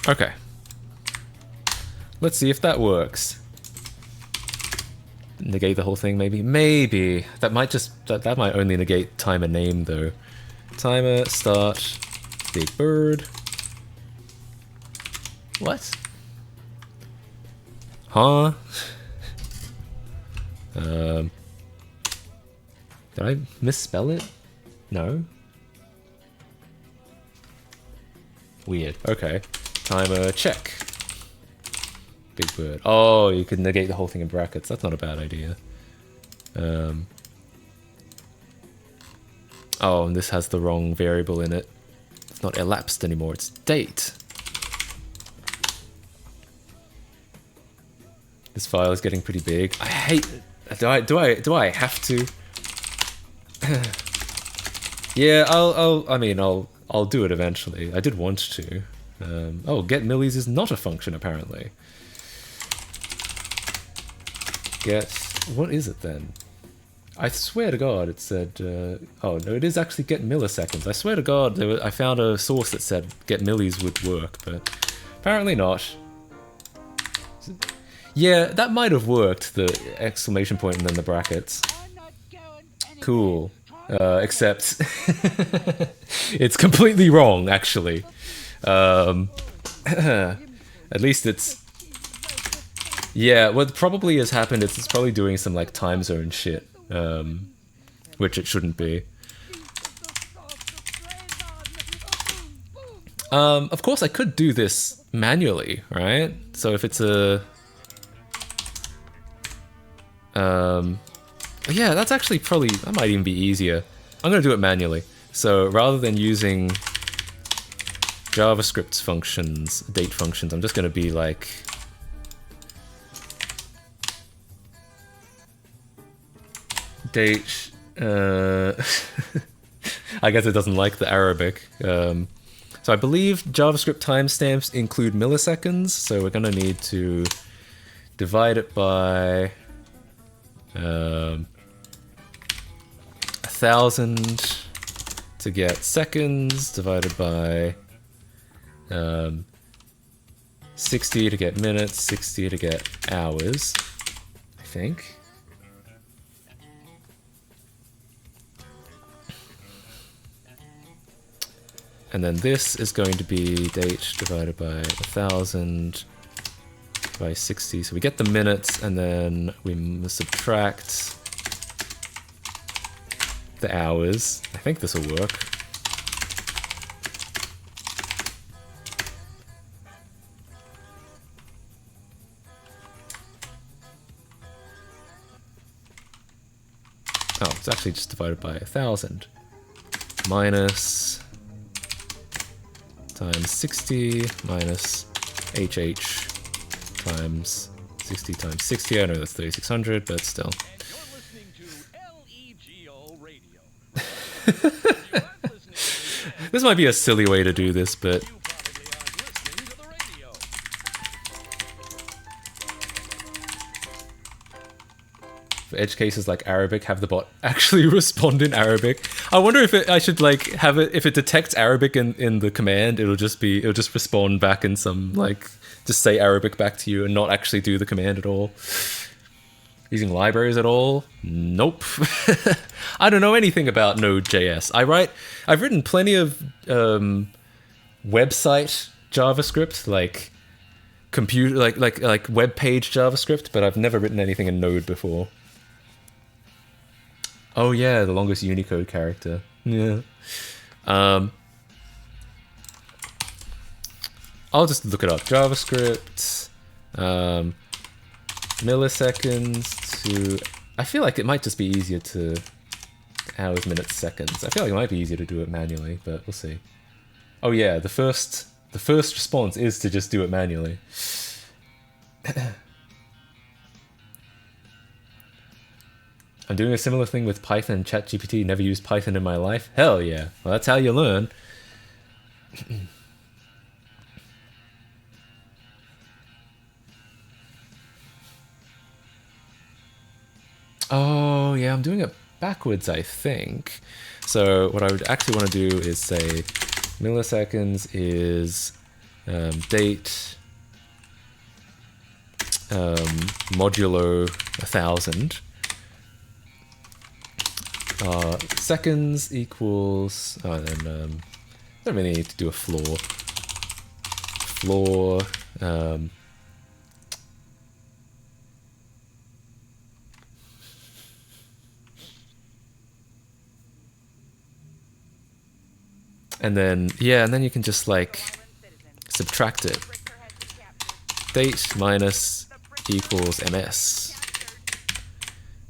Okay. Let's see if that works. Negate the whole thing, maybe? Maybe. That might just, that might only negate timer name, though. Timer, start, Big Bird. What? Huh? Did I misspell it? No? Weird. Okay. Timer, check. Big Bird. Oh, you could negate the whole thing in brackets. That's not a bad idea. Oh, and this has the wrong variable in it. It's not elapsed anymore, it's date. This file is getting pretty big. I hate it. Do I have to? Yeah, I'll do it eventually. I did want to. Oh, get millis is not a function apparently. Get, what is it then? I swear to God it said, oh no, it is actually get milliseconds. I swear to God I found a source that said get millis would work, but apparently not. Yeah, that might have worked, the exclamation point and then the brackets. Cool. Except it's completely wrong, actually. At least it's... Yeah, what probably has happened is it's probably doing some like time zone shit, which it shouldn't be. Of course I could do this manually, right? So if it's a... yeah, that's actually probably, that might even be easier. I'm gonna do it manually. So rather than using JavaScript's functions, date functions, I'm just gonna be like... Date, I guess it doesn't like the Arabic. So I believe JavaScript timestamps include milliseconds, so we're gonna need to divide it by 1,000 to get seconds, divided by 60 to get minutes, 60 to get hours, I think. And then this is going to be date divided by 1,000 by 60. So we get the minutes, and then we subtract the hours. I think this will work. Oh, it's actually just divided by 1,000. Minus... times 60 minus HH times 60 times 60. I know that's 3,600, but still. And you're listening to LEGO Radio. You aren't listening to This might be a silly way to do this, but... You probably aren't listening to the radio. For edge cases like Arabic, have the bot actually respond in Arabic. I wonder if I should like have it, if it detects Arabic in the command, it'll just respond back in some like, just say Arabic back to you and not actually do the command at all. Using libraries at all? Nope. I don't know anything about Node.js. I've written plenty of website JavaScript, like computer, like web page JavaScript, but I've never written anything in Node before. Oh yeah, the longest Unicode character. Yeah. I'll just look it up. JavaScript, milliseconds to... I feel like it might just be easier to... hours, minutes, seconds. I feel like it might be easier to do it manually, but we'll see. Oh yeah, the first response is to just do it manually. I'm doing a similar thing with Python and ChatGPT. Never used Python in my life. Hell yeah. Well, that's how you learn. Oh yeah, I'm doing it backwards, I think. So what I would actually want to do is say milliseconds is date modulo 1000. Seconds equals, oh, and then don't really need to do a floor. And then, yeah, and then you can just like subtract it. Date minus equals ms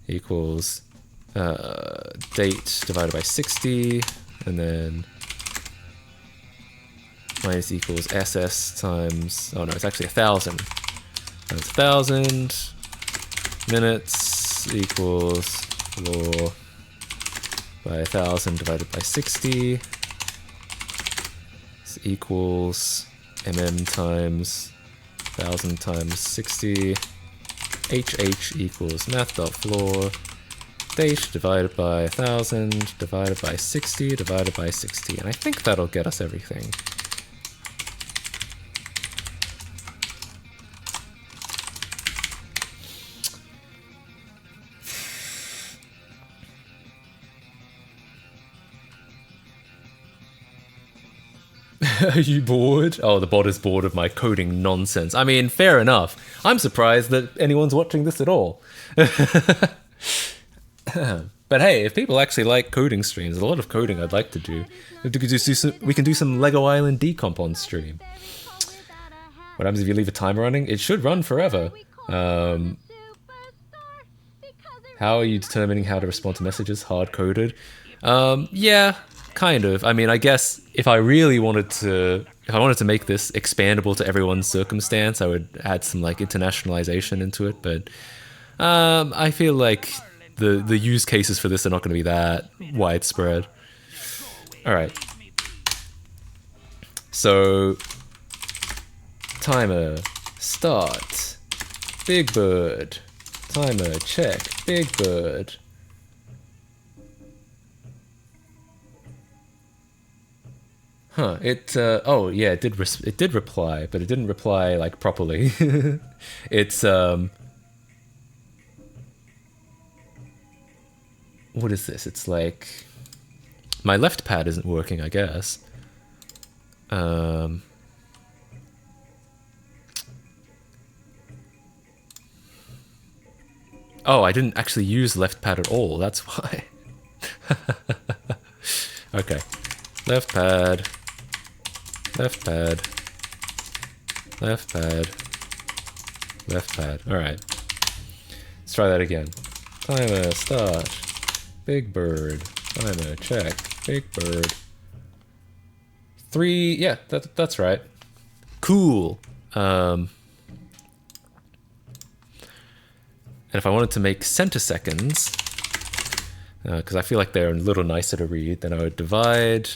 equals date divided by 60, and then minus equals ss times, oh no, it's actually 1000. That's 1000 minutes equals floor by 1000 divided by 60 equals times 1000 times 60. HH equals math.floor date divided by 1000 divided by 60 divided by 60. And I think that'll get us everything. Are you bored? Oh, the bot is bored of my coding nonsense. I mean, fair enough. I'm surprised that anyone's watching this at all. But hey, if people actually like coding streams, there's a lot of coding I'd like to do. We can do some Lego Island decomp on stream. What happens if you leave a timer running? It should run forever. How are you determining how to respond to messages? Hard-coded? Yeah, kind of. I mean, I guess if I wanted to make this expandable to everyone's circumstance, I would add some like internationalization into it, but I feel like the use cases for this are not going to be that widespread. Alright. So, timer, start, Big Bird, timer, check, Big Bird. Huh, oh yeah, it did reply, but it didn't reply like properly. It's what is this? It's like my left pad isn't working, I guess. Oh, I didn't actually use left pad at all, that's why. Okay. Left pad. Left pad. Left pad. Left pad. Alright. Let's try that again. Timer, start. Big Bird. Timer, check. Big Bird. 3, yeah, that's right. Cool. And if I wanted to make centiseconds, because I feel like they're a little nicer to read, then I would divide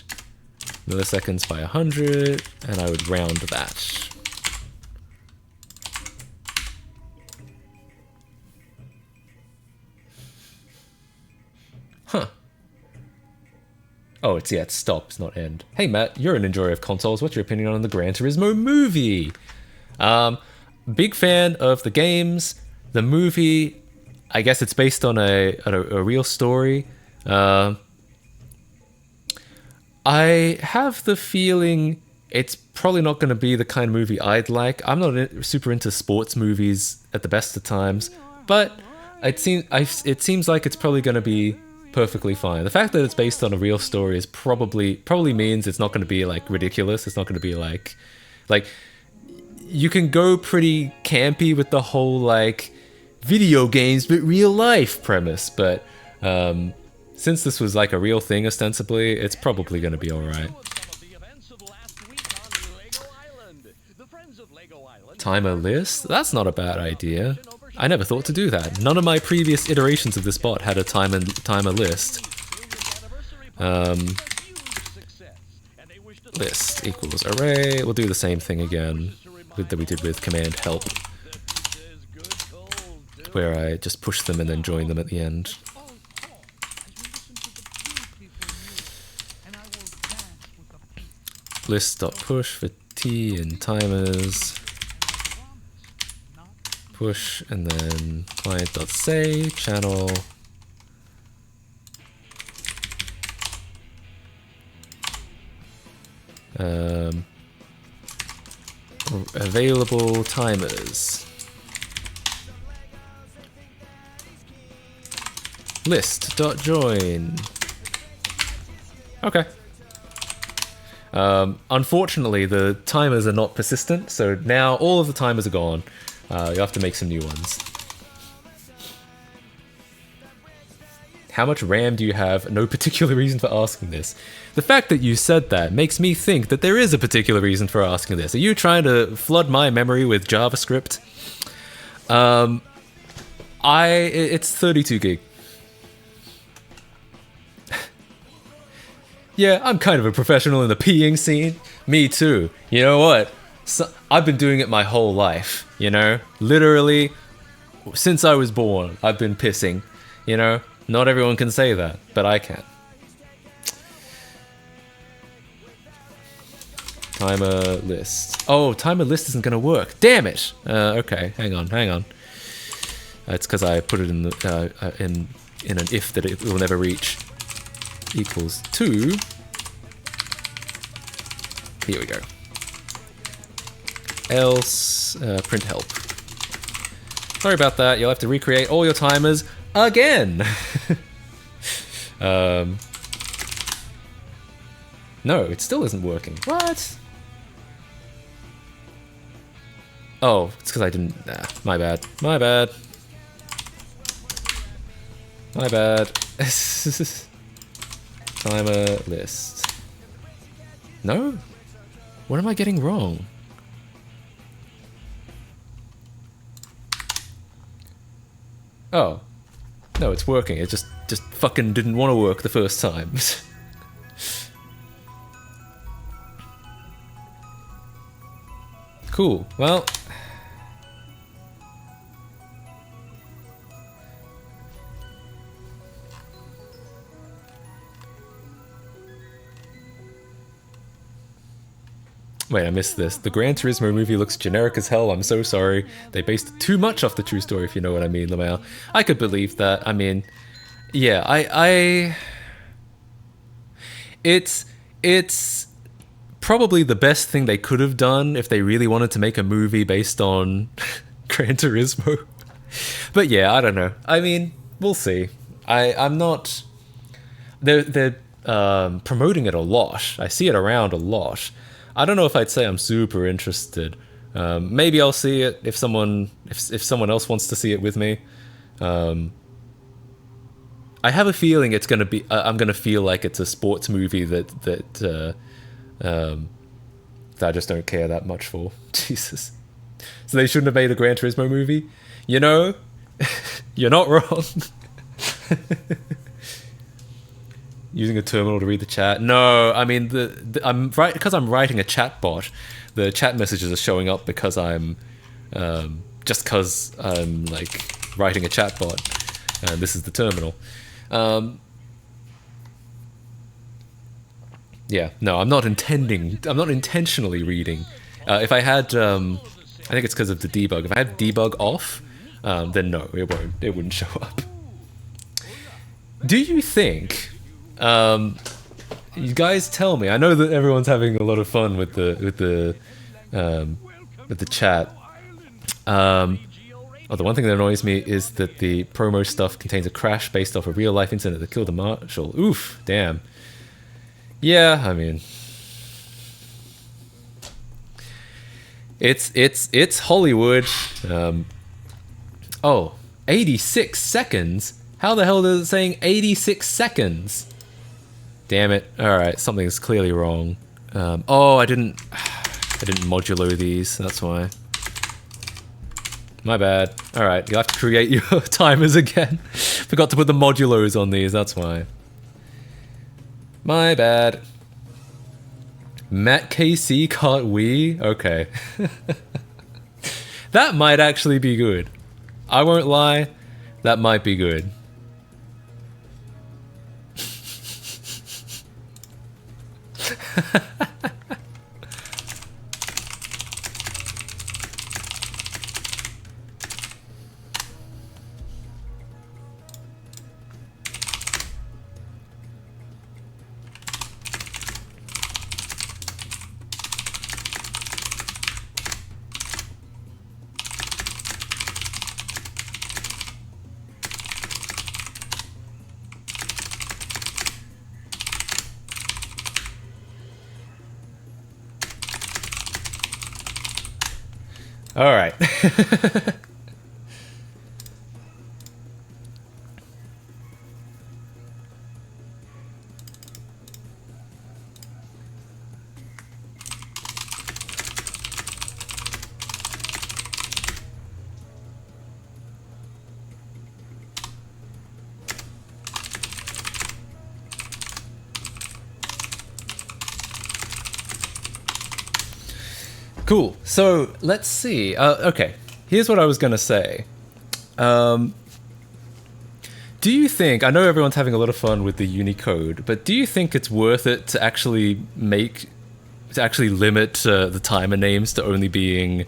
milliseconds by 100, and I would round that. Huh. Oh, it's stop, it's not end. Hey Matt, you're an enjoyer of consoles. What's your opinion on the Gran Turismo movie? Big fan of the games. The movie, I guess it's based on a real story. I have the feeling it's probably not going to be the kind of movie I'd like. I'm not super into sports movies at the best of times, but it seems like it's probably going to be perfectly fine. The fact that it's based on a real story is probably means it's not going to be like ridiculous. It's not going to be like you can go pretty campy with the whole like video games but real life premise, but since this was like a real thing ostensibly, it's probably going to be alright. of last week on Lego Island. The friends of Lego Island Timer list? That's not a bad idea. I never thought to do that. None of my previous iterations of this bot had a timer list. List equals array. We'll do the same thing again that we did with command help, where I just push them and then join them at the end. List.push for T and timers. Push and then client.say channel. Available timers. List.join. Okay. Unfortunately, the timers are not persistent, so now all of the timers are gone. You have to make some new ones. How much RAM do you have? No particular reason for asking this. The fact that you said that makes me think that there is a particular reason for asking this. Are you trying to flood my memory with JavaScript? It's 32 gig. Yeah, I'm kind of a professional in the peeing scene. Me too. You know what? So, I've been doing it my whole life, you know? Literally, since I was born, I've been pissing, you know? Not everyone can say that, but I can. Timer list. Oh, timer list isn't gonna work. Damn it! Okay, hang on. It's because I put it in the in an if that it will never reach. Equals 2. Here we go. Else print help. Sorry about that. You'll have to recreate all your timers again. No, it still isn't working. What? Oh, it's because I didn't. My bad. My bad. My bad. Timer list. No? What am I getting wrong? Oh. No, it's working. It just fucking didn't want to work the first time. Cool. Well... Wait, I missed this. The Gran Turismo movie looks generic as hell. I'm so sorry. They based it too much off the true story, if you know what I mean, Lamau. I could believe that. I mean, yeah, It's probably the best thing they could have done if they really wanted to make a movie based on Gran Turismo. But yeah, I don't know. I mean, we'll see. I'm not... They're promoting it a lot. I see it around a lot. I don't know if I'd say I'm super interested. Maybe I'll see it if someone else wants to see it with me. I have a feeling it's gonna be. I'm gonna feel like it's a sports movie that I just don't care that much for. Jesus. So they shouldn't have made a Gran Turismo movie. You know, you're not wrong. Using a terminal to read the chat. No, I mean I'm right because I'm writing a chat bot. The chat messages are showing up because I'm just because I'm like writing a chat bot, and this is the terminal. Yeah, no, I'm not intentionally reading. If I had, I think it's because of the debug. If I had debug off, then no, it wouldn't show up. Do you think? You guys tell me. I know that everyone's having a lot of fun with the chat. The one thing that annoys me is that the promo stuff contains a crash based off a real life incident that killed a marshal. Oof, damn. Yeah, I mean, it's Hollywood. 86 seconds. How the hell is it saying 86 seconds? Damn it. Alright, something's clearly wrong. Oh, I didn't modulo these. That's why. My bad. All right, you'll have to create your timers again. Forgot to put the modulos on these. That's why. My bad. Matt KC can't we? Okay. That might actually be good. I won't lie. That might be good. All right. Cool. So let's see. Okay. Here's what I was going to say. Do you think, I know everyone's having a lot of fun with the Unicode, but do you think it's worth it to actually limit the timer names to only being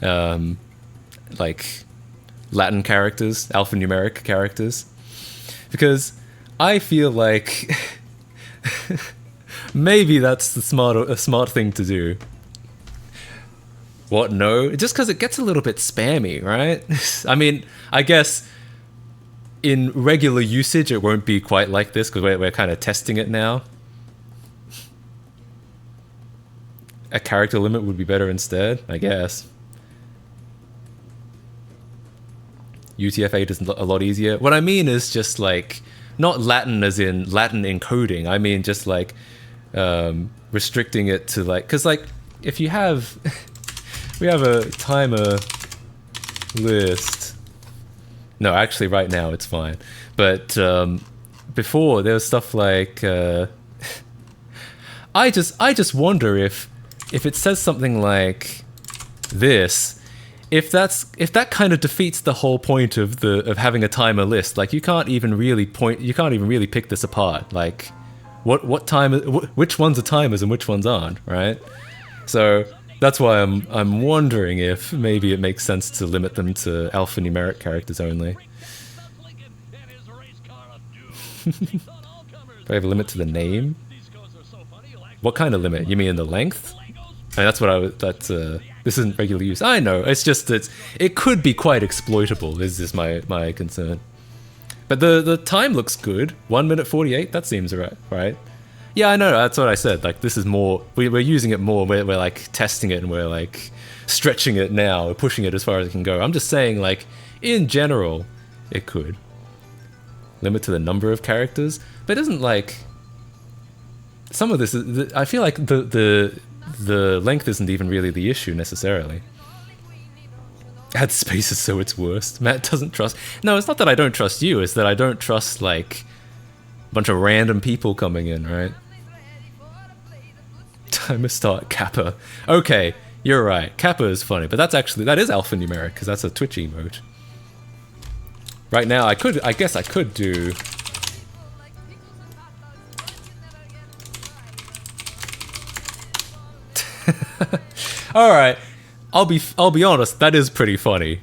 like Latin characters, alphanumeric characters? Because I feel like maybe that's a smart thing to do. What? No? Just because it gets a little bit spammy, right? I mean, I guess in regular usage it won't be quite like this because we're kind of testing it now. A character limit would be better instead, I guess. UTF-8 is a lot easier. What I mean is just like, not Latin as in Latin encoding. I mean just like restricting it to like, because like if you have... We have a timer list. No, actually right now it's fine. But before there was stuff like I just wonder if it says something like this, if that kind of defeats the whole point of having a timer list. Like you can't even really pick this apart. Like which ones are timers and which ones aren't, right? So that's why I'm wondering if maybe it makes sense to limit them to alphanumeric characters only. Do I have a limit to the name? What kind of limit? You mean the length? I mean, that's what this isn't regular use. I know, it's just that it could be quite exploitable, is my concern. But the time looks good. 1 minute 48, that seems right? Yeah, I know, that's what I said. Like, this is more, we're using it more, we're like testing it and we're like stretching it now, we're pushing it as far as it can go. I'm just saying, like, in general, it could. Limit to the number of characters, but it isn't like, some of this is, I feel like the length isn't even really the issue necessarily. Add spaces so it's worse. Matt doesn't trust, no, it's not that I don't trust you, it's that I don't trust like a bunch of random people coming in, right? Timer start Kappa. Okay, you're right. Kappa is funny, but that is alphanumeric because that's a Twitch emote. Right now, I guess I could do. All right, I'll be honest. That is pretty funny.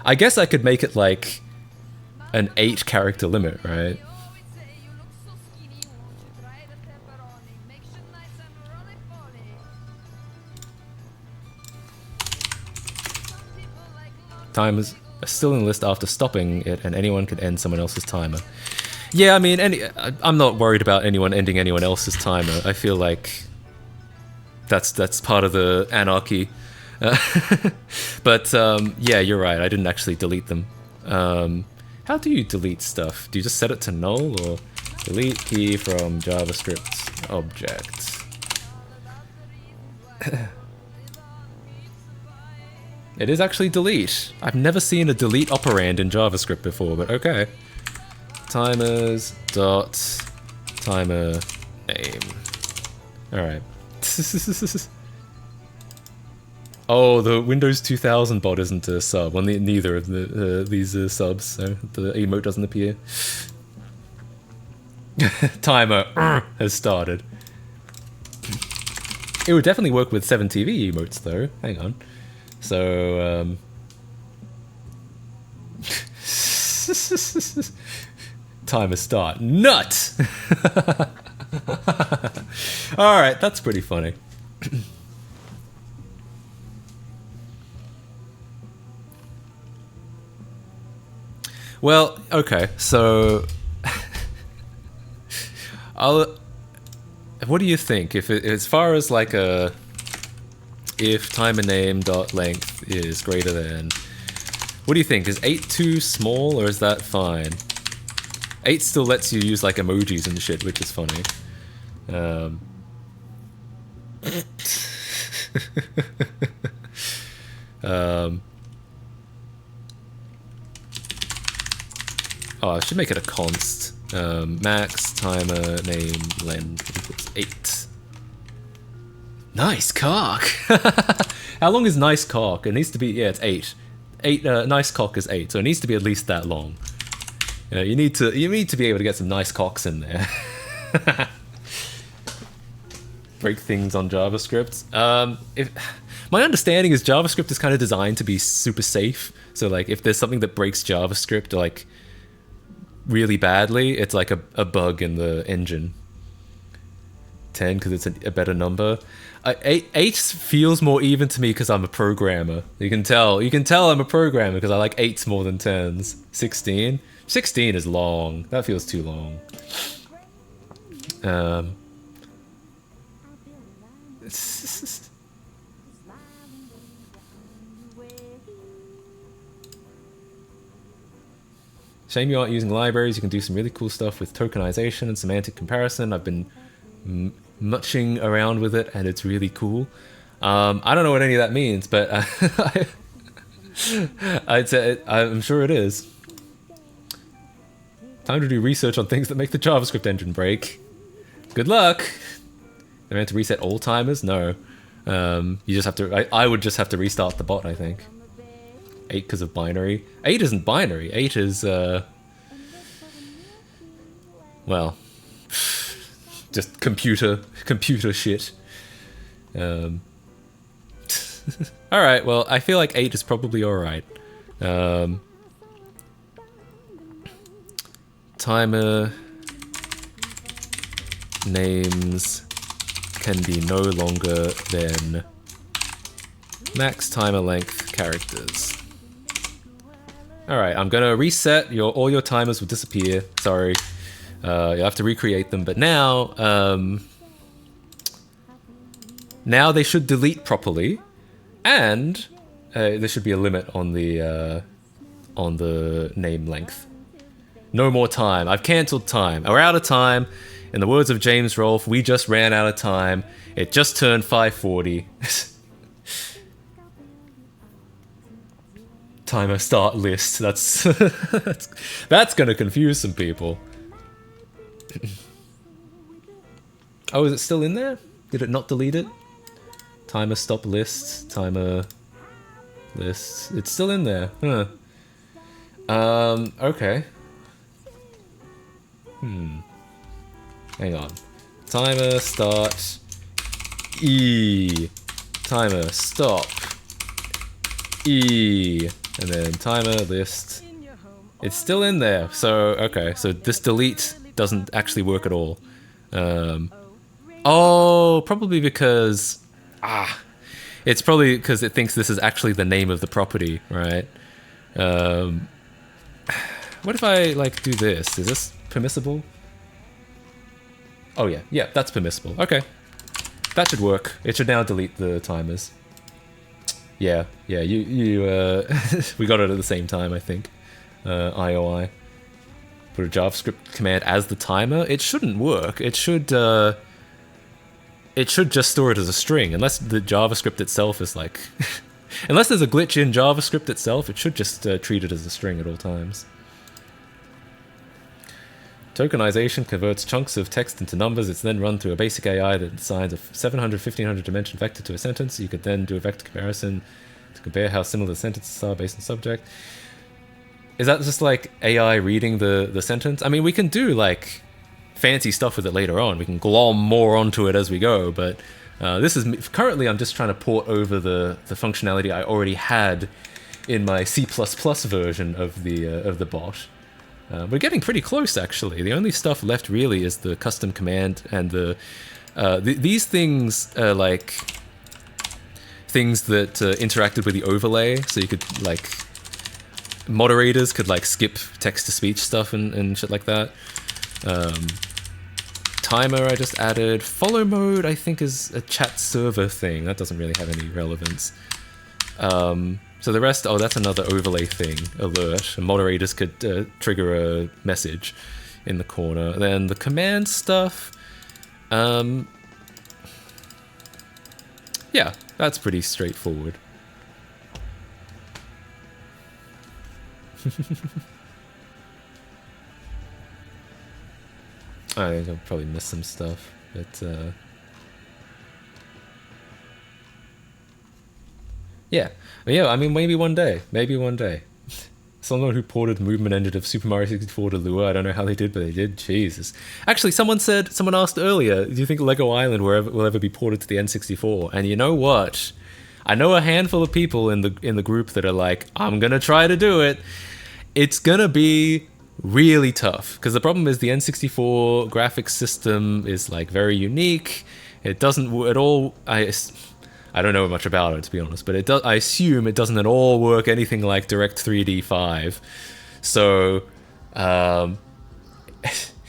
I guess I could make it like an 8 character limit, right? Timers are still in the list after stopping it, and anyone can end someone else's timer. Yeah, I mean, I'm not worried about anyone ending anyone else's timer. I feel like that's part of the anarchy. But yeah, you're right. I didn't actually delete them. How do you delete stuff? Do you just set it to null or delete key from JavaScript object? It is actually delete. I've never seen a delete operand in JavaScript before, but okay. Timers dot timer name. Alright. Oh, the Windows 2000 bot isn't a sub. Well, neither of these are subs, so the emote doesn't appear. Timer has started. It would definitely work with 7TV emotes, though. Hang on. So, timer start. Nut! Alright, that's pretty funny. Well, okay, so what do you think? If as far as like if timer name dot length is greater than, what do you think? Is 8 too small or is that fine? 8 still lets you use like emojis and shit, which is funny. Oh, I should make it a const. Max timer name length equals 8. Nice cock. How long is nice cock? It needs to be, yeah, it's 8. 8. Nice cock is 8, so it needs to be at least that long. You need to be able to get some nice cocks in there. Break things on JavaScript. My understanding is JavaScript is kind of designed to be super safe. So like, if there's something that breaks JavaScript, like really badly, it's like a bug in the engine. 10 because it's a better number. 8 feels more even to me because I'm a programmer. You can tell I'm a programmer because I like 8s more than 10s. 16 is long. That feels too long. Shame you aren't using libraries. You can do some really cool stuff with tokenization and semantic comparison. I've been muching around with it, and it's really cool. I don't know what any of that means, but I'd say I'm sure it is. Time to do research on things that make the JavaScript engine break. Good luck! They're meant to reset all timers? No. You just have to. I would just have to restart the bot, I think. 8 because of binary. 8 isn't binary. 8 is well, just computer shit. Alright, well, I feel like 8 is probably alright. Timer names can be no longer than max timer length characters. Alright, I'm gonna reset all your timers will disappear. Sorry. You'll have to recreate them, but now they should delete properly, and there should be a limit on the name length. No more time. I've cancelled time. We're out of time. In the words of James Rolfe, we just ran out of time. It just turned 5:40. Timer start list. That's that's gonna confuse some people. Oh, is it still in there? Did it not delete it? Timer stop list. Timer list. It's still in there. Huh. Okay. Hang on. Timer start E. Timer stop E. And then timer list. It's still in there. So, okay. So this delete doesn't actually work at all. Oh, probably because... It's probably because it thinks this is actually the name of the property, right? What if I, like, do this? Is this permissible? Oh, yeah. Yeah, that's permissible. Okay. That should work. It should now delete the timers. Yeah, you we got it at the same time, I think. IOI. Put a JavaScript command as the timer. It shouldn't work. It should just store it as a string, unless the JavaScript itself is like... unless there's a glitch in JavaScript itself, it should just treat it as a string at all times. Tokenization converts chunks of text into numbers. It's then run through a basic AI that assigns a 700, 1500 dimension vector to a sentence. You could then do a vector comparison to compare how similar the sentences are based on subject. Is that just like AI reading the sentence? I mean, we can do like fancy stuff with it later on. We can glom more onto it as we go, but this is currently I'm just trying to port over the functionality I already had in my C++ version of the bot. We're getting pretty close, actually. The only stuff left really is the custom command and these things are like things that interacted with the overlay, so you could like moderators could like skip text-to-speech stuff and shit like that. Timer I just added. Follow mode I think is a chat server thing. That doesn't really have any relevance. So the rest, oh, that's another overlay thing, alert. And moderators could trigger a message in the corner. Then the command stuff, yeah, that's pretty straightforward. I think I'll probably miss some stuff, but yeah, I mean, maybe one day. Someone who ported movement engine of Super Mario 64 to Lua, I don't know how they did, but they did. Jesus. Actually, someone asked earlier, do you think Lego Island will ever be ported to the N64? And you know what? I know a handful of people in the group that are like, I'm gonna try to do it. It's gonna be really tough, because the problem is the N64 graphics system is like very unique. It doesn't at all... I don't know much about it, to be honest, but I assume it doesn't at all work anything like Direct3D 5. So,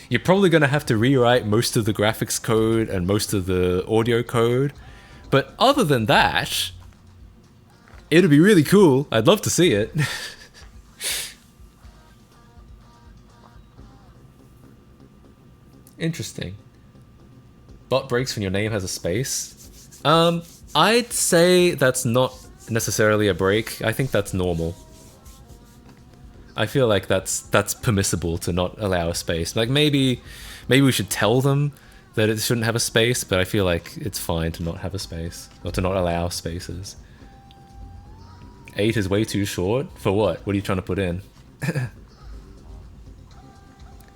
you're probably going to have to rewrite most of the graphics code and most of the audio code. But other than that, it'll be really cool. I'd love to see it. Interesting. Bot breaks when your name has a space. I'd say that's not necessarily a break. I think that's normal. I feel like that's permissible to not allow a space. Like maybe we should tell them that it shouldn't have a space, but I feel like it's fine to not have a space or to not allow spaces. 8 is way too short. For what? What are you trying to put in?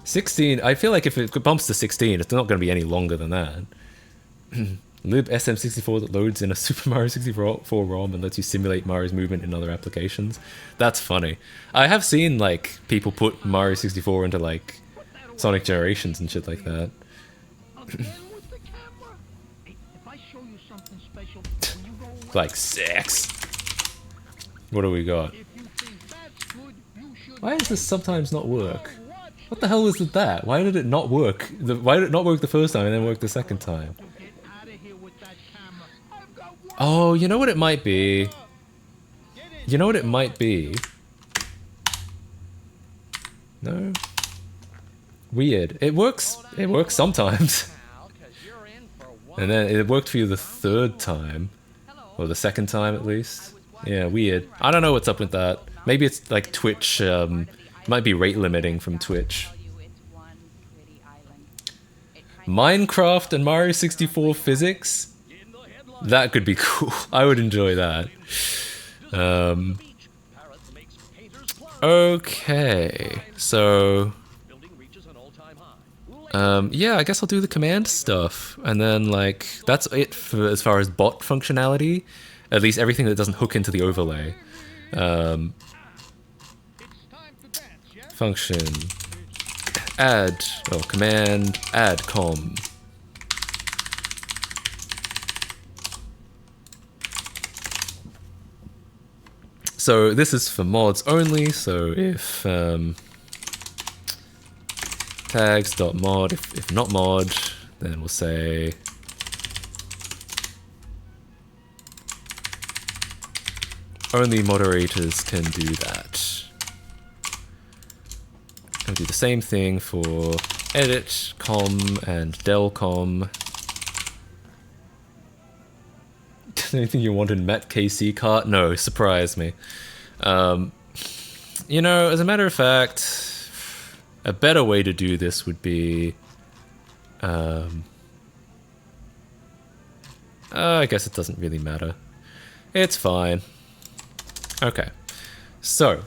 16, I feel like if it bumps to 16, it's not going to be any longer than that. libsm64 that loads in a Super Mario 64 ROM and lets you simulate Mario's movement in other applications. That's funny. I have seen like people put Mario 64 into like Sonic Generations and shit like that. Like sex. What do we got? Why does this sometimes not work? What the hell was with that? Why did it not work? Why did it not work the first time and then work the second time? Oh, you know what it might be? You know what it might be? No? Weird. It works sometimes. And then it worked for you the third time. Or the second time at least. Yeah, weird. I don't know what's up with that. Maybe it's like Twitch, it might be rate limiting from Twitch. Minecraft and Mario 64 physics? That could be cool. I would enjoy that. Okay, so yeah, I guess I'll do the command stuff, and then like that's it for as far as bot functionality. At least everything that doesn't hook into the overlay. Function add command add com. So this is for mods only, so if tags.mod, if not mod, then we'll say only moderators can do that. I'll do the same thing for edit, com, and del com. Anything you want in Matt KC cart? No, surprise me. You know, as a matter of fact, a better way to do this would be... I guess it doesn't really matter. It's fine. Okay. So.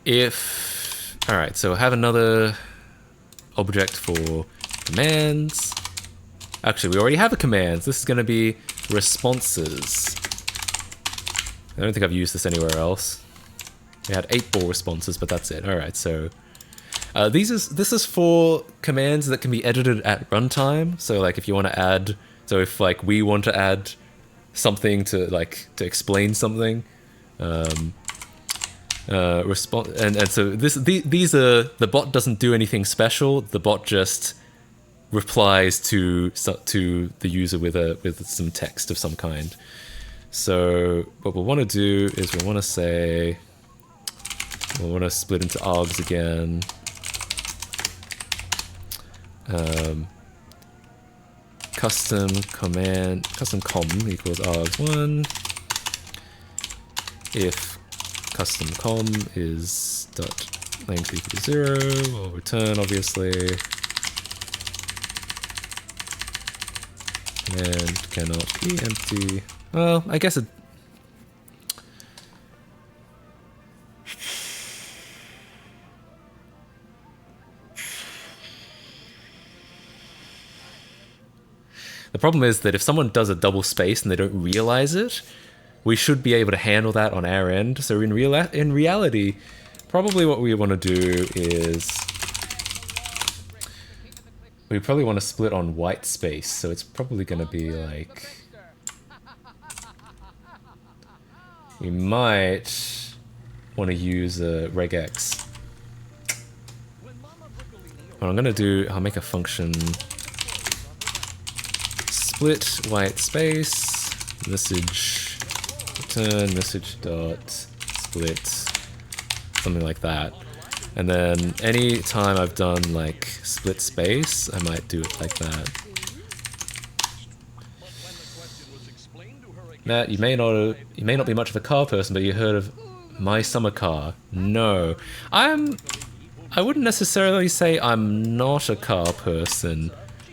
If... Alright, so I have another object for commands. Actually, we already have a command. This is going to be responses. I don't think I've used this anywhere else. We had 8-ball responses, but that's it. Alright, so... this is for commands that can be edited at runtime. So like if you want to add... So if like we want to add something to like to explain something, and so these are, the bot doesn't do anything special. The bot just replies to the user with some text of some kind. So what we'll want to do is we'll want to say, we'll want to split into args again. Custom com equals args1 if custom com is dot length equals 0, we'll return obviously, and cannot be empty. Well, I guess it... The problem is that if someone does a double space and they don't realize it, we should be able to handle that on our end. So in reality, probably what we want to do is we probably want to split on white space. So it's probably going to be like, we might want to use a regex. What I'm going to do, I'll make a function split white space message return message dot split, something like that. And then any time I've done like split space, I might do it like that. Matt, you may not be much of a car person, but you heard of My Summer Car? No, I wouldn't necessarily say I'm not a car person.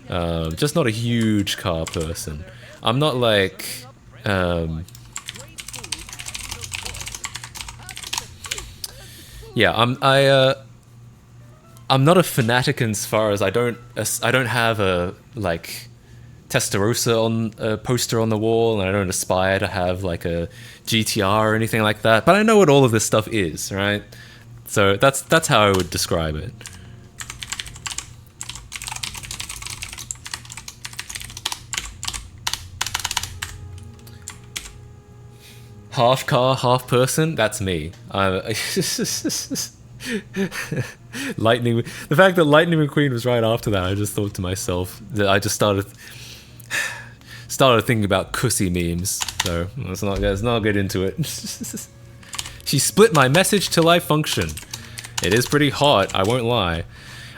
Just not a huge car person. I'm not like, yeah, I'm not a fanatic as far as I don't have a like Testarossa on a poster on the wall, and I don't aspire to have like a GTR or anything like that. But I know what all of this stuff is, right? So that's how I would describe it. Half car, half person, that's me. Lightning. The fact that Lightning McQueen was right after that, I just thought to myself that I just started thinking about cussy memes. So let's not get into it. She split my message till I function. It is pretty hot, I won't lie.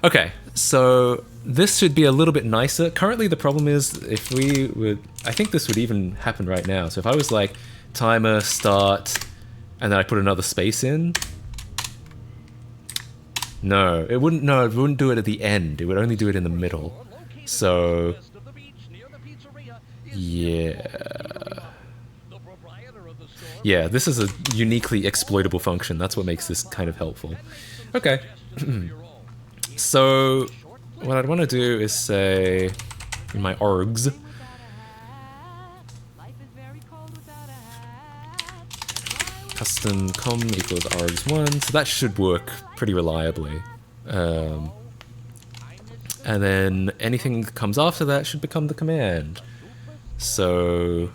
Okay, so this should be a little bit nicer. Currently, the problem is if we would, I think this would even happen right now. So if I was like timer start, and then I put another space in. No, it wouldn't. No, it wouldn't do it at the end. It would only do it in the middle. So, yeah, yeah. This is a uniquely exploitable function. That's what makes this kind of helpful. Okay. So, what I'd want to do is say in my args. Custom com equals args1, so that should work pretty reliably. And then anything that comes after that should become the command. So...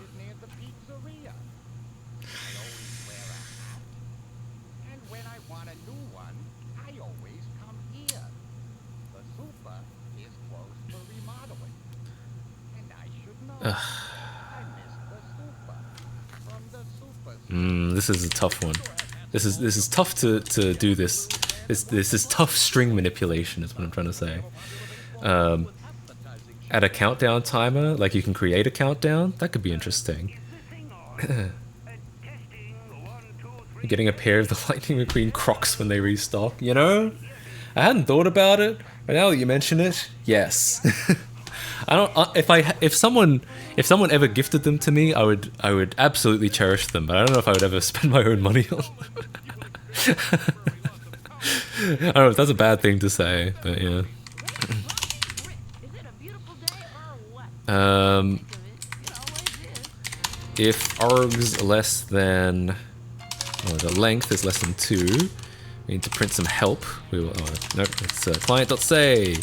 This is a tough one. This is tough to do this. This is tough string manipulation is what I'm trying to say. Add a countdown timer, like you can create a countdown. That could be interesting. You're getting a pair of the Lightning McQueen Crocs when they restock. You know, I hadn't thought about it, but now that you mention it, yes. I don't. If someone ever gifted them to me, I would absolutely cherish them. But I don't know if I would ever spend my own money on them. I don't know if that's a bad thing to say, but yeah. If args less than, the length is less than 2, we need to print some help. We will. Nope. It's client.say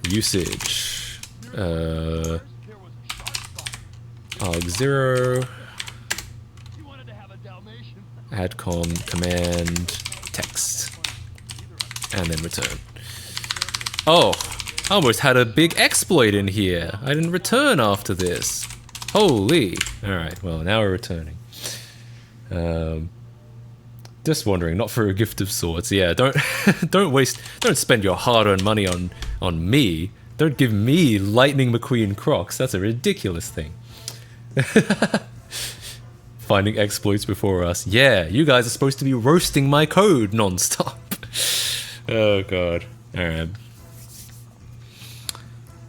usage. Arg0. Adcom command text and then return. Oh, I almost had a big exploit in here. I didn't return after this. Holy. Alright, well now we're returning. Just wondering, not for a gift of sorts. Yeah, don't don't spend your hard-earned money on me. Don't give me Lightning McQueen Crocs. That's a ridiculous thing. Finding exploits before us. Yeah, you guys are supposed to be roasting my code non-stop. Oh god. Alright.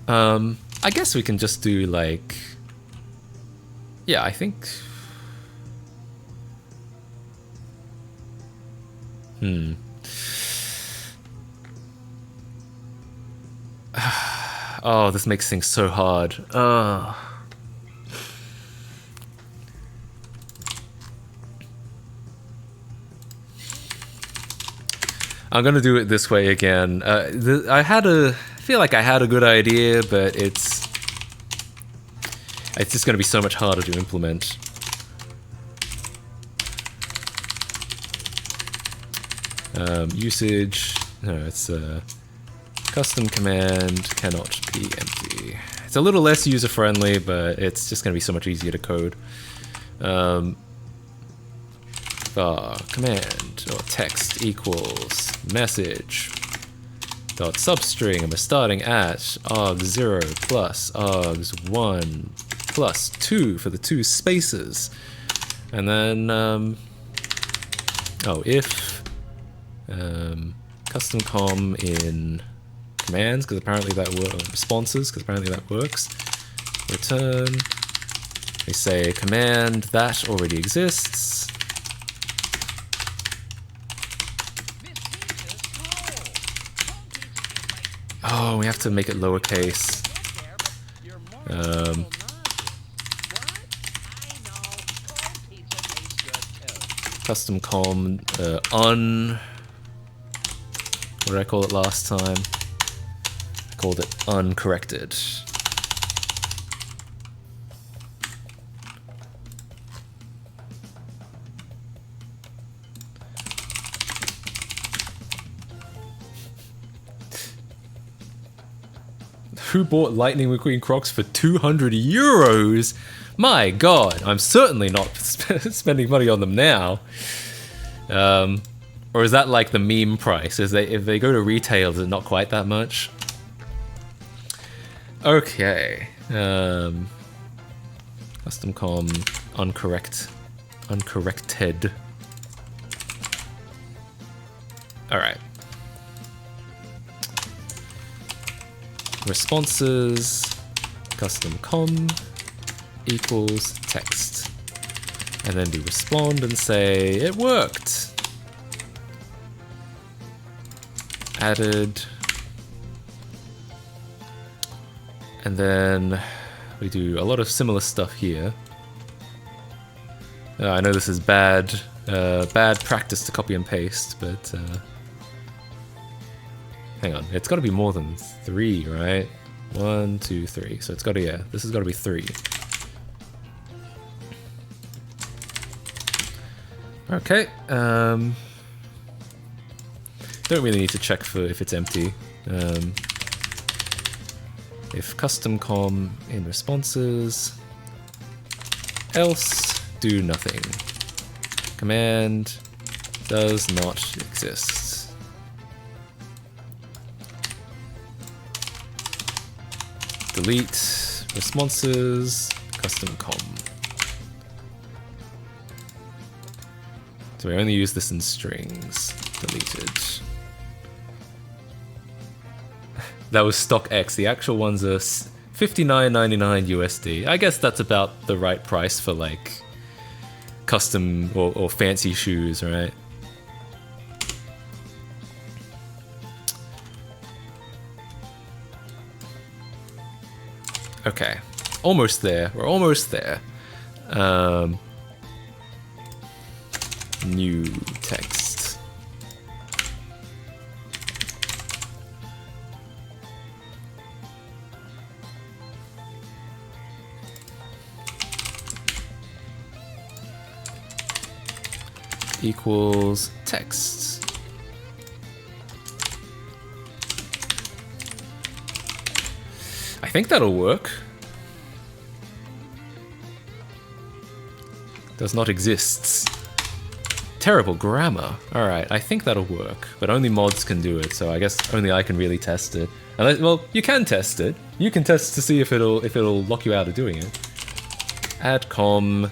I guess we can just do like... Yeah, I think... Oh, this makes things so hard. I'm gonna do it this way again. I feel like I had a good idea, but it's just gonna be so much harder to implement. Usage. No, it's custom command cannot be empty. It's a little less user friendly, but it's just gonna be so much easier to code. Command or text equals message dot substring, and we're starting at arg0 plus args1 plus 2 for the 2 spaces, and then if custom com in commands, because apparently that works, responses, because apparently that works, return, we say command that already exists. Oh, we have to make it lowercase. Custom com what did I call it last time? I called it uncorrected. Who bought Lightning McQueen Crocs for 200 euros? My god, I'm certainly not spending money on them now. Or is that like the meme price? If they go to retail, is it not quite that much? Okay. Custom com uncorrected. Alright. Responses custom com equals text, and then we respond and say it worked. Added, and then we do a lot of similar stuff here. I know this is bad practice to copy and paste, but hang on, it's got to be more than 3, right? 1, 2, 3. So it's got to, yeah, this has got to be 3. Okay. Don't really need to check for if it's empty. If custom com in responses, else do nothing. Command does not exist. Delete responses, custom com. So we only use this in strings. Deleted. That was stock X. The actual ones are $59.99 USD. I guess that's about the right price for like custom or fancy shoes, right? Okay, almost there. We're almost there. New text. Equals text. I think that'll work. Does not exists. Terrible grammar. Alright, I think that'll work, but only mods can do it, so I guess only I can really test it. Unless, well, you can test it. You can test to see if it'll lock you out of doing it. Add com.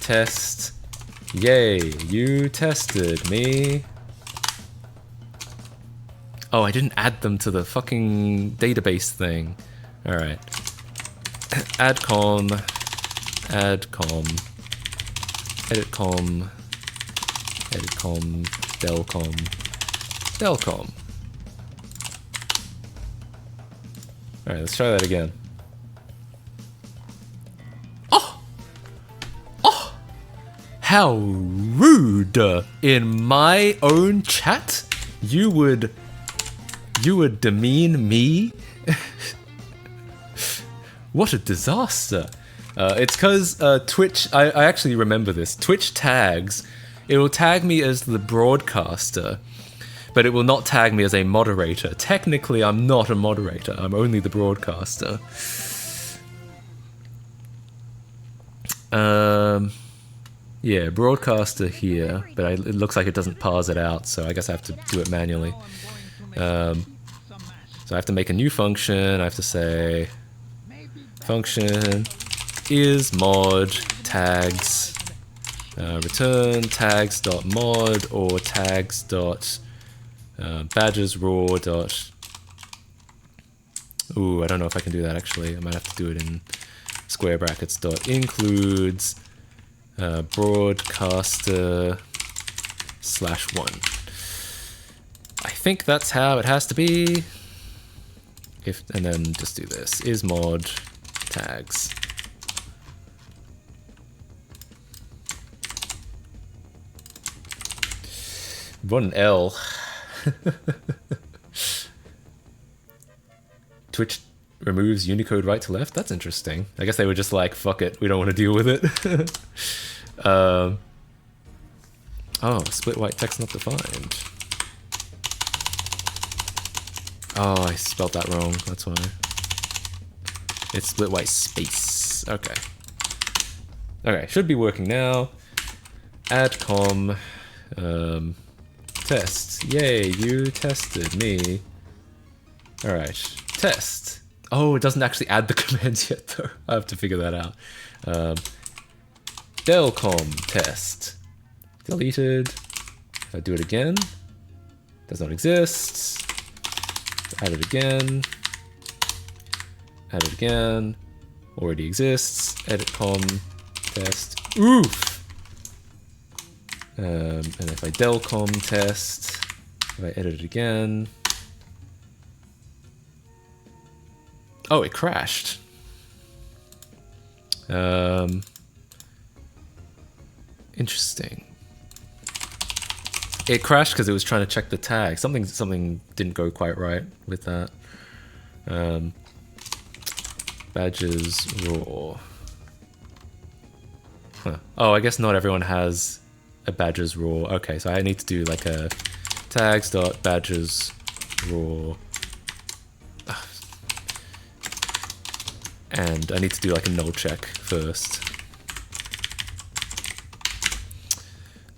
Test. Yay, you tested me. Oh, I didn't add them to the fucking database thing. Alright. Add com. Add com. Edit com. Edit com. Del com. Del com. Alright, let's try that again. How rude! In my own chat, you would demean me? What a disaster! It's because Twitch. I actually remember this. Twitch tags. It will tag me as the broadcaster, but it will not tag me as a moderator. Technically, I'm not a moderator. I'm only the broadcaster. Yeah, broadcaster here, but it looks like it doesn't parse it out, so I guess I have to do it manually. So I have to make a new function. I have to say function is mod tags return tags.mod or tags.badges raw dot. Ooh, I don't know if I can do that actually. I might have to do it in square brackets dot includes broadcaster /1. I think that's how it has to be. And then just do this is mod tags. What an L. Twitch removes Unicode right to left? That's interesting. I guess they were just like, fuck it, we don't want to deal with it. Oh, split white text not defined. Oh, I spelled that wrong, that's why. It's split white space. Okay. Okay, should be working now. Add com. Test. Yay, you tested me. Alright, test. Oh, it doesn't actually add the commands yet though. I have to figure that out. Delcom test. Deleted. If I do it again, does not exist. Add it again. Add it again. Already exists. Edit com test. Oof! And if I delcom test, if I edit it again. Oh, it crashed. Interesting. It crashed because it was trying to check the tag. Something didn't go quite right with that. Badges raw. Huh. Oh, I guess not everyone has a badges raw. Okay, so I need to do like a tags.badges raw. And I need to do like a null check first.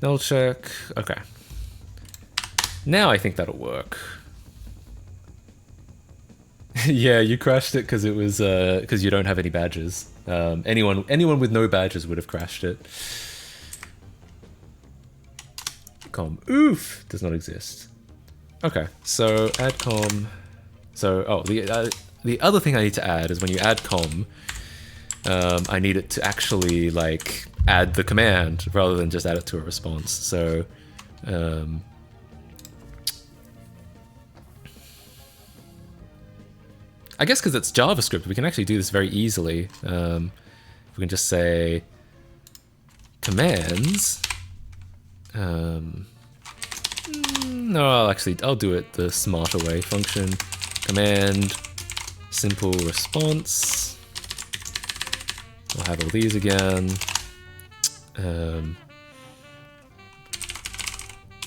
Null check, okay. Now I think that'll work. Yeah, you crashed it because it was because you don't have any badges. Anyone with no badges would have crashed it. Oof does not exist. Okay, so add com. So the other thing I need to add is when you add com, I need it to actually like add the command rather than just add it to a response. So I guess because it's JavaScript, we can actually do this very easily. We can just say commands. No, I'll do it the smarter way. Function command simple response. I'll have all these again.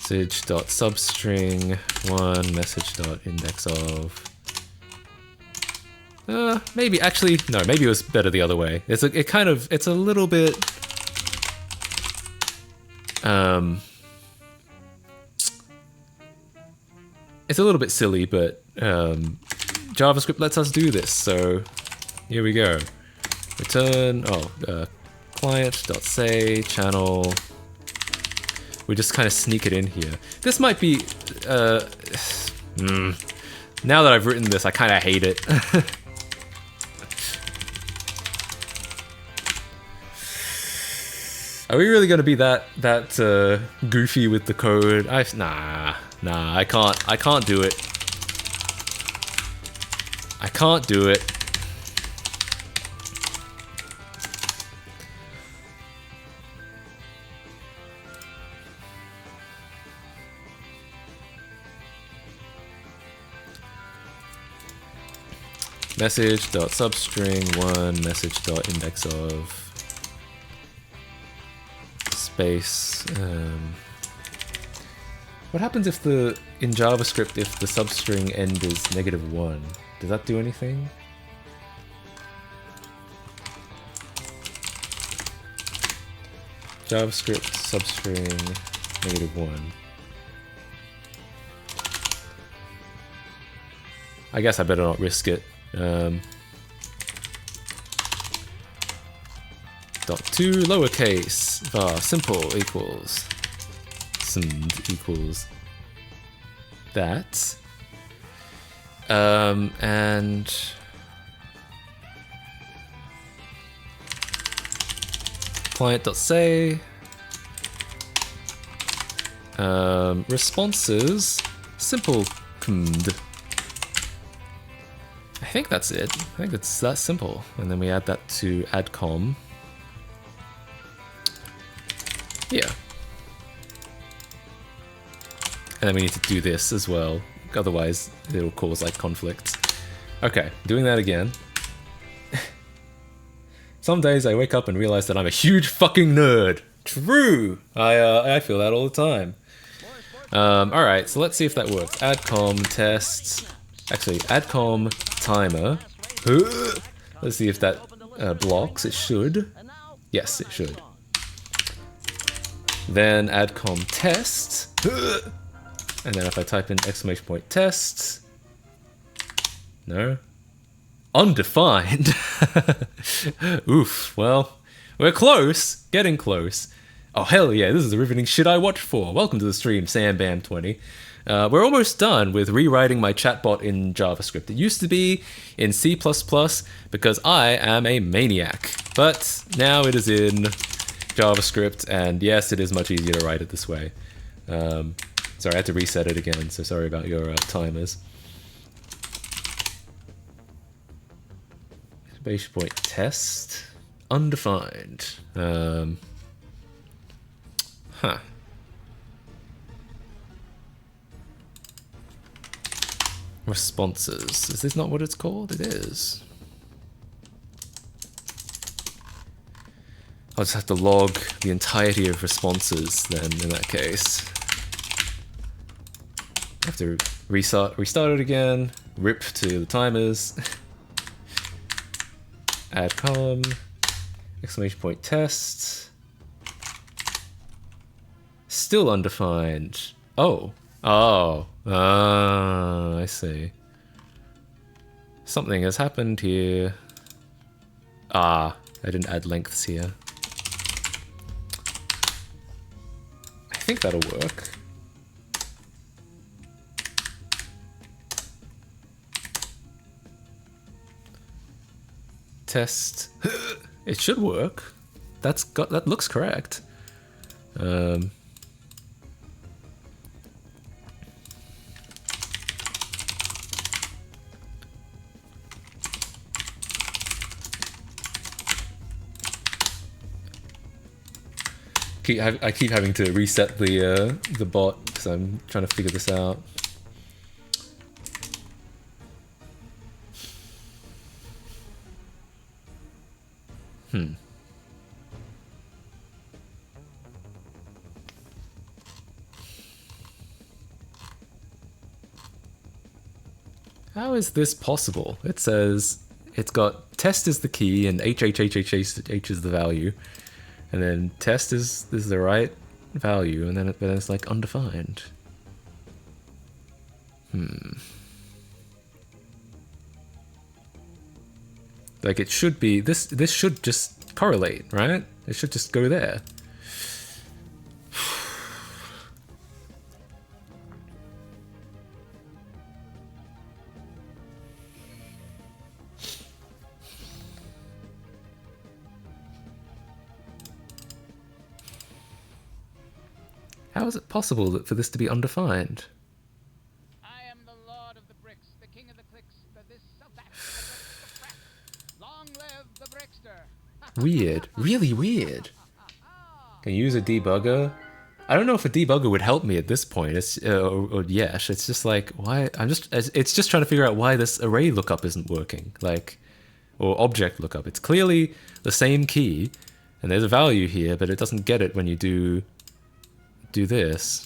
Message.substring one message.index of. Maybe actually no. Maybe it was better the other way. It's a little bit. It's a little bit silly, but JavaScript lets us do this. So here we go. Return client.say channel. We just kind of sneak it in here. This might be. Now that I've written this, I kind of hate it. Are we really gonna be that goofy with the code? Nah, I can't do it. I can't do it. Message.substring one message.index of space. What happens if in JavaScript if the substring end is -1? Does that do anything? JavaScript substring -1. I guess I better not risk it. .2 lowercase var simple equals send equals that, and client.say responses simple command. I think that's it. I think it's that simple. And then we add that to addcom. Yeah. And then we need to do this as well. Otherwise, it'll cause like conflicts. Okay, doing that again. Some days I wake up and realize that I'm a huge fucking nerd. True! I feel that all the time. Alright, so let's see if that works. Addcom tests. Actually, addcom timer. Let's see if that blocks. It should. Yes, it should. Then addcom test. And then if I type in exclamation point test. No. Undefined. Oof. Well, we're close. Getting close. Oh, hell yeah. This is the riveting shit I watch for. Welcome to the stream, SamBam20. We're almost done with rewriting my chatbot in JavaScript. It used to be in C++ because I am a maniac. But now it is in JavaScript, and yes, it is much easier to write it this way. Sorry, I had to reset it again, so sorry about your timers. Exclamation point test. Undefined. Responses. Is this not what it's called? It is. I'll just have to log the entirety of responses then in that case. I have to restart it again, rip to the timers. add column, exclamation point test. Still undefined. Oh. Oh. Ah, I see. Something has happened here. Ah, I didn't add lengths here. I think that'll work. Test. It should work. That looks correct. I keep having to reset the bot because I'm trying to figure this out. How is this possible? It says it's got test is the key and H is the value, and then test is the right value, and then it's like undefined. Like it should be this should just correlate, right? It should just go there. How is it possible for this to be undefined? I am the Lord of the Bricks, the King of the Clicks, this of that, the Bricks. Long live the Brickster. Weird. Really weird. Can you use a debugger? I don't know if a debugger would help me at this point. It's or yes, it's just like why it's just trying to figure out why this array lookup isn't working, like, or object lookup. It's clearly the same key, and there's a value here, but it doesn't get it when you do this.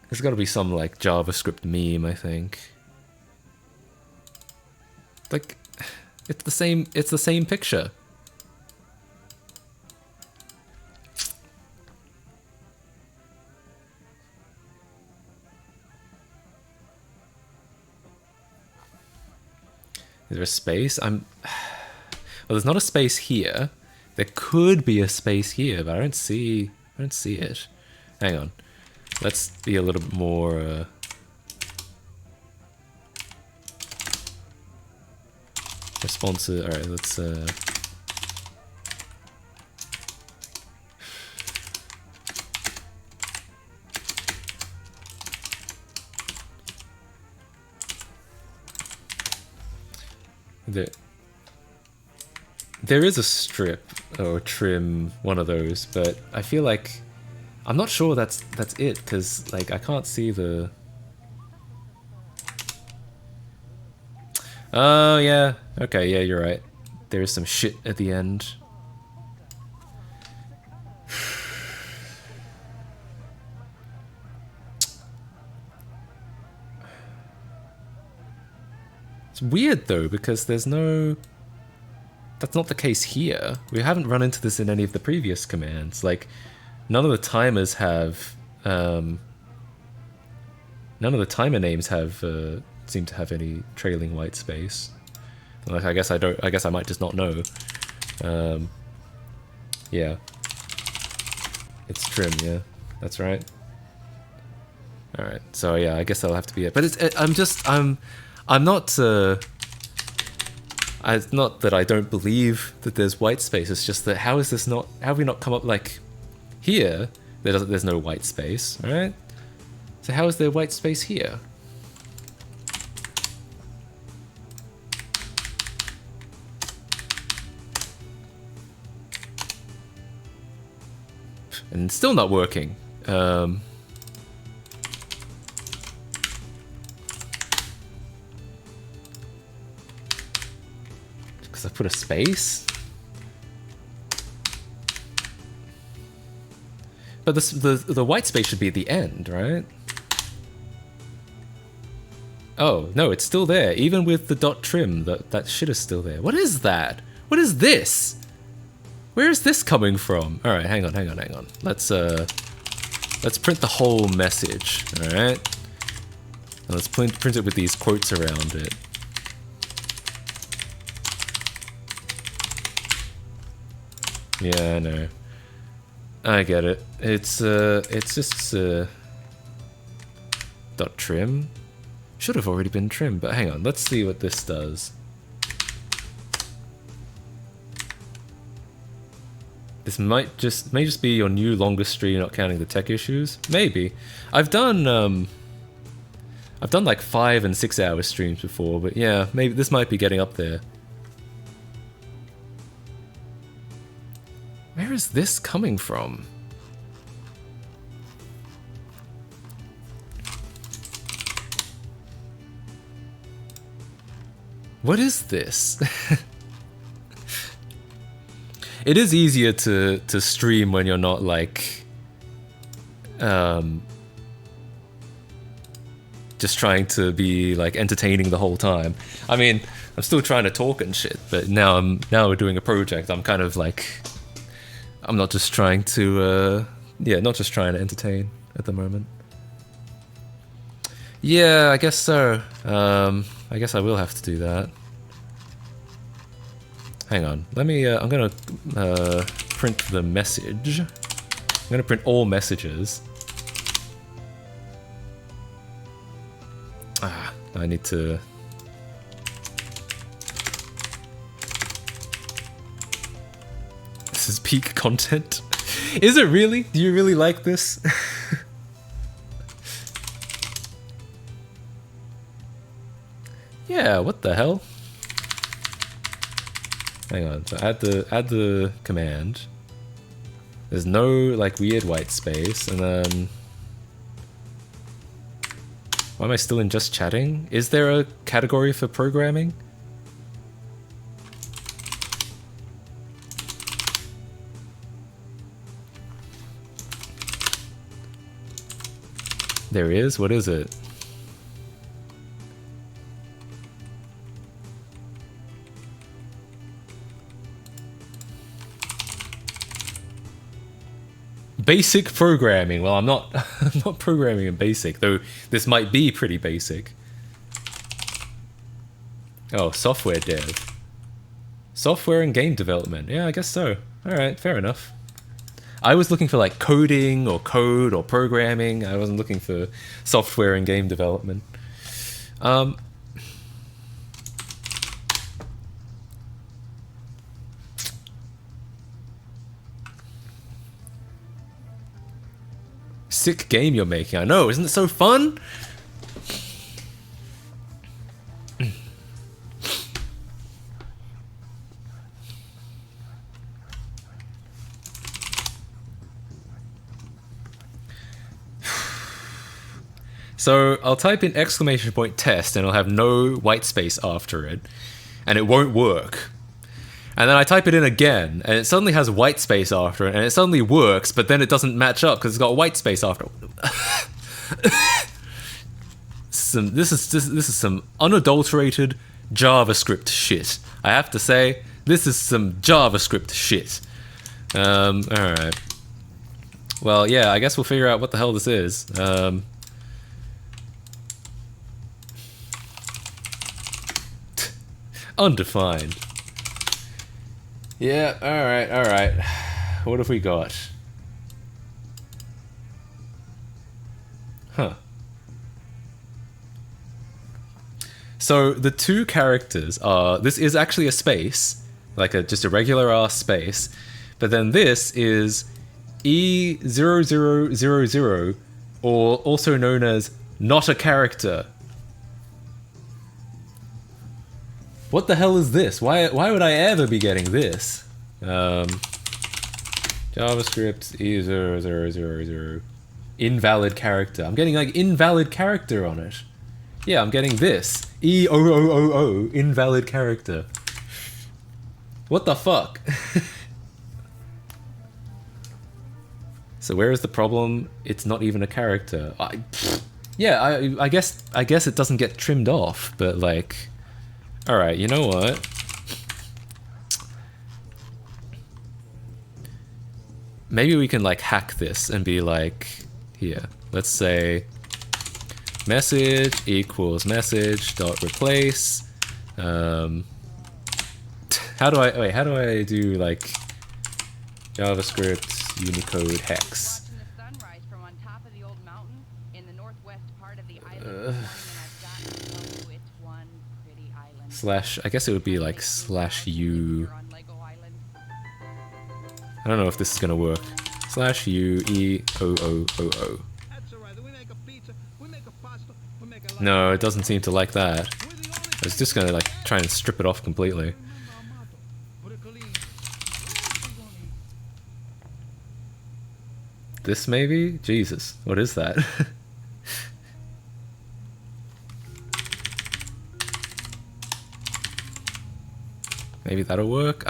There's got to be some like JavaScript meme, I think. Like, it's the same picture. Is there a space? Well, there's not a space here. There could be a space here, but I don't see it. Hang on. Let's be a little bit more responsive. All right, let's There is a strip or trim, one of those, but I feel like I'm not sure that's it, because like I can't see the. Oh yeah, okay, yeah, you're right. There is some shit at the end. It's weird though, because there's no. That's not the case here. We haven't run into this in any of the previous commands. Like, none of the timers have. None of the timer names have seem to have any trailing white space. Like, I guess I don't. I guess I might just not know. Yeah. It's trim. Yeah, that's right. All right. So yeah, I guess that'll have to be it. But I'm not. It's not that I don't believe that there's white space. It's just that how is this not? How have we not come up like here? There's no white space, right? So how is there white space here? And still not working. Because I put a space? But the white space should be at the end, right? Oh, no, it's still there. Even with the dot trim, that shit is still there. What is that? What is this? Where is this coming from? Alright, hang on. Let's print the whole message, alright? And let's print it with these quotes around it. Yeah, I know. I get it. It's just dot trim. Should have already been trimmed, but hang on. Let's see what this does. This may just be your new longest stream, not counting the tech issues. Maybe. I've done like 5 and 6 hour streams before, but yeah, maybe this might be getting up there. Where is this coming from? What is this? It is easier to stream when you're not like just trying to be like entertaining the whole time. I mean, I'm still trying to talk and shit, but now we're doing a project. I'm kind of like, I'm not just trying to not just trying to entertain at the moment. Yeah, I guess so. I guess I will have to do that. Hang on, let me, I'm gonna print the message. I'm gonna print all messages. I need to... This is peak content. Is it really? Do you really like this? Yeah, what the hell? Hang on, so add the command. There's no like weird white space, and then why am I still in just chatting? Is there a category for programming? There is? What is it? Basic programming. Well, I'm not programming in BASIC, though this might be pretty basic. Oh, software dev. Software and game development. Yeah, I guess so. Alright, fair enough. I was looking for like coding or code or programming. I wasn't looking for software and game development. Sick game you're making. I know, isn't it so fun? So I'll type in !test and it'll have no white space after it, and it won't work. And then I type it in again, and it suddenly has white space after it, and it suddenly works, but then it doesn't match up because it's got white space after it. This is some unadulterated JavaScript shit. I have to say, this is some JavaScript shit. Alright. Well, yeah, I guess we'll figure out what the hell this is. Undefined. Yeah, alright. What have we got? Huh. So the two characters are, this is actually a space, like just a regular ass space, but then this is E0000, or also known as not a character. What the hell is this? Why would I ever be getting this? JavaScript E0000, invalid character. I'm getting like invalid character on it. Yeah, I'm getting this E0000, invalid character. What the fuck? So where is the problem? It's not even a character. I guess it doesn't get trimmed off, but like, all right, you know what? Maybe we can like hack this and be like, here, let's say message equals message dot replace. How do I do like JavaScript Unicode hex? Watching the sunrise from on top of the old mountain in the northwest part of the island this morning, and I've got to tell you it's one pretty island. Slash, I guess it would be like slash U. On Lego Island. I don't know if this is gonna work. Slash U E O O O O. That's all right. We make a pizza. We make a pasta. We make a. No, it doesn't seem to like that. I was just gonna like try and strip it off completely. This maybe? Jesus, what is that? Maybe that'll work.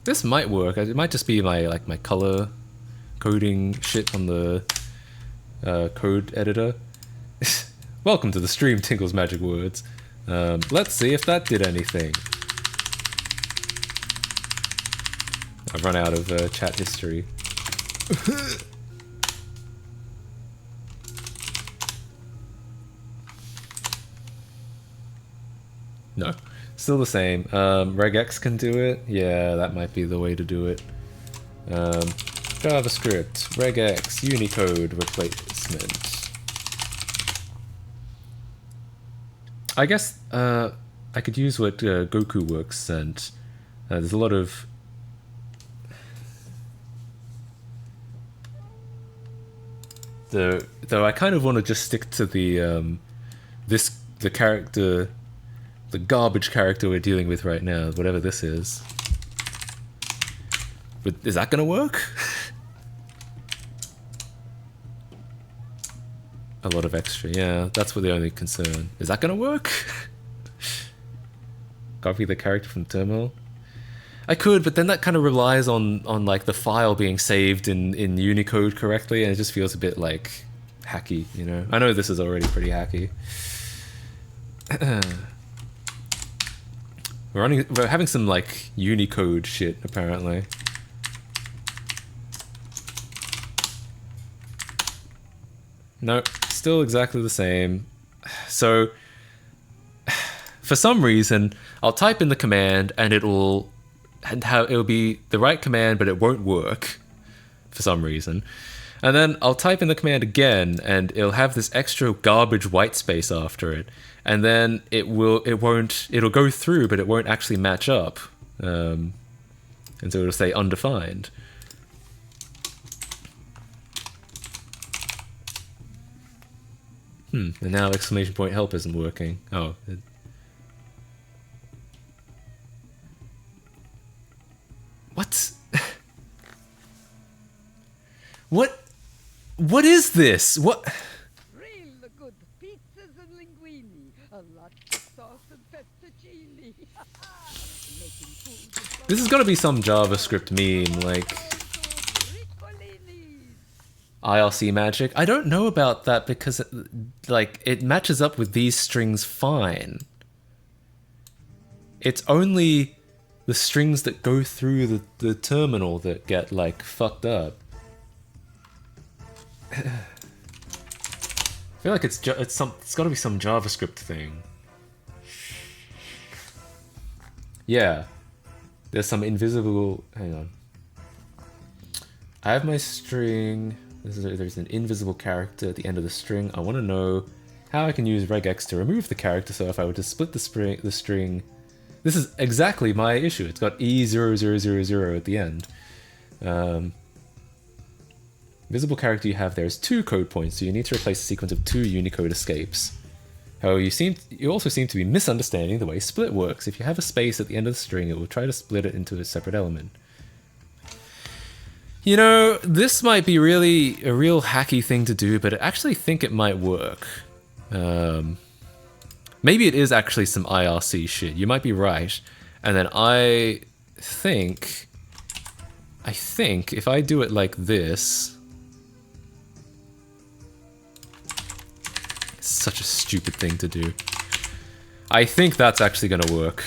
This might work. It might just be my color coding shit on the code editor. Welcome to the stream, Tinkle's Magic Words. Let's see if that did anything. I've run out of chat history. No, still the same. Regex can do it. Yeah, that might be the way to do it. JavaScript, regex, Unicode replacement. I guess I could use what Goku Works sent. There's a lot of though I kind of want to just stick to the character, the garbage character we're dealing with right now, whatever this is. But is that gonna work? A lot of extra, yeah, that's the only concern. Is that gonna work? Copy the character from terminal? I could, but then that kind of relies on like the file being saved in Unicode correctly, and it just feels a bit like hacky, you know? I know this is already pretty hacky. We're having some like Unicode shit apparently. Nope, still exactly the same. So for some reason, I'll type in the command and it'll be the right command, but it won't work for some reason. And then I'll type in the command again, and it'll have this extra garbage white space after it. And then it'll go through, but it won't actually match up. And so it'll say undefined. And now exclamation point help isn't working. Oh. What? What is this? What? Real good pizzas and linguine, a lot of sauce and fettuccine. Making food. This is gotta be some JavaScript meme, like IRC magic. I don't know about that because it matches up with these strings fine. It's only the strings that go through the terminal that get like fucked up. I feel like it's got to be some JavaScript thing. Yeah, there's some invisible. Hang on. I have my string. There's an invisible character at the end of the string. I want to know how I can use regex to remove the character. So if I were to split the string, this is exactly my issue. It's got E0000 at the end. Visible character you have there is 2 code points, so you need to replace a sequence of 2 Unicode escapes. However, you also seem to be misunderstanding the way split works. If you have a space at the end of the string, it will try to split it into a separate element. You know, this might be really a real hacky thing to do, but I actually think it might work. Maybe it is actually some IRC shit. You might be right. And then I think if I do it like this, it's such a stupid thing to do. I think that's actually gonna work.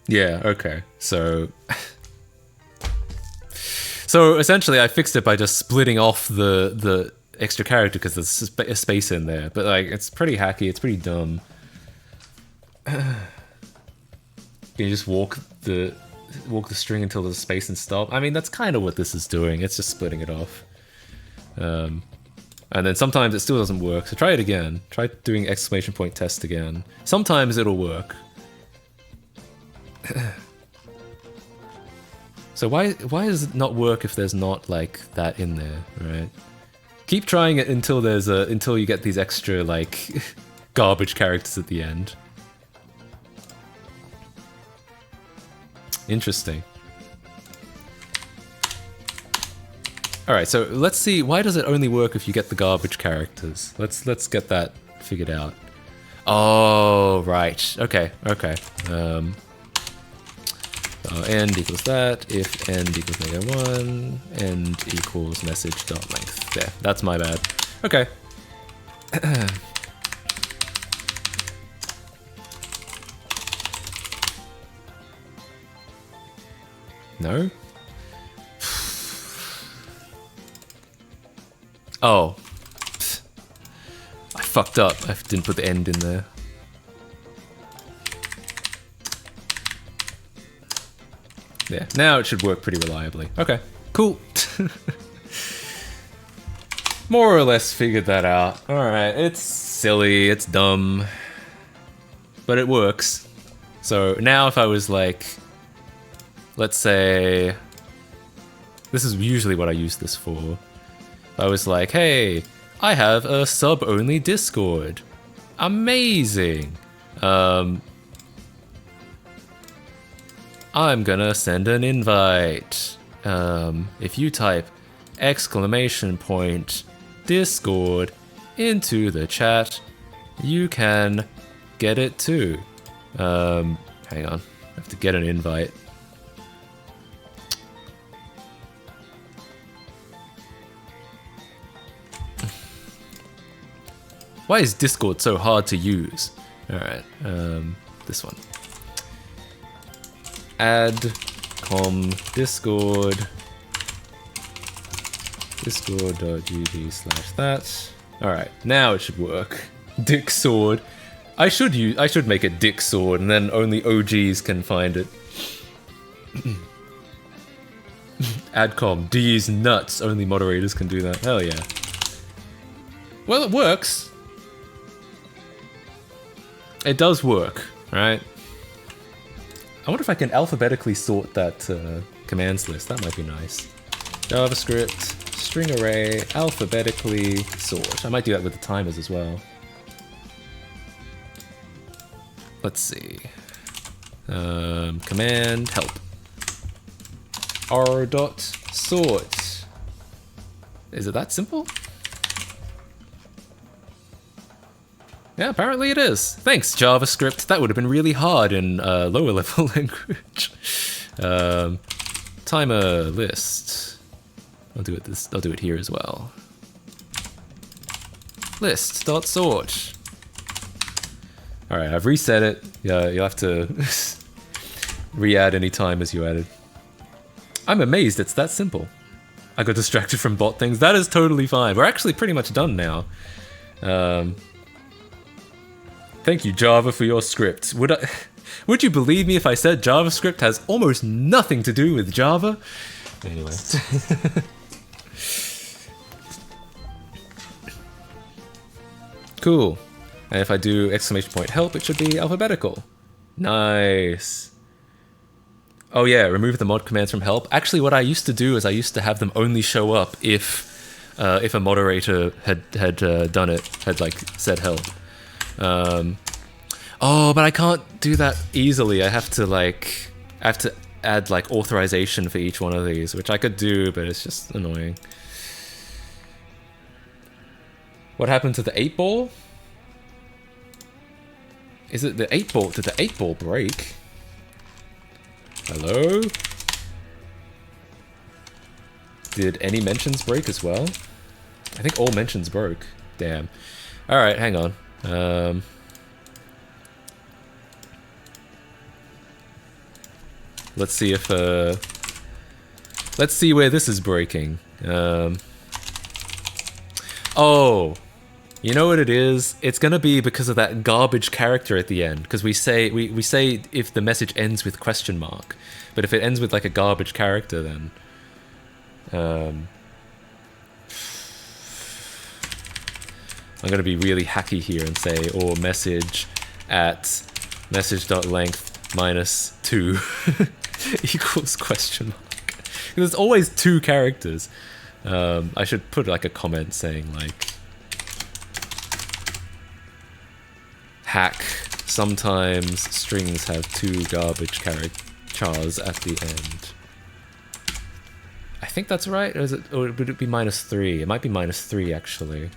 Yeah, okay. So essentially I fixed it by just splitting off the extra character because there's a space in there. But like, it's pretty hacky, it's pretty dumb. Can you just walk the string until there's space and stop? I mean, that's kind of what this is doing. It's just splitting it off. And then sometimes it still doesn't work, so try it again. Try doing exclamation point test again. Sometimes it'll work. So why does it not work if there's not like that in there, right? Keep trying it until you get these extra like garbage characters at the end. Interesting. Alright, so let's see, why does it only work if you get the garbage characters? Let's get that figured out. Oh, right. Okay. End equals that, if end equals -1, end equals message dot length. There, that's my bad. Okay. No? Oh. I fucked up. I didn't put the end in there. Yeah, now it should work pretty reliably. Okay, cool. More or less figured that out. Alright, it's silly, it's dumb, but it works. So now if I was like, let's say, this is usually what I use this for. If I was like, hey, I have a sub-only Discord. Amazing. I'm gonna send an invite. If you type exclamation point Discord into the chat, you can get it too. Hang on, I have to get an invite. Why is Discord so hard to use? Alright, this one. Add com discord discord.gg/that. Alright, now it should work. Dick sword. I should make it dick sword and then only OGs can find it. Adcom. D's nuts. Only moderators can do that. Hell yeah. Well, it works. It does work, right? I wonder if I can alphabetically sort that commands list. That might be nice. JavaScript, string array, alphabetically sort. I might do that with the timers as well. Let's see. Command help. r.sort. Is it that simple? Yeah, apparently it is. Thanks, JavaScript. That would have been really hard in lower level language. Timer list. I'll do it here as well. List.sort. Alright, I've reset it. Yeah, you'll have to re-add any timers you added. I'm amazed it's that simple. I got distracted from bot things. That is totally fine. We're actually pretty much done now. Thank you, Java, for your script. Would you believe me if I said JavaScript has almost nothing to do with Java? Anyway. Cool. And if I do exclamation point help, it should be alphabetical. Nice. Oh yeah, remove the mod commands from help. Actually, what I used to do is I used to have them only show up if a moderator had done it, had like said help. Oh, but I can't do that easily. I have to add like authorization for each one of these, which I could do, but it's just annoying. What happened to the 8-ball? Is it the 8-ball? Did the 8-ball break? Hello? Did any mentions break as well? I think all mentions broke. Damn. Alright, hang on. Let's see if, let's see where this is breaking. Oh! You know what it is? It's gonna be because of that garbage character at the end. Because we say if the message ends with question mark. But if it ends with like a garbage character, then... I'm gonna be really hacky here and say, or message at message.length -2 equals question mark. There's always 2 characters. I should put like a comment saying like, hack, sometimes strings have 2 garbage characters at the end. I think that's right, or would it be -3? It might be -3 actually.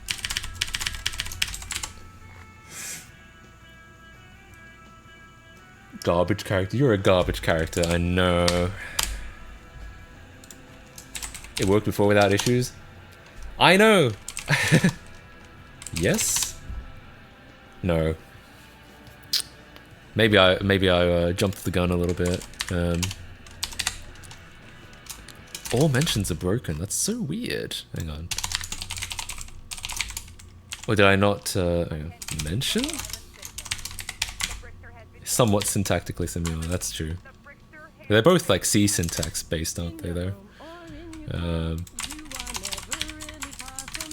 Garbage character, you're a garbage character, I know. It worked before without issues? I know! Yes? No. Maybe I jumped the gun a little bit. All mentions are broken. That's so weird. Hang on. Or did I not hang on. Mention? Somewhat syntactically similar. That's true. They're both like C syntax based, aren't they? Though.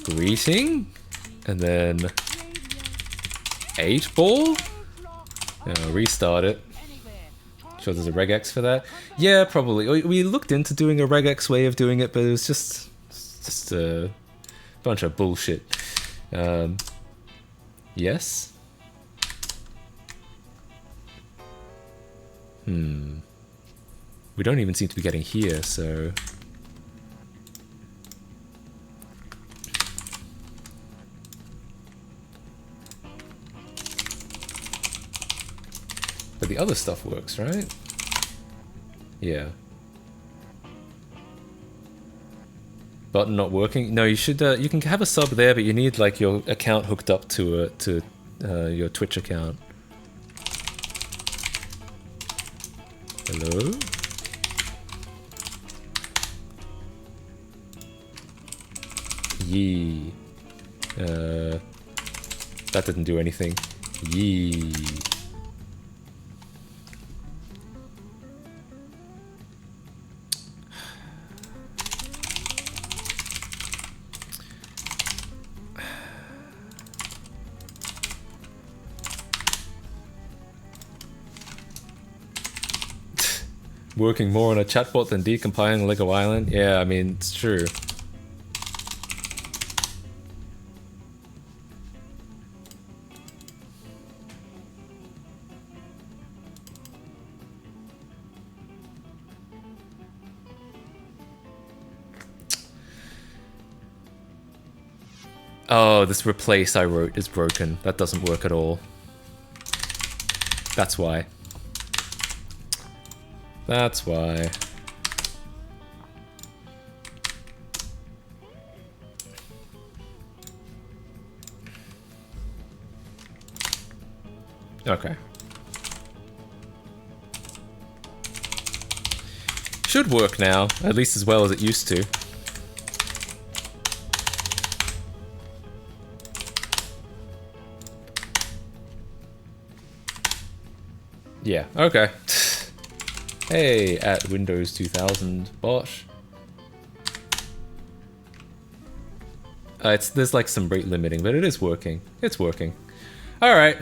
Greeting, and then 8-ball. Restart it. Sure, there's a regex for that. Yeah, probably. We looked into doing a regex way of doing it, but it was just a bunch of bullshit. Yes. We don't even seem to be getting here, so. But the other stuff works, right? Yeah. Button not working? No, you should. You can have a sub there, but you need like your account hooked up to your Twitch account. Hello? Yee. That didn't do anything. Yee. Working more on a chatbot than decompiling Lego Island? Yeah, I mean, it's true. Oh, this replace I wrote is broken. That doesn't work at all. That's why. That's why. Okay. Should work now, at least as well as it used to. Yeah, okay. Hey, at Windows 2000 Bosch. There's like some rate limiting, but it is working. It's working. All right.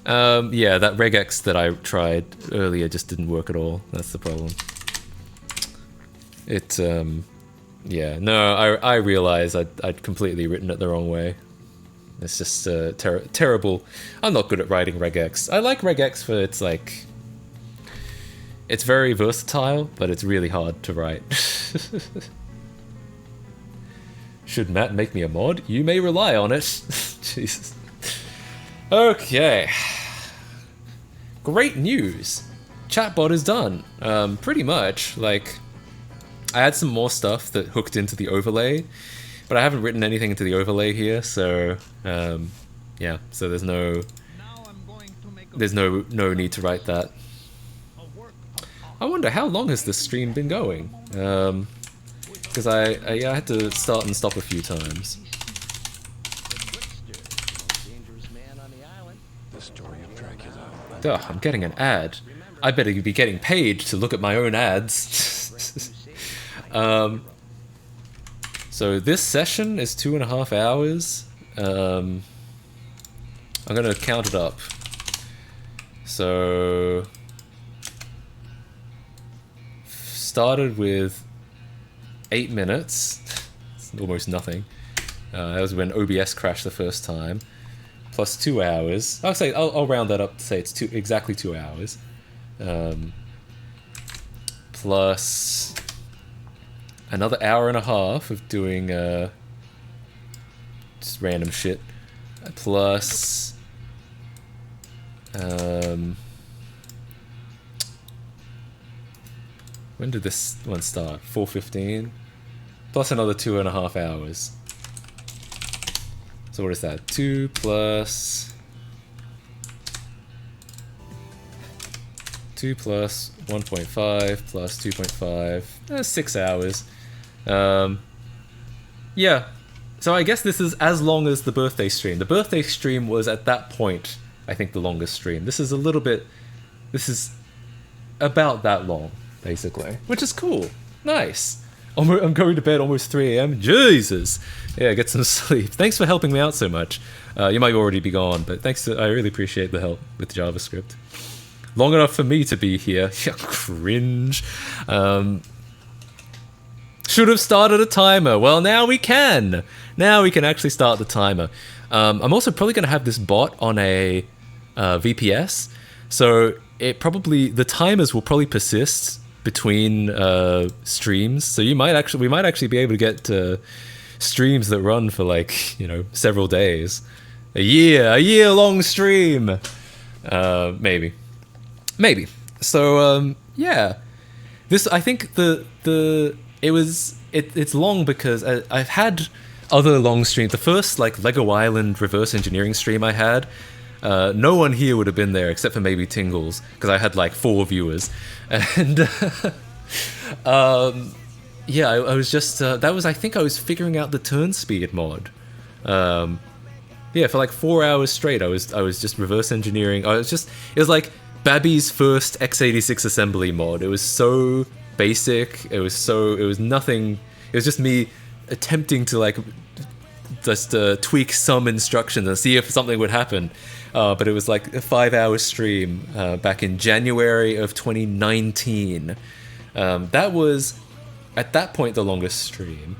Yeah, that regex that I tried earlier just didn't work at all. That's the problem. Yeah, no, I realized I'd completely written it the wrong way. It's just terrible. I'm not good at writing regex. I like regex for its like it's very versatile, but it's really hard to write. Should Matt make me a mod? You may rely on it. Jesus. Okay. Great news. Chatbot is done. Pretty much. Like, I had some more stuff that hooked into the overlay, but I haven't written anything into the overlay here, so yeah. So there's no need to write that. I wonder how long has this stream been going? Because I had to start and stop a few times. Ugh, I'm getting an ad. I better be getting paid to look at my own ads. So this session is 2.5 hours. I'm gonna count it up. So started with 8 minutes. It's almost nothing. That was when OBS crashed the first time. Plus 2 hours. I'll round that up to say it's exactly 2 hours. Plus another hour and a half of doing just random shit. Plus when did this one start? 4:15. Plus another 2.5 hours. So what is that? 2 plus 1.5 plus 2.5. 6 hours. Yeah. So I guess this is as long as the birthday stream. The birthday stream was at that point, I think, the longest stream. This is about that long, basically. Which is cool. Nice. I'm going to bed almost 3 a.m. Jesus! Yeah, get some sleep. Thanks for helping me out so much. You might already be gone, but thanks. I really appreciate the help with JavaScript. Long enough for me to be here. Cringe. Should have started a timer. Well, now we can. Now we can actually start the timer. I'm also probably going to have this bot on a VPS, so the timers will probably persist between streams. So we might actually be able to get streams that run for several days, a year long stream, maybe. So yeah, this, I think it's long because I've had other long streams. The first Lego Island reverse engineering stream I had, no one here would have been there except for maybe Tingles, because I had 4 viewers, and yeah, I was just I think I was figuring out the turn speed mod. Yeah, for 4 hours straight I was just reverse engineering. It was like Babby's first x86 assembly mod. It was so basic. It was nothing. It was just me attempting to just tweak some instructions and see if something would happen. But it was a 5 hour stream back in January of 2019. That was at that point the longest stream.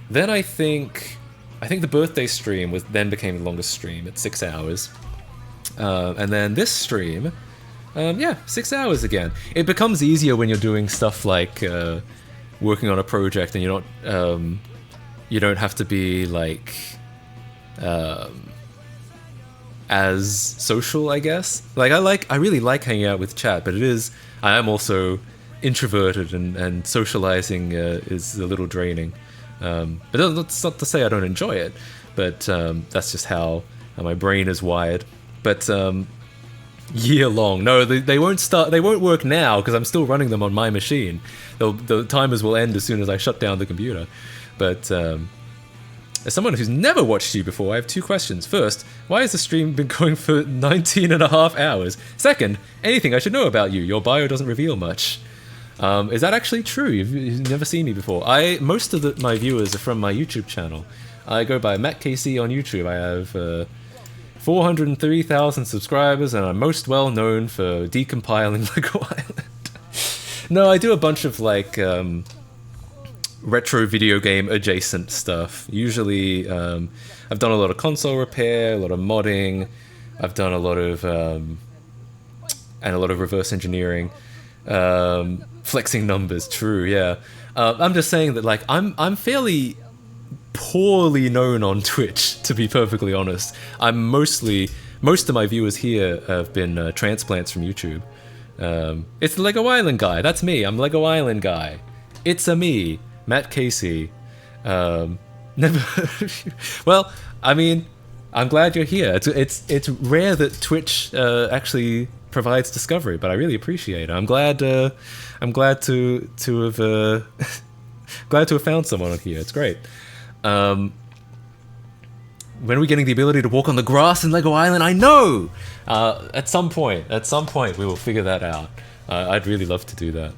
Then I think the birthday stream became the longest stream at 6 hours. And then this stream, 6 hours again. It becomes easier when you're doing stuff like working on a project and you're not you don't have to be as social, I guess. I really like hanging out with chat, but I am also introverted, and socializing is a little draining. But that's not to say I don't enjoy it, but that's just how my brain is wired. But year long, no, they won't work now because I'm still running them on my machine. The timers will end as soon as I shut down the computer. But as someone who's never watched you before, I have 2 questions. First, why has the stream been going for 19.5 hours? Second, anything I should know about you? Your bio doesn't reveal much. Is that actually true? You've never seen me before. Most of my viewers are from my YouTube channel. I go by Matt KC on YouTube. I have 403,000 subscribers, and I'm most well known for decompiling Lego Island. No, I do a bunch of retro video game adjacent stuff. Usually, I've done a lot of console repair, a lot of modding. I've done a lot of reverse engineering. Flexing numbers, true, yeah. I'm just saying that like I'm fairly poorly known on Twitch, to be perfectly honest. Most of my viewers here have been transplants from YouTube. It's the Lego Island guy. That's me. I'm Lego Island guy. It's a me, Matt Casey. Never. Well, I mean, I'm glad you're here. It's rare that Twitch actually provides discovery, but I really appreciate it. I'm glad to have glad to have found someone on here. It's great. When are we getting the ability to walk on the grass in Lego Island? I know! At some point we will figure that out. I'd really love to do that.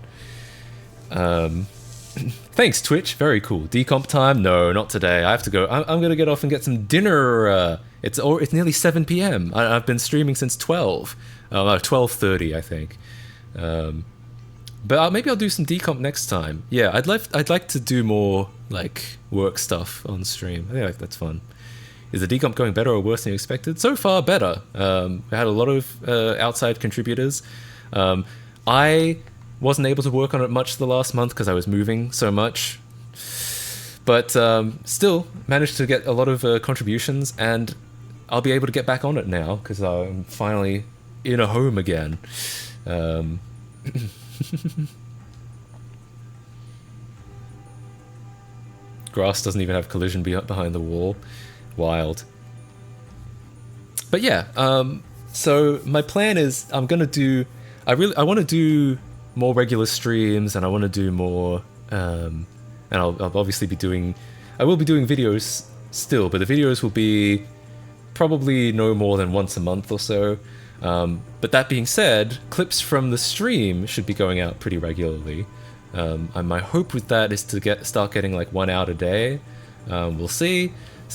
Thanks, Twitch. Very cool. Decomp time? No, not today. I have to go. I'm gonna get off and get some dinner. It's nearly 7 p.m. I've been streaming since 12. 12:30, I think. But maybe I'll do some decomp next time. Yeah, I'd like to do more like work stuff on stream. I think that's fun. Is the decomp going better or worse than you expected? So far, better. We had a lot of outside contributors. I wasn't able to work on it much the last month because I was moving so much. But still managed to get a lot of contributions, and I'll be able to get back on it now because I'm finally in a home again. Grass doesn't even have collision behind the wall. Wild. But yeah, so my plan is I want to do more regular streams, and I want to do more, and I'll obviously I will be doing videos still, but the videos will be probably no more than once a month or so. But that being said, clips from the stream should be going out pretty regularly. And my hope with that is to start getting like 1 out a day. We'll see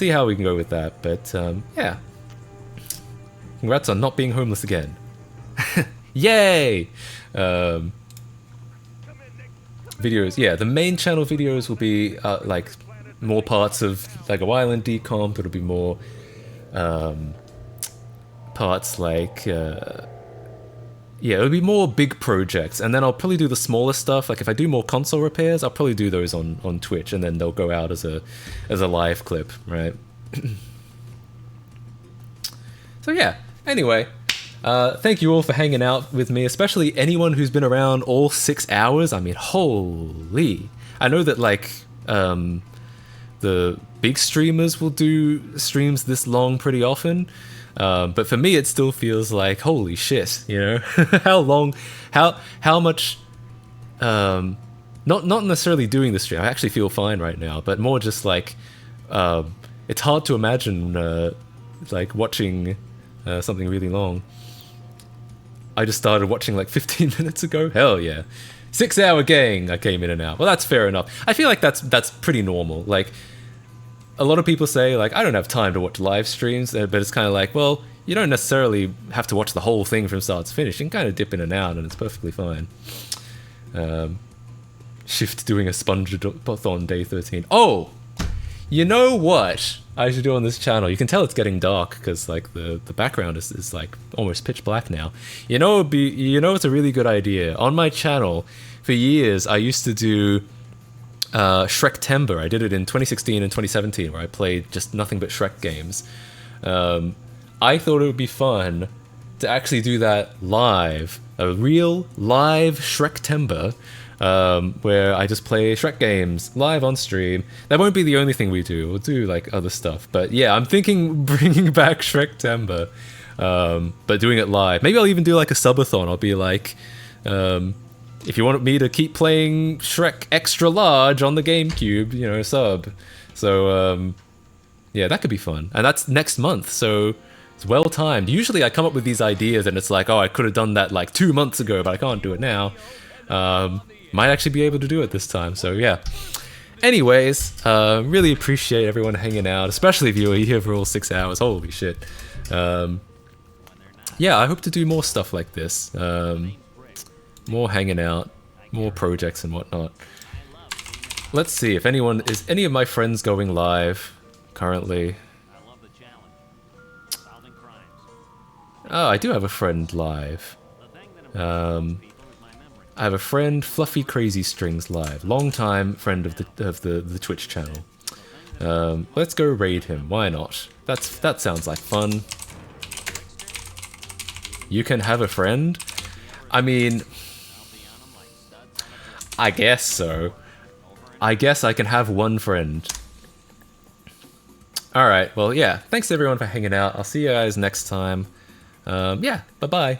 how we can go with that. But yeah, congrats on not being homeless again. Yay! Videos, yeah, the main channel videos will be like more parts of Lego Island decomp. It'll be more parts like yeah, it'll be more big projects, and then I'll probably do the smaller stuff. Like if I do more console repairs, I'll probably do those on Twitch, and then they'll go out as a live clip, right? So yeah, anyway, thank you all for hanging out with me, especially anyone who's been around all 6 hours. I mean, holy. I know that like the big streamers will do streams this long pretty often. But for me, it still feels like, holy shit, you know? How long, how much, not necessarily doing the stream, I actually feel fine right now, but more just like, it's hard to imagine, like, watching something really long. I just started watching like 15 minutes ago, hell yeah. 6 hour gang, I came in and out. Well, that's fair enough. I feel like that's pretty normal, like, a lot of people say, like, I don't have time to watch live streams, but it's kind of like, well, you don't necessarily have to watch the whole thing from start to finish. You can kind of dip in and out, and it's perfectly fine. Shift doing a sponge-a-thon day 13. Oh! You know what I should do on this channel? You can tell it's getting dark, because, like, the background is, like, almost pitch black now. You know it's a really good idea. On my channel, for years, I used to do Shrek-tember. I did it in 2016 and 2017, where I played just nothing but Shrek games. I thought it would be fun to actually do that live, a real live Shrek-tember, where I just play Shrek games live on stream. That won't be the only thing we do. We'll do like other stuff, but yeah, I'm thinking bringing back Shrek-tember, but doing it live. Maybe I'll even do like a subathon. I'll be like, if you want me to keep playing Shrek extra large on the GameCube, you know, sub. So, yeah, that could be fun. And that's next month, so it's well timed. Usually I come up with these ideas and it's like, oh, I could have done that like 2 months ago, but I can't do it now. Might actually be able to do it this time, so yeah. Anyways, really appreciate everyone hanging out, especially if you were here for all 6 hours. Holy shit. Yeah, I hope to do more stuff like this. More hanging out, more projects and whatnot. Let's see if is any of my friends going live currently. Oh, I do have a friend live. I have a friend, Fluffy Crazy Strings Live, long time friend of the Twitch channel. Let's go raid him. Why not? That sounds like fun. You can have a friend? I mean, I guess so. I guess I can have one friend. Alright, well, yeah. Thanks everyone for hanging out. I'll see you guys next time. Yeah, bye-bye.